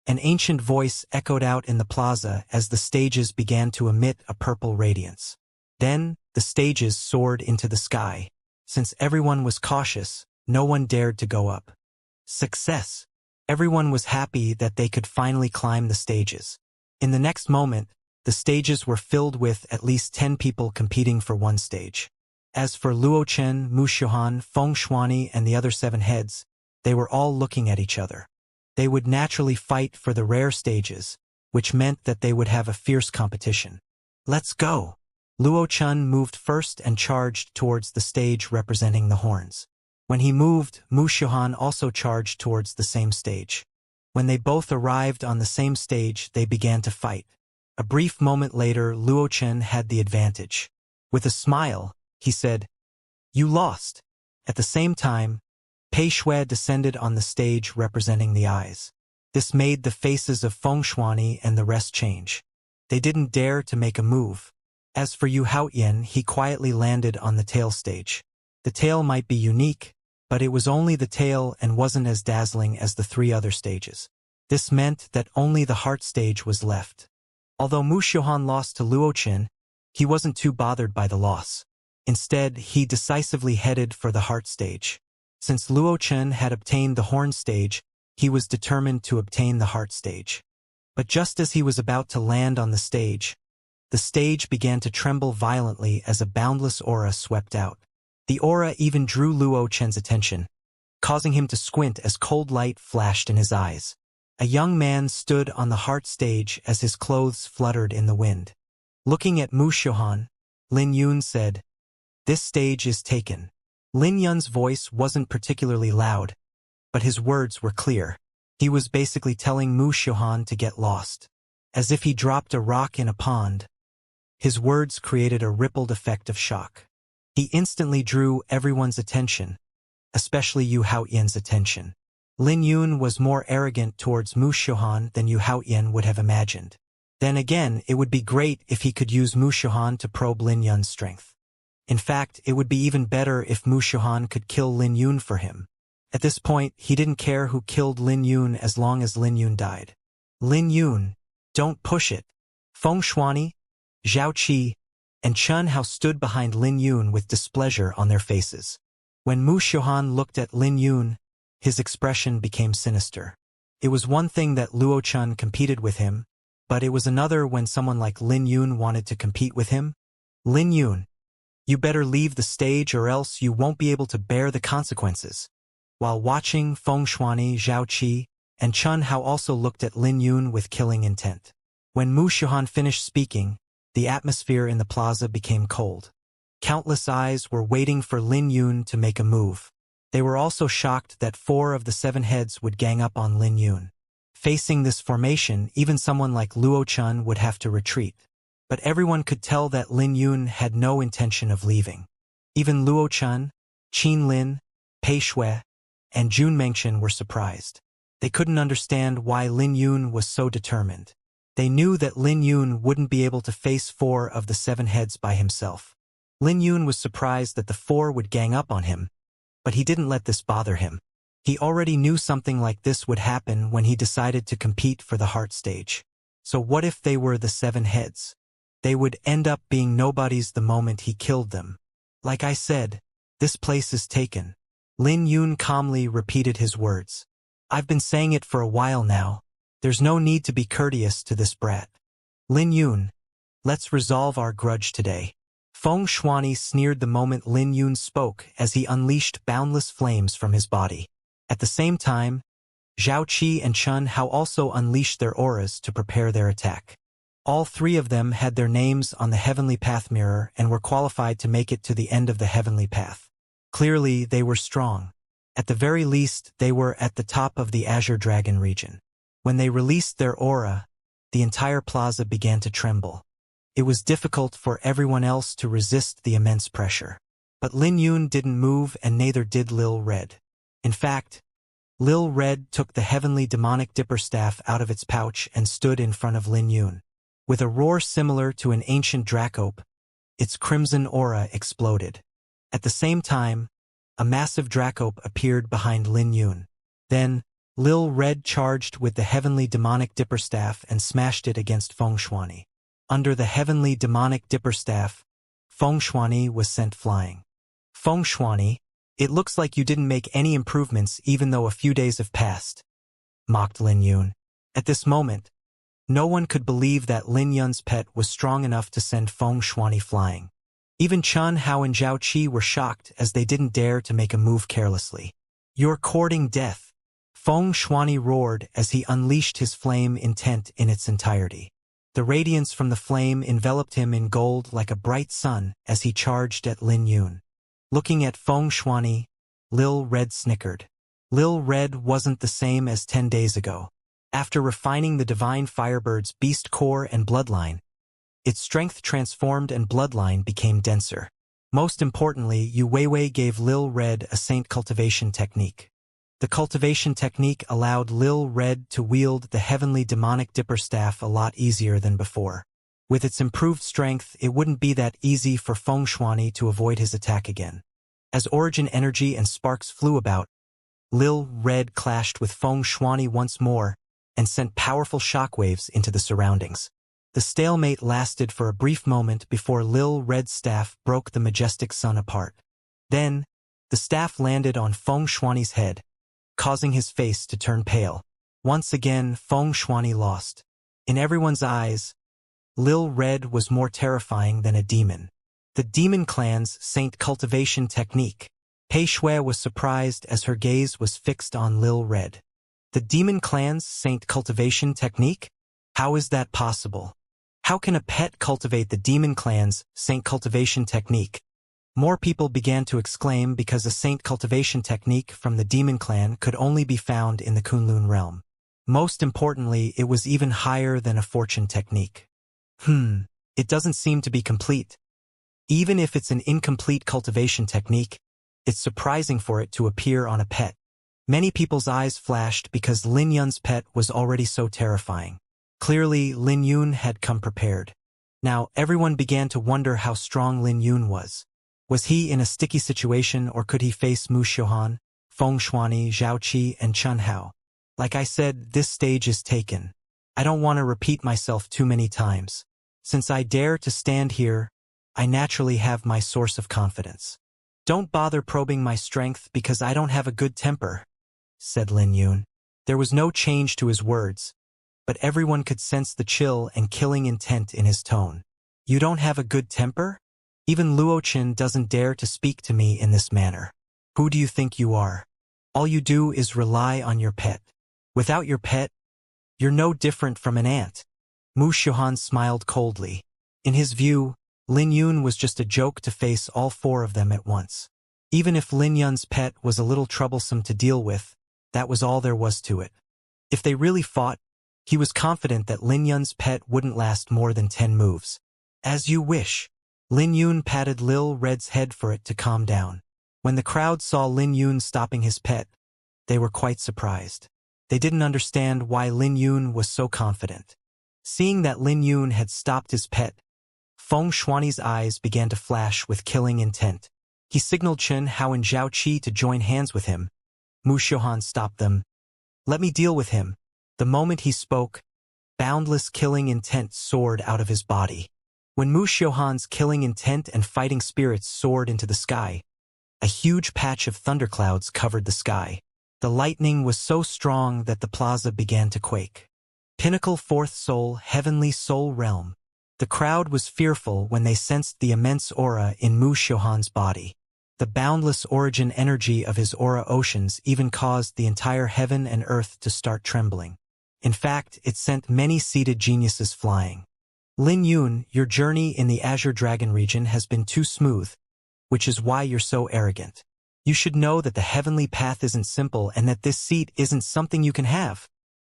An ancient voice echoed out in the plaza as the stages began to emit a purple radiance. Then, the stages soared into the sky. Since everyone was cautious, no one dared to go up. Success! Everyone was happy that they could finally climb the stages. In the next moment, the stages were filled with at least 10 people competing for one stage. As for Luo Chen, Mu Xiuhan, Feng Shuani, and the other 7 heads, they were all looking at each other. They would naturally fight for the rare stages, which meant that they would have a fierce competition. Let's go! Luo Chen moved first and charged towards the stage representing the horns. When he moved, Mu Xiuhan also charged towards the same stage. When they both arrived on the same stage, they began to fight. A brief moment later, Luo Chen had the advantage. With a smile, he said, "You lost." At the same time, Pei Shui descended on the stage representing the eyes. This made the faces of Feng Shuani and the rest change. They didn't dare to make a move. As for Yu Haoyan, he quietly landed on the tail stage. The tail might be unique, but it was only the tail and wasn't as dazzling as the 3 other stages. This meant that only the heart stage was left. Although Mu Xiuhan lost to Luo Chen, he wasn't too bothered by the loss. Instead, he decisively headed for the heart stage. Since Luo Chen had obtained the horn stage, he was determined to obtain the heart stage. But just as he was about to land on the stage began to tremble violently as a boundless aura swept out. The aura even drew Luo Chen's attention, causing him to squint as cold light flashed in his eyes. A young man stood on the heart stage as his clothes fluttered in the wind. Looking at Mu Xiuhan, Lin Yun said, "This stage is taken." Lin Yun's voice wasn't particularly loud, but his words were clear. He was basically telling Mu Xiuhan to get lost. As if he dropped a rock in a pond, his words created a rippled effect of shock. He instantly drew everyone's attention, especially Yu Haoyan's attention. Lin Yun was more arrogant towards Mu Xiuhan than Yu Haoyan would have imagined. Then again, it would be great if he could use Mu Xiuhan to probe Lin Yun's strength. In fact, it would be even better if Mu Xiuhan could kill Lin Yun for him. At this point, he didn't care who killed Lin Yun as long as Lin Yun died. "Lin Yun, don't push it." Feng Shuani, Zhao Qi, and Chen Hao stood behind Lin Yun with displeasure on their faces. When Mu Xiuhan looked at Lin Yun, his expression became sinister. It was one thing that Luo Chen competed with him, but it was another when someone like Lin Yun wanted to compete with him. "Lin Yun, you better leave the stage or else you won't be able to bear the consequences." While watching, Feng Shuani, Zhao Qi, and Chen Hao also looked at Lin Yun with killing intent. When Mu Xiuhan finished speaking, the atmosphere in the plaza became cold. Countless eyes were waiting for Lin Yun to make a move. They were also shocked that 4 of the 7 heads would gang up on Lin Yun. Facing this formation, even someone like Luo Chen would have to retreat. But everyone could tell that Lin Yun had no intention of leaving. Even Luo Chen, Qin Lin, Pei Shui, and Jun Mengchen were surprised. They couldn't understand why Lin Yun was so determined. They knew that Lin Yun wouldn't be able to face 4 of the 7 heads by himself. Lin Yun was surprised that the 4 would gang up on him, but he didn't let this bother him. He already knew something like this would happen when he decided to compete for the heart stage. So what if they were the 7 heads? They would end up being nobodies the moment he killed them. "Like I said, this place is taken." Lin Yun calmly repeated his words. "I've been saying it for a while now. There's no need to be courteous to this brat. Lin Yun, let's resolve our grudge today." Feng Shuani sneered the moment Lin Yun spoke as he unleashed boundless flames from his body. At the same time, Zhao Qi and Chen Hao also unleashed their auras to prepare their attack. All 3 of them had their names on the Heavenly Path mirror and were qualified to make it to the end of the Heavenly Path. Clearly, they were strong. At the very least, they were at the top of the Azure Dragon region. When they released their aura, the entire plaza began to tremble. It was difficult for everyone else to resist the immense pressure. But Lin Yun didn't move and neither did Lil Red. In fact, Lil Red took the heavenly demonic dipper staff out of its pouch and stood in front of Lin Yun. With a roar similar to an ancient dracope, its crimson aura exploded. At the same time, a massive dracope appeared behind Lin Yun. Then, Lil Red charged with the heavenly demonic dipper staff and smashed it against Feng Shuani. Under the heavenly demonic dipper staff, Feng Shuani was sent flying. Feng Shuani, It looks like you didn't make any improvements even though a few days have passed, mocked Lin Yun. At this moment, no one could believe that Lin Yun's pet was strong enough to send Feng Shuani flying. Even Chun Hao and Zhao Qi were shocked as they didn't dare to make a move carelessly. You're courting death, Feng Shuani roared as he unleashed his flame intent in its entirety. The radiance from the flame enveloped him in gold like a bright sun as he charged at Lin Yun. Looking at Feng Shuani, Lil Red snickered. Lil Red wasn't the same as 10 days ago. After refining the divine firebird's beast core and bloodline, its strength transformed and bloodline became denser. Most importantly, Yu Weiwei gave Lil Red a saint cultivation technique. The cultivation technique allowed Lil Red to wield the heavenly demonic dipper staff a lot easier than before. With its improved strength, it wouldn't be that easy for Feng Shuani to avoid his attack again. As origin energy and sparks flew about, Lil Red clashed with Feng Shuani once more and sent powerful shockwaves into the surroundings. The stalemate lasted for a brief moment before Lil Red's staff broke the majestic sun apart. Then, the staff landed on Feng Shuani's head, causing his face to turn pale. Once again, Feng Shuani lost. In everyone's eyes, Lil Red was more terrifying than a demon. The Demon Clan's Saint Cultivation technique. Pei Shui was surprised as her gaze was fixed on Lil Red. The Demon Clan's Saint Cultivation technique? How is that possible? How can a pet cultivate the Demon Clan's Saint Cultivation technique? More people began to exclaim because a Saint Cultivation technique from the Demon Clan could only be found in the Kunlun realm. Most importantly, it was even higher than a fortune technique. It doesn't seem to be complete. Even if it's an incomplete cultivation technique, it's surprising for it to appear on a pet. Many people's eyes flashed because Lin Yun's pet was already so terrifying. Clearly, Lin Yun had come prepared. Now, everyone began to wonder how strong Lin Yun was. Was he in a sticky situation or could he face Mu Xiuhan, Feng Shuani, Zhao Qi, and Chun Hao? Like I said, this stage is taken. I don't want to repeat myself too many times. Since I dare to stand here, I naturally have my source of confidence. Don't bother probing my strength because I don't have a good temper, said Lin Yun. There was no change to his words, but everyone could sense the chill and killing intent in his tone. You don't have a good temper? Even Luochen doesn't dare to speak to me in this manner. Who do you think you are? All you do is rely on your pet. Without your pet, you're no different from an ant. Mu Xiuhan smiled coldly. In his view, Lin Yun was just a joke to face all four of them at once. Even if Lin Yun's pet was a little troublesome to deal with, that was all there was to it. If they really fought, he was confident that Lin Yun's pet wouldn't last more than 10 moves. As you wish. Lin Yun patted Lil Red's head for it to calm down. When the crowd saw Lin Yun stopping his pet, they were quite surprised. They didn't understand why Lin Yun was so confident. Seeing that Lin Yun had stopped his pet, Feng Shuani's eyes began to flash with killing intent. He signaled Chun Hao and Zhao Qi to join hands with him. Mu Xiuhan stopped them. Let me deal with him. The moment he spoke, boundless killing intent soared out of his body. When Mu Xiuhan's killing intent and fighting spirits soared into the sky, a huge patch of thunderclouds covered the sky. The lightning was so strong that the plaza began to quake. Pinnacle Fourth Soul, Heavenly Soul Realm. The crowd was fearful when they sensed the immense aura in Mu Xiuhan's body. The boundless origin energy of his aura oceans even caused the entire heaven and earth to start trembling. In fact, it sent many seated geniuses flying. Lin Yun, your journey in the Azure Dragon region has been too smooth, which is why you're so arrogant. You should know that the heavenly path isn't simple and that this seat isn't something you can have,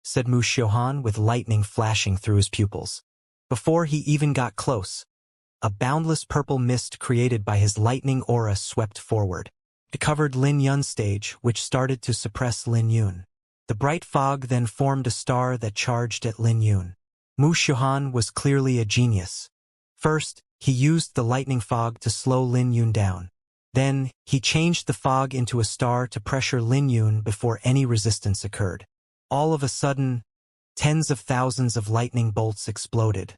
said Mu Xiuhan with lightning flashing through his pupils. Before he even got close, a boundless purple mist created by his lightning aura swept forward. It covered Lin Yun's stage, which started to suppress Lin Yun. The bright fog then formed a star that charged at Lin Yun. Mu Xiuhan was clearly a genius. First, he used the lightning fog to slow Lin Yun down. Then, he changed the fog into a star to pressure Lin Yun before any resistance occurred. All of a sudden, tens of thousands of lightning bolts exploded.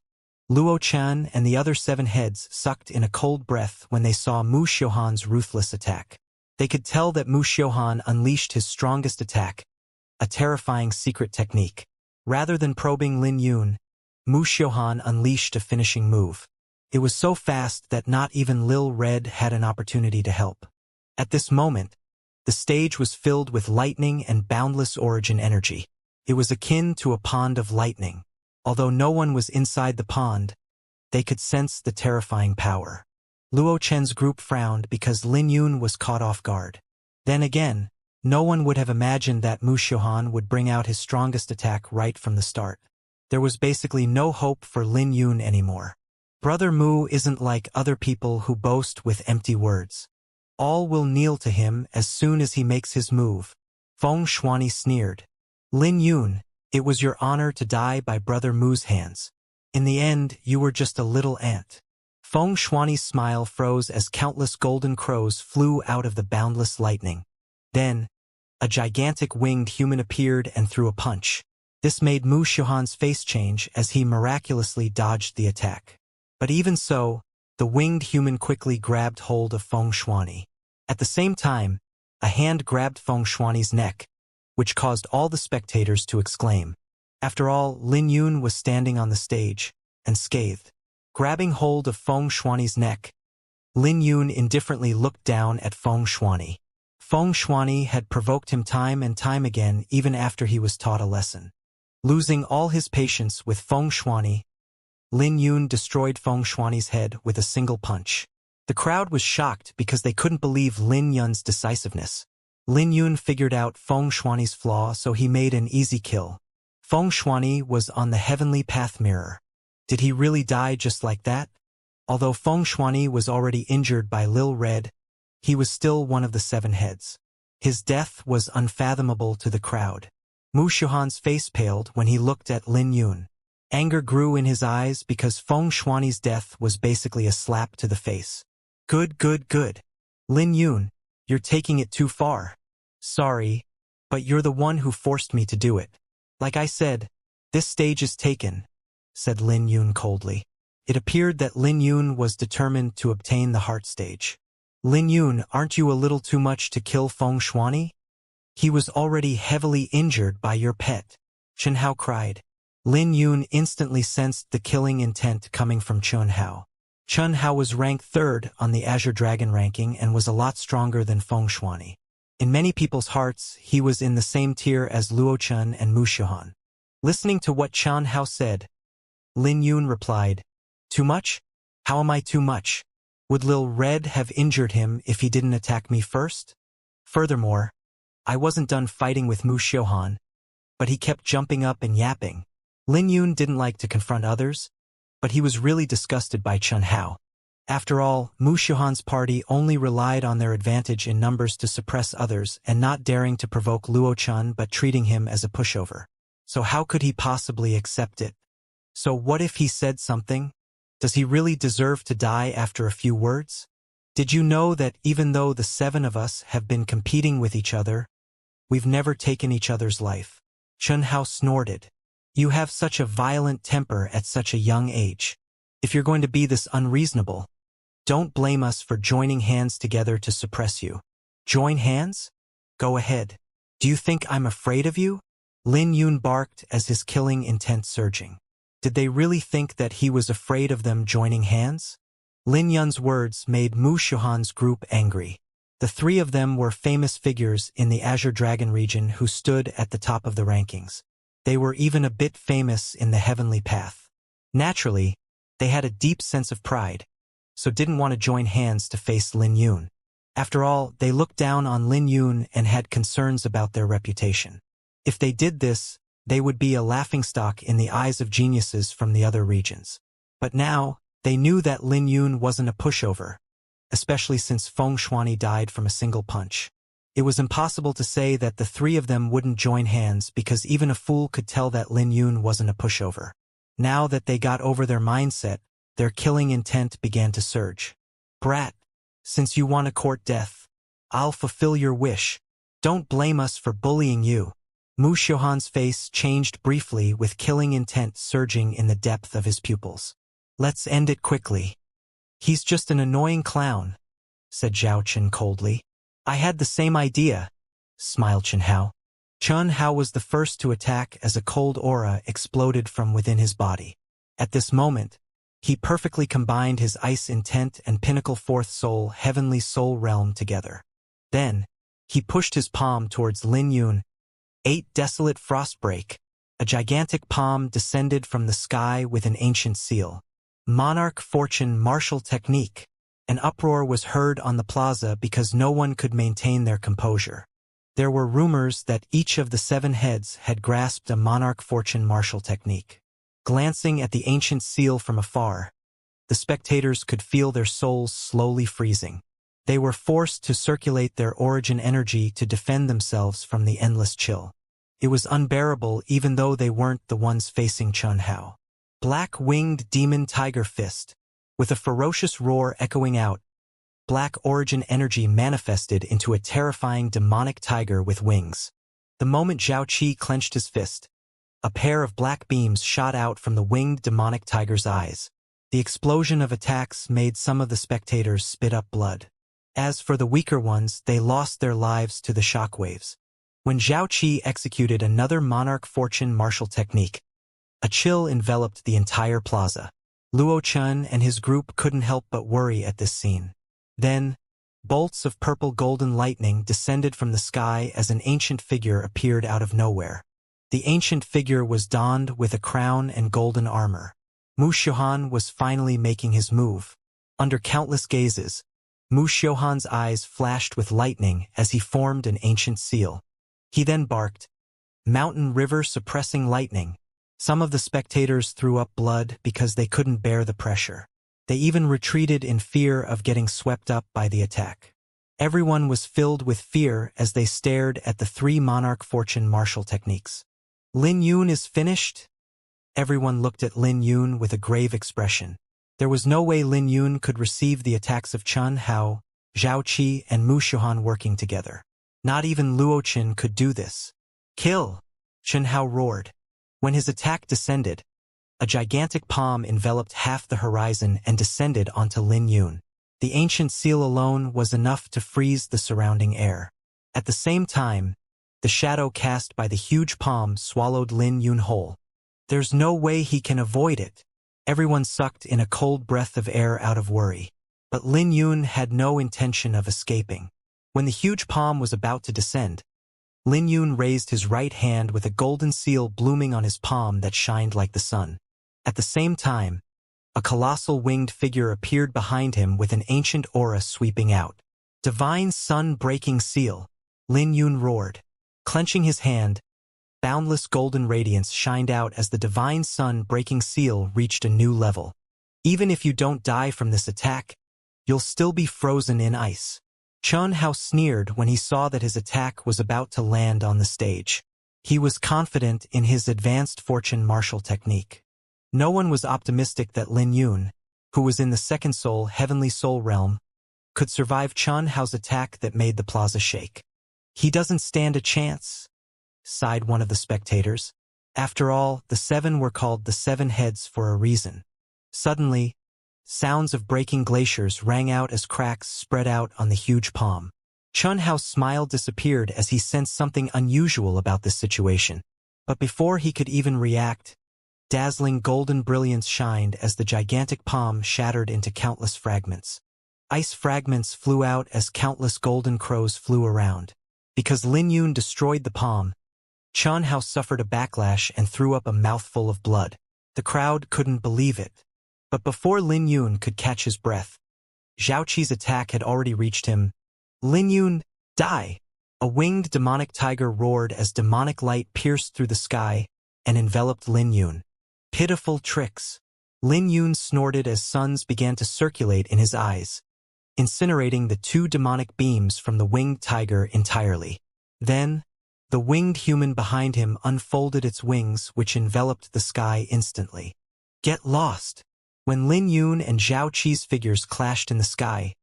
Luo Chan and the other 7 heads sucked in a cold breath when they saw Mu Xiuhan's ruthless attack. They could tell that Mu Xiuhan unleashed his strongest attack, a terrifying secret technique. Rather than probing Lin Yun, Mu Xiuhan unleashed a finishing move. It was so fast that not even Lil Red had an opportunity to help. At this moment, the stage was filled with lightning and boundless origin energy. It was akin to a pond of lightning. Although no one was inside the pond, they could sense the terrifying power. Luo Chen's group frowned because Lin Yun was caught off guard. Then again, no one would have imagined that Mu Xiuhan would bring out his strongest attack right from the start. There was basically no hope for Lin Yun anymore. Brother Mu isn't like other people who boast with empty words. All will kneel to him as soon as he makes his move. Feng Shuani sneered. Lin Yun, it was your honor to die by Brother Mu's hands. In the end, you were just a little ant. Feng Shuani's smile froze as countless golden crows flew out of the boundless lightning. Then, a gigantic winged human appeared and threw a punch. This made Mu Xiuhan's face change as he miraculously dodged the attack. But even so, the winged human quickly grabbed hold of Feng Shuani. At the same time, a hand grabbed Feng Shuani's neck, which caused all the spectators to exclaim. After all, Lin Yun was standing on the stage, unscathed. Grabbing hold of Feng Shuani's neck, Lin Yun indifferently looked down at Feng Shuani. Feng Shuani had provoked him time and time again even after he was taught a lesson. Losing all his patience with Feng Shuani, Lin Yun destroyed Feng Shuani's head with a single punch. The crowd was shocked because they couldn't believe Lin Yun's decisiveness. Lin Yun figured out Feng Shuani's flaw, so he made an easy kill. Feng Shuani was on the heavenly path mirror. Did he really die just like that? Although Feng Shuani was already injured by Lil Red, he was still one of the 7 heads. His death was unfathomable to the crowd. Mu Xiuhan's face paled when he looked at Lin Yun. Anger grew in his eyes because Feng Shuani's death was basically a slap to the face. Good. Lin Yun, you're taking it too far. Sorry, but you're the one who forced me to do it. Like I said, this stage is taken, said Lin Yun coldly. It appeared that Lin Yun was determined to obtain the heart stage. Lin Yun, aren't you a little too much to kill Feng Shuani? He was already heavily injured by your pet. Chen Hao cried. Lin Yun instantly sensed the killing intent coming from Chen Hao. Chen Hao was ranked 3rd on the Azure Dragon ranking and was a lot stronger than Feng Shuani. In many people's hearts, he was in the same tier as Luo Chen and Mu Xiuhan. Listening to what Chen Hao said, Lin Yun replied, Too much? How am I too much? Would Lil Red have injured him if he didn't attack me first? Furthermore, I wasn't done fighting with Mu Xiuhan, but he kept jumping up and yapping. Lin Yun didn't like to confront others, but he was really disgusted by Chen Hao. After all, Mu Xiuhan's party only relied on their advantage in numbers to suppress others and not daring to provoke Luo Chen but treating him as a pushover. So how could he possibly accept it? So what if he said something? Does he really deserve to die after a few words? Did you know that even though the 7 of us have been competing with each other, we've never taken each other's life? Chen Hao snorted. You have such a violent temper at such a young age. If you're going to be this unreasonable, don't blame us for joining hands together to suppress you. Join hands? Go ahead. Do you think I'm afraid of you? Lin Yun barked as his killing intent surging. Did they really think that he was afraid of them joining hands? Lin Yun's words made Mu Xiuhan's group angry. The 3 of them were famous figures in the Azure Dragon region who stood at the top of the rankings. They were even a bit famous in the heavenly path. Naturally, they had a deep sense of pride, so didn't want to join hands to face Lin Yun. After all, they looked down on Lin Yun and had concerns about their reputation. If they did this, they would be a laughingstock in the eyes of geniuses from the other regions. But now, they knew that Lin Yun wasn't a pushover, especially since Feng Shuani died from a single punch. It was impossible to say that the 3 of them wouldn't join hands because even a fool could tell that Lin Yun wasn't a pushover. Now that they got over their mindset, their killing intent began to surge. Brat, since you want to court death, I'll fulfill your wish. Don't blame us for bullying you. Mu Xiuhan's face changed briefly with killing intent surging in the depth of his pupils. Let's end it quickly. He's just an annoying clown, said Zhao Chen coldly. I had the same idea, smiled Chen Hao. Chen Hao was the first to attack as a cold aura exploded from within his body. At this moment, he perfectly combined his ice intent and pinnacle fourth soul heavenly soul realm together. Then, he pushed his palm towards Lin Yun. 8 desolate frostbreak. A gigantic palm descended from the sky with an ancient seal. Monarch fortune martial technique. An uproar was heard on the plaza because no one could maintain their composure. There were rumors that each of the 7 heads had grasped a monarch fortune martial technique. Glancing at the ancient seal from afar, the spectators could feel their souls slowly freezing. They were forced to circulate their origin energy to defend themselves from the endless chill. It was unbearable even though they weren't the ones facing Chen Hao. Black-winged demon tiger fist. With a ferocious roar echoing out, black origin energy manifested into a terrifying demonic tiger with wings. The moment Zhao Qi clenched his fist, a pair of black beams shot out from the winged demonic tiger's eyes. The explosion of attacks made some of the spectators spit up blood. As for the weaker ones, they lost their lives to the shockwaves. When Zhao Qi executed another monarch fortune martial technique, a chill enveloped the entire plaza. Luo Chen and his group couldn't help but worry at this scene. Then, bolts of purple golden lightning descended from the sky as an ancient figure appeared out of nowhere. The ancient figure was donned with a crown and golden armor. Mu Xiuhan was finally making his move. Under countless gazes, Mu Xiuhan's eyes flashed with lightning as he formed an ancient seal. He then barked, "Mountain river suppressing lightning." Some of the spectators threw up blood because they couldn't bear the pressure. They even retreated in fear of getting swept up by the attack. Everyone was filled with fear as they stared at the 3 monarch fortune martial techniques. Lin Yun is finished? Everyone looked at Lin Yun with a grave expression. There was no way Lin Yun could receive the attacks of Chen Hao, Zhao Qi, and Mu Xiuhan working together. Not even Luo Chen could do this. "Kill!" Chen Hao roared. When his attack descended, a gigantic palm enveloped half the horizon and descended onto Lin Yun. The ancient seal alone was enough to freeze the surrounding air. At the same time, the shadow cast by the huge palm swallowed Lin Yun whole. There's no way he can avoid it. Everyone sucked in a cold breath of air out of worry. But Lin Yun had no intention of escaping. When the huge palm was about to descend, Lin Yun raised his right hand with a golden seal blooming on his palm that shined like the sun. At the same time, a colossal winged figure appeared behind him with an ancient aura sweeping out. "Divine sun-breaking seal," Lin Yun roared. Clenching his hand, boundless golden radiance shined out as the divine sun-breaking seal reached a new level. "Even if you don't die from this attack, you'll still be frozen in ice." Chen Hao sneered when he saw that his attack was about to land on the stage. He was confident in his advanced fortune martial technique. No one was optimistic that Lin Yun, who was in the second soul heavenly soul realm, could survive Chen Hao's attack that made the plaza shake. "He doesn't stand a chance," sighed one of the spectators. After all, the 7 were called the 7 heads for a reason. Suddenly, sounds of breaking glaciers rang out as cracks spread out on the huge palm. Chen Hao's smile disappeared as he sensed something unusual about this situation. But before he could even react, dazzling golden brilliance shined as the gigantic palm shattered into countless fragments. Ice fragments flew out as countless golden crows flew around. Because Lin Yun destroyed the palm, Chen Hao suffered a backlash and threw up a mouthful of blood. The crowd couldn't believe it. But before Lin Yun could catch his breath, Zhao Qi's attack had already reached him. "Lin Yun, die!" A winged demonic tiger roared as demonic light pierced through the sky and enveloped Lin Yun. Pitiful tricks. Lin Yun snorted as suns began to circulate in his eyes, incinerating the 2 demonic beams from the winged tiger entirely. Then, the winged human behind him unfolded its wings, which enveloped the sky instantly. "Get lost!" When Lin Yun and Zhao Qi's figures clashed in the sky,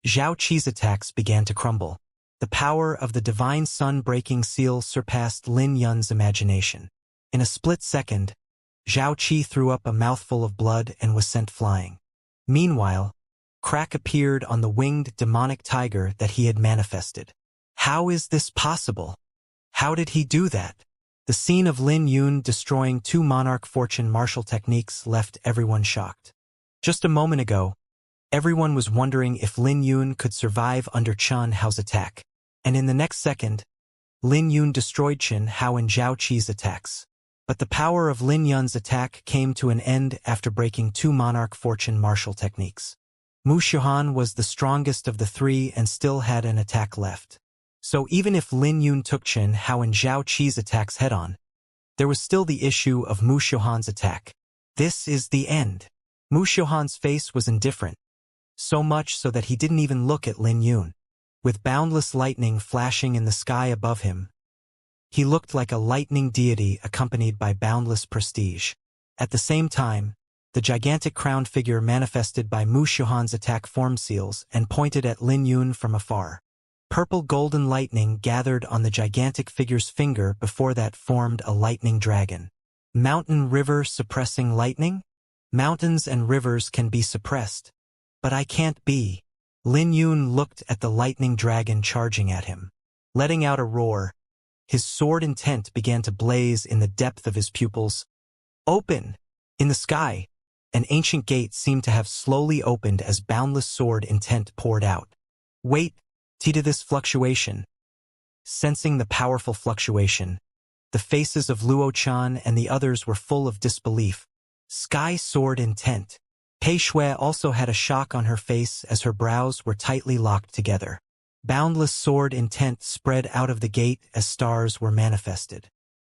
Zhao Qi's attacks began to crumble. The power of the divine sun-breaking seal surpassed Lin Yun's imagination. In a split second, Zhao Qi threw up a mouthful of blood and was sent flying. Meanwhile, crack appeared on the winged demonic tiger that he had manifested. How is this possible? How did he do that? The scene of Lin Yun destroying 2 monarch fortune martial techniques left everyone shocked. Just a moment ago, everyone was wondering if Lin Yun could survive under Chen Hao's attack, and in the next second, Lin Yun destroyed Chen Hao and Zhao Qi's attacks. But the power of Lin Yun's attack came to an end after breaking 2 monarch fortune martial techniques. Mu Xiuhan was the strongest of the 3 and still had an attack left. So even if Lin Yun took Chen Hao and Zhao Qi's attacks head-on, there was still the issue of Mu Xiuhan's attack. This is the end. Mu Xiuhan's face was indifferent, so much so that he didn't even look at Lin Yun. With boundless lightning flashing in the sky above him, he looked like a lightning deity accompanied by boundless prestige. At the same time, the gigantic crowned figure manifested by Mu Xiuhan's attack form seals and pointed at Lin Yun from afar. Purple golden lightning gathered on the gigantic figure's finger before that formed a lightning dragon. Mountain river suppressing lightning? Mountains and rivers can be suppressed, but I can't be. Lin Yun looked at the lightning dragon charging at him. Letting out a roar, his sword intent began to blaze in the depth of his pupils. Open! In the sky, an ancient gate seemed to have slowly opened as boundless sword intent poured out. Wait, to this fluctuation. Sensing the powerful fluctuation, the faces of Luo Chan and the others were full of disbelief. Sky sword intent. Pei Shui also had a shock on her face as her brows were tightly locked together. Boundless sword intent spread out of the gate as stars were manifested.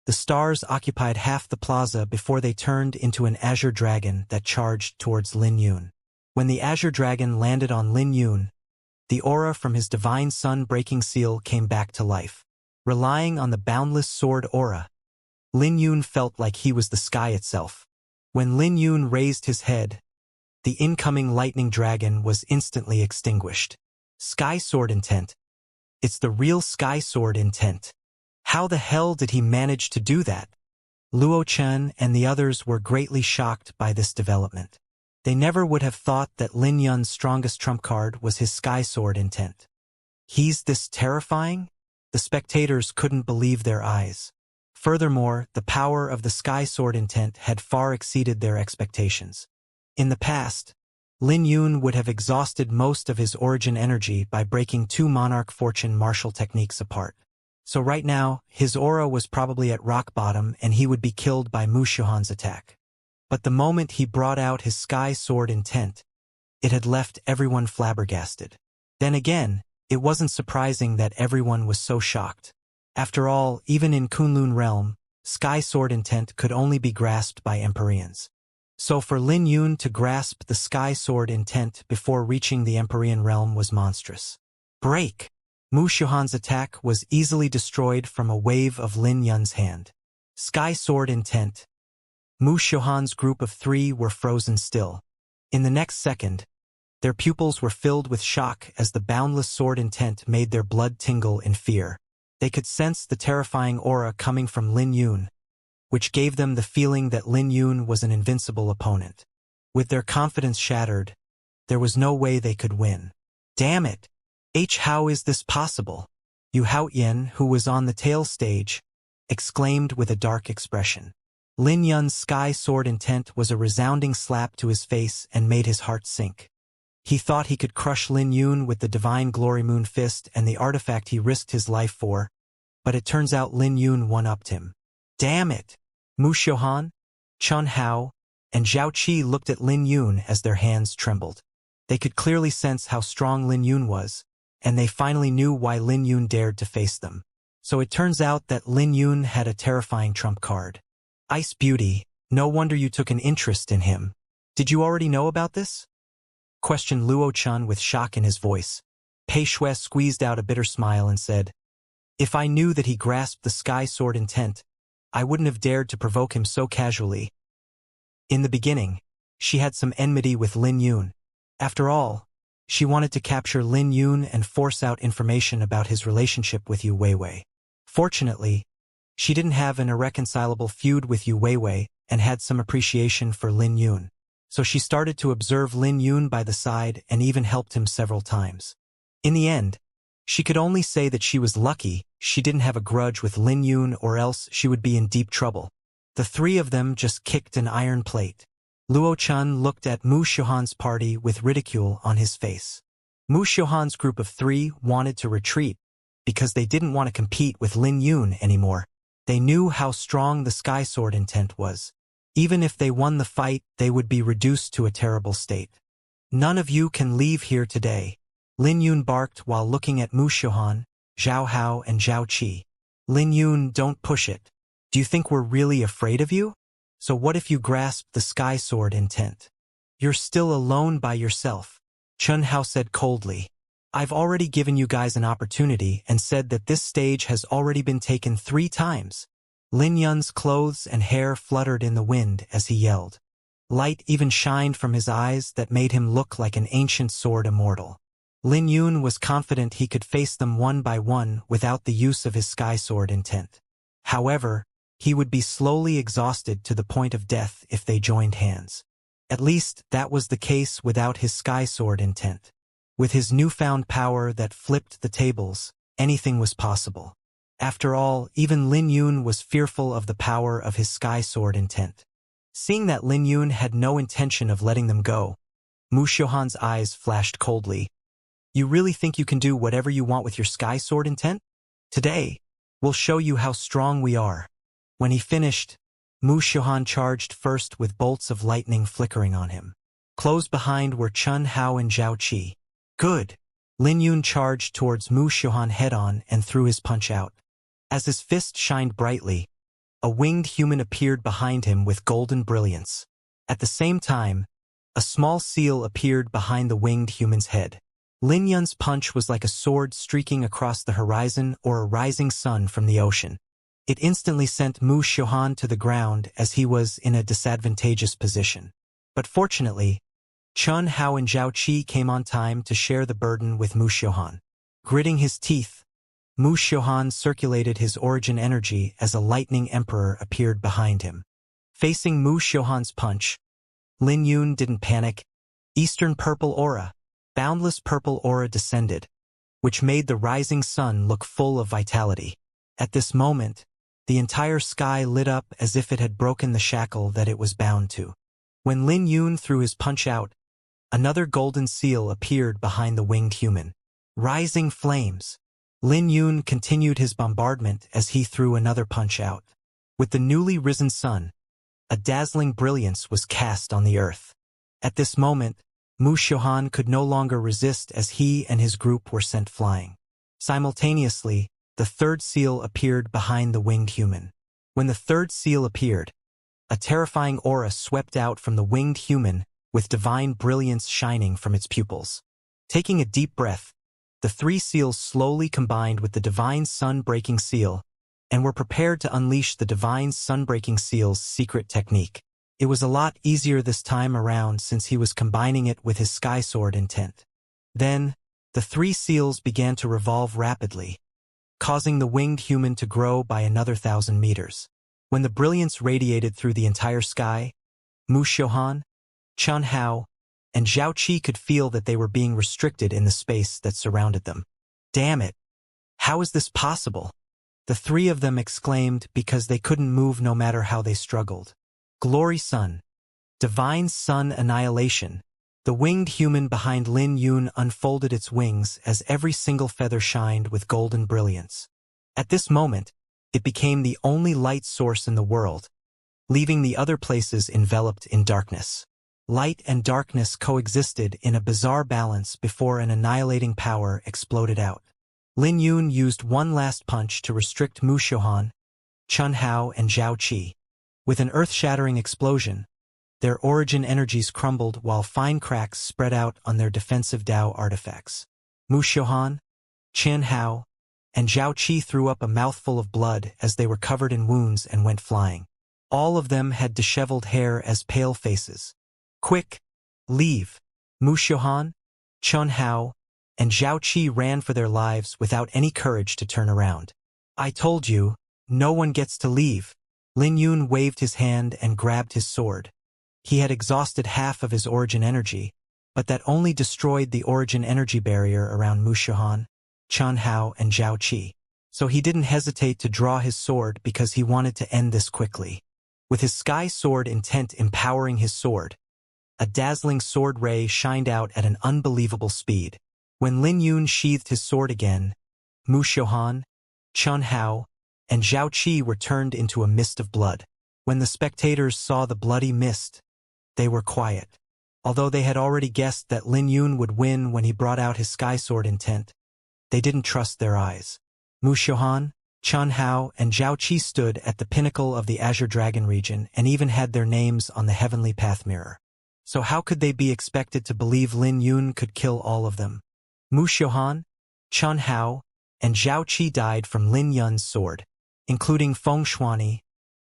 The stars occupied half the plaza before they turned into an azure dragon that charged towards Lin Yun. When the azure dragon landed on Lin Yun, the aura from his divine sun-breaking seal came back to life. Relying on the boundless sword aura, Lin Yun felt like he was the sky itself. When Lin Yun raised his head, the incoming lightning dragon was instantly extinguished. Sky sword intent. It's the real sky sword intent. How the hell did he manage to do that? Luo Chen and the others were greatly shocked by this development. They never would have thought that Lin Yun's strongest trump card was his sky sword intent. He's this terrifying? The spectators couldn't believe their eyes. Furthermore, the power of the sky sword intent had far exceeded their expectations. In the past, Lin Yun would have exhausted most of his origin energy by breaking 2 monarch fortune martial techniques apart. So right now, his aura was probably at rock bottom and he would be killed by Mu Xiuhan's attack. But the moment he brought out his sky sword intent, it had left everyone flabbergasted. Then again, it wasn't surprising that everyone was so shocked. After all, even in Kunlun realm, sky sword intent could only be grasped by Empyreans. So for Lin Yun to grasp the sky sword intent before reaching the Empyrean realm was monstrous. Break! Mu Xiuhan's attack was easily destroyed from a wave of Lin Yun's hand. Sky sword intent. Mu Xiuhan's group of 3 were frozen still. In the next second, their pupils were filled with shock as the boundless sword intent made their blood tingle in fear. They could sense the terrifying aura coming from Lin Yun, which gave them the feeling that Lin Yun was an invincible opponent. With their confidence shattered, there was no way they could win. Damn it! How is this possible? Yu Haoyan, who was on the tail stage, exclaimed with a dark expression. Lin Yun's sky sword intent was a resounding slap to his face and made his heart sink. He thought he could crush Lin Yun with the divine glory moon fist and the artifact he risked his life for, but it turns out Lin Yun one-upped him. Damn it! Mu Xiuhan, Chen Hao, and Zhao Qi looked at Lin Yun as their hands trembled. They could clearly sense how strong Lin Yun was, and they finally knew why Lin Yun dared to face them. So it turns out that Lin Yun had a terrifying trump card. Ice Beauty, no wonder you took an interest in him. Did you already know about this? Questioned Luo Chen with shock in his voice. Pei Shui squeezed out a bitter smile and said, If I knew that he grasped the sky sword intent, I wouldn't have dared to provoke him so casually. In the beginning, she had some enmity with Lin Yun. After all, she wanted to capture Lin Yun and force out information about his relationship with Yu Weiwei. Fortunately, she didn't have an irreconcilable feud with Yu Weiwei and had some appreciation for Lin Yun. so she started to observe Lin Yun by the side and even helped him several times. In the end, she could only say that she was lucky she didn't have a grudge with Lin Yun, or else she would be in deep trouble. The three of them just kicked an iron plate. Luo Chun looked at Mu Xiuhan's party with ridicule on his face. Mu Xiuhan's group of three wanted to retreat because they didn't want to compete with Lin Yun anymore. They knew how strong the Sky Sword intent was. Even if they won the fight, they would be reduced to a terrible state. None of you can leave here today, Lin Yun barked while looking at Mu Xiuhan, Zhao Hao and Zhao Qi. Lin Yun, don't push it. Do you think we're really afraid of you? So what if you grasp the Sky Sword intent? You're still alone by yourself, Chun Hao said coldly. I've already given you guys an opportunity and said that this stage has already been taken 3 times. Lin Yun's clothes and hair fluttered in the wind as he yelled. Light even shined from his eyes that made him look like an ancient sword immortal. Lin Yun was confident he could face them one by one without the use of his Sky Sword intent. However, he would be slowly exhausted to the point of death if they joined hands. At least that was the case without his Sky Sword intent. With his newfound power that flipped the tables, anything was possible. After all, even Lin Yun was fearful of the power of his Sky Sword intent. Seeing that Lin Yun had no intention of letting them go, Mu Xiuhan's eyes flashed coldly. You really think you can do whatever you want with your Sky Sword intent? Today, we'll show you how strong we are. When he finished, Mu Xiuhan charged first with bolts of lightning flickering on him. Close behind were Chun Hao and Zhao Qi. Good. Lin Yun charged towards Mu Xiuhan head-on and threw his punch out. As his fist shined brightly, a winged human appeared behind him with golden brilliance. At the same time, a small seal appeared behind the winged human's head. Lin Yun's punch was like a sword streaking across the horizon or a rising sun from the ocean. It instantly sent Mu Xiuhan to the ground as he was in a disadvantageous position. But fortunately, Chun Hao and Zhao Qi came on time to share the burden with Mu Xiuhan. Gritting his teeth, Mu Xiuhan circulated his origin energy as a lightning emperor appeared behind him. Facing Mu Xiuhan's punch, Lin Yun didn't panic. Eastern purple aura, boundless purple aura descended, which made the rising sun look full of vitality. At this moment, the entire sky lit up as if it had broken the shackle that it was bound to. When Lin Yun threw his punch out, another golden seal appeared behind the winged human. Rising flames. Lin Yun continued his bombardment as he threw another punch out. With the newly risen sun, a dazzling brilliance was cast on the earth. At this moment, Mu Xiuhan could no longer resist as he and his group were sent flying. Simultaneously, the third seal appeared behind the winged human. When the third seal appeared, a terrifying aura swept out from the winged human with divine brilliance shining from its pupils. Taking a deep breath, the 3 seals slowly combined with the divine sun-breaking seal and were prepared to unleash the divine sun-breaking seal's secret technique. It was a lot easier this time around since he was combining it with his Sky Sword intent. Then, the 3 seals began to revolve rapidly, causing the winged human to grow by another 1,000 meters. When the brilliance radiated through the entire sky, Mu Xiuhan, Chun Hao, and Zhao Qi could feel that they were being restricted in the space that surrounded them. Damn it! How is this possible? The 3 of them exclaimed because they couldn't move no matter how they struggled. Glory Sun. Divine Sun Annihilation. The winged human behind Lin Yun unfolded its wings as every single feather shined with golden brilliance. At this moment, it became the only light source in the world, leaving the other places enveloped in darkness. Light and darkness coexisted in a bizarre balance before an annihilating power exploded out. Lin Yun used one last punch to restrict Mu Xiuhan, Chun Hao, and Zhao Qi. With an earth-shattering explosion, their origin energies crumbled while fine cracks spread out on their defensive Dao artifacts. Mu Xiuhan, Chun Hao, and Zhao Qi threw up a mouthful of blood as they were covered in wounds and went flying. All of them had disheveled hair as pale faces. Quick! Leave! Mu Xiuhan, Chun Hao, and Zhao Qi ran for their lives without any courage to turn around. I told you, no one gets to leave. Lin Yun waved his hand and grabbed his sword. He had exhausted half of his origin energy, but that only destroyed the origin energy barrier around Mu Xiaohan, Chen Hao, and Zhao Qi. So he didn't hesitate to draw his sword because he wanted to end this quickly. With his sky sword intent empowering his sword, a dazzling sword ray shined out at an unbelievable speed. When Lin Yun sheathed his sword again, Mu Xiaohan, Chen Hao, and Zhao Qi were turned into a mist of blood. When the spectators saw the bloody mist, they were quiet. Although they had already guessed that Lin Yun would win when he brought out his sky sword intent, they didn't trust their eyes. Mu Xiaohan, Chen Hao, and Zhao Qi stood at the pinnacle of the Azure Dragon region and even had their names on the Heavenly Path mirror. So how could they be expected to believe Lin Yun could kill all of them? Mu Xiaohan, Chen Hao, and Zhao Qi died from Lin Yun's sword, including Feng Shuani.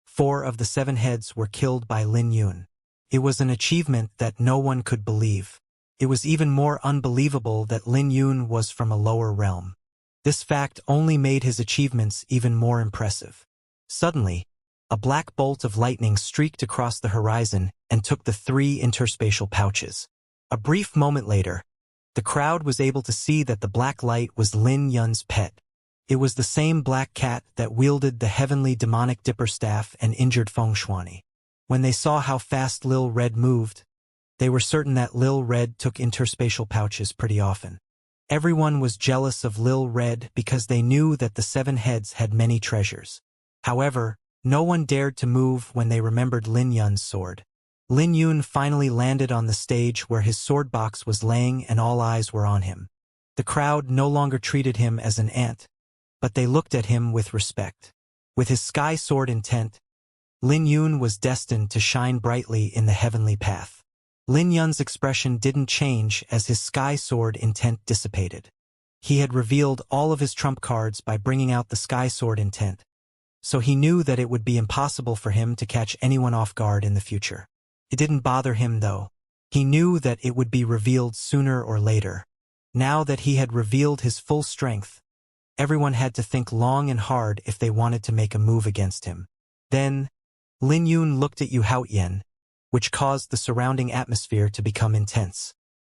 4 of the 7 heads were killed by Lin Yun. It was an achievement that no one could believe. It was even more unbelievable that Lin Yun was from a lower realm. This fact only made his achievements even more impressive. Suddenly, a black bolt of lightning streaked across the horizon and took the 3 interspatial pouches. A brief moment later, the crowd was able to see that the black light was Lin Yun's pet. It was the same black cat that wielded the heavenly demonic dipper staff and injured Feng Shuani. When they saw how fast Lil Red moved, they were certain that Lil Red took interspatial pouches pretty often. Everyone was jealous of Lil Red because they knew that the 7 heads had many treasures. However, no one dared to move when they remembered Lin Yun's sword. Lin Yun finally landed on the stage where his sword box was laying and all eyes were on him. The crowd no longer treated him as an ant, but they looked at him with respect. With his sky sword intent, Lin Yun was destined to shine brightly in the heavenly path. Lin Yun's expression didn't change as his sky sword intent dissipated. He had revealed all of his trump cards by bringing out the sky sword intent, so he knew that it would be impossible for him to catch anyone off guard in the future. It didn't bother him, though. He knew that it would be revealed sooner or later. Now that he had revealed his full strength, everyone had to think long and hard if they wanted to make a move against him. Then, Lin Yun looked at Yu Haoyan, which caused the surrounding atmosphere to become intense.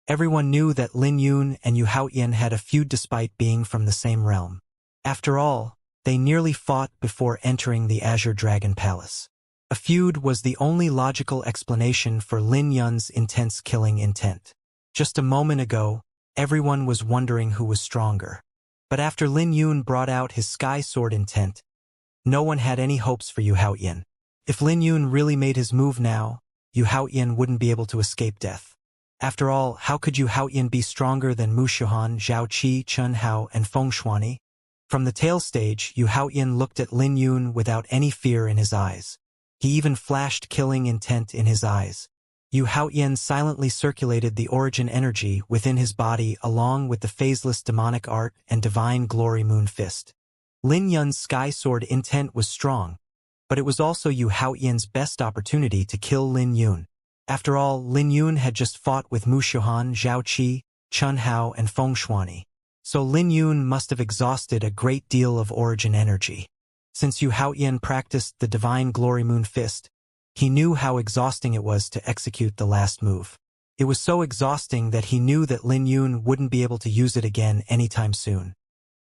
Everyone knew that Lin Yun and Yu Haoyan had a feud despite being from the same realm. After all, they nearly fought before entering the Azure Dragon Palace. A feud was the only logical explanation for Lin Yun's intense killing intent. Just a moment ago, everyone was wondering who was stronger. But after Lin Yun brought out his sky sword intent, no one had any hopes for Yu Haoyan. If Lin Yun really made his move now, Yu Haoyan wouldn't be able to escape death. After all, how could Yu Haoyan be stronger than Mu Xiaohan, Zhao Qi, Chen Hao, and Feng Shuani? From the tail stage, Yu Haoyan looked at Lin Yun without any fear in his eyes. He even flashed killing intent in his eyes. Yu Haoyan silently circulated the origin energy within his body along with the phaseless demonic art and divine glory moon fist. Lin Yun's sky sword intent was strong, but it was also Yu Haoyan's best opportunity to kill Lin Yun. After all, Lin Yun had just fought with Mu Xiaohan, Zhao Qi, Chen Hao, and Feng Shuani. So Lin Yun must have exhausted a great deal of origin energy. Since Yu Haoyan practiced the divine glory moon fist, he knew how exhausting it was to execute the last move. It was so exhausting that he knew that Lin Yun wouldn't be able to use it again anytime soon.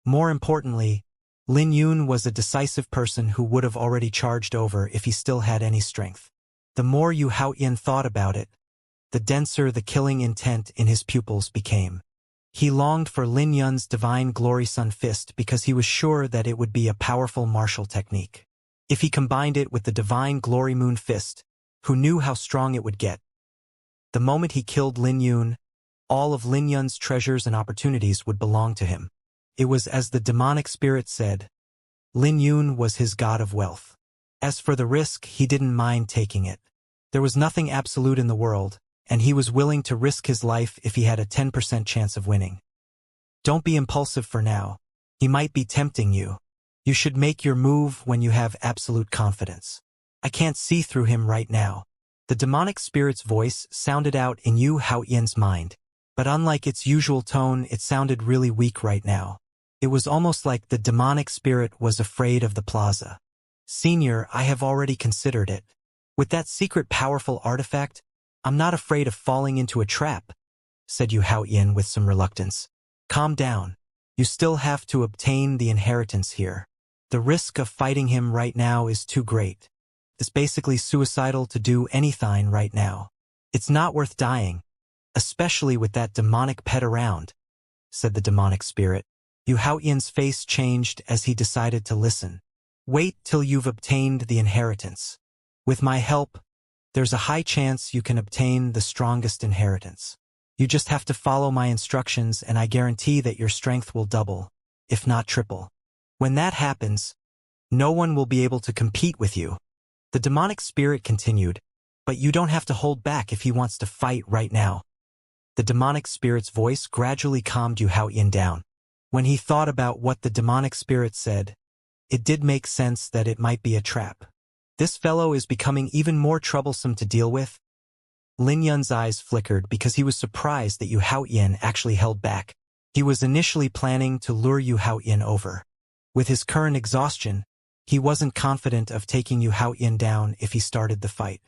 More importantly, Lin Yun was a decisive person who would have already charged over if he still had any strength. The more Yu Haoyan thought about it, the denser the killing intent in his pupils became. He longed for Lin Yun's divine glory sun fist because he was sure that it would be a powerful martial technique. If he combined it with the divine glory moon fist, who knew how strong it would get? The moment he killed Lin Yun, all of Lin Yun's treasures and opportunities would belong to him. It was as the demonic spirit said, Lin Yun was his god of wealth. As for the risk, he didn't mind taking it. There was nothing absolute in the world, and he was willing to risk his life if he had a 10% chance of winning. Don't be impulsive for now. He might be tempting you. You should make your move when you have absolute confidence. I can't see through him right now. The demonic spirit's voice sounded out in Yu Haoyan's mind, but unlike its usual tone, it sounded really weak right now. It was almost like the demonic spirit was afraid of the plaza. Senior, I have already considered it. With that secret powerful artifact, I'm not afraid of falling into a trap, said Yu Haoyin with some reluctance. Calm down. You still have to obtain the inheritance here. The risk of fighting him right now is too great. It's basically suicidal to do anything right now. It's not worth dying, especially with that demonic pet around, said the demonic spirit. Yu Haoyin's face changed as he decided to listen. Wait till you've obtained the inheritance. With my help, there's a high chance you can obtain the strongest inheritance. You just have to follow my instructions and I guarantee that your strength will double, if not triple. When that happens, no one will be able to compete with you. The demonic spirit continued, but you don't have to hold back if he wants to fight right now. The demonic spirit's voice gradually calmed Yu Haoyin down. When he thought about what the demonic spirit said, it did make sense that it might be a trap. This fellow is becoming even more troublesome to deal with. Lin Yun's eyes flickered because he was surprised that Yu Haoyin actually held back. He was initially planning to lure Yu Haoyin over. With his current exhaustion, he wasn't confident of taking Yu Haoyin down if he started the fight.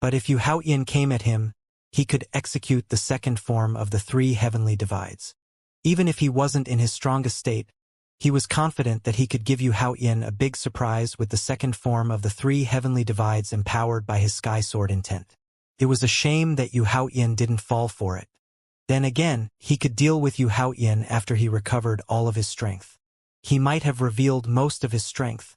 But if Yu Haoyin came at him, he could execute the second form of the 3 heavenly divides. Even if he wasn't in his strongest state, he was confident that he could give Yu Haoyin a big surprise with the second form of the 3 heavenly divides empowered by his sky sword intent. It was a shame that Yu Haoyin didn't fall for it. Then again, he could deal with Yu Haoyin after he recovered all of his strength. He might have revealed most of his strength,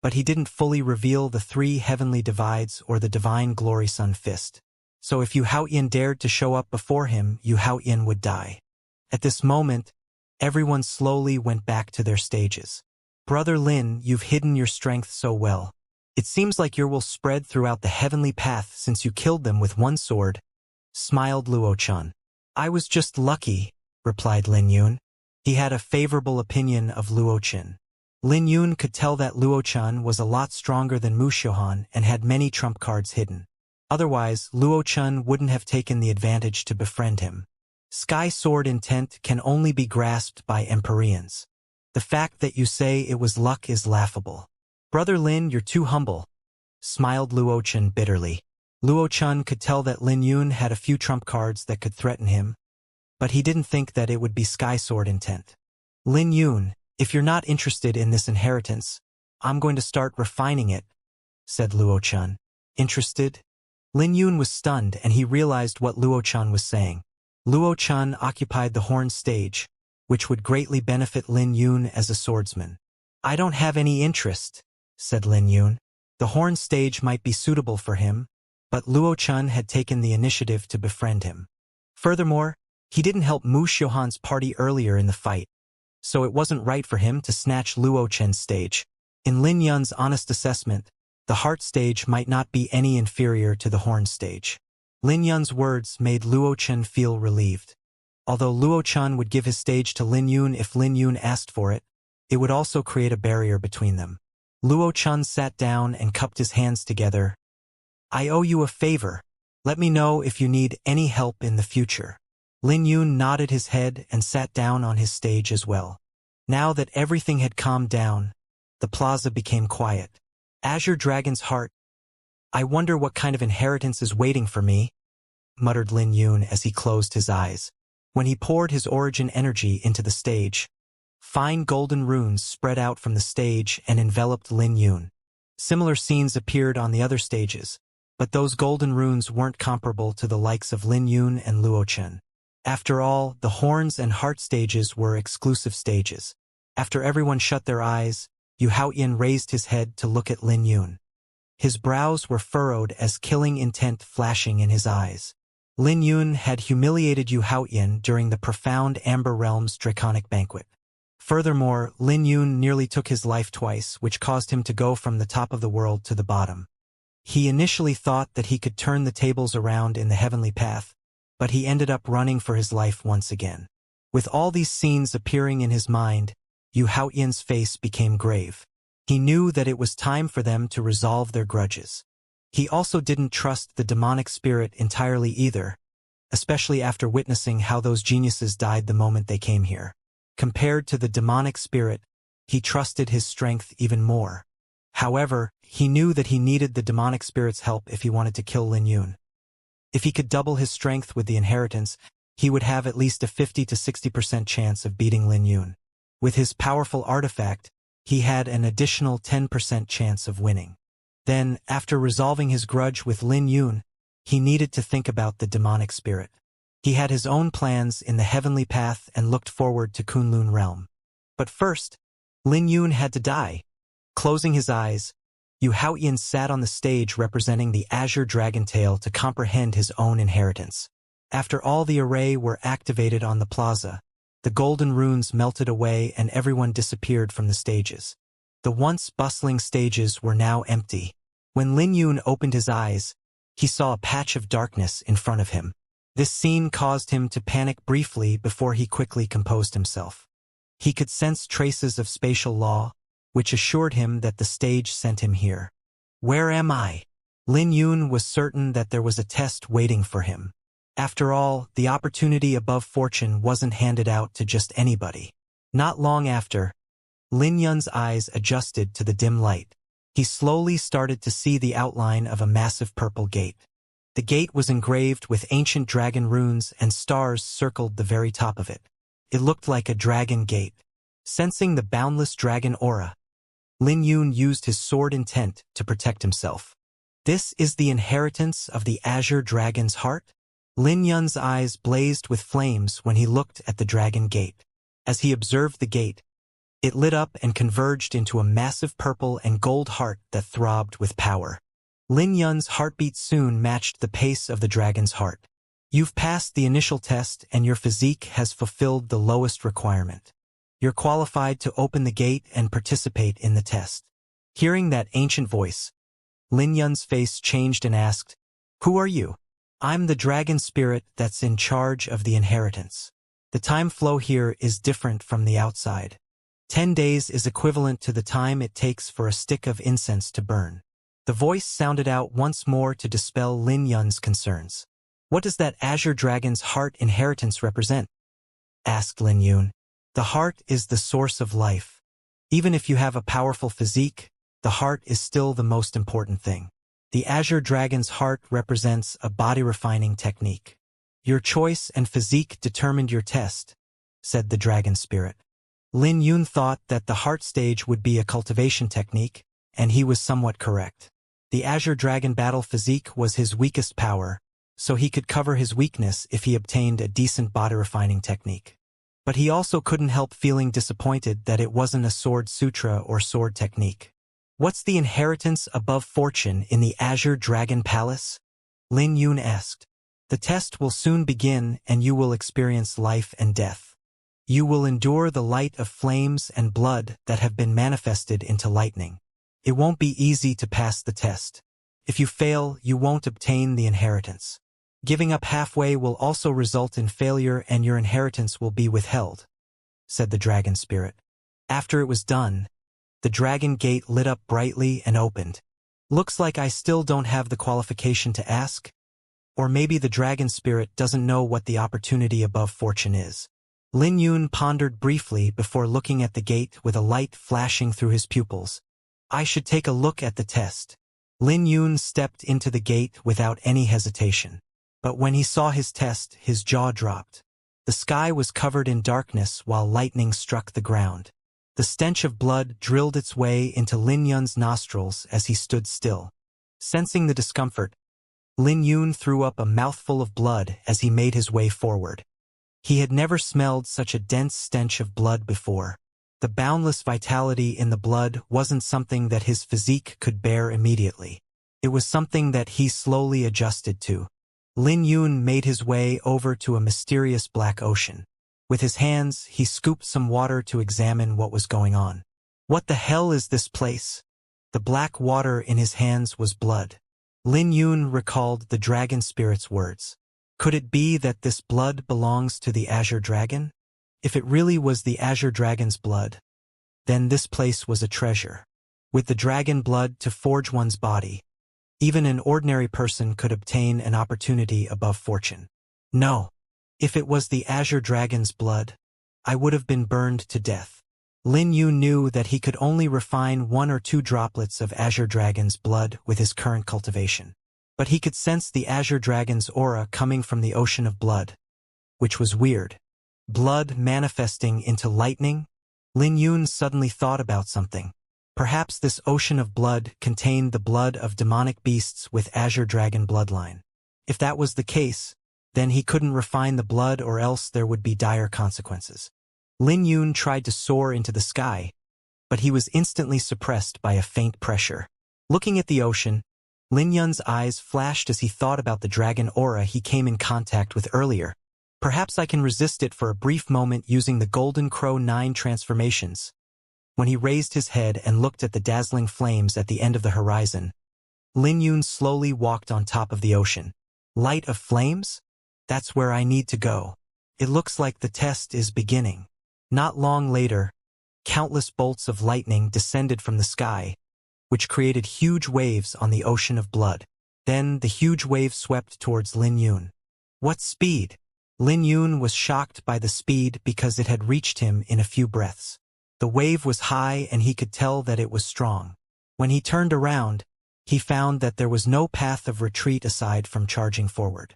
but he didn't fully reveal the 3 heavenly divides or the divine glory sun fist. So if Yu Haoyin dared to show up before him, Yu Haoyin would die. At this moment, everyone slowly went back to their stages. Brother Lin, you've hidden your strength so well. It seems like your will spread throughout the heavenly path since you killed them with one sword, smiled Luo Chun. I was just lucky, replied Lin Yun. He had a favorable opinion of Luo Chun. Lin Yun could tell that Luo Chun was a lot stronger than Mu Xiuhan and had many trump cards hidden. Otherwise, Luo Chun wouldn't have taken the advantage to befriend him. Sky sword intent can only be grasped by Empyreans. The fact that you say it was luck is laughable. Brother Lin, you're too humble, smiled Luo Chun bitterly. Luo Chun could tell that Lin Yun had a few trump cards that could threaten him, but he didn't think that it would be sky sword intent. Lin Yun, if you're not interested in this inheritance, I'm going to start refining it, said Luo Chun. Interested? Lin Yun was stunned and he realized what Luo Chun was saying. Luo Chun occupied the horn stage, which would greatly benefit Lin Yun as a swordsman. I don't have any interest, said Lin Yun. The horn stage might be suitable for him, but Luo Chun had taken the initiative to befriend him. Furthermore, he didn't help Mu Xiuhan's party earlier in the fight, so it wasn't right for him to snatch Luo Chen's stage. In Lin Yun's honest assessment, the heart stage might not be any inferior to the horn stage. Lin Yun's words made Luo Chen feel relieved. Although Luo Chen would give his stage to Lin Yun if Lin Yun asked for it, it would also create a barrier between them. Luo Chen sat down and cupped his hands together. I owe you a favor. Let me know if you need any help in the future. Lin Yun nodded his head and sat down on his stage as well. Now that everything had calmed down, the plaza became quiet. Azure Dragon's heart. I wonder what kind of inheritance is waiting for me, muttered Lin Yun as he closed his eyes. When he poured his origin energy into the stage, fine golden runes spread out from the stage and enveloped Lin Yun. Similar scenes appeared on the other stages, but those golden runes weren't comparable to the likes of Lin Yun and Luo Chen. After all, the horns and heart stages were exclusive stages. After everyone shut their eyes, Yu Haoyin raised his head to look at Lin Yun. His brows were furrowed as killing intent flashing in his eyes. Lin Yun had humiliated Yu Haoyin during the profound Amber Realm's draconic banquet. Furthermore, Lin Yun nearly took his life twice, which caused him to go from the top of the world to the bottom. He initially thought that he could turn the tables around in the heavenly path, but he ended up running for his life once again. With all these scenes appearing in his mind, Yu Haoyin's face became grave. He knew that it was time for them to resolve their grudges. He also didn't trust the demonic spirit entirely either, especially after witnessing how those geniuses died the moment they came here. Compared to the demonic spirit, he trusted his strength even more. However, he knew that he needed the demonic spirit's help if he wanted to kill Lin Yun. If he could double his strength with the inheritance, he would have at least a 50 to 60% chance of beating Lin Yun. With his powerful artifact, he had an additional 10% chance of winning. Then, after resolving his grudge with Lin Yun, he needed to think about the demonic spirit. He had his own plans in the heavenly path and looked forward to Kunlun realm. But first, Lin Yun had to die. Closing his eyes, Yu Haoyan sat on the stage representing the Azure Dragon Tail to comprehend his own inheritance. After all the array were activated on the plaza, the golden runes melted away and everyone disappeared from the stages. The once bustling stages were now empty. When Lin Yun opened his eyes, he saw a patch of darkness in front of him. This scene caused him to panic briefly before he quickly composed himself. He could sense traces of spatial law, which assured him that the stage sent him here. Where am I? Lin Yun was certain that there was a test waiting for him. After all, the opportunity above fortune wasn't handed out to just anybody. Not long after, Lin Yun's eyes adjusted to the dim light. He slowly started to see the outline of a massive purple gate. The gate was engraved with ancient dragon runes and stars circled the very top of it. It looked like a dragon gate. Sensing the boundless dragon aura, Lin Yun used his sword intent to protect himself. This is the inheritance of the Azure Dragon's heart? Lin Yun's eyes blazed with flames when he looked at the dragon gate. As he observed the gate, it lit up and converged into a massive purple and gold heart that throbbed with power. Lin Yun's heartbeat soon matched the pace of the dragon's heart. You've passed the initial test and your physique has fulfilled the lowest requirement. You're qualified to open the gate and participate in the test. Hearing that ancient voice, Lin Yun's face changed and asked, "Who are you?" "I'm the dragon spirit that's in charge of the inheritance. The time flow here is different from the outside. 10 days is equivalent to the time it takes for a stick of incense to burn." The voice sounded out once more to dispel Lin Yun's concerns. "What does that Azure Dragon's heart inheritance represent?" asked Lin Yun. "The heart is the source of life. Even if you have a powerful physique, the heart is still the most important thing. The Azure Dragon's heart represents a body-refining technique. Your choice and physique determined your test," said the dragon spirit. Lin Yun thought that the heart stage would be a cultivation technique, and he was somewhat correct. The Azure Dragon battle physique was his weakest power, so he could cover his weakness if he obtained a decent body-refining technique. But he also couldn't help feeling disappointed that it wasn't a sword sutra or sword technique. "What's the inheritance above fortune in the Azure Dragon Palace?" Lin Yun asked. "The test will soon begin and you will experience life and death. You will endure the light of flames and blood that have been manifested into lightning. It won't be easy to pass the test. If you fail, you won't obtain the inheritance. Giving up halfway will also result in failure and your inheritance will be withheld," said the dragon spirit. After it was done, the dragon gate lit up brightly and opened. "Looks like I still don't have the qualification to ask. Or maybe the dragon spirit doesn't know what the opportunity above fortune is." Lin Yun pondered briefly before looking at the gate with a light flashing through his pupils. "I should take a look at the test." Lin Yun stepped into the gate without any hesitation. But when he saw his test, his jaw dropped. The sky was covered in darkness while lightning struck the ground. The stench of blood drilled its way into Lin Yun's nostrils as he stood still. Sensing the discomfort, Lin Yun threw up a mouthful of blood as he made his way forward. He had never smelled such a dense stench of blood before. The boundless vitality in the blood wasn't something that his physique could bear immediately. It was something that he slowly adjusted to. Lin Yun made his way over to a mysterious black ocean. With his hands, he scooped some water to examine what was going on. "What the hell is this place?" The black water in his hands was blood. Lin Yun recalled the dragon spirit's words. Could it be that this blood belongs to the Azure Dragon? If it really was the Azure Dragon's blood, then this place was a treasure. With the dragon blood to forge one's body, even an ordinary person could obtain an opportunity above fortune. No. If it was the Azure Dragon's blood, I would have been burned to death. Lin Yun knew that he could only refine 1 or 2 droplets of Azure Dragon's blood with his current cultivation. but he could sense the azure dragon's aura coming from the ocean of blood, which was weird. Blood manifesting into lightning? Lin Yun suddenly thought about something. Perhaps this ocean of blood contained the blood of demonic beasts with azure dragon bloodline. If that was the case, then he couldn't refine the blood or else there would be dire consequences. Lin Yun tried to soar into the sky, but he was instantly suppressed by a faint pressure. Looking at the ocean, Lin Yun's eyes flashed as he thought about the dragon aura he came in contact with earlier. Perhaps I can resist it for a brief moment using the Golden Crow 9 transformations. When he raised his head and looked at the dazzling flames at the end of the horizon, Lin Yun slowly walked on top of the ocean. Light of flames? That's where I need to go. It looks like the test is beginning. Not long later, countless bolts of lightning descended from the sky, which created huge waves on the ocean of blood. Then the huge wave swept towards Lin Yun. What speed? Lin Yun was shocked by the speed because it had reached him in a few breaths. The wave was high and he could tell that it was strong. When he turned around, he found that there was no path of retreat aside from charging forward.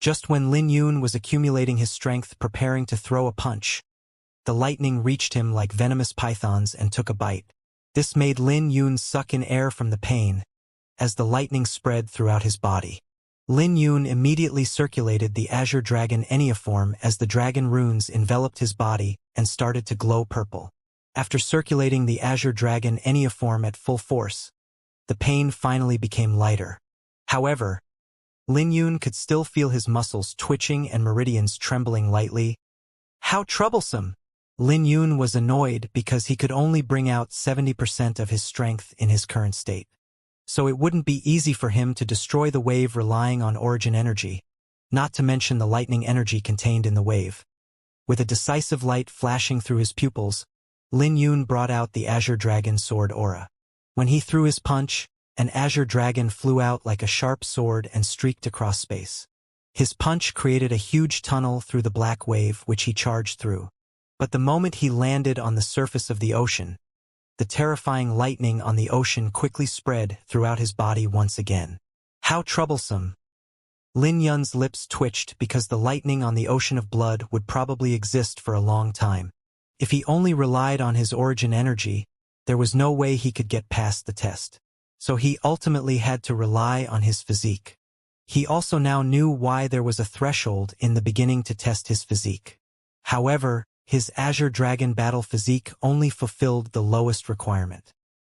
Just when Lin Yun was accumulating his strength preparing to throw a punch, the lightning reached him like venomous pythons and took a bite. This made Lin Yun suck in air from the pain, as the lightning spread throughout his body. Lin Yun immediately circulated the azure dragon enneaform as the dragon runes enveloped his body and started to glow purple. After circulating the azure dragon enneaform at full force, the pain finally became lighter. However, Lin Yun could still feel his muscles twitching and meridians trembling lightly. How troublesome! Lin Yun was annoyed because he could only bring out 70% of his strength in his current state. So it wouldn't be easy for him to destroy the wave relying on origin energy, not to mention the lightning energy contained in the wave. With a decisive light flashing through his pupils, Lin Yun brought out the azure dragon sword aura. When he threw his punch, an azure dragon flew out like a sharp sword and streaked across space. His punch created a huge tunnel through the black wave which he charged through. But the moment he landed on the surface of the ocean, the terrifying lightning on the ocean quickly spread throughout his body once again. How troublesome! Lin Yun's lips twitched because the lightning on the ocean of blood would probably exist for a long time. If he only relied on his origin energy, there was no way he could get past the test. So he ultimately had to rely on his physique. He also now knew why there was a threshold in the beginning to test his physique. However, his azure dragon battle physique only fulfilled the lowest requirement.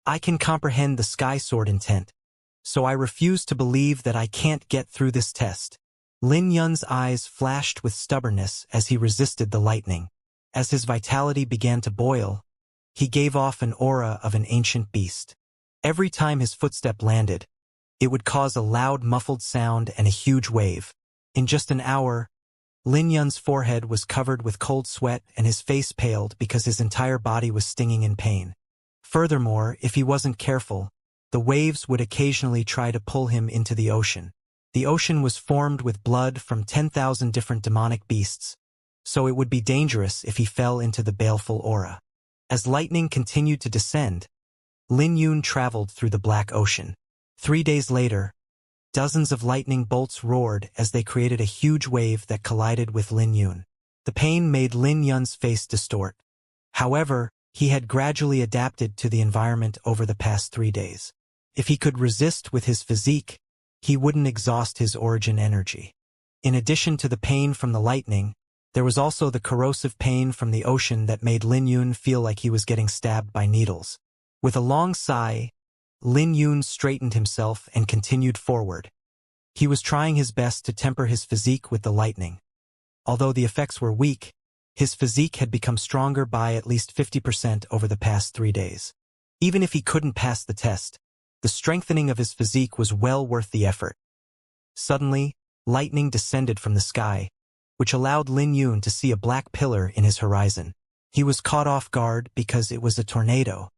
I can comprehend the sky sword intent, so I refuse to believe that I can't get through this test. Lin Yun's eyes flashed with stubbornness as he resisted the lightning. As his vitality began to boil, he gave off an aura of an ancient beast. Every time his footstep landed, it would cause a loud muffled sound and a huge wave. In just an hour, Lin Yun's forehead was covered with cold sweat and his face paled because his entire body was stinging in pain. Furthermore, if he wasn't careful, the waves would occasionally try to pull him into the ocean. The ocean was formed with blood from 10,000 different demonic beasts, so it would be dangerous if he fell into the baleful aura. As lightning continued to descend, Lin Yun traveled through the black ocean. 3 days later, dozens of lightning bolts roared as they created a huge wave that collided with Lin Yun. The pain made Lin Yun's face distort. However, he had gradually adapted to the environment over the past 3 days. If he could resist with his physique, he wouldn't exhaust his origin energy. In addition to the pain from the lightning, there was also the corrosive pain from the ocean that made Lin Yun feel like he was getting stabbed by needles. With a long sigh, Lin Yun straightened himself and continued forward. He was trying his best to temper his physique with the lightning. Although the effects were weak, his physique had become stronger by at least 50% over the past 3 days. Even if he couldn't pass the test, the strengthening of his physique was well worth the effort. Suddenly, lightning descended from the sky, which allowed Lin Yun to see a black pillar in his horizon. He was caught off guard because it was a tornado.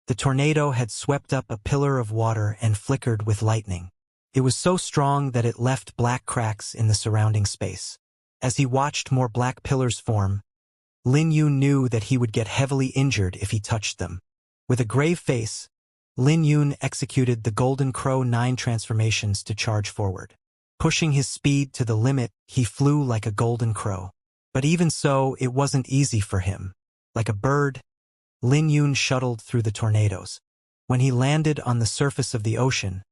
The tornado had swept up a pillar of water and flickered with lightning. It was so strong that it left black cracks in the surrounding space. As he watched more black pillars form, Lin Yun knew that he would get heavily injured if he touched them. With a grave face, Lin Yun executed the Golden Crow 9 transformations to charge forward. Pushing his speed to the limit, he flew like a golden crow. But even so, it wasn't easy for him. Like a bird, Lin Yun shuttled through the tornadoes. When he landed on the surface of the ocean,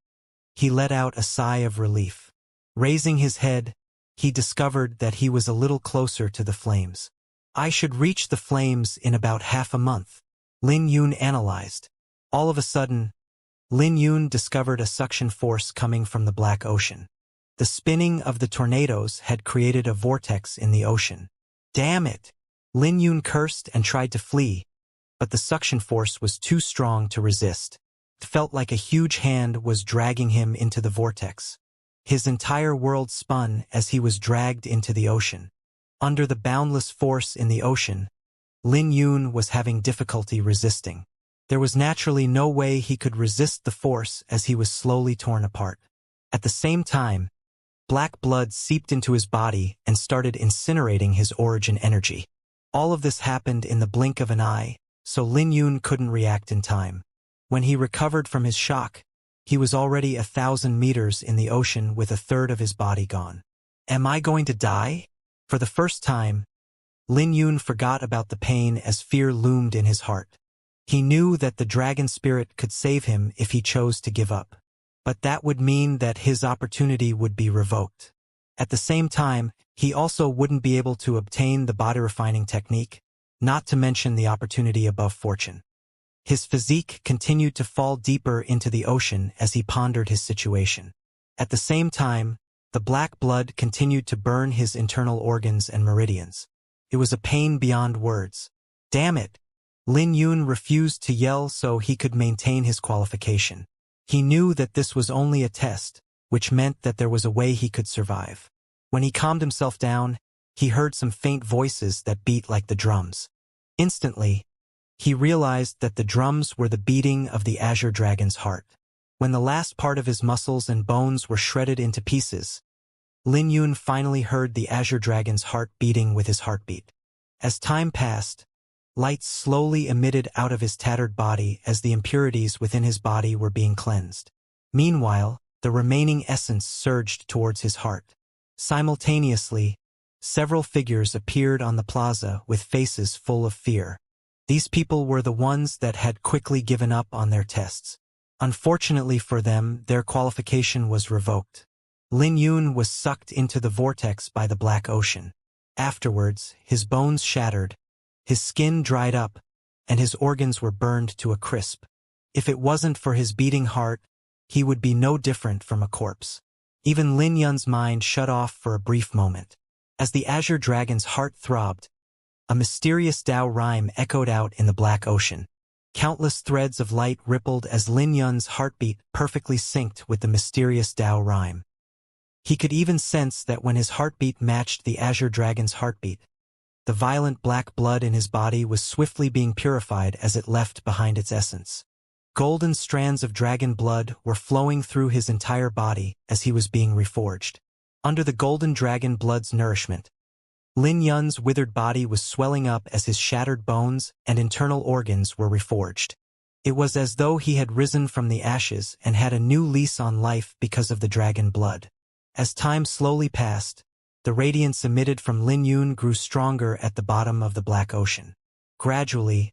he let out a sigh of relief. Raising his head, he discovered that he was a little closer to the flames. I should reach the flames in about half a month, Lin Yun analyzed. All of a sudden, Lin Yun discovered a suction force coming from the Black Ocean. The spinning of the tornadoes had created a vortex in the ocean. Damn it! Lin Yun cursed and tried to flee, but the suction force was too strong to resist. It felt like a huge hand was dragging him into the vortex. His entire world spun as he was dragged into the ocean. Under the boundless force in the ocean, Lin Yun was having difficulty resisting. There was naturally no way he could resist the force as he was slowly torn apart. At the same time, black blood seeped into his body and started incinerating his origin energy. All of this happened in the blink of an eye, so Lin Yun couldn't react in time. When he recovered from his shock, he was already 1,000 meters in the ocean with a third of his body gone. Am I going to die? For the first time, Lin Yun forgot about the pain as fear loomed in his heart. He knew that the dragon spirit could save him if he chose to give up. But that would mean that his opportunity would be revoked. At the same time, he also wouldn't be able to obtain the body refining technique, not to mention the opportunity above fortune. His physique continued to fall deeper into the ocean as he pondered his situation. At the same time, the black blood continued to burn his internal organs and meridians. It was a pain beyond words. Damn it! Lin Yun refused to yell so he could maintain his qualification. He knew that this was only a test, which meant that there was a way he could survive. When he calmed himself down, he heard some faint voices that beat like the drums. Instantly, he realized that the drums were the beating of the Azure Dragon's heart. When the last part of his muscles and bones were shredded into pieces, Lin Yun finally heard the Azure Dragon's heart beating with his heartbeat. As time passed, light slowly emitted out of his tattered body as the impurities within his body were being cleansed. Meanwhile, the remaining essence surged towards his heart. Simultaneously, several figures appeared on the plaza with faces full of fear. These people were the ones that had quickly given up on their tests. Unfortunately for them, their qualification was revoked. Lin Yun was sucked into the vortex by the Black Ocean. Afterwards, his bones shattered, his skin dried up, and his organs were burned to a crisp. If it wasn't for his beating heart, he would be no different from a corpse. Even Lin Yun's mind shut off for a brief moment. As the Azure Dragon's heart throbbed, a mysterious Tao rhyme echoed out in the Black Ocean. Countless threads of light rippled as Lin Yun's heartbeat perfectly synced with the mysterious Tao rhyme. He could even sense that when his heartbeat matched the Azure Dragon's heartbeat, the violent black blood in his body was swiftly being purified as it left behind its essence. Golden strands of dragon blood were flowing through his entire body as he was being reforged. Under the golden dragon blood's nourishment, Lin Yun's withered body was swelling up as his shattered bones and internal organs were reforged. It was as though he had risen from the ashes and had a new lease on life because of the dragon blood. As time slowly passed, the radiance emitted from Lin Yun grew stronger at the bottom of the Black Ocean. Gradually,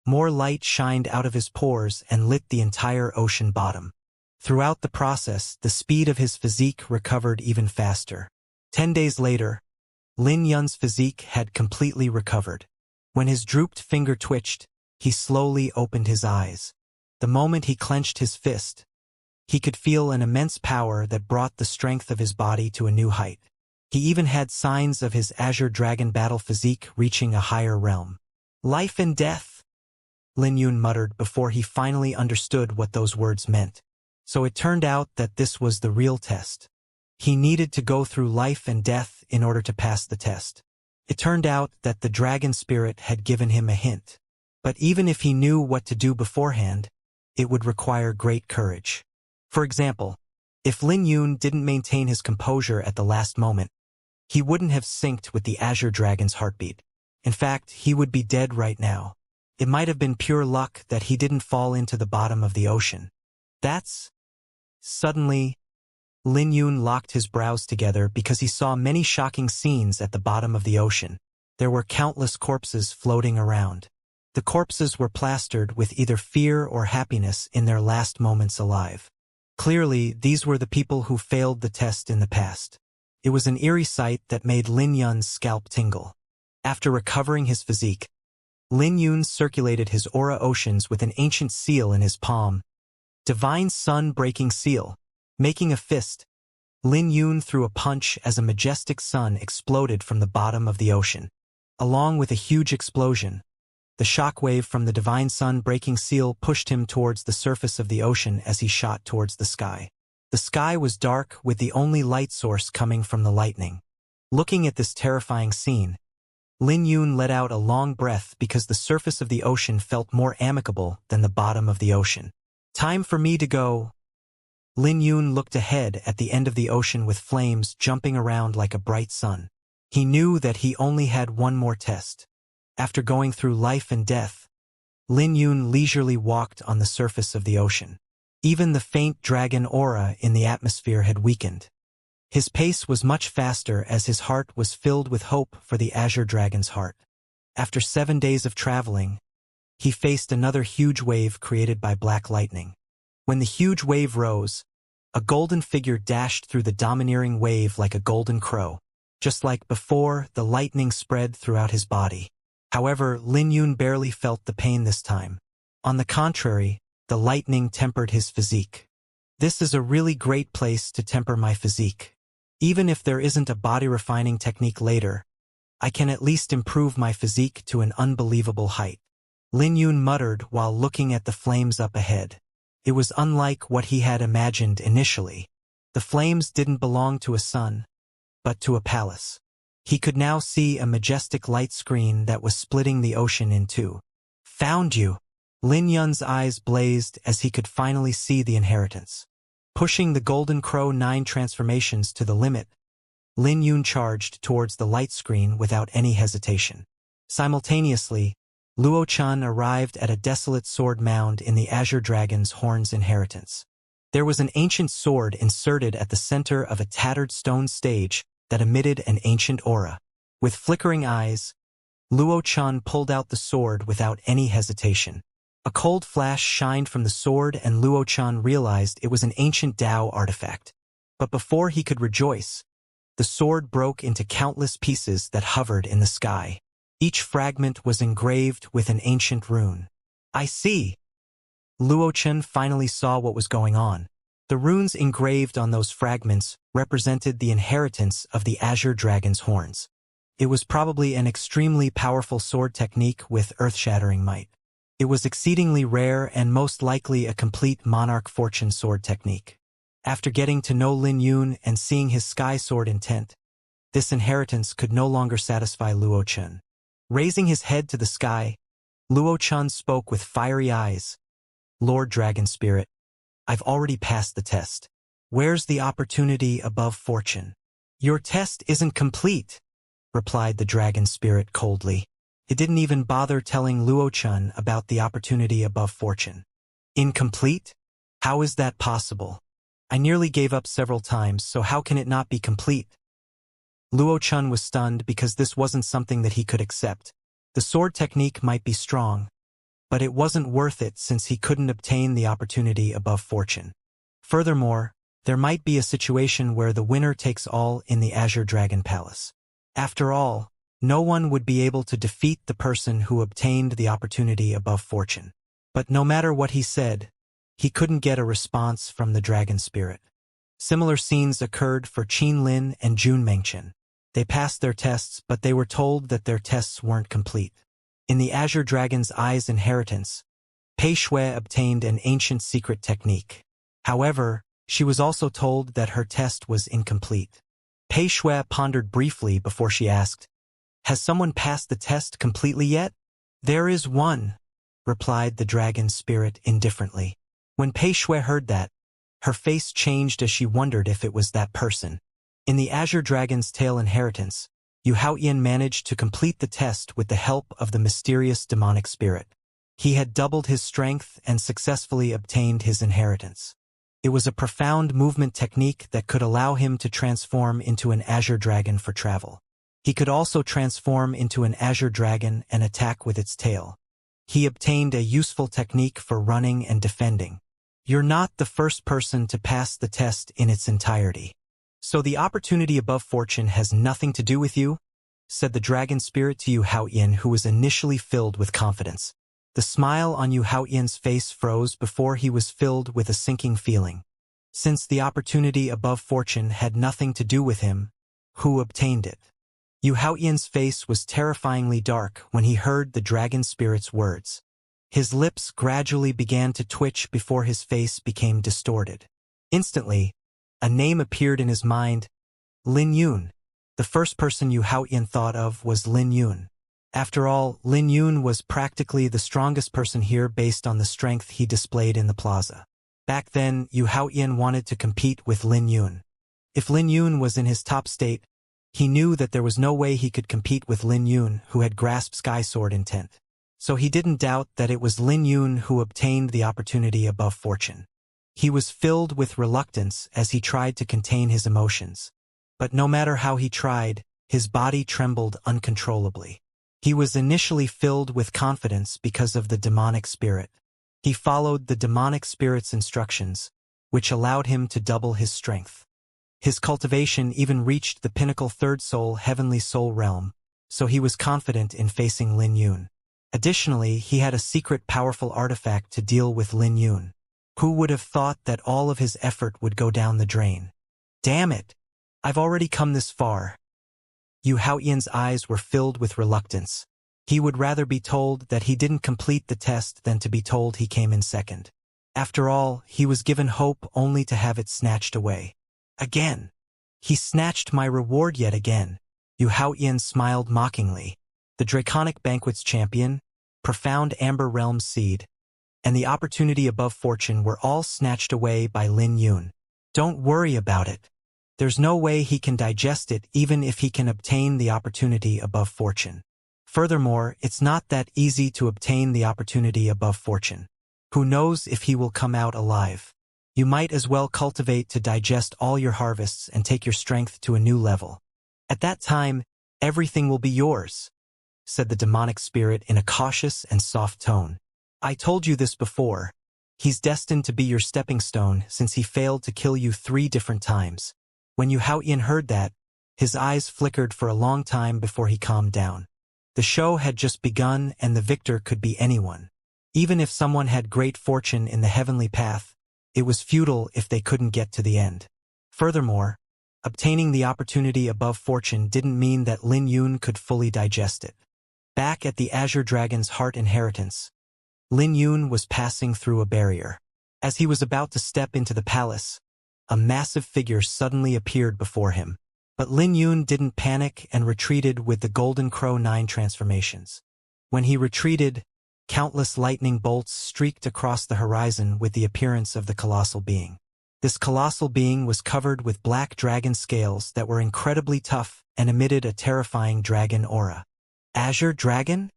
more light shined out of his pores and lit the entire ocean bottom. Throughout the process, the speed of his physique recovered even faster. 10 days later, Lin Yun's physique had completely recovered. When his drooped finger twitched, he slowly opened his eyes. The moment he clenched his fist, he could feel an immense power that brought the strength of his body to a new height. He even had signs of his Azure Dragon battle physique reaching a higher realm. Life and death, Lin Yun muttered before he finally understood what those words meant. So it turned out that this was the real test. He needed to go through life and death in order to pass the test. It turned out that the dragon spirit had given him a hint. But even if he knew what to do beforehand, it would require great courage. For example, if Lin Yun didn't maintain his composure at the last moment, he wouldn't have synced with the Azure Dragon's heartbeat. In fact, he would be dead right now. It might have been pure luck that he didn't fall into the bottom of the ocean. That's... Suddenly, Lin Yun locked his brows together because he saw many shocking scenes at the bottom of the ocean. There were countless corpses floating around. The corpses were plastered with either fear or happiness in their last moments alive. Clearly, these were the people who failed the test in the past. It was an eerie sight that made Lin Yun's scalp tingle. After recovering his physique, Lin Yun circulated his aura oceans with an ancient seal in his palm. Divine sun-breaking seal. Making a fist, Lin Yun threw a punch as a majestic sun exploded from the bottom of the ocean. Along with a huge explosion, the shockwave from the divine sun-breaking seal pushed him towards the surface of the ocean as he shot towards the sky. The sky was dark with the only light source coming from the lightning. Looking at this terrifying scene, Lin Yun let out a long breath because the surface of the ocean felt more amicable than the bottom of the ocean. Time for me to go. Lin Yun looked ahead at the end of the ocean with flames jumping around like a bright sun. He knew that he only had one more test. After going through life and death, Lin Yun leisurely walked on the surface of the ocean. Even the faint dragon aura in the atmosphere had weakened. His pace was much faster as his heart was filled with hope for the azure dragon's heart. After 7 days of traveling, he faced another huge wave created by black lightning. When the huge wave rose, a golden figure dashed through the domineering wave like a golden crow. Just like before, the lightning spread throughout his body. However, Lin Yun barely felt the pain this time. On the contrary, the lightning tempered his physique. This is a really great place to temper my physique. Even if there isn't a body-refining technique later, I can at least improve my physique to an unbelievable height. Lin Yun muttered while looking at the flames up ahead. It was unlike what he had imagined initially. The flames didn't belong to a sun, but to a palace. He could now see a majestic light screen that was splitting the ocean in two. Found you! Lin Yun's eyes blazed as he could finally see the inheritance. Pushing the Golden Crow 9 transformations to the limit, Lin Yun charged towards the light screen without any hesitation. Simultaneously, Luo Chun arrived at a desolate sword mound in the Azure Dragon's horn's inheritance. There was an ancient sword inserted at the center of a tattered stone stage that emitted an ancient aura. With flickering eyes, Luo Chun pulled out the sword without any hesitation. A cold flash shined from the sword and Luo Chun realized it was an ancient Dao artifact. But before he could rejoice, the sword broke into countless pieces that hovered in the sky. Each fragment was engraved with an ancient rune. I see! Luo Chun finally saw what was going on. The runes engraved on those fragments represented the inheritance of the Azure Dragon's horns. It was probably an extremely powerful sword technique with earth-shattering might. It was exceedingly rare and most likely a complete monarch fortune sword technique. After getting to know Lin Yun and seeing his sky sword intent, this inheritance could no longer satisfy Luo Chun. Raising his head to the sky, Luo Chun spoke with fiery eyes. Lord Dragon Spirit, I've already passed the test. Where's the opportunity above fortune? Your test isn't complete, replied the Dragon Spirit coldly. It didn't even bother telling Luo Chun about the opportunity above fortune. Incomplete? How is that possible? I nearly gave up several times, so how can it not be complete? Luo Chun was stunned because this wasn't something that he could accept. The sword technique might be strong, but it wasn't worth it since he couldn't obtain the opportunity above fortune. Furthermore, there might be a situation where the winner takes all in the Azure Dragon Palace. After all, no one would be able to defeat the person who obtained the opportunity above fortune. But no matter what he said, he couldn't get a response from the Dragon Spirit. Similar scenes occurred for Qin Lin and Jun Mengchen. They passed their tests, but they were told that their tests weren't complete. In the Azure Dragon's Eye's inheritance, Pei Shui obtained an ancient secret technique. However, she was also told that her test was incomplete. Pei Shui pondered briefly before she asked, "Has someone passed the test completely yet?" "There is one," replied the Dragon Spirit indifferently. When Pei Shui heard that, her face changed as she wondered if it was that person. In the Azure Dragon's Tail inheritance, Yu Haoyan managed to complete the test with the help of the mysterious demonic spirit. He had doubled his strength and successfully obtained his inheritance. It was a profound movement technique that could allow him to transform into an azure dragon for travel. He could also transform into an azure dragon and attack with its tail. He obtained a useful technique for running and defending. You're not the first person to pass the test in its entirety. So the opportunity above fortune has nothing to do with you? Said the dragon spirit to Yu Haoyan, who was initially filled with confidence. The smile on Yu Haoyan's face froze before he was filled with a sinking feeling. Since the opportunity above fortune had nothing to do with him, who obtained it? Yu Haoyan's face was terrifyingly dark when he heard the dragon spirit's words. His lips gradually began to twitch before his face became distorted. Instantly, a name appeared in his mind, Lin Yun. The first person Yu Haoyan thought of was Lin Yun. After all, Lin Yun was practically the strongest person here based on the strength he displayed in the plaza. Back then, Yu Haoyan wanted to compete with Lin Yun. If Lin Yun was in his top state, he knew that there was no way he could compete with Lin Yun, who had grasped Sky Sword intent. So he didn't doubt that it was Lin Yun who obtained the opportunity above fortune. He was filled with reluctance as he tried to contain his emotions. But no matter how he tried, his body trembled uncontrollably. He was initially filled with confidence because of the demonic spirit. He followed the demonic spirit's instructions, which allowed him to double his strength. His cultivation even reached the pinnacle third soul heavenly soul realm, so he was confident in facing Lin Yun. Additionally, he had a secret powerful artifact to deal with Lin Yun. Who would have thought that all of his effort would go down the drain? Damn it! I've already come this far. Yu Haoyan's eyes were filled with reluctance. He would rather be told that he didn't complete the test than to be told he came in second. After all, he was given hope only to have it snatched away. Again. He snatched my reward yet again. Yu Haoyan smiled mockingly. The Draconic Banquets champion, profound Amber Realm seed, and the opportunity above fortune were all snatched away by Lin Yun. Don't worry about it. There's no way he can digest it even if he can obtain the opportunity above fortune. Furthermore, it's not that easy to obtain the opportunity above fortune. Who knows if he will come out alive? You might as well cultivate to digest all your harvests and take your strength to a new level. At that time, everything will be yours, said the demonic spirit in a cautious and soft tone. I told you this before. He's destined to be your stepping stone since he failed to kill you 3 different times. When Yu Haoyan heard that, his eyes flickered for a long time before he calmed down. The show had just begun and the victor could be anyone. Even if someone had great fortune in the heavenly path, it was futile if they couldn't get to the end. Furthermore, obtaining the opportunity above fortune didn't mean that Lin Yun could fully digest it. Back at the Azure Dragon's heart inheritance, Lin Yun was passing through a barrier. As he was about to step into the palace, a massive figure suddenly appeared before him. But Lin Yun didn't panic and retreated with the Golden Crow 9 transformations. When he retreated, countless lightning bolts streaked across the horizon with the appearance of the colossal being. This colossal being was covered with black dragon scales that were incredibly tough and emitted a terrifying dragon aura. Azure Dragon?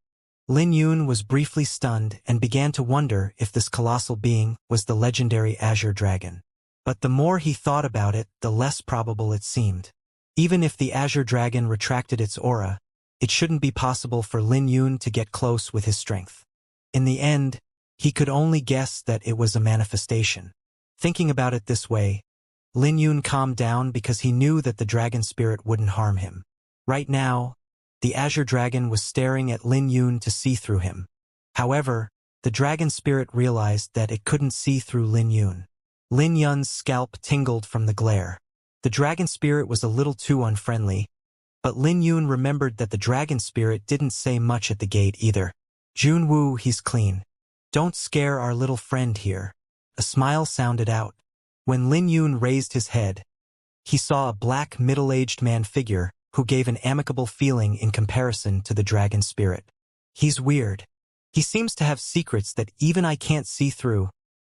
Lin Yun was briefly stunned and began to wonder if this colossal being was the legendary Azure Dragon. But the more he thought about it, the less probable it seemed. Even if the Azure Dragon retracted its aura, it shouldn't be possible for Lin Yun to get close with his strength. In the end, he could only guess that it was a manifestation. Thinking about it this way, Lin Yun calmed down because he knew that the dragon spirit wouldn't harm him. Right now, the Azure Dragon was staring at Lin Yun to see through him. However, the dragon spirit realized that it couldn't see through Lin Yun. Lin Yun's scalp tingled from the glare. The dragon spirit was a little too unfriendly, but Lin Yun remembered that the dragon spirit didn't say much at the gate either. Junwoo, he's clean. Don't scare our little friend here. A smile sounded out. When Lin Yun raised his head, he saw a black middle-aged man figure who gave an amicable feeling in comparison to the dragon spirit. He's weird. He seems to have secrets that even I can't see through,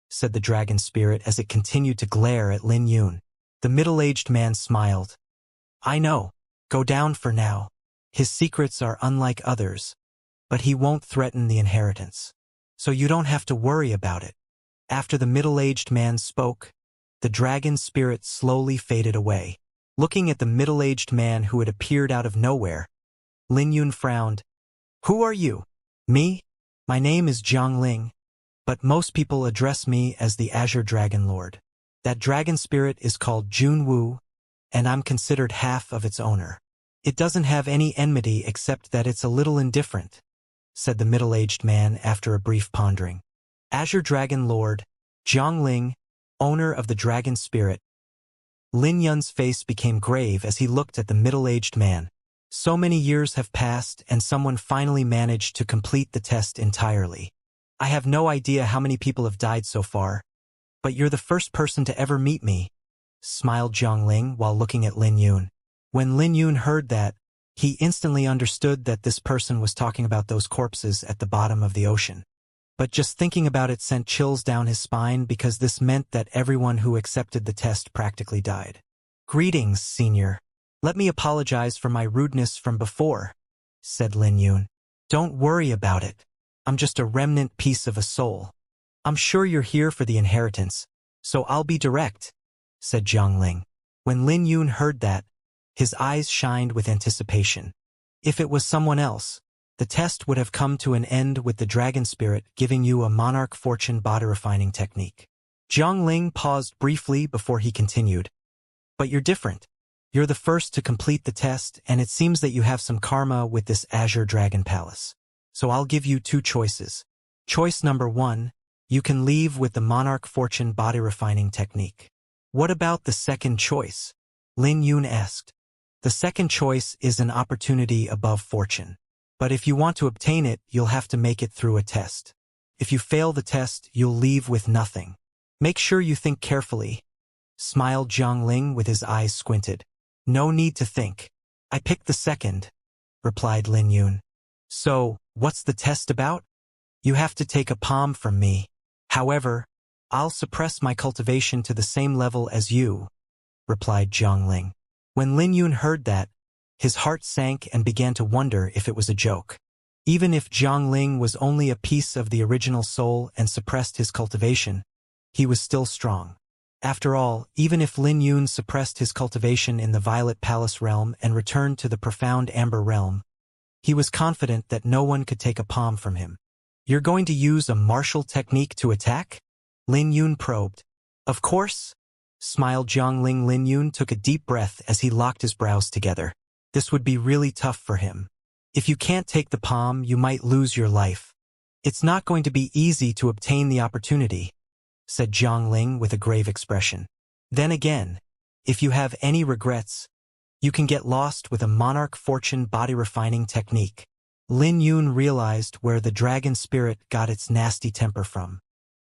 said the dragon spirit as it continued to glare at Lin Yun. The middle-aged man smiled. I know. Go down for now. His secrets are unlike others, but he won't threaten the inheritance. so you don't have to worry about it. After the middle-aged man spoke, the dragon spirit slowly faded away. Looking at the middle-aged man who had appeared out of nowhere, Lin Yun frowned. Who are you? Me? My name is Jiang Ling, but most people address me as the Azure Dragon Lord. That dragon spirit is called Jun Wu, and I'm considered half of its owner. It doesn't have any enmity except that it's a little indifferent, said the middle-aged man after a brief pondering. Azure Dragon Lord, Jiang Ling, owner of the dragon spirit. Lin Yun's face became grave as he looked at the middle-aged man. So many years have passed and someone finally managed to complete the test entirely. I have no idea how many people have died so far, but you're the first person to ever meet me, smiled Jiang Ling while looking at Lin Yun. When Lin Yun heard that, he instantly understood that this person was talking about those corpses at the bottom of the ocean. But just thinking about it sent chills down his spine because this meant that everyone who accepted the test practically died. Greetings, Senior. Let me apologize for my rudeness from before, said Lin Yun. Don't worry about it. I'm just a remnant piece of a soul. I'm sure you're here for the inheritance, so I'll be direct, said Jiang Ling. When Lin Yun heard that, his eyes shined with anticipation. If it was someone else, the test would have come to an end with the dragon spirit giving you a monarch fortune body refining technique. Jiang Ling paused briefly before he continued. But you're different. You're the first to complete the test, and it seems that you have some karma with this Azure Dragon Palace. So I'll give you two choices. Choice number 1, you can leave with the monarch fortune body refining technique. What about the second choice? Lin Yun asked. The second choice is an opportunity above fortune. But if you want to obtain it, you'll have to make it through a test. If you fail the test, you'll leave with nothing. Make sure you think carefully, smiled Jiang Ling with his eyes squinted. No need to think. I picked the second, replied Lin Yun. So, what's the test about? You have to take a palm from me. However, I'll suppress my cultivation to the same level as you, replied Jiang Ling. When Lin Yun heard that, his heart sank and began to wonder if it was a joke. Even if Jiang Ling was only a piece of the original soul and suppressed his cultivation, he was still strong. After all, even if Lin Yun suppressed his cultivation in the Violet Palace realm and returned to the profound Amber realm, he was confident that no one could take a palm from him. You're going to use a martial technique to attack? Lin Yun probed. Of course, smiled Jiang Ling. Lin Yun took a deep breath as he locked his brows together. This would be really tough for him. If you can't take the palm, you might lose your life. It's not going to be easy to obtain the opportunity, said Jiang Ling with a grave expression. Then again, if you have any regrets, you can get lost with a monarch fortune body refining technique. Lin Yun realized where the dragon spirit got its nasty temper from.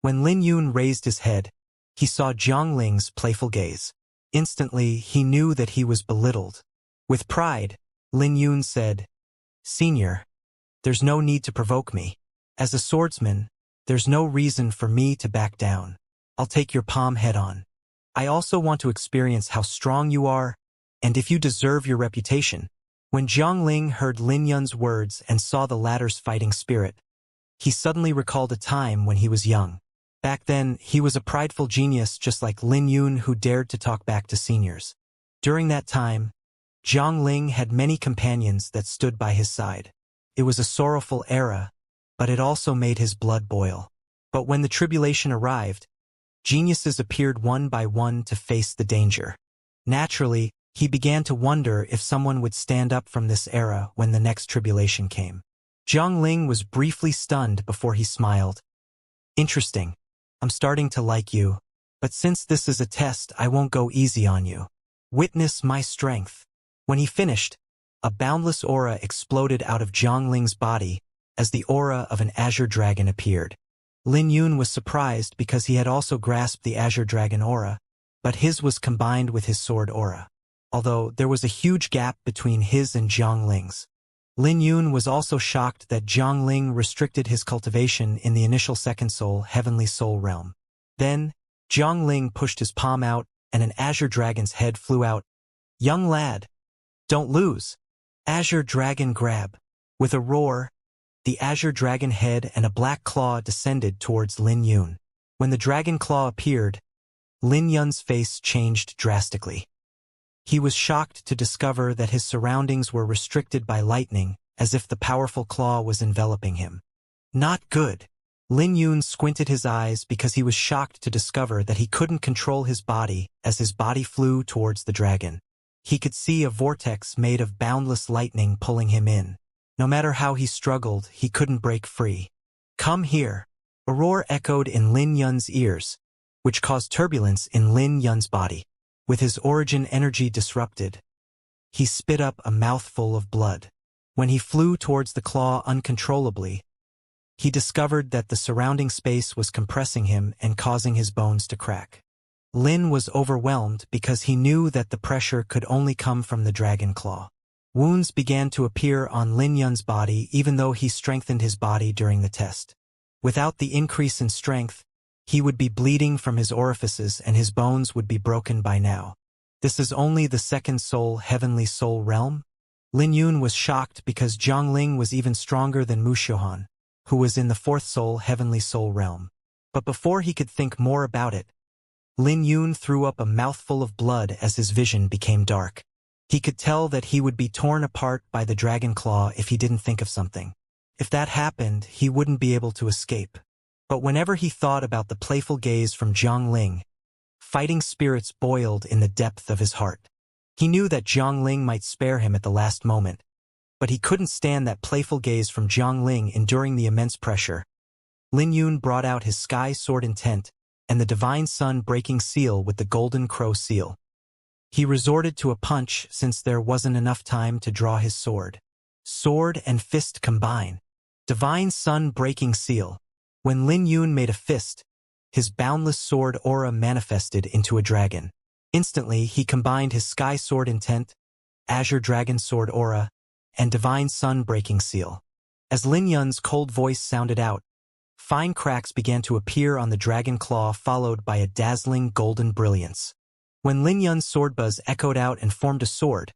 When Lin Yun raised his head, he saw Jiang Ling's playful gaze. Instantly, he knew that he was belittled. With pride, Lin Yun said, Senior, there's no need to provoke me. As a swordsman, there's no reason for me to back down. I'll take your palm head on. I also want to experience how strong you are, and if you deserve your reputation. When Jiang Ling heard Lin Yun's words and saw the latter's fighting spirit, he suddenly recalled a time when he was young. Back then, he was a prideful genius just like Lin Yun who dared to talk back to seniors. During that time, Jiang Ling had many companions that stood by his side. It was a sorrowful era, but it also made his blood boil. But when the tribulation arrived, geniuses appeared one by one to face the danger. Naturally, he began to wonder if someone would stand up from this era when the next tribulation came. Jiang Ling was briefly stunned before he smiled. Interesting. I'm starting to like you, but since this is a test, I won't go easy on you. Witness my strength. When he finished, a boundless aura exploded out of Jiang Ling's body as the aura of an azure dragon appeared. Lin Yun was surprised because he had also grasped the azure dragon aura, but his was combined with his sword aura. Although there was a huge gap between his and Jiang Ling's. Lin Yun was also shocked that Jiang Ling restricted his cultivation in the initial second soul, heavenly soul realm. Then, Jiang Ling pushed his palm out and an azure dragon's head flew out. Young lad, don't lose. Azure dragon grab. With a roar, the azure dragon head and a black claw descended towards Lin Yun. When the dragon claw appeared, Lin Yun's face changed drastically. He was shocked to discover that his surroundings were restricted by lightning, as if the powerful claw was enveloping him. Not good. Lin Yun squinted his eyes because he was shocked to discover that he couldn't control his body as his body flew towards the dragon. He could see a vortex made of boundless lightning pulling him in. No matter how he struggled, he couldn't break free. Come here. A roar echoed in Lin Yun's ears, which caused turbulence in Lin Yun's body. With his origin energy disrupted, he spit up a mouthful of blood. When he flew towards the claw uncontrollably, he discovered that the surrounding space was compressing him and causing his bones to crack. Lin was overwhelmed because he knew that the pressure could only come from the dragon claw. Wounds began to appear on Lin Yun's body even though he strengthened his body during the test. Without the increase in strength, he would be bleeding from his orifices and his bones would be broken by now. This is only the second soul heavenly soul realm? Lin Yun was shocked because Zhongling was even stronger than Mu Xiuhan, who was in the fourth soul heavenly soul realm. But before he could think more about it, Lin Yun threw up a mouthful of blood as his vision became dark. He could tell that he would be torn apart by the dragon claw if he didn't think of something. If that happened, he wouldn't be able to escape. But whenever he thought about the playful gaze from Zhongling, fighting spirits boiled in the depth of his heart. He knew that Zhongling might spare him at the last moment, but he couldn't stand that playful gaze from Zhongling enduring the immense pressure. Lin Yun brought out his sky sword intent and the divine sun breaking seal with the golden crow seal. He resorted to a punch since there wasn't enough time to draw his sword. Sword and fist combine. Divine sun breaking seal. When Lin Yun made a fist, his boundless sword aura manifested into a dragon. Instantly, he combined his sky sword intent, azure dragon sword aura, and divine sun breaking seal. As Lin Yun's cold voice sounded out, fine cracks began to appear on the dragon claw followed by a dazzling golden brilliance. When Lin Yun's sword buzz echoed out and formed a sword,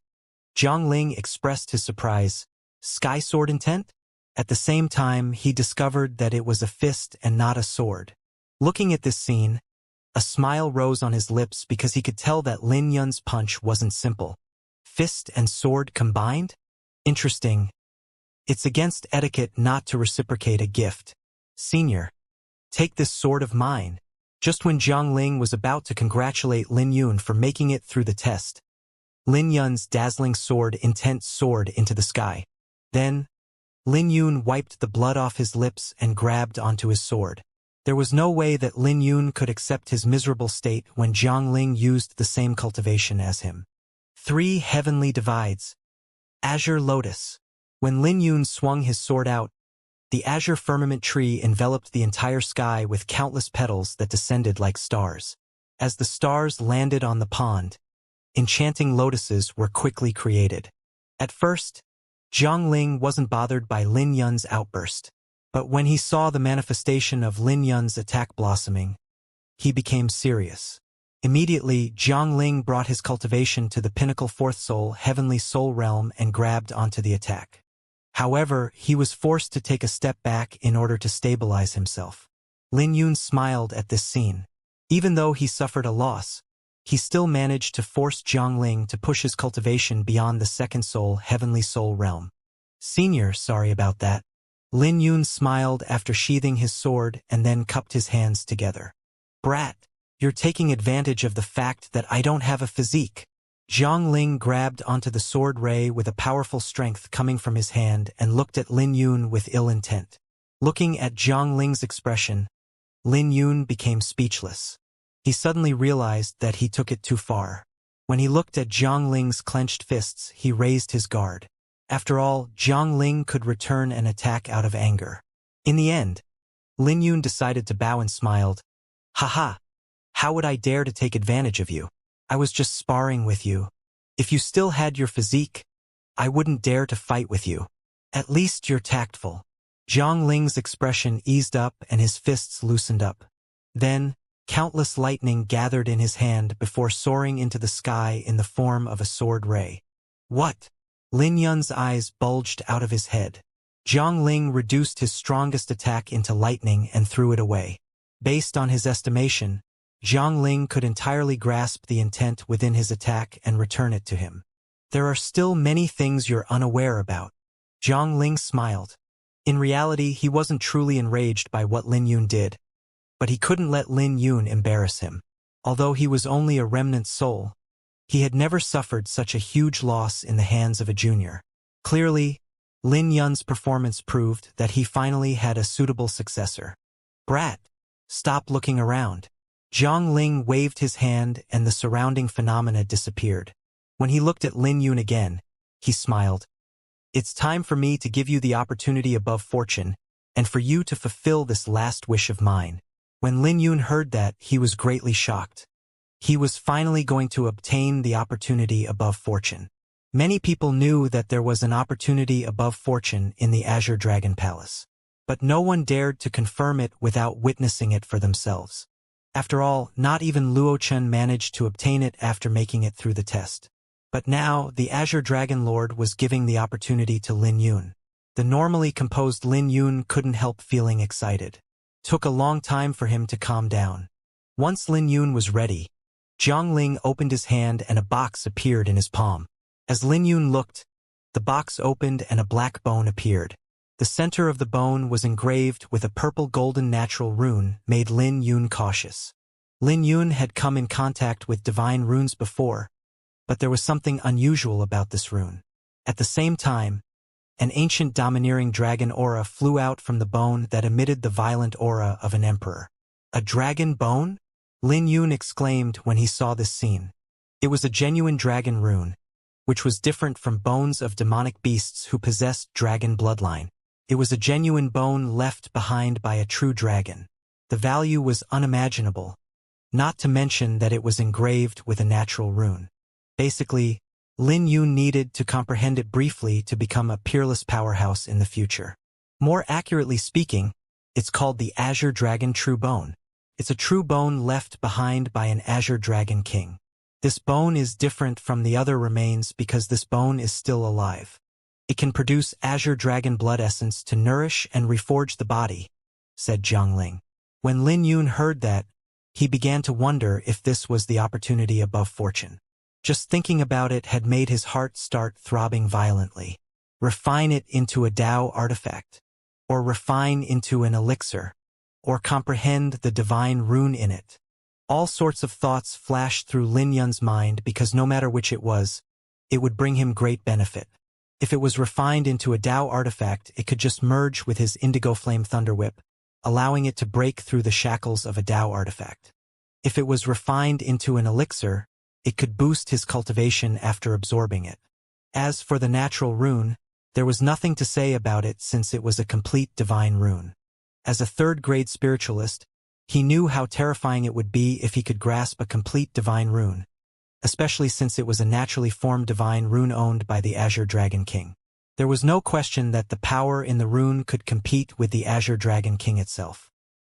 Zhongling expressed his surprise. Sky sword intent? At the same time, he discovered that it was a fist and not a sword. Looking at this scene, a smile rose on his lips because he could tell that Lin Yun's punch wasn't simple. Fist and sword combined? Interesting. It's against etiquette not to reciprocate a gift. Senior, take this sword of mine. Just when Zhongling was about to congratulate Lin Yun for making it through the test, Lin Yun's dazzling sword intent soared into the sky. Then, Lin Yun wiped the blood off his lips and grabbed onto his sword. There was no way that Lin Yun could accept his miserable state when Zhongling used the same cultivation as him. 3 heavenly divides. Azure Lotus. When Lin Yun swung his sword out, the azure firmament tree enveloped the entire sky with countless petals that descended like stars. As the stars landed on the pond, enchanting lotuses were quickly created. At first, Zhongling wasn't bothered by Lin Yun's outburst, but when he saw the manifestation of Lin Yun's attack blossoming, he became serious. Immediately, Zhongling brought his cultivation to the pinnacle fourth soul heavenly soul realm and grabbed onto the attack. However, he was forced to take a step back in order to stabilize himself. Lin Yun smiled at this scene. Even though he suffered a loss, he still managed to force Zhongling to push his cultivation beyond the second soul heavenly soul realm. Senior, sorry about that. Lin Yun smiled after sheathing his sword and then cupped his hands together. Brat, you're taking advantage of the fact that I don't have a physique. Zhongling grabbed onto the sword ray with a powerful strength coming from his hand and looked at Lin Yun with ill intent. Looking at Zhongling's expression, Lin Yun became speechless. He suddenly realized that he took it too far. When he looked at Zhongling's clenched fists, he raised his guard. After all, Zhongling could return an attack out of anger. In the end, Lin Yun decided to bow and smiled. Haha, how would I dare to take advantage of you? I was just sparring with you. If you still had your physique, I wouldn't dare to fight with you. At least you're tactful. Zhongling's expression eased up and his fists loosened up. Then, countless lightning gathered in his hand before soaring into the sky in the form of a sword ray. What? Lin Yun's eyes bulged out of his head. Jiang Ling reduced his strongest attack into lightning and threw it away. Based on his estimation, Jiang Ling could entirely grasp the intent within his attack and return it to him. There are still many things you're unaware about. Jiang Ling smiled. In reality, he wasn't truly enraged by what Lin Yun did, but he couldn't let Lin Yun embarrass him. Although he was only a remnant soul, he had never suffered such a huge loss in the hands of a junior. Clearly, Lin Yun's performance proved that he finally had a suitable successor. Brat, stop looking around. Jiang Ling waved his hand and the surrounding phenomena disappeared. When he looked at Lin Yun again, he smiled. It's time for me to give you the opportunity above fortune, and for you to fulfill this last wish of mine. When Lin Yun heard that, he was greatly shocked. He was finally going to obtain the opportunity above fortune. Many people knew that there was an opportunity above fortune in the Azure Dragon Palace, but no one dared to confirm it without witnessing it for themselves. After all, not even Luo Chen managed to obtain it after making it through the test. But now, the Azure Dragon Lord was giving the opportunity to Lin Yun. The normally composed Lin Yun couldn't help feeling excited. Took a long time for him to calm down. Once Lin Yun was ready, Jiang Ling opened his hand and a box appeared in his palm. As Lin Yun looked, the box opened and a black bone appeared. The center of the bone was engraved with a purple-golden natural rune made Lin Yun cautious. Lin Yun had come in contact with divine runes before, but there was something unusual about this rune. At the same time, an ancient domineering dragon aura flew out from the bone that emitted the violent aura of an emperor. A dragon bone? Lin Yun exclaimed when he saw this scene. It was a genuine dragon rune, which was different from bones of demonic beasts who possessed dragon bloodline. It was a genuine bone left behind by a true dragon. The value was unimaginable, not to mention that it was engraved with a natural rune. Basically, Lin Yun needed to comprehend it briefly to become a peerless powerhouse in the future. More accurately speaking, it's called the Azure Dragon True Bone. It's a true bone left behind by an Azure Dragon King. This bone is different from the other remains because this bone is still alive. It can produce Azure Dragon blood essence to nourish and reforge the body, said Jiang Ling. When Lin Yun heard that, he began to wonder if this was the opportunity above fortune. Just thinking about it had made his heart start throbbing violently. Refine it into a Tao artifact, or refine into an elixir, or comprehend the divine rune in it. All sorts of thoughts flashed through Lin Yun's mind because no matter which it would bring him great benefit. If it was refined into a Tao artifact, it could just merge with his Indigo Flame Thunder Whip, allowing it to break through the shackles of a Tao artifact. If it was refined into an elixir, it could boost his cultivation after absorbing it. As for the natural rune, there was nothing to say about it since it was a complete divine rune. As a third-grade spiritualist, he knew how terrifying it would be if he could grasp a complete divine rune, especially since it was a naturally formed divine rune owned by the Azure Dragon King. There was no question that the power in the rune could compete with the Azure Dragon King itself.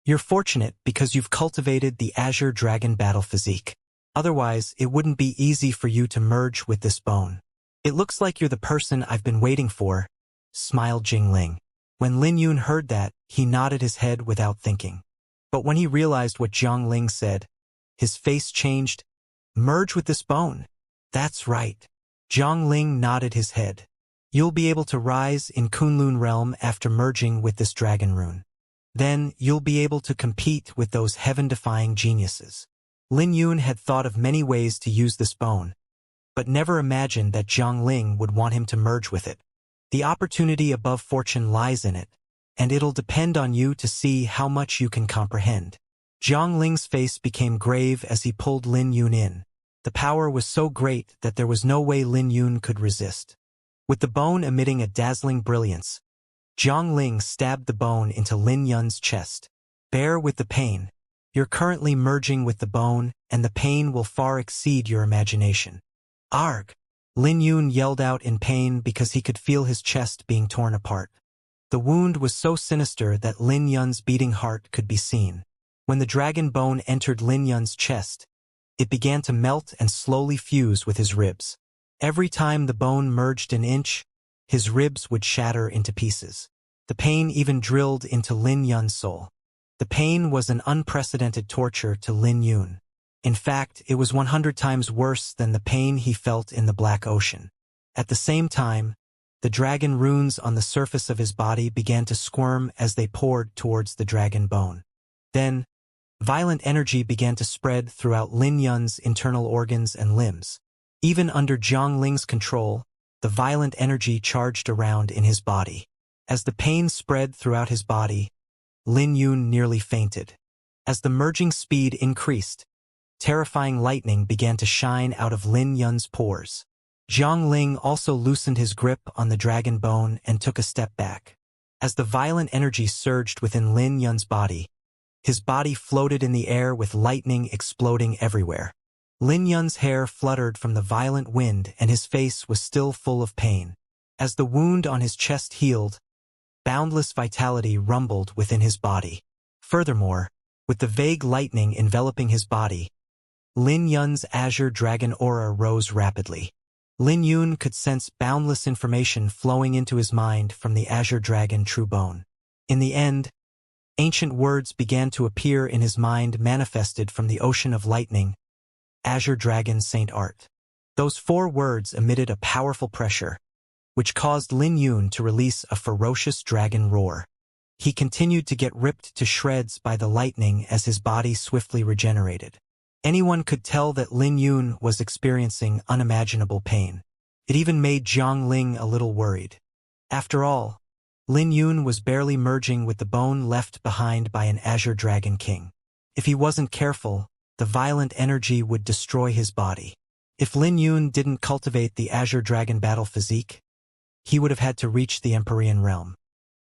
You're fortunate because you've cultivated the Azure Dragon battle physique. Otherwise, it wouldn't be easy for you to merge with this bone. It looks like you're the person I've been waiting for, smiled Jing Ling. When Lin Yun heard that, he nodded his head without thinking. But when he realized what Jiang Ling said, his face changed. Merge with this bone. That's right. Jiang Ling nodded his head. You'll be able to rise in Kunlun realm after merging with this dragon rune. Then, you'll be able to compete with those heaven-defying geniuses. Lin Yun had thought of many ways to use this bone, but never imagined that Jiang Ling would want him to merge with it. The opportunity above fortune lies in it, and it'll depend on you to see how much you can comprehend. Jiang Ling's face became grave as he pulled Lin Yun in. The power was so great that there was no way Lin Yun could resist. With the bone emitting a dazzling brilliance, Jiang Ling stabbed the bone into Lin Yun's chest. Bear with the pain. You're currently merging with the bone, and the pain will far exceed your imagination. Arg! Lin Yun yelled out in pain because he could feel his chest being torn apart. The wound was so sinister that Lin Yun's beating heart could be seen. When the dragon bone entered Lin Yun's chest, it began to melt and slowly fuse with his ribs. Every time the bone merged an inch, his ribs would shatter into pieces. The pain even drilled into Lin Yun's soul. The pain was an unprecedented torture to Lin Yun. In fact, it was 100 times worse than the pain he felt in the Black Ocean. At the same time, the dragon runes on the surface of his body began to squirm as they poured towards the dragon bone. Then, violent energy began to spread throughout Lin Yun's internal organs and limbs. Even under Jiang Ling's control, the violent energy charged around in his body. As the pain spread throughout his body, Lin Yun nearly fainted. As the merging speed increased, terrifying lightning began to shine out of Lin Yun's pores. Jiang Ling also loosened his grip on the dragon bone and took a step back. As the violent energy surged within Lin Yun's body, his body floated in the air with lightning exploding everywhere. Lin Yun's hair fluttered from the violent wind and his face was still full of pain. As the wound on his chest healed, boundless vitality rumbled within his body. Furthermore, with the vague lightning enveloping his body, Lin Yun's azure dragon aura rose rapidly. Lin Yun could sense boundless information flowing into his mind from the azure dragon true bone. In the end, ancient words began to appear in his mind manifested from the ocean of lightning. Azure Dragon Saint Art. Those 4 words emitted a powerful pressure, which caused Lin Yun to release a ferocious dragon roar. He continued to get ripped to shreds by the lightning as his body swiftly regenerated. Anyone could tell that Lin Yun was experiencing unimaginable pain. It even made Jiang Ling a little worried. After all, Lin Yun was barely merging with the bone left behind by an Azure Dragon King. If he wasn't careful, the violent energy would destroy his body. If Lin Yun didn't cultivate the Azure Dragon battle physique, he would have had to reach the Empyrean realm.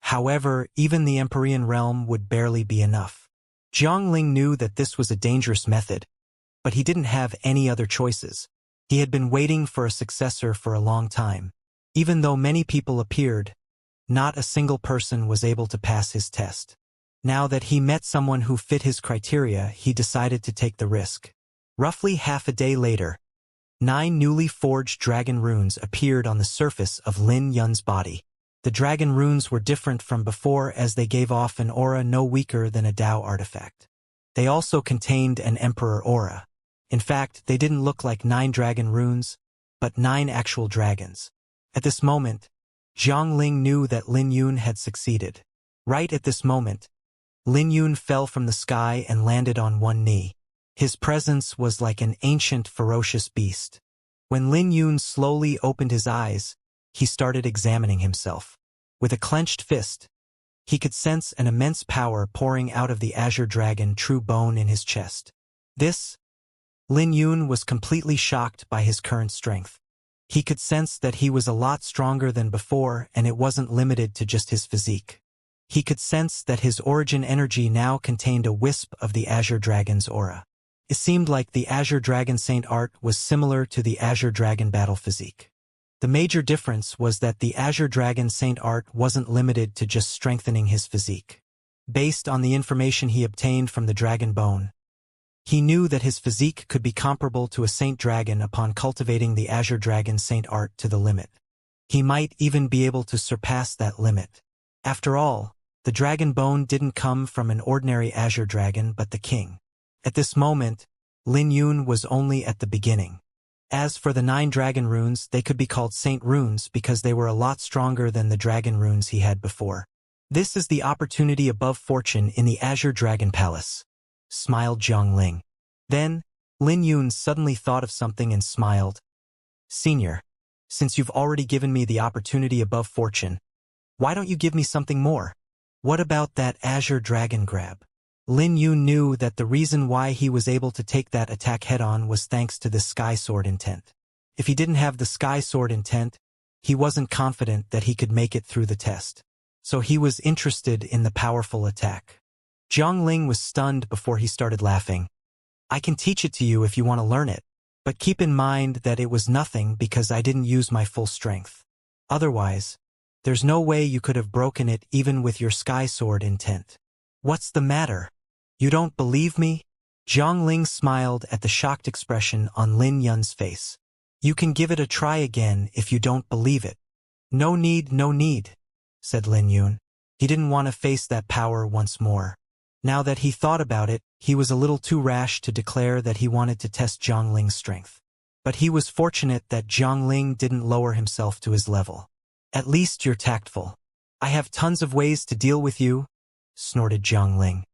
However, even the Empyrean realm would barely be enough. Jiang Ling knew that this was a dangerous method, but he didn't have any other choices. He had been waiting for a successor for a long time. Even though many people appeared, not a single person was able to pass his test. Now that he met someone who fit his criteria, he decided to take the risk. Roughly half a day later, 9 newly forged dragon runes appeared on the surface of Lin Yun's body. The dragon runes were different from before as they gave off an aura no weaker than a Dao artifact. They also contained an Emperor aura. In fact, they didn't look like 9 dragon runes, but 9 actual dragons. At this moment, Jiang Ling knew that Lin Yun had succeeded. Right at this moment, Lin Yun fell from the sky and landed on one knee. His presence was like an ancient, ferocious beast. When Lin Yun slowly opened his eyes, he started examining himself. With a clenched fist, he could sense an immense power pouring out of the Azure Dragon true bone in his chest. Lin Yun was completely shocked by his current strength. He could sense that he was a lot stronger than before, and it wasn't limited to just his physique. He could sense that his origin energy now contained a wisp of the Azure Dragon's aura. It seemed like the Azure Dragon Saint art was similar to the Azure Dragon battle physique. The major difference was that the Azure Dragon Saint art wasn't limited to just strengthening his physique. Based on the information he obtained from the dragon bone, he knew that his physique could be comparable to a Saint Dragon upon cultivating the Azure Dragon Saint art to the limit. He might even be able to surpass that limit. After all, the dragon bone didn't come from an ordinary Azure Dragon but the king. At this moment, Lin Yun was only at the beginning. As for the 9 dragon runes, they could be called Saint runes because they were a lot stronger than the dragon runes he had before. This is the opportunity above fortune in the Azure Dragon Palace, smiled Jiang Ling. Then, Lin Yun suddenly thought of something and smiled. Senior, since you've already given me the opportunity above fortune, why don't you give me something more? What about that Azure Dragon grab? Lin Yun knew that the reason why he was able to take that attack head-on was thanks to the Sky Sword intent. If he didn't have the Sky Sword intent, he wasn't confident that he could make it through the test. So he was interested in the powerful attack. Jiang Ling was stunned before he started laughing. I can teach it to you if you want to learn it, but keep in mind that it was nothing because I didn't use my full strength. Otherwise, there's no way you could have broken it even with your Sky Sword intent. What's the matter? You don't believe me? Jiang Ling smiled at the shocked expression on Lin Yun's face. You can give it a try again if you don't believe it. No need, said Lin Yun. He didn't want to face that power once more. Now that he thought about it, he was a little too rash to declare that he wanted to test Zhongling's strength. But he was fortunate that Zhongling didn't lower himself to his level. "At least you're tactful. I have tons of ways to deal with you," snorted Zhongling.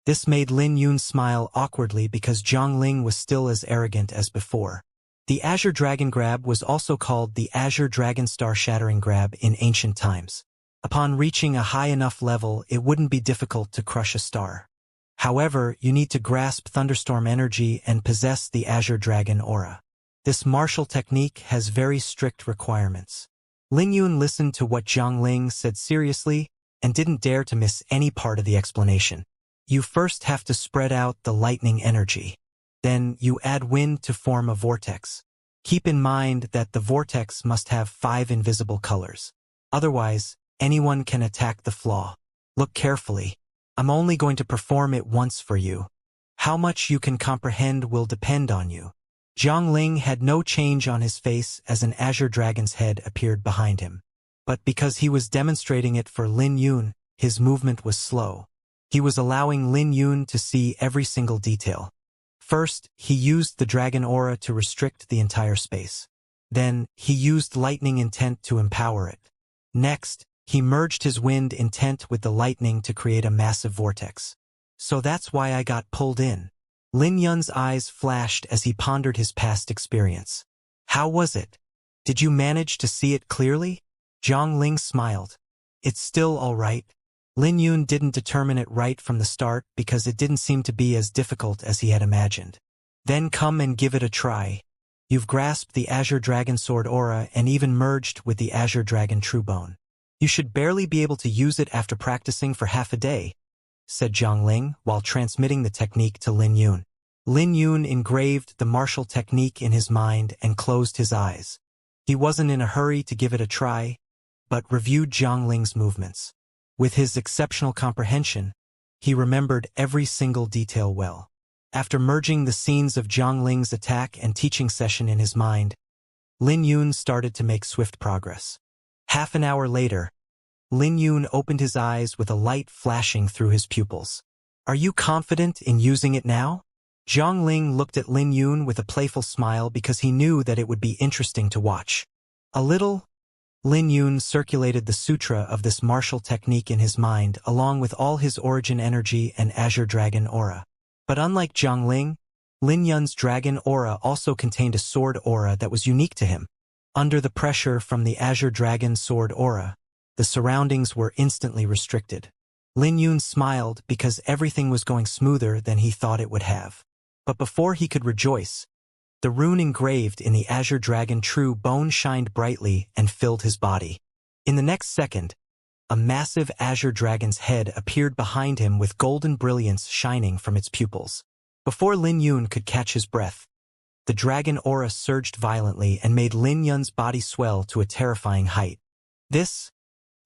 This made Lin Yun smile awkwardly because Zhongling was still as arrogant as before. The Azure Dragon Grab was also called the Azure Dragon Star Shattering Grab in ancient times. Upon reaching a high enough level, it wouldn't be difficult to crush a star. However, you need to grasp thunderstorm energy and possess the Azure Dragon aura. This martial technique has very strict requirements. Lin Yun listened to what Zhongling said seriously and didn't dare to miss any part of the explanation. You first have to spread out the lightning energy. Then you add wind to form a vortex. Keep in mind that the vortex must have 5 invisible colors. Otherwise, anyone can attack the flaw. Look carefully. I'm only going to perform it once for you. How much you can comprehend will depend on you. Zhongling had no change on his face as an Azure Dragon's head appeared behind him. But because he was demonstrating it for Lin Yun, his movement was slow. He was allowing Lin Yun to see every single detail. First, he used the dragon aura to restrict the entire space. Then, he used lightning intent to empower it. Next, he merged his wind intent with the lightning to create a massive vortex. So that's why I got pulled in. Lin Yun's eyes flashed as he pondered his past experience. How was it? Did you manage to see it clearly? Zhongling smiled. It's still all right. Lin Yun didn't determine it right from the start because it didn't seem to be as difficult as he had imagined. Then come and give it a try. You've grasped the Azure Dragon Sword aura and even merged with the Azure Dragon Truebone. You should barely be able to use it after practicing for half a day, said Zhongling while transmitting the technique to Lin Yun. Lin Yun engraved the martial technique in his mind and closed his eyes. He wasn't in a hurry to give it a try, but reviewed Zhongling's movements. With his exceptional comprehension, he remembered every single detail well. After merging the scenes of Zhongling's attack and teaching session in his mind, Lin Yun started to make swift progress. Half an hour later, Lin Yun opened his eyes with a light flashing through his pupils. Are you confident in using it now? Zhongling looked at Lin Yun with a playful smile because he knew that it would be interesting to watch. A little. Lin Yun circulated the sutra of this martial technique in his mind along with all his origin energy and Azure Dragon aura. But unlike Zhongling, Lin Yun's dragon aura also contained a sword aura that was unique to him. Under the pressure from the Azure Dragon sword aura, the surroundings were instantly restricted. Lin Yun smiled because everything was going smoother than he thought it would have. But before he could rejoice, the rune engraved in the Azure Dragon True Bone shined brightly and filled his body. In the next second, a massive Azure Dragon's head appeared behind him with golden brilliance shining from its pupils. Before Lin Yun could catch his breath, the dragon aura surged violently and made Lin Yun's body swell to a terrifying height.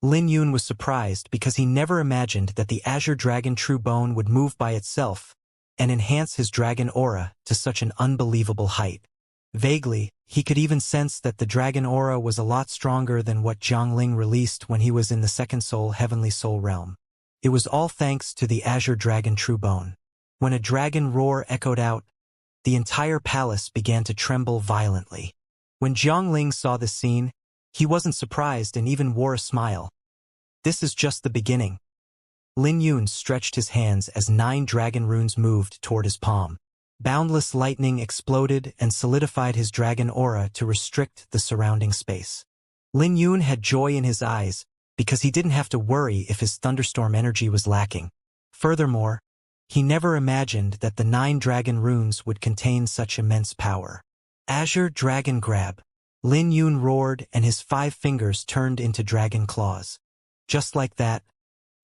Lin Yun was surprised because he never imagined that the Azure Dragon True Bone would move by itself and enhance his dragon aura to such an unbelievable height. Vaguely, he could even sense that the dragon aura was a lot stronger than what Zhongling released when he was in the Second Soul Heavenly Soul Realm. It was all thanks to the Azure Dragon True Bone. When a dragon roar echoed out, the entire palace began to tremble violently. When Zhongling saw this scene, he wasn't surprised and even wore a smile. This is just the beginning. Lin Yun stretched his hands as 9 dragon runes moved toward his palm. Boundless lightning exploded and solidified his dragon aura to restrict the surrounding space. Lin Yun had joy in his eyes because he didn't have to worry if his thunderstorm energy was lacking. Furthermore, he never imagined that the 9 dragon runes would contain such immense power. Azure Dragon Grab. Lin Yun roared and his 5 fingers turned into dragon claws. Just like that,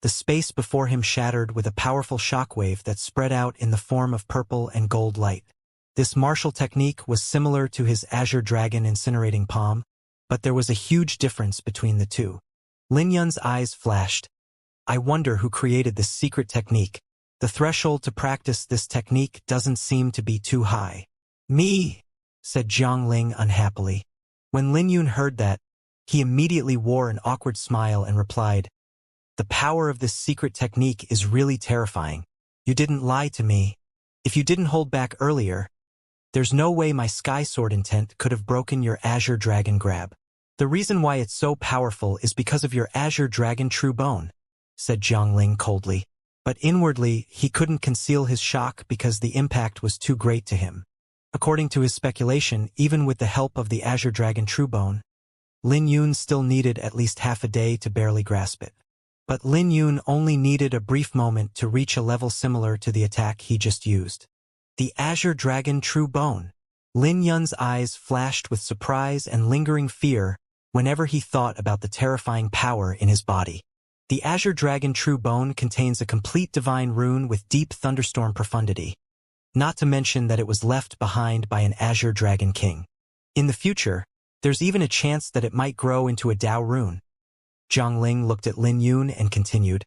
the space before him shattered with a powerful shockwave that spread out in the form of purple and gold light. This martial technique was similar to his Azure Dragon incinerating palm, but there was a huge difference between the two. Lin Yun's eyes flashed. I wonder who created this secret technique. The threshold to practice this technique doesn't seem to be too high. Me, said Zhongling unhappily. When Lin Yun heard that, he immediately wore an awkward smile and replied, The power of this secret technique is really terrifying. You didn't lie to me. If you didn't hold back earlier, there's no way my Sky Sword intent could have broken your Azure Dragon grab. The reason why it's so powerful is because of your Azure Dragon True Bone, said Jiangling coldly. But inwardly, he couldn't conceal his shock because the impact was too great to him. According to his speculation, even with the help of the Azure Dragon True Bone, Lin Yun still needed at least half a day to barely grasp it. But Lin Yun only needed a brief moment to reach a level similar to the attack he just used. The Azure Dragon True Bone. Lin Yun's eyes flashed with surprise and lingering fear whenever he thought about the terrifying power in his body. The Azure Dragon True Bone contains a complete divine rune with deep thunderstorm profundity, not to mention that it was left behind by an Azure Dragon King. In the future, there's even a chance that it might grow into a Dao rune. Jiangling looked at Lin Yun and continued,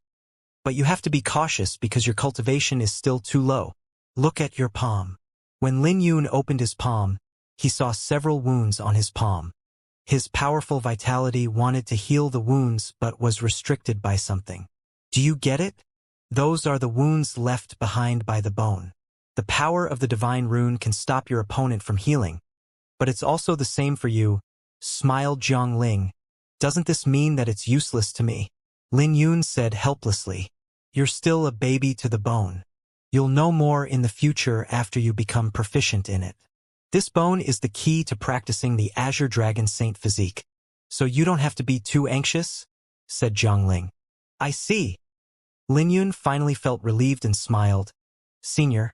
but you have to be cautious because your cultivation is still too low. Look at your palm. When Lin Yun opened his palm, he saw several wounds on his palm. His powerful vitality wanted to heal the wounds but was restricted by something. Do you get it? Those are the wounds left behind by the bone. The power of the divine rune can stop your opponent from healing, but it's also the same for you, smiled Jiangling. Doesn't this mean that it's useless to me? Lin Yun said helplessly. You're still a baby to the bone. You'll know more in the future after you become proficient in it. This bone is the key to practicing the Azure Dragon Saint physique. So you don't have to be too anxious, said Jiangling. I see. Lin Yun finally felt relieved and smiled. Senior,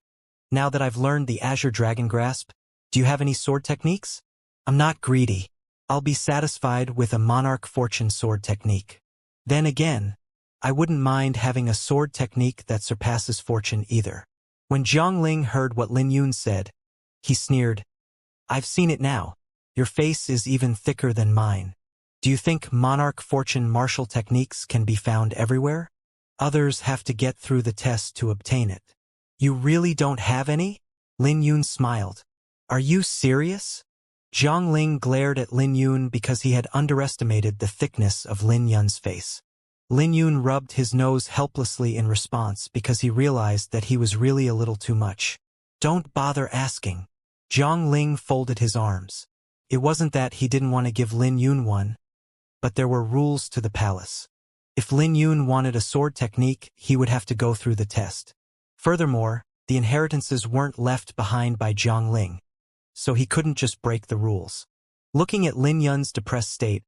now that I've learned the Azure Dragon Grasp, do you have any sword techniques? I'm not greedy. I'll be satisfied with a Monarch Fortune sword technique. Then again, I wouldn't mind having a sword technique that surpasses fortune either. When Jiangling heard what Lin Yun said, he sneered. I've seen it now. Your face is even thicker than mine. Do you think Monarch Fortune martial techniques can be found everywhere? Others have to get through the test to obtain it. You really don't have any? Lin Yun smiled. Are you serious? Jiangling glared at Lin Yun because he had underestimated the thickness of Lin Yun's face. Lin Yun rubbed his nose helplessly in response because he realized that he was really a little too much. Don't bother asking. Jiangling folded his arms. It wasn't that he didn't want to give Lin Yun one, but there were rules to the palace. If Lin Yun wanted a sword technique, he would have to go through the test. Furthermore, the inheritances weren't left behind by Jiangling, so he couldn't just break the rules. Looking at Lin Yun's depressed state,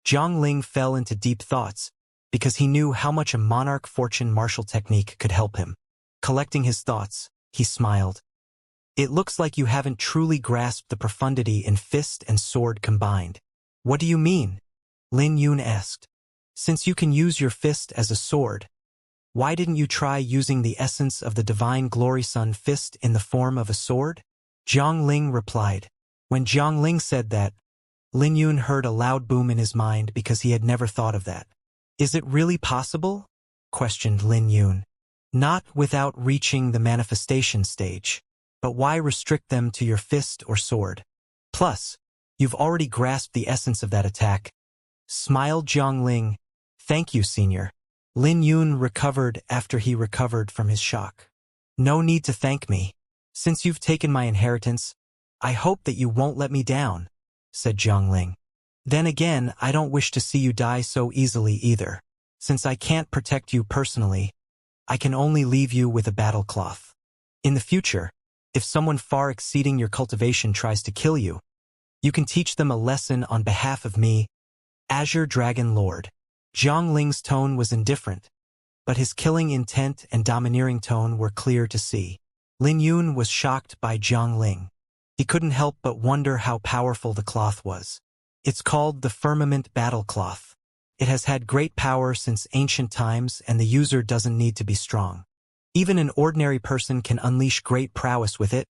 Jiangling fell into deep thoughts because he knew how much a Monarch Fortune martial technique could help him. Collecting his thoughts, he smiled. It looks like you haven't truly grasped the profundity in fist and sword combined. What do you mean? Lin Yun asked. Since you can use your fist as a sword, why didn't you try using the essence of the Divine Glory Sun fist in the form of a sword? Jiangling replied. When Jiangling said that, Lin Yun heard a loud boom in his mind because he had never thought of that. Is it really possible? Questioned Lin Yun. Not without reaching the manifestation stage. But why restrict them to your fist or sword? Plus, you've already grasped the essence of that attack. Smiled Jiangling. Thank you, Senior. Lin Yun recovered after he recovered from his shock. No need to thank me. Since you've taken my inheritance, I hope that you won't let me down, said Jiangling. Then again, I don't wish to see you die so easily either. Since I can't protect you personally, I can only leave you with a battle cloth. In the future, if someone far exceeding your cultivation tries to kill you, you can teach them a lesson on behalf of me, Azure Dragon Lord. Jiangling's tone was indifferent, but his killing intent and domineering tone were clear to see. Lin Yun was shocked by Jiangling. He couldn't help but wonder how powerful the cloth was. It's called the Firmament Battle Cloth. It has had great power since ancient times and the user doesn't need to be strong. Even an ordinary person can unleash great prowess with it.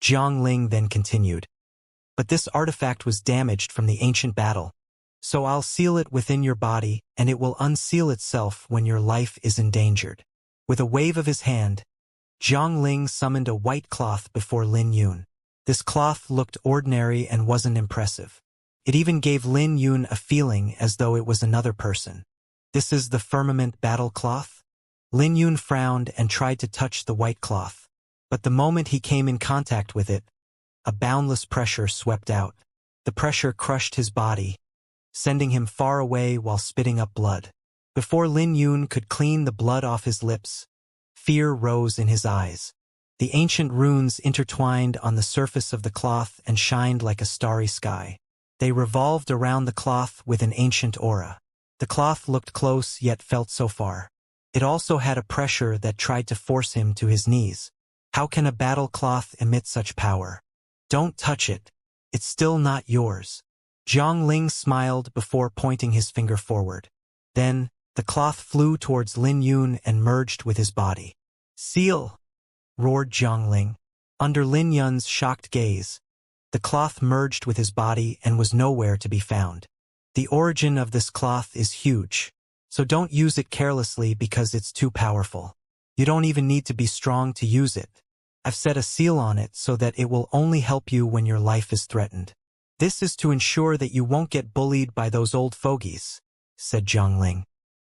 Jiangling then continued. But this artifact was damaged from the ancient battle, so I'll seal it within your body and it will unseal itself when your life is endangered. With a wave of his hand, Jiangling summoned a white cloth before Lin Yun. This cloth looked ordinary and wasn't impressive. It even gave Lin Yun a feeling as though it was another person. This is the firmament battle cloth? Lin Yun frowned and tried to touch the white cloth. But the moment he came in contact with it, a boundless pressure swept out. The pressure crushed his body, sending him far away while spitting up blood. Before Lin Yun could clean the blood off his lips, fear rose in his eyes. The ancient runes intertwined on the surface of the cloth and shined like a starry sky. They revolved around the cloth with an ancient aura. The cloth looked close yet felt so far. It also had a pressure that tried to force him to his knees. How can a battle cloth emit such power? Don't touch it. It's still not yours. Zhang Ling smiled before pointing his finger forward. Then, the cloth flew towards Lin Yun and merged with his body. Seal! Roared Zhang Ling. Under Lin Yun's shocked gaze, the cloth merged with his body and was nowhere to be found. The origin of this cloth is huge, so don't use it carelessly because it's too powerful. You don't even need to be strong to use it. I've set a seal on it so that it will only help you when your life is threatened. This is to ensure that you won't get bullied by those old fogies, said Zhang Ling.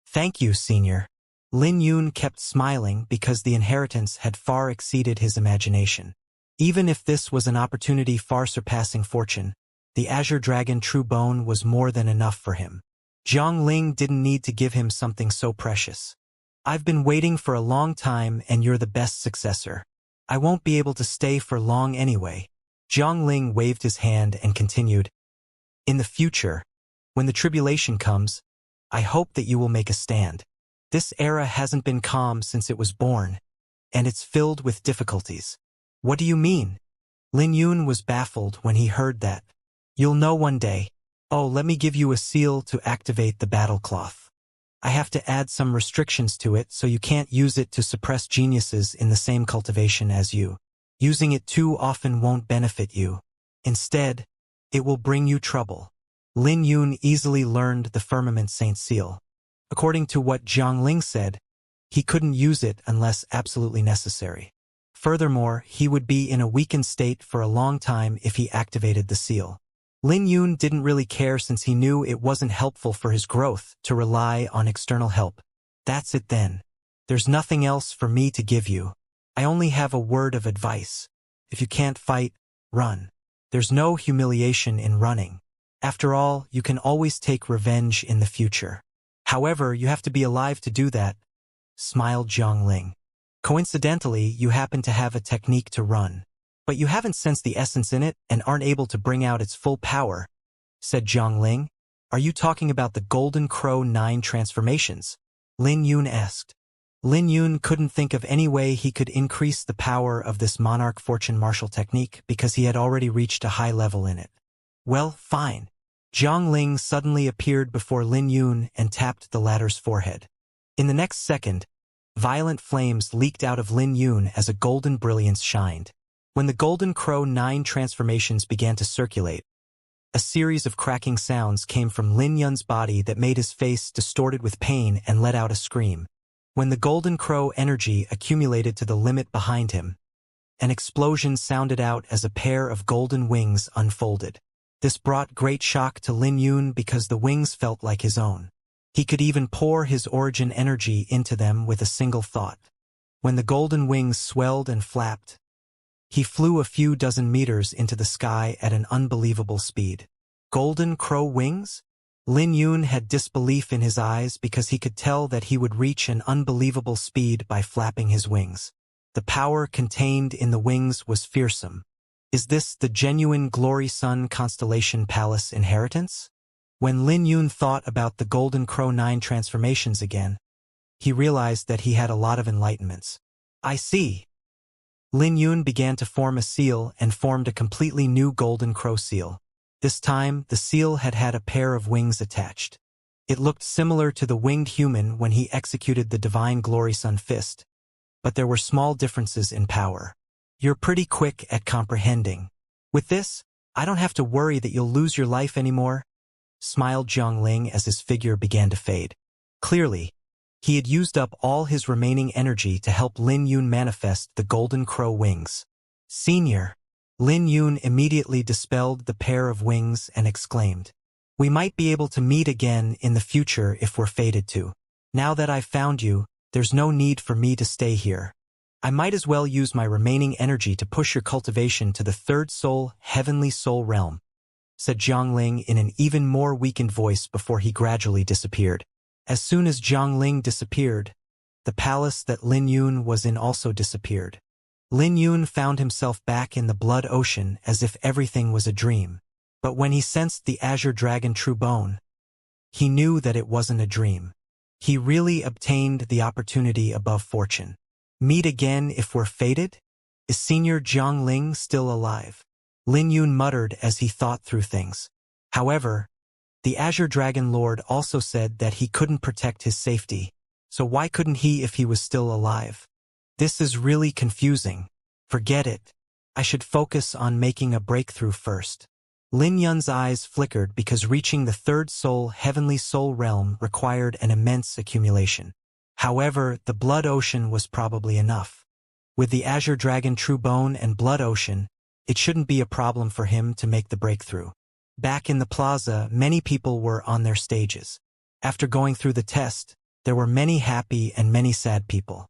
Thank you, Senior. Lin Yun kept smiling because the inheritance had far exceeded his imagination. Even if this was an opportunity far surpassing fortune, the Azure Dragon True Bone was more than enough for him. Zhang Ling didn't need to give him something so precious. I've been waiting for a long time and you're the best successor. I won't be able to stay for long anyway. Zhang Ling waved his hand and continued. In the future, when the tribulation comes, I hope that you will make a stand. This era hasn't been calm since it was born, and it's filled with difficulties. What do you mean? Lin Yun was baffled when he heard that. You'll know one day. Oh, let me give you a seal to activate the battle cloth. I have to add some restrictions to it so you can't use it to suppress geniuses in the same cultivation as you. Using it too often won't benefit you. Instead, it will bring you trouble. Lin Yun easily learned the Firmament Saint seal. According to what Zhang Ling said, he couldn't use it unless absolutely necessary. Furthermore, he would be in a weakened state for a long time if he activated the seal. Lin Yun didn't really care since he knew it wasn't helpful for his growth to rely on external help. That's it then. There's nothing else for me to give you. I only have a word of advice. If you can't fight, run. There's no humiliation in running. After all, you can always take revenge in the future. However, you have to be alive to do that, smiled Zhang Ling. Coincidentally, you happen to have a technique to run. But you haven't sensed the essence in it and aren't able to bring out its full power, said Zhang Ling. Are you talking about the Golden Crow 9 transformations? Lin Yun asked. Lin Yun couldn't think of any way he could increase the power of this monarch fortune martial technique because he had already reached a high level in it. Well, fine. Zhang Ling suddenly appeared before Lin Yun and tapped the latter's forehead. In the next second, violent flames leaked out of Lin Yun as a golden brilliance shined. When the Golden Crow 9 transformations began to circulate, a series of cracking sounds came from Lin Yun's body that made his face distorted with pain and let out a scream. When the Golden Crow energy accumulated to the limit behind him, an explosion sounded out as a pair of golden wings unfolded. This brought great shock to Lin Yun because the wings felt like his own. He could even pour his origin energy into them with a single thought. When the golden wings swelled and flapped, he flew a few dozen meters into the sky at an unbelievable speed. Golden Crow wings? Lin Yun had disbelief in his eyes because he could tell that he would reach an unbelievable speed by flapping his wings. The power contained in the wings was fearsome. Is this the genuine Glory Sun Constellation Palace inheritance? When Lin Yun thought about the Golden Crow 9 transformations again, he realized that he had a lot of enlightenments. I see. Lin Yun began to form a seal and formed a completely new Golden Crow seal. This time, the seal had had a pair of wings attached. It looked similar to the winged human when he executed the Divine Glory Sun Fist, but there were small differences in power. You're pretty quick at comprehending. With this, I don't have to worry that you'll lose your life anymore, smiled Zhang Ling as his figure began to fade. Clearly, he had used up all his remaining energy to help Lin Yun manifest the Golden Crow wings. Senior. Lin Yun immediately dispelled the pair of wings and exclaimed, We might be able to meet again in the future if we're fated to. Now that I've found you, there's no need for me to stay here. I might as well use my remaining energy to push your cultivation to the third soul, heavenly soul realm," said Jiangling in an even more weakened voice before he gradually disappeared. As soon as Jiangling disappeared, the palace that Lin Yun was in also disappeared. Lin Yun found himself back in the blood ocean as if everything was a dream. But when he sensed the azure dragon true bone, he knew that it wasn't a dream. He really obtained the opportunity above fortune. Meet again if we're fated? Is Senior Jiangling still alive? Lin Yun muttered as he thought through things. However, the Azure Dragon Lord also said that he couldn't protect his safety, so why couldn't he if he was still alive? This is really confusing. Forget it. I should focus on making a breakthrough first. Lin Yun's eyes flickered because reaching the third soul, heavenly soul realm required an immense accumulation. However, the blood ocean was probably enough. With the Azure Dragon True Bone and Blood Ocean, it shouldn't be a problem for him to make the breakthrough. Back in the plaza, many people were on their stages. After going through the test, there were many happy and many sad people.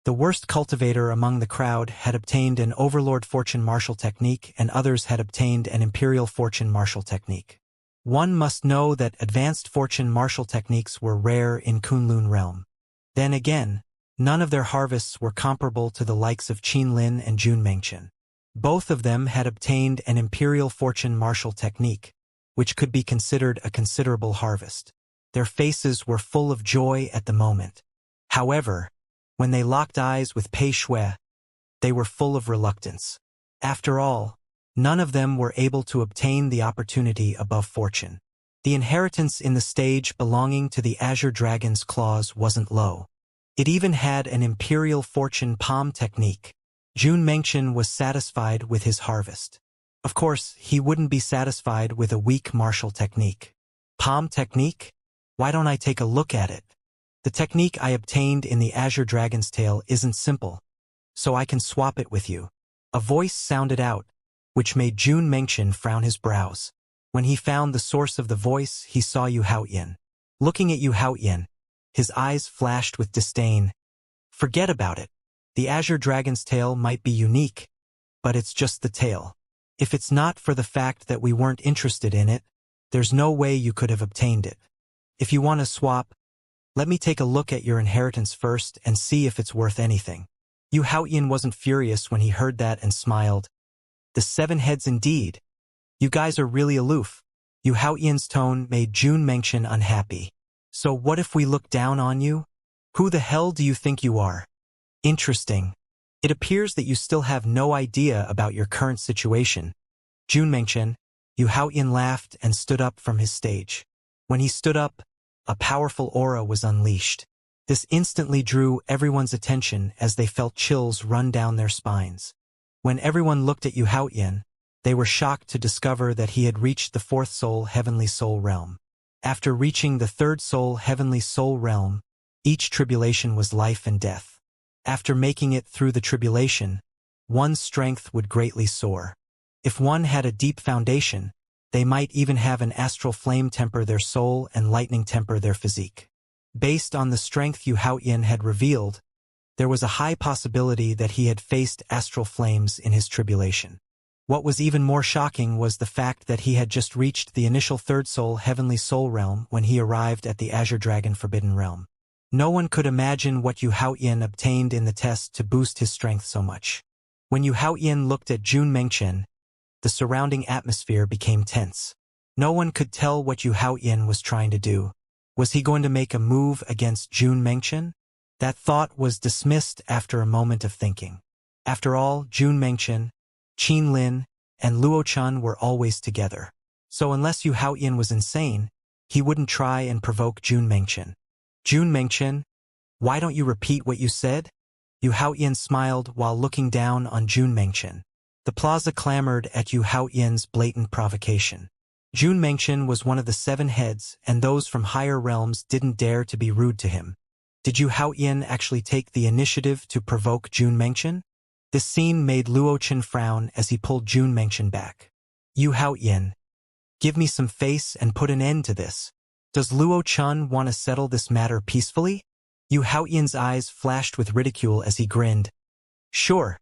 The worst cultivator among the crowd had obtained an Overlord Fortune Martial Technique and others had obtained an Imperial Fortune Martial Technique. One must know that advanced Fortune Martial Techniques were rare in Kunlun realm. Then again, none of their harvests were comparable to the likes of Qin Lin and Jun Mengchen. Both of them had obtained an Imperial Fortune Martial Technique, which could be considered a considerable harvest. Their faces were full of joy at the moment. However, when they locked eyes with Pei Shui, they were full of reluctance. After all, none of them were able to obtain the opportunity above fortune. The inheritance in the stage belonging to the Azure Dragon's claws wasn't low. It even had an Imperial Fortune Palm Technique. Jun Mengchen was satisfied with his harvest. Of course, he wouldn't be satisfied with a weak martial technique. Palm Technique? Why don't I take a look at it? The technique I obtained in the Azure Dragon's tail isn't simple, so I can swap it with you. A voice sounded out, which made Jun Mengchen frown his brows. When he found the source of the voice, he saw Yu Haoyan. Looking at Yu Haoyan, his eyes flashed with disdain. Forget about it. The Azure Dragon's tail might be unique, but it's just the tail. If it's not for the fact that we weren't interested in it, there's no way you could have obtained it. If you want to swap, let me take a look at your inheritance first and see if it's worth anything. Yu Haoyan wasn't furious when he heard that and smiled. The 7 heads indeed. You guys are really aloof. Yu Haoyan's tone made Jun Mengchen unhappy. So what if we look down on you? Who the hell do you think you are? Interesting. It appears that you still have no idea about your current situation. Jun Mengchen, Yu Haoyan laughed and stood up from his stage. When he stood up, a powerful aura was unleashed. This instantly drew everyone's attention as they felt chills run down their spines. When everyone looked at Yu Haoyan, they were shocked to discover that he had reached the 4th soul, heavenly soul realm. After reaching the 3rd soul, heavenly soul realm, each tribulation was life and death. After making it through the tribulation, one's strength would greatly soar. If one had a deep foundation, they might even have an astral flame temper their soul and lightning temper their physique. Based on the strength Yu Haoyan had revealed, there was a high possibility that he had faced astral flames in his tribulation. What was even more shocking was the fact that he had just reached the initial 3rd soul, heavenly soul realm when he arrived at the Azure Dragon Forbidden Realm. No one could imagine what Yu Haoyan obtained in the test to boost his strength so much. When Yu Haoyan looked at Jun Mengchen, the surrounding atmosphere became tense. No one could tell what Yu Haoyan was trying to do. Was he going to make a move against Jun Mengchen? That thought was dismissed after a moment of thinking. After all, Jun Mengchen, Qin Lin, and Luo Chun were always together. So unless Yu Haoyan was insane, he wouldn't try and provoke Jun Mengchen. Jun Mengchen, why don't you repeat what you said? Yu Haoyan smiled while looking down on Jun Mengchen. The plaza clamored at Yu Haoyan's blatant provocation. Jun Mengchen was one of the 7 heads, and those from higher realms didn't dare to be rude to him. Did Yu Haoyan actually take the initiative to provoke Jun Mengchen? This scene made Luo Chen frown as he pulled Jun Mengchen back. Yu Haoyan, Give me some face and put an end to this. Does Luo Chun want to settle this matter peacefully? Yu Haoyan's eyes flashed with ridicule as he grinned. Sure.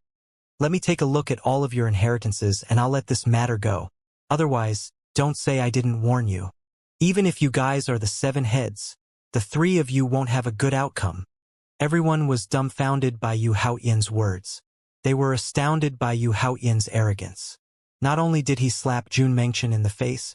Let me take a look at all of your inheritances and I'll let this matter go. Otherwise, don't say I didn't warn you. Even if you guys are the 7 heads, the 3 of you won't have a good outcome. Everyone was dumbfounded by Yu Haoyan's words. They were astounded by Yu Haoyan's arrogance. Not only did he slap Jun Mengchen in the face,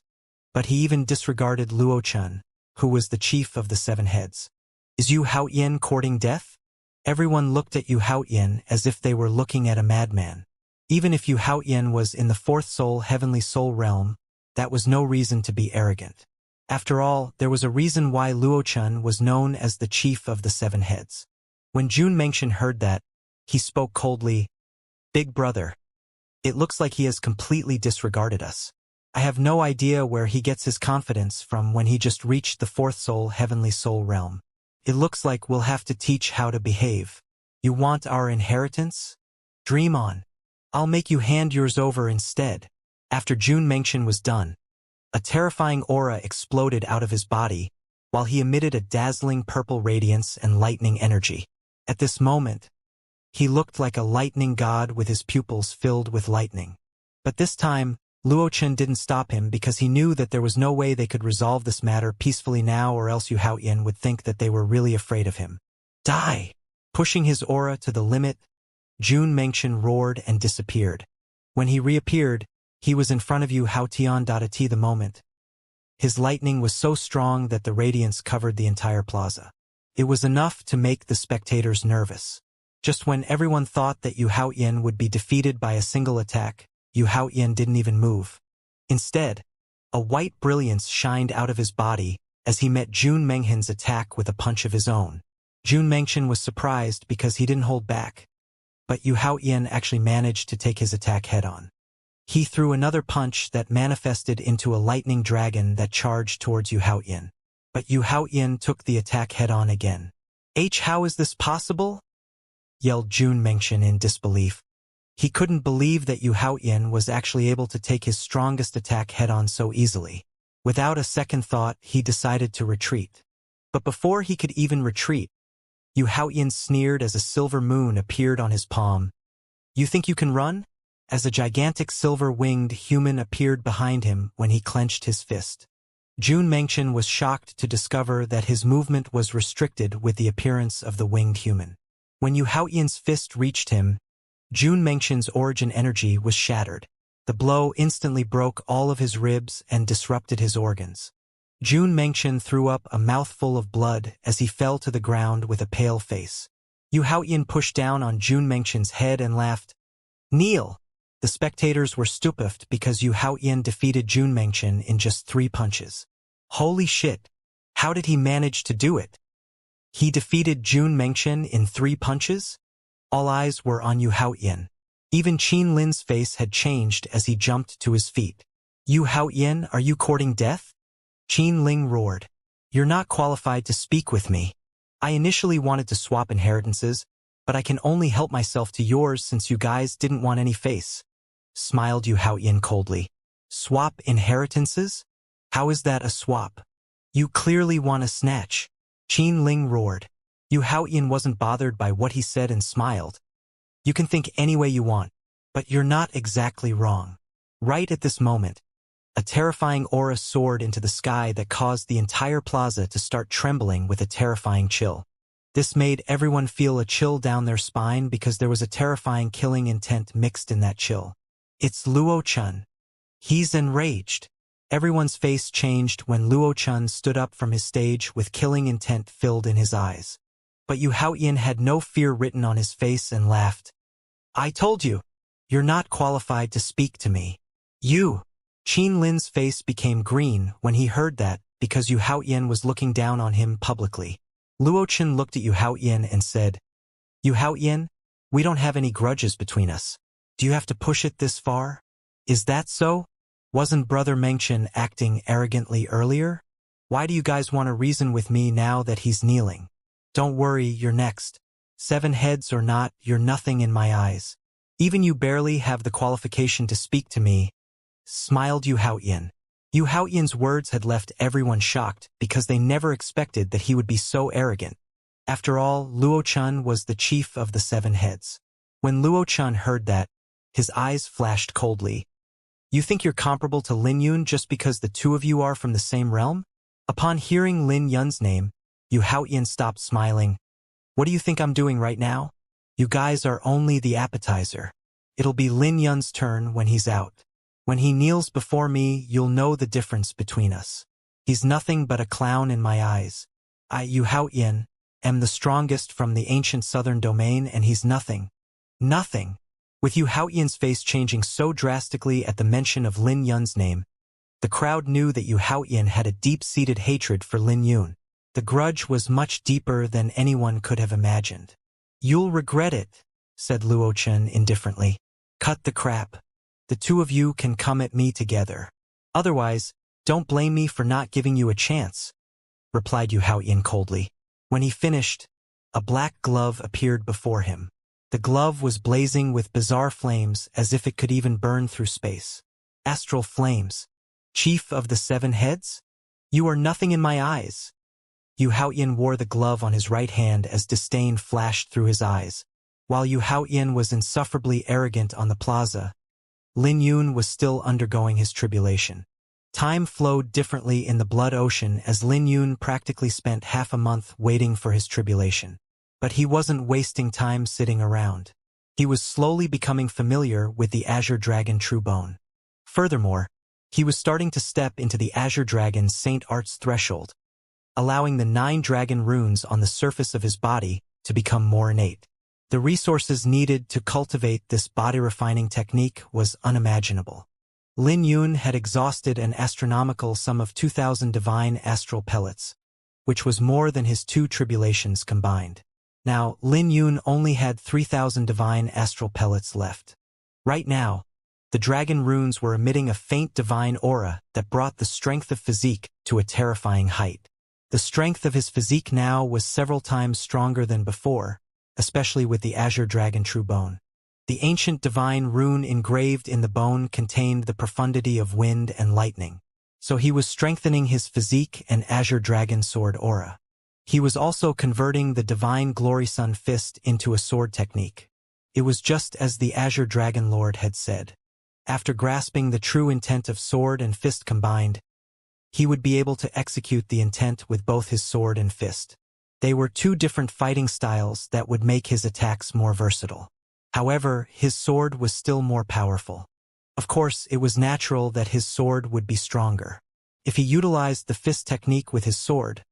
but he even disregarded Luo Chun, who was the chief of the 7 heads. Is Yu Haoyan courting death? Everyone looked at Yu Haoyan as if they were looking at a madman. Even if Yu Haoyan was in the 4th soul heavenly soul realm, that was no reason to be arrogant. After all, there was a reason why Luo Chun was known as the chief of the 7 heads. When Jun Mengchen heard that, he spoke coldly, Big brother, it looks like he has completely disregarded us. I have no idea where he gets his confidence from when he just reached the 4th soul heavenly soul realm. It looks like we'll have to teach how to behave. You want our inheritance? Dream on. I'll make you hand yours over instead. After Jun Mengchen was done, a terrifying aura exploded out of his body, while he emitted a dazzling purple radiance and lightning energy. At this moment, he looked like a lightning god with his pupils filled with lightning. But this time, Luo Chun didn't stop him because he knew that there was no way they could resolve this matter peacefully now, or else Yu Haoyan would think that they were really afraid of him. Die! Pushing his aura to the limit, Jun Mengchen roared and disappeared. When he reappeared, he was in front of Yu Haotian. At the moment, his lightning was so strong that the radiance covered the entire plaza. It was enough to make the spectators nervous. Just when everyone thought that Yu Haoyan would be defeated by a single attack, Yu Haoyan didn't even move. Instead, a white brilliance shined out of his body as he met Jun Mengchen's attack with a punch of his own. Jun Mengchen was surprised because he didn't hold back, but Yu Haoyan actually managed to take his attack head-on. He threw another punch that manifested into a lightning dragon that charged towards Yu Haoyan. But Yu Haoyan took the attack head-on again. How is this possible? Yelled Jun Mengchen in disbelief. He couldn't believe that Yu Haoyan was actually able to take his strongest attack head-on so easily. Without a second thought, he decided to retreat. But before he could even retreat, Yu Haoyan sneered as a silver moon appeared on his palm. You think you can run? As a gigantic silver-winged human appeared behind him when he clenched his fist. Jun Mengchen was shocked to discover that his movement was restricted with the appearance of the winged human. When Yu Haoyan's fist reached him, Jun Mengchen's origin energy was shattered. The blow instantly broke all of his ribs and disrupted his organs. Jun Mengchen threw up a mouthful of blood as he fell to the ground with a pale face. Yu Haoyan pushed down on Jun Mengchen's head and laughed. Kneel! The spectators were stupefied because Yu Haoyan defeated Jun Mengchen in just 3 punches. Holy shit! How did he manage to do it? He defeated Jun Mengchen in 3 punches? All eyes were on Yu Haoyan. Even Qin Lin's face had changed as he jumped to his feet. Yu Haoyan, are you courting death? Qin Ling roared. You're not qualified to speak with me. I initially wanted to swap inheritances, but I can only help myself to yours since you guys didn't want any face. Smiled Yu Haoyan coldly. Swap inheritances? How is that a swap? You clearly want a snatch. Qin Ling roared. Yu Haoyan wasn't bothered by what he said and smiled. You can think any way you want, but you're not exactly wrong. Right at this moment, a terrifying aura soared into the sky that caused the entire plaza to start trembling with a terrifying chill. This made everyone feel a chill down their spine because there was a terrifying killing intent mixed in that chill. It's Luo Chun. He's enraged. Everyone's face changed when Luo Chun stood up from his stage with killing intent filled in his eyes. But Yu Haoyan had no fear written on his face and laughed. I told you, you're not qualified to speak to me. You! Qin Lin's face became green when he heard that because Yu Haoyan was looking down on him publicly. Luo Chun looked at Yu Haoyan and said, Yu Haoyan, we don't have any grudges between us. Do you have to push it this far? Is that so? Wasn't Brother Mengchen acting arrogantly earlier? Why do you guys want to reason with me now that he's kneeling? Don't worry, you're next. 7 heads or not, you're nothing in my eyes. Even you barely have the qualification to speak to me. Smiled Yu Haoyan. Yu Haoyan's words had left everyone shocked because they never expected that he would be so arrogant. After all, Luo Chun was the chief of the 7 heads. When Luo Chun heard that, his eyes flashed coldly. You think you're comparable to Lin Yun just because the two of you are from the same realm? Upon hearing Lin Yun's name, Yu Haoyan stopped smiling. What do you think I'm doing right now? You guys are only the appetizer. It'll be Lin Yun's turn when he's out. When he kneels before me, you'll know the difference between us. He's nothing but a clown in my eyes. I, Yu Haoyan, am the strongest from the ancient southern domain, and he's nothing. Nothing. With Yu Haoyan's face changing so drastically at the mention of Lin Yun's name, the crowd knew that Yu Haoyan had a deep-seated hatred for Lin Yun. The grudge was much deeper than anyone could have imagined. You'll regret it, said Luo Chun indifferently. Cut the crap. The two of you can come at me together. Otherwise, don't blame me for not giving you a chance, replied Yu Haoyan coldly. When he finished, a black glove appeared before him. The glove was blazing with bizarre flames as if it could even burn through space. Astral flames. Chief of the 7 heads? You are nothing in my eyes. Yu Haoyan wore the glove on his right hand as disdain flashed through his eyes. While Yu Haoyan was insufferably arrogant on the plaza, Lin Yun was still undergoing his tribulation. Time flowed differently in the blood ocean as Lin Yun practically spent half a month waiting for his tribulation. But he wasn't wasting time sitting around. He was slowly becoming familiar with the Azure Dragon Truebone. Furthermore, he was starting to step into the Azure Dragon's Saint Art's threshold, allowing the 9 dragon runes on the surface of his body to become more innate. The resources needed to cultivate this body-refining technique was unimaginable. Lin Yun had exhausted an astronomical sum of 2,000 divine astral pellets, which was more than his 2 tribulations combined. Now, Lin Yun only had 3,000 divine astral pellets left. Right now, the dragon runes were emitting a faint divine aura that brought the strength of physique to a terrifying height. The strength of his physique now was several times stronger than before, especially with the Azure Dragon Truebone. The ancient divine rune engraved in the bone contained the profundity of wind and lightning, so he was strengthening his physique and Azure Dragon sword aura. He was also converting the divine Glory Sun fist into a sword technique. It was just as the Azure Dragon Lord had said. After grasping the true intent of sword and fist combined, he would be able to execute the intent with both his sword and fist. They were 2 different fighting styles that would make his attacks more versatile. However, his sword was still more powerful. Of course, it was natural that his sword would be stronger. If he utilized the fist technique with his sword,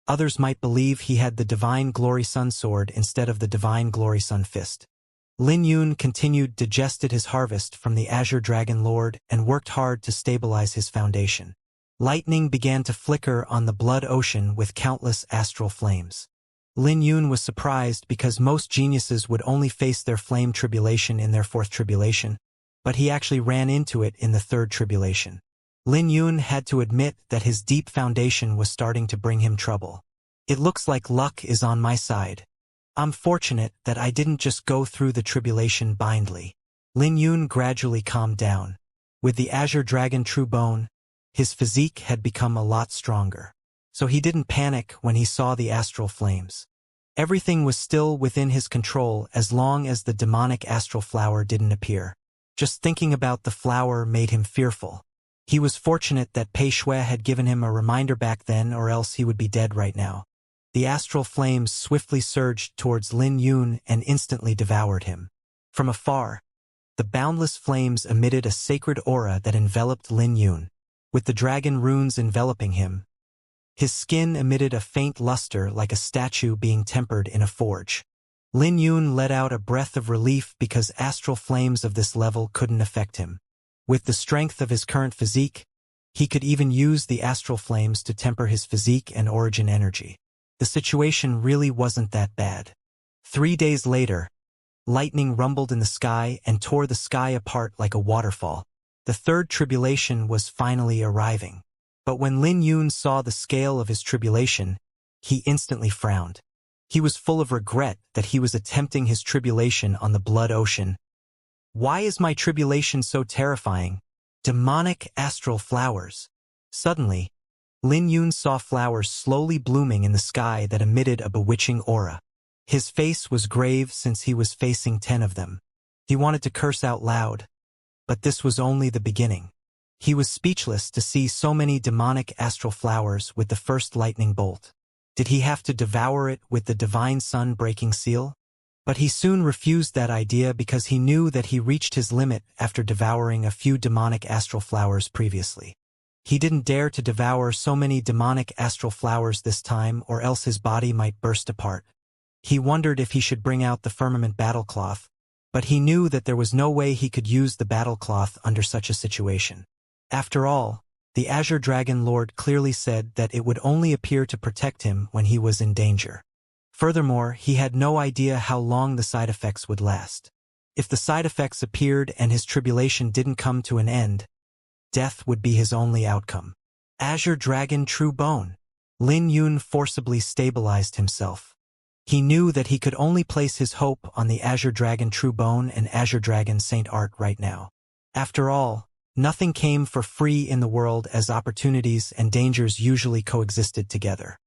others might believe he had the Divine Glory Sun sword instead of the Divine Glory Sun fist. Lin Yun continued digested his harvest from the Azure Dragon Lord and worked hard to stabilize his foundation. Lightning began to flicker on the blood ocean with countless astral flames. Lin Yun was surprised because most geniuses would only face their flame tribulation in their 4th tribulation, but he actually ran into it in the 3rd tribulation. Lin Yun had to admit that his deep foundation was starting to bring him trouble. It looks like luck is on my side. I'm fortunate that I didn't just go through the tribulation blindly. Lin Yun gradually calmed down. With the Azure Dragon Truebone, his physique had become a lot stronger, so he didn't panic when he saw the astral flames. Everything was still within his control as long as the demonic astral flower didn't appear. Just thinking about the flower made him fearful. He was fortunate that Pei Shui had given him a reminder back then, or else he would be dead right now. The astral flames swiftly surged towards Lin Yun and instantly devoured him. From afar, the boundless flames emitted a sacred aura that enveloped Lin Yun. With the dragon runes enveloping him, his skin emitted a faint luster like a statue being tempered in a forge. Lin Yun let out a breath of relief because astral flames of this level couldn't affect him. With the strength of his current physique, he could even use the astral flames to temper his physique and origin energy. The situation really wasn't that bad. 3 days later, lightning rumbled in the sky and tore the sky apart like a waterfall. The 3rd tribulation was finally arriving. But when Lin Yun saw the scale of his tribulation, he instantly frowned. He was full of regret that he was attempting his tribulation on the blood ocean. Why is my tribulation so terrifying? Demonic astral flowers. Suddenly, Lin Yun saw flowers slowly blooming in the sky that emitted a bewitching aura. His face was grave since he was facing 10 of them. He wanted to curse out loud, but this was only the beginning. He was speechless to see so many demonic astral flowers with the first lightning bolt. Did he have to devour it with the divine sun breaking seal? But he soon refused that idea because he knew that he reached his limit after devouring a few demonic astral flowers previously. He didn't dare to devour so many demonic astral flowers this time, or else his body might burst apart. He wondered if he should bring out the firmament battlecloth, but he knew that there was no way he could use the battlecloth under such a situation. After all, the Azure Dragon Lord clearly said that it would only appear to protect him when he was in danger. Furthermore, he had no idea how long the side effects would last. If the side effects appeared and his tribulation didn't come to an end, death would be his only outcome. Azure Dragon True Bone. Lin Yun forcibly stabilized himself. He knew that he could only place his hope on the Azure Dragon True Bone and Azure Dragon Saint Art right now. After all, nothing came for free in the world, as opportunities and dangers usually coexisted together.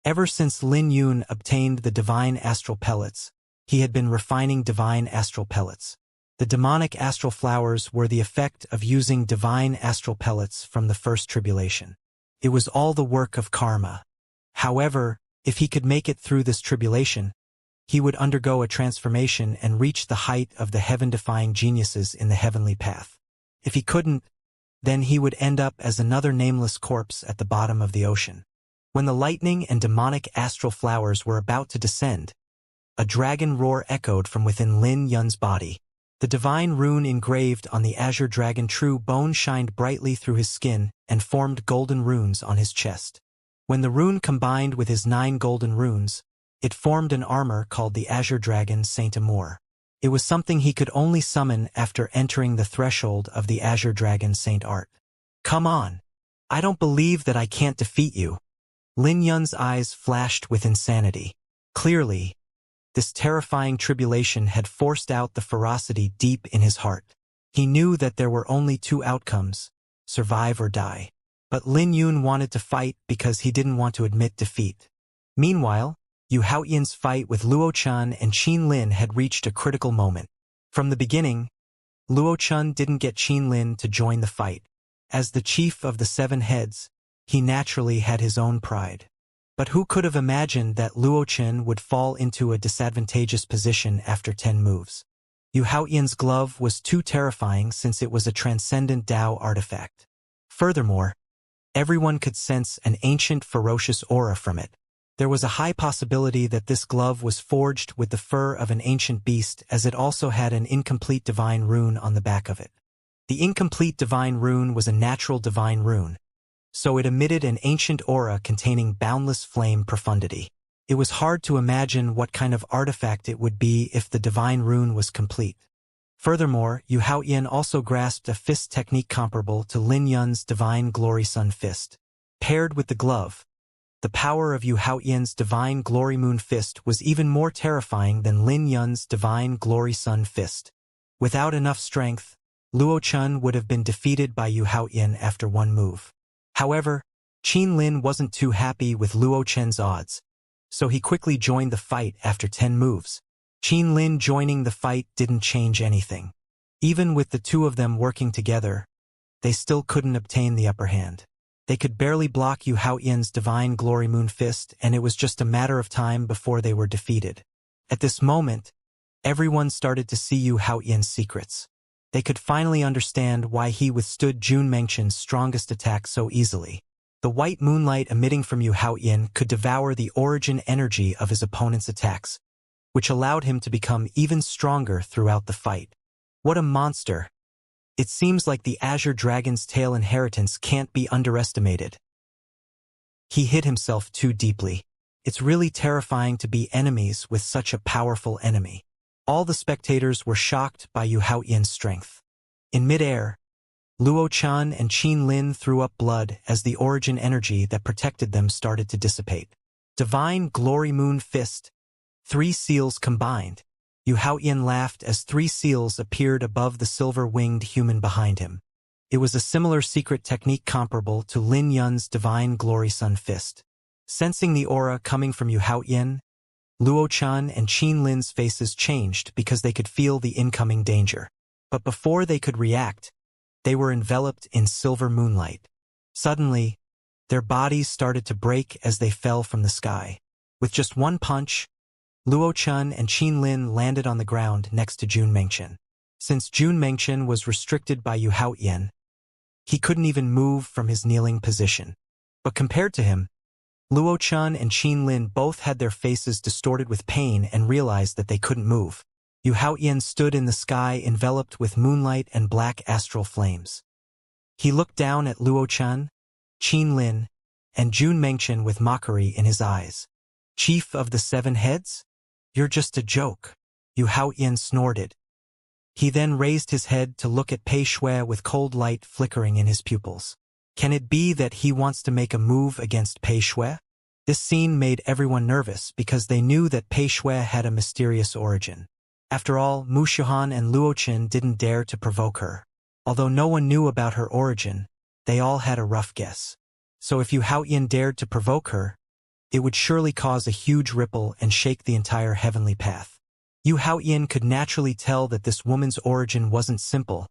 Ever since Lin Yun obtained the divine astral pellets, he had been refining divine astral pellets. The demonic astral flowers were the effect of using divine astral pellets from the first tribulation. It was all the work of karma. However, if he could make it through this tribulation, he would undergo a transformation and reach the height of the heaven-defying geniuses in the heavenly path. If he couldn't, then he would end up as another nameless corpse at the bottom of the ocean. When the lightning and demonic astral flowers were about to descend, a dragon roar echoed from within Lin Yun's body. The divine rune engraved on the Azure Dragon True Bone shined brightly through his skin and formed golden runes on his chest. When the rune combined with his 9 golden runes, it formed an armor called the Azure Dragon Saint Amour. It was something he could only summon after entering the threshold of the Azure Dragon Saint Art. Come on! I don't believe that I can't defeat you. Lin Yun's eyes flashed with insanity. Clearly, this terrifying tribulation had forced out the ferocity deep in his heart. He knew that there were only 2 outcomes, survive or die. But Lin Yun wanted to fight because he didn't want to admit defeat. Meanwhile, Yu Haotian's fight with Luo Chun and Qin Lin had reached a critical moment. From the beginning, Luo Chun didn't get Qin Lin to join the fight. As the chief of the 7 heads, he naturally had his own pride. But who could have imagined that Luo Chun would fall into a disadvantageous position after 10 moves? Yu Haotian's glove was too terrifying since it was a transcendent Dao artifact. Furthermore, everyone could sense an ancient, ferocious aura from it. There was a high possibility that this glove was forged with the fur of an ancient beast, as it also had an incomplete divine rune on the back of it. The incomplete divine rune was a natural divine rune, so it emitted an ancient aura containing boundless flame profundity. It was hard to imagine what kind of artifact it would be if the divine rune was complete. Furthermore, Yu Haotian also grasped a fist technique comparable to Lin Yun's Divine Glory Sun Fist. Paired with the glove, the power of Yu Haotian's Divine Glory Moon Fist was even more terrifying than Lin Yun's Divine Glory Sun Fist. Without enough strength, Luo Chun would have been defeated by Yu Haotian after 1 move. However, Qin Lin wasn't too happy with Luo Chun's odds, so he quickly joined the fight after 10 moves. Qin Lin joining the fight didn't change anything. Even with the 2 of them working together, they still couldn't obtain the upper hand. They could barely block Yu Haotian's Divine Glory Moon Fist, and it was just a matter of time before they were defeated. At this moment, everyone started to see Yu Haotian's secrets. They could finally understand why he withstood Jun Mengchen's strongest attack so easily. The white moonlight emitting from Yu Haotian could devour the origin energy of his opponent's attacks, which allowed him to become even stronger throughout the fight. What a monster! It seems like the Azure Dragon's tail inheritance can't be underestimated. He hid himself too deeply. It's really terrifying to be enemies with such a powerful enemy. All the spectators were shocked by Yu Haotian's strength. In midair, Luo Chun and Qin Lin threw up blood as the origin energy that protected them started to dissipate. Divine Glory Moon Fist. 3 seals combined. Yu Haotian laughed as 3 seals appeared above the silver-winged human behind him. It was a similar secret technique comparable to Lin Yun's Divine Glory Sun Fist. Sensing the aura coming from Yu Haoyan, Luo Chan and Qin Lin's faces changed because they could feel the incoming danger. But before they could react, they were enveloped in silver moonlight. Suddenly, their bodies started to break as they fell from the sky. With just one punch, Luo Chan and Qin Lin landed on the ground next to Jun Mengchen. Since Jun Mengchen was restricted by Yu Haoyan, he couldn't even move from his kneeling position. But compared to him, Luo Chan and Qin Lin both had their faces distorted with pain and realized that they couldn't move. Yu Haoyan stood in the sky enveloped with moonlight and black astral flames. He looked down at Luo Chan, Qin Lin, and Jun Mengchen with mockery in his eyes. "Chief of the Seven Heads? You're just a joke," Yu Haoyan snorted. He then raised his head to look at Pei Shui with cold light flickering in his pupils. Can it be that he wants to make a move against Pei Shui? This scene made everyone nervous because they knew that Pei Shui had a mysterious origin. After all, Mu Xiuhan and Luo Qin didn't dare to provoke her. Although no one knew about her origin, they all had a rough guess. So if Yu Haoyan dared to provoke her, it would surely cause a huge ripple and shake the entire heavenly path. Yu Haoyan could naturally tell that this woman's origin wasn't simple,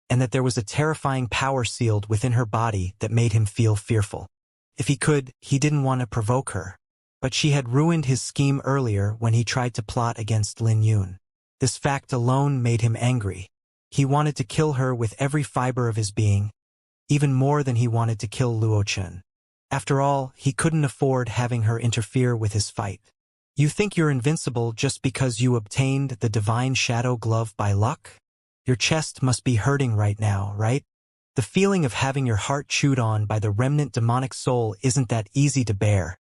and that there was a terrifying power sealed within her body that made him feel fearful. If he could, he didn't want to provoke her. But she had ruined his scheme earlier when he tried to plot against Lin Yun. This fact alone made him angry. He wanted to kill her with every fiber of his being, even more than he wanted to kill Luo Chen. After all, he couldn't afford having her interfere with his fight. You think you're invincible just because you obtained the Divine Shadow Glove by luck? Your chest must be hurting right now, right? The feeling of having your heart chewed on by the remnant demonic soul isn't that easy to bear,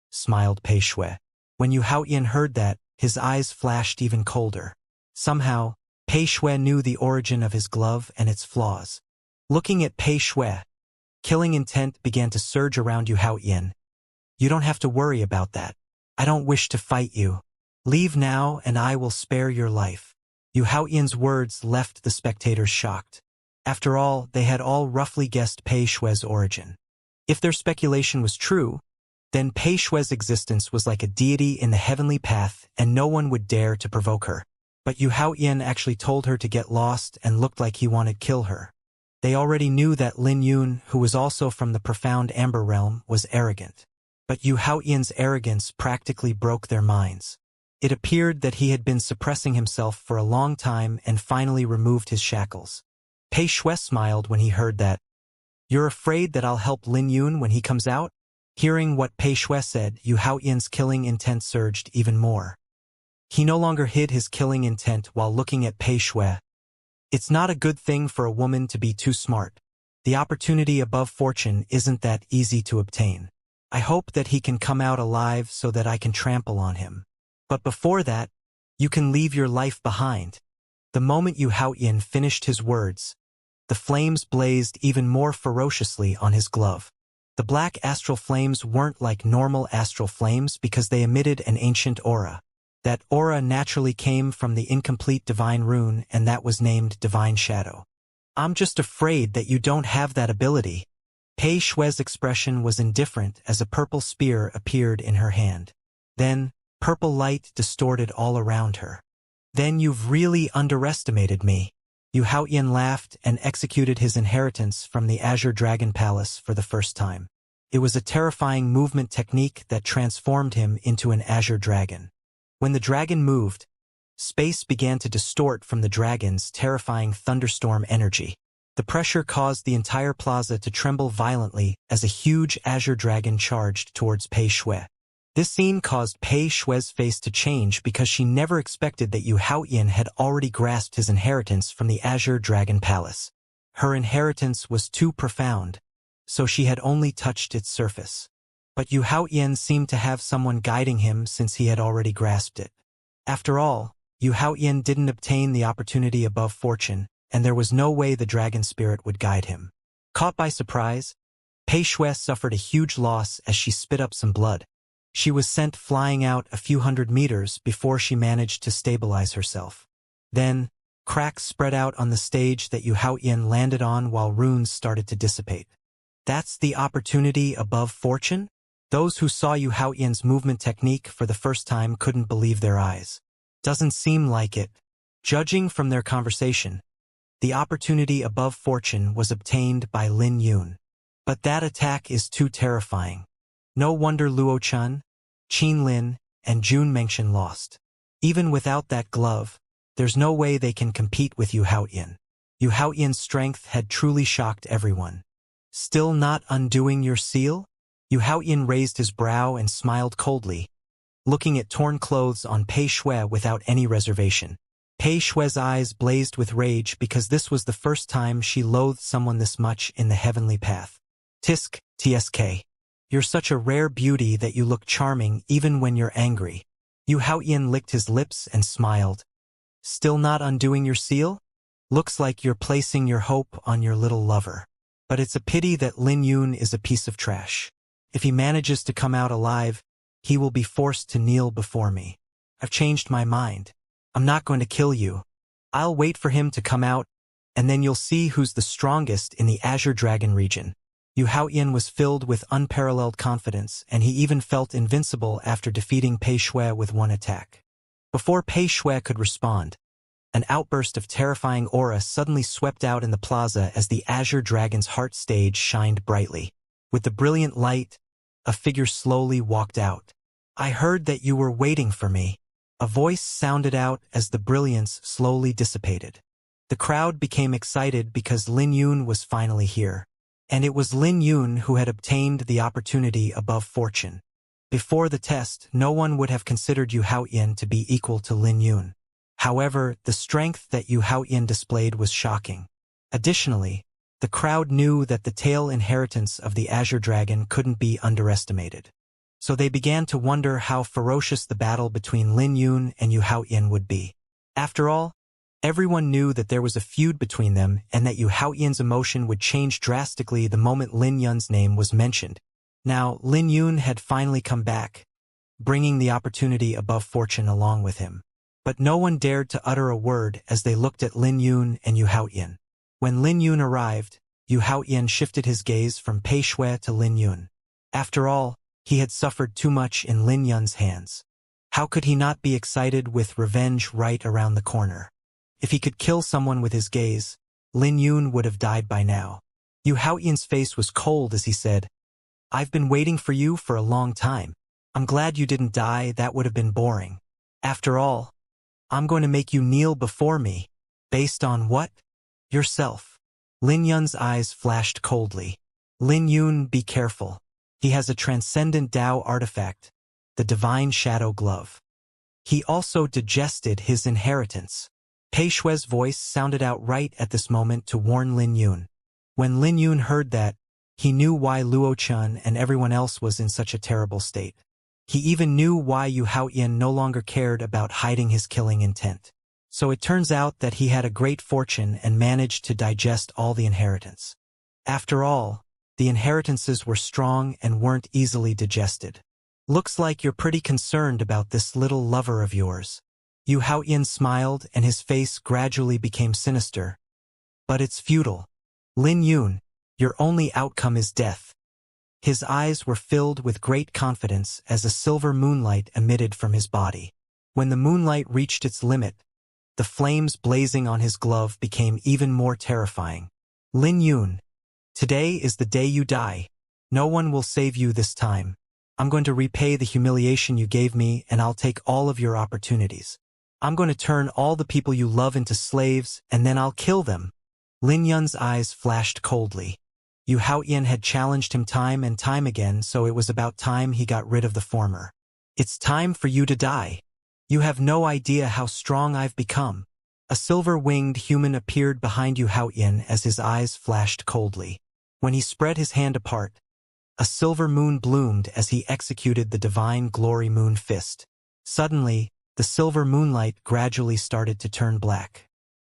smiled Pei Shui. When Yu Haoyan heard that, his eyes flashed even colder. Somehow, Pei Shui knew the origin of his glove and its flaws. Looking at Pei Shui, killing intent began to surge around Yu Haoyan. You don't have to worry about that. I don't wish to fight you. Leave now and I will spare your life. Yu Haoyan's words left the spectators shocked. After all, they had all roughly guessed Pei Shui's origin. If their speculation was true, then Pei Shui's existence was like a deity in the heavenly path and no one would dare to provoke her. But Yu Haoyan actually told her to get lost and looked like he wanted to kill her. They already knew that Lin Yun, who was also from the profound Amber Realm, was arrogant. But Yu Haoyan's arrogance practically broke their minds. It appeared that he had been suppressing himself for a long time and finally removed his shackles. Pei Shui smiled when he heard that. You're afraid that I'll help Lin Yun when he comes out? Hearing what Pei Shui said, Yu Haoyan's killing intent surged even more. He no longer hid his killing intent while looking at Pei Shui. It's not a good thing for a woman to be too smart. The opportunity above fortune isn't that easy to obtain. I hope that he can come out alive so that I can trample on him. But before that, you can leave your life behind. The moment Yu Haoyan finished his words, the flames blazed even more ferociously on his glove. The black astral flames weren't like normal astral flames because they emitted an ancient aura. That aura naturally came from the incomplete divine rune, and that was named Divine Shadow. I'm just afraid that you don't have that ability. Pei Shui's expression was indifferent as a purple spear appeared in her hand. Then, purple light distorted all around her. Then you've really underestimated me. Yu Haoyan laughed and executed his inheritance from the Azure Dragon Palace for the first time. It was a terrifying movement technique that transformed him into an Azure Dragon. When the dragon moved, space began to distort from the dragon's terrifying thunderstorm energy. The pressure caused the entire plaza to tremble violently as a huge Azure Dragon charged towards Pei Shui. This scene caused Pei Shui's face to change because she never expected that Yu Haoyan had already grasped his inheritance from the Azure Dragon Palace. Her inheritance was too profound, so she had only touched its surface. But Yu Haoyan seemed to have someone guiding him since he had already grasped it. After all, Yu Haoyan didn't obtain the opportunity above fortune, and there was no way the dragon spirit would guide him. Caught by surprise, Pei Shui suffered a huge loss as she spit up some blood. She was sent flying out a few hundred meters before she managed to stabilize herself. Then, Cracks spread out on the stage that Yu Haoyan landed on while runes started to dissipate. That's the opportunity above fortune? Those who saw Yu Haoyan's movement technique for the first time couldn't believe their eyes. Doesn't seem like it. Judging from their conversation, the opportunity above fortune was obtained by Lin Yun. But that attack is too terrifying. No wonder Luo Chun, Qin Lin, and Jun Mengxian lost. Even without that glove, there's no way they can compete with Yu Haoyan. Yu Haoyan's strength had truly shocked everyone. Still not undoing your seal? Yu Haoyan raised his brow and smiled coldly, looking at torn clothes on Pei Shui without any reservation. Pei Shui's eyes blazed with rage because this was the first time she loathed someone this much in the heavenly path. Tisk, tsk. You're such a rare beauty that you look charming even when you're angry. Yu Haoyan licked his lips and smiled. Still not undoing your seal? Looks like you're placing your hope on your little lover. But it's a pity that Lin Yun is a piece of trash. If he manages to come out alive, he will be forced to kneel before me. I've changed my mind. I'm not going to kill you. I'll wait for him to come out, and then you'll see who's the strongest in the Azure Dragon region. Yu Haoyan was filled with unparalleled confidence, and he even felt invincible after defeating Pei Shui with one attack. Before Pei Shui could respond, an outburst of terrifying aura suddenly swept out in the plaza as the Azure Dragon's heart stage shined brightly. With the brilliant light, a figure slowly walked out. I heard that you were waiting for me. A voice sounded out as the brilliance slowly dissipated. The crowd became excited because Lin Yun was finally here. And it was Lin Yun who had obtained the opportunity above fortune. Before the test, no one would have considered Yu Haoyan to be equal to Lin Yun. However, the strength that Yu Haoyan displayed was shocking. Additionally, the crowd knew that the tail inheritance of the Azure Dragon couldn't be underestimated. So they began to wonder how ferocious the battle between Lin Yun and Yu Haoyan would be. After all, everyone knew that there was a feud between them and that Yu Haoyan's emotion would change drastically the moment Lin Yun's name was mentioned. Now, Lin Yun had finally come back, bringing the opportunity above fortune along with him. But no one dared to utter a word as they looked at Lin Yun and Yu Haoyan. When Lin Yun arrived, Yu Haoyan shifted his gaze from Pei Shui to Lin Yun. After all, he had suffered too much in Lin Yun's hands. How could he not be excited with revenge right around the corner? If he could kill someone with his gaze, Lin Yun would have died by now. Yu Haoyan's face was cold as he said, I've been waiting for you for a long time. I'm glad you didn't die, that would have been boring. After all, I'm going to make you kneel before me. Based on what? Yourself. Lin Yun's eyes flashed coldly. Lin Yun, be careful. He has a transcendent Tao artifact, the Divine Shadow Glove. He also digested his inheritance. Pei Shui's voice sounded out right at this moment to warn Lin Yun. When Lin Yun heard that, he knew why Luo Chun and everyone else was in such a terrible state. He even knew why Yu Haoyan no longer cared about hiding his killing intent. So it turns out that he had a great fortune and managed to digest all the inheritance. After all, the inheritances were strong and weren't easily digested. Looks like you're pretty concerned about this little lover of yours. Yu Haoyan smiled and his face gradually became sinister. But it's futile. Lin Yun, your only outcome is death. His eyes were filled with great confidence as a silver moonlight emitted from his body. When the moonlight reached its limit, the flames blazing on his glove became even more terrifying. Lin Yun, today is the day you die. No one will save you this time. I'm going to repay the humiliation you gave me, and I'll take all of your opportunities. I'm going to turn all the people you love into slaves, and then I'll kill them. Lin Yun's eyes flashed coldly. Yu Haoyan had challenged him time and time again, so it was about time he got rid of the former. It's time for you to die. You have no idea how strong I've become. A silver-winged human appeared behind Yu Haoyan as his eyes flashed coldly. When he spread his hand apart, a silver moon bloomed as he executed the divine glory moon fist. Suddenly, the silver moonlight gradually started to turn black.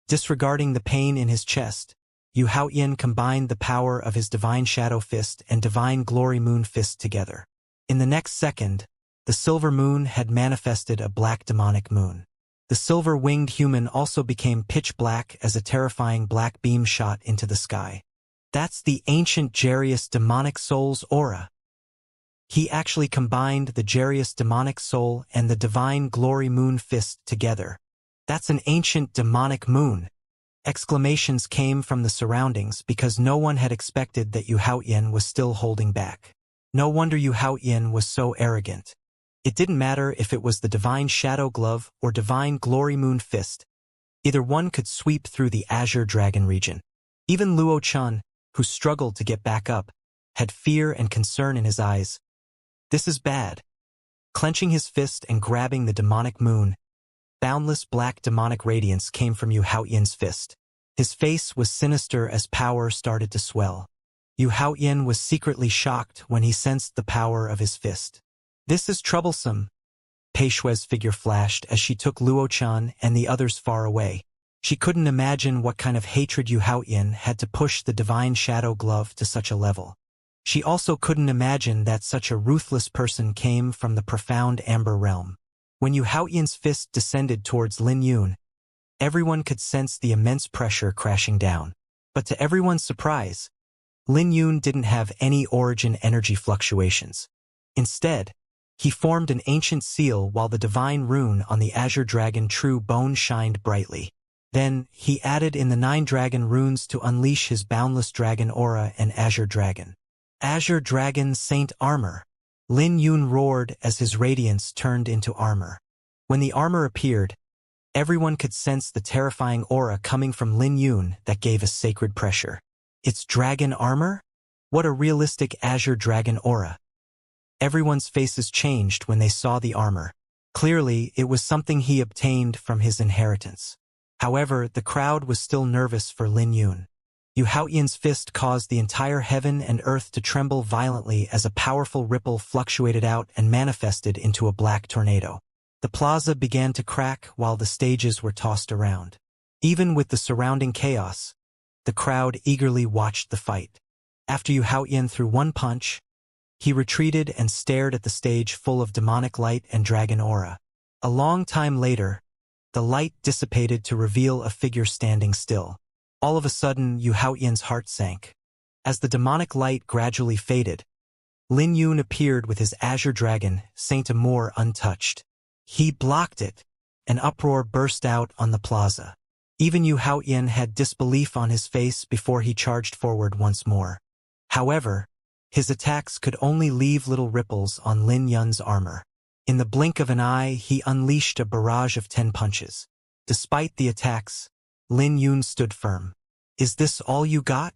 Disregarding the pain in his chest, Yu Haoyan combined the power of his divine shadow fist and divine glory moon fist together. In the next second, the silver moon had manifested a black demonic moon. The silver-winged human also became pitch black as a terrifying black beam shot into the sky. That's the ancient Jarius demonic soul's aura. He actually combined the Jarius demonic soul and the divine glory moon fist together. That's an ancient demonic moon. Exclamations came from the surroundings because no one had expected that Yu Haoyan was still holding back. No wonder Yu Haoyan was so arrogant. It didn't matter if it was the divine shadow glove or divine glory moon fist. Either one could sweep through the azure dragon region. Even Luo Chun, who struggled to get back up, had fear and concern in his eyes. This is bad. Clenching his fist and grabbing the demonic moon, boundless black demonic radiance came from Yu Haoyan's fist. His face was sinister as power started to swell. Yu Haoyan was secretly shocked when he sensed the power of his fist. This is troublesome. Pei Shui's figure flashed as she took Luo Chan and the others far away. She couldn't imagine what kind of hatred Yu Haoyan had to push the divine shadow glove to such a level. She also couldn't imagine that such a ruthless person came from the profound Amber Realm. When Yu Haoyan's fist descended towards Lin Yun, everyone could sense the immense pressure crashing down. But to everyone's surprise, Lin Yun didn't have any origin energy fluctuations. Instead, he formed an ancient seal while the divine rune on the Azure Dragon True Bone shined brightly. Then, he added in the 9 dragon runes to unleash his boundless dragon aura and Azure Dragon. Azure Dragon Saint Armor. Lin Yun roared as his radiance turned into armor. When the armor appeared, everyone could sense the terrifying aura coming from Lin Yun that gave a sacred pressure. It's dragon armor? What a realistic Azure Dragon aura. Everyone's faces changed when they saw the armor. Clearly, it was something he obtained from his inheritance. However, the crowd was still nervous for Lin Yun. Yu Haoyan's fist caused the entire heaven and earth to tremble violently as a powerful ripple fluctuated out and manifested into a black tornado. The plaza began to crack while the stages were tossed around. Even with the surrounding chaos, the crowd eagerly watched the fight. After Yu Haoyan threw one punch, he retreated and stared at the stage full of demonic light and dragon aura. A long time later, the light dissipated to reveal a figure standing still. All of a sudden, Yu Haoyan's heart sank. As the demonic light gradually faded, Lin Yun appeared with his Azure Dragon, Saint Amour, untouched. He blocked it. An uproar burst out on the plaza. Even Yu Haoyan had disbelief on his face before he charged forward once more. However, his attacks could only leave little ripples on Lin Yun's armor. In the blink of an eye, he unleashed a barrage of 10 punches. Despite the attacks, Lin Yun stood firm. Is this all you got?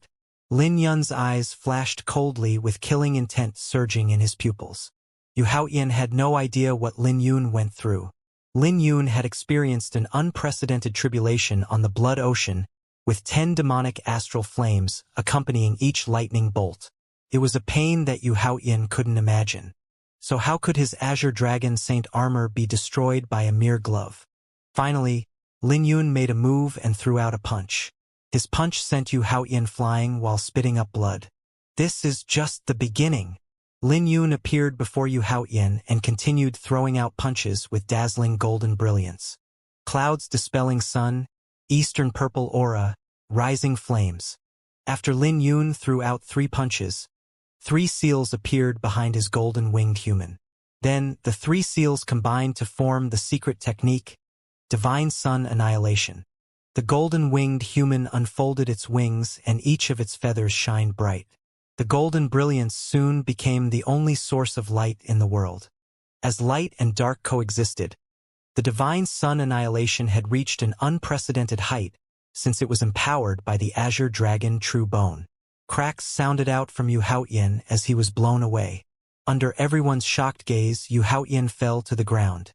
Lin Yun's eyes flashed coldly with killing intent surging in his pupils. Yu Haoyan had no idea what Lin Yun went through. Lin Yun had experienced an unprecedented tribulation on the Blood Ocean, with 10 demonic astral flames accompanying each lightning bolt. It was a pain that Yu Haoyan couldn't imagine. So how could his Azure Dragon Saint armor be destroyed by a mere glove? Finally, Lin Yun made a move and threw out a punch. His punch sent Yu Haoyan flying while spitting up blood. This is just the beginning. Lin Yun appeared before Yu Haoyan and continued throwing out punches with dazzling golden brilliance. Clouds dispelling sun, eastern purple aura, rising flames. After Lin Yun threw out 3 punches, 3 seals appeared behind his golden-winged human. Then, the 3 seals combined to form the secret technique, Divine Sun Annihilation. The golden-winged human unfolded its wings and each of its feathers shined bright. The golden brilliance soon became the only source of light in the world. As light and dark coexisted, the Divine Sun Annihilation had reached an unprecedented height since it was empowered by the Azure Dragon True Bone. Cracks sounded out from Yu Haoyan as he was blown away. Under everyone's shocked gaze, Yu Haoyan fell to the ground.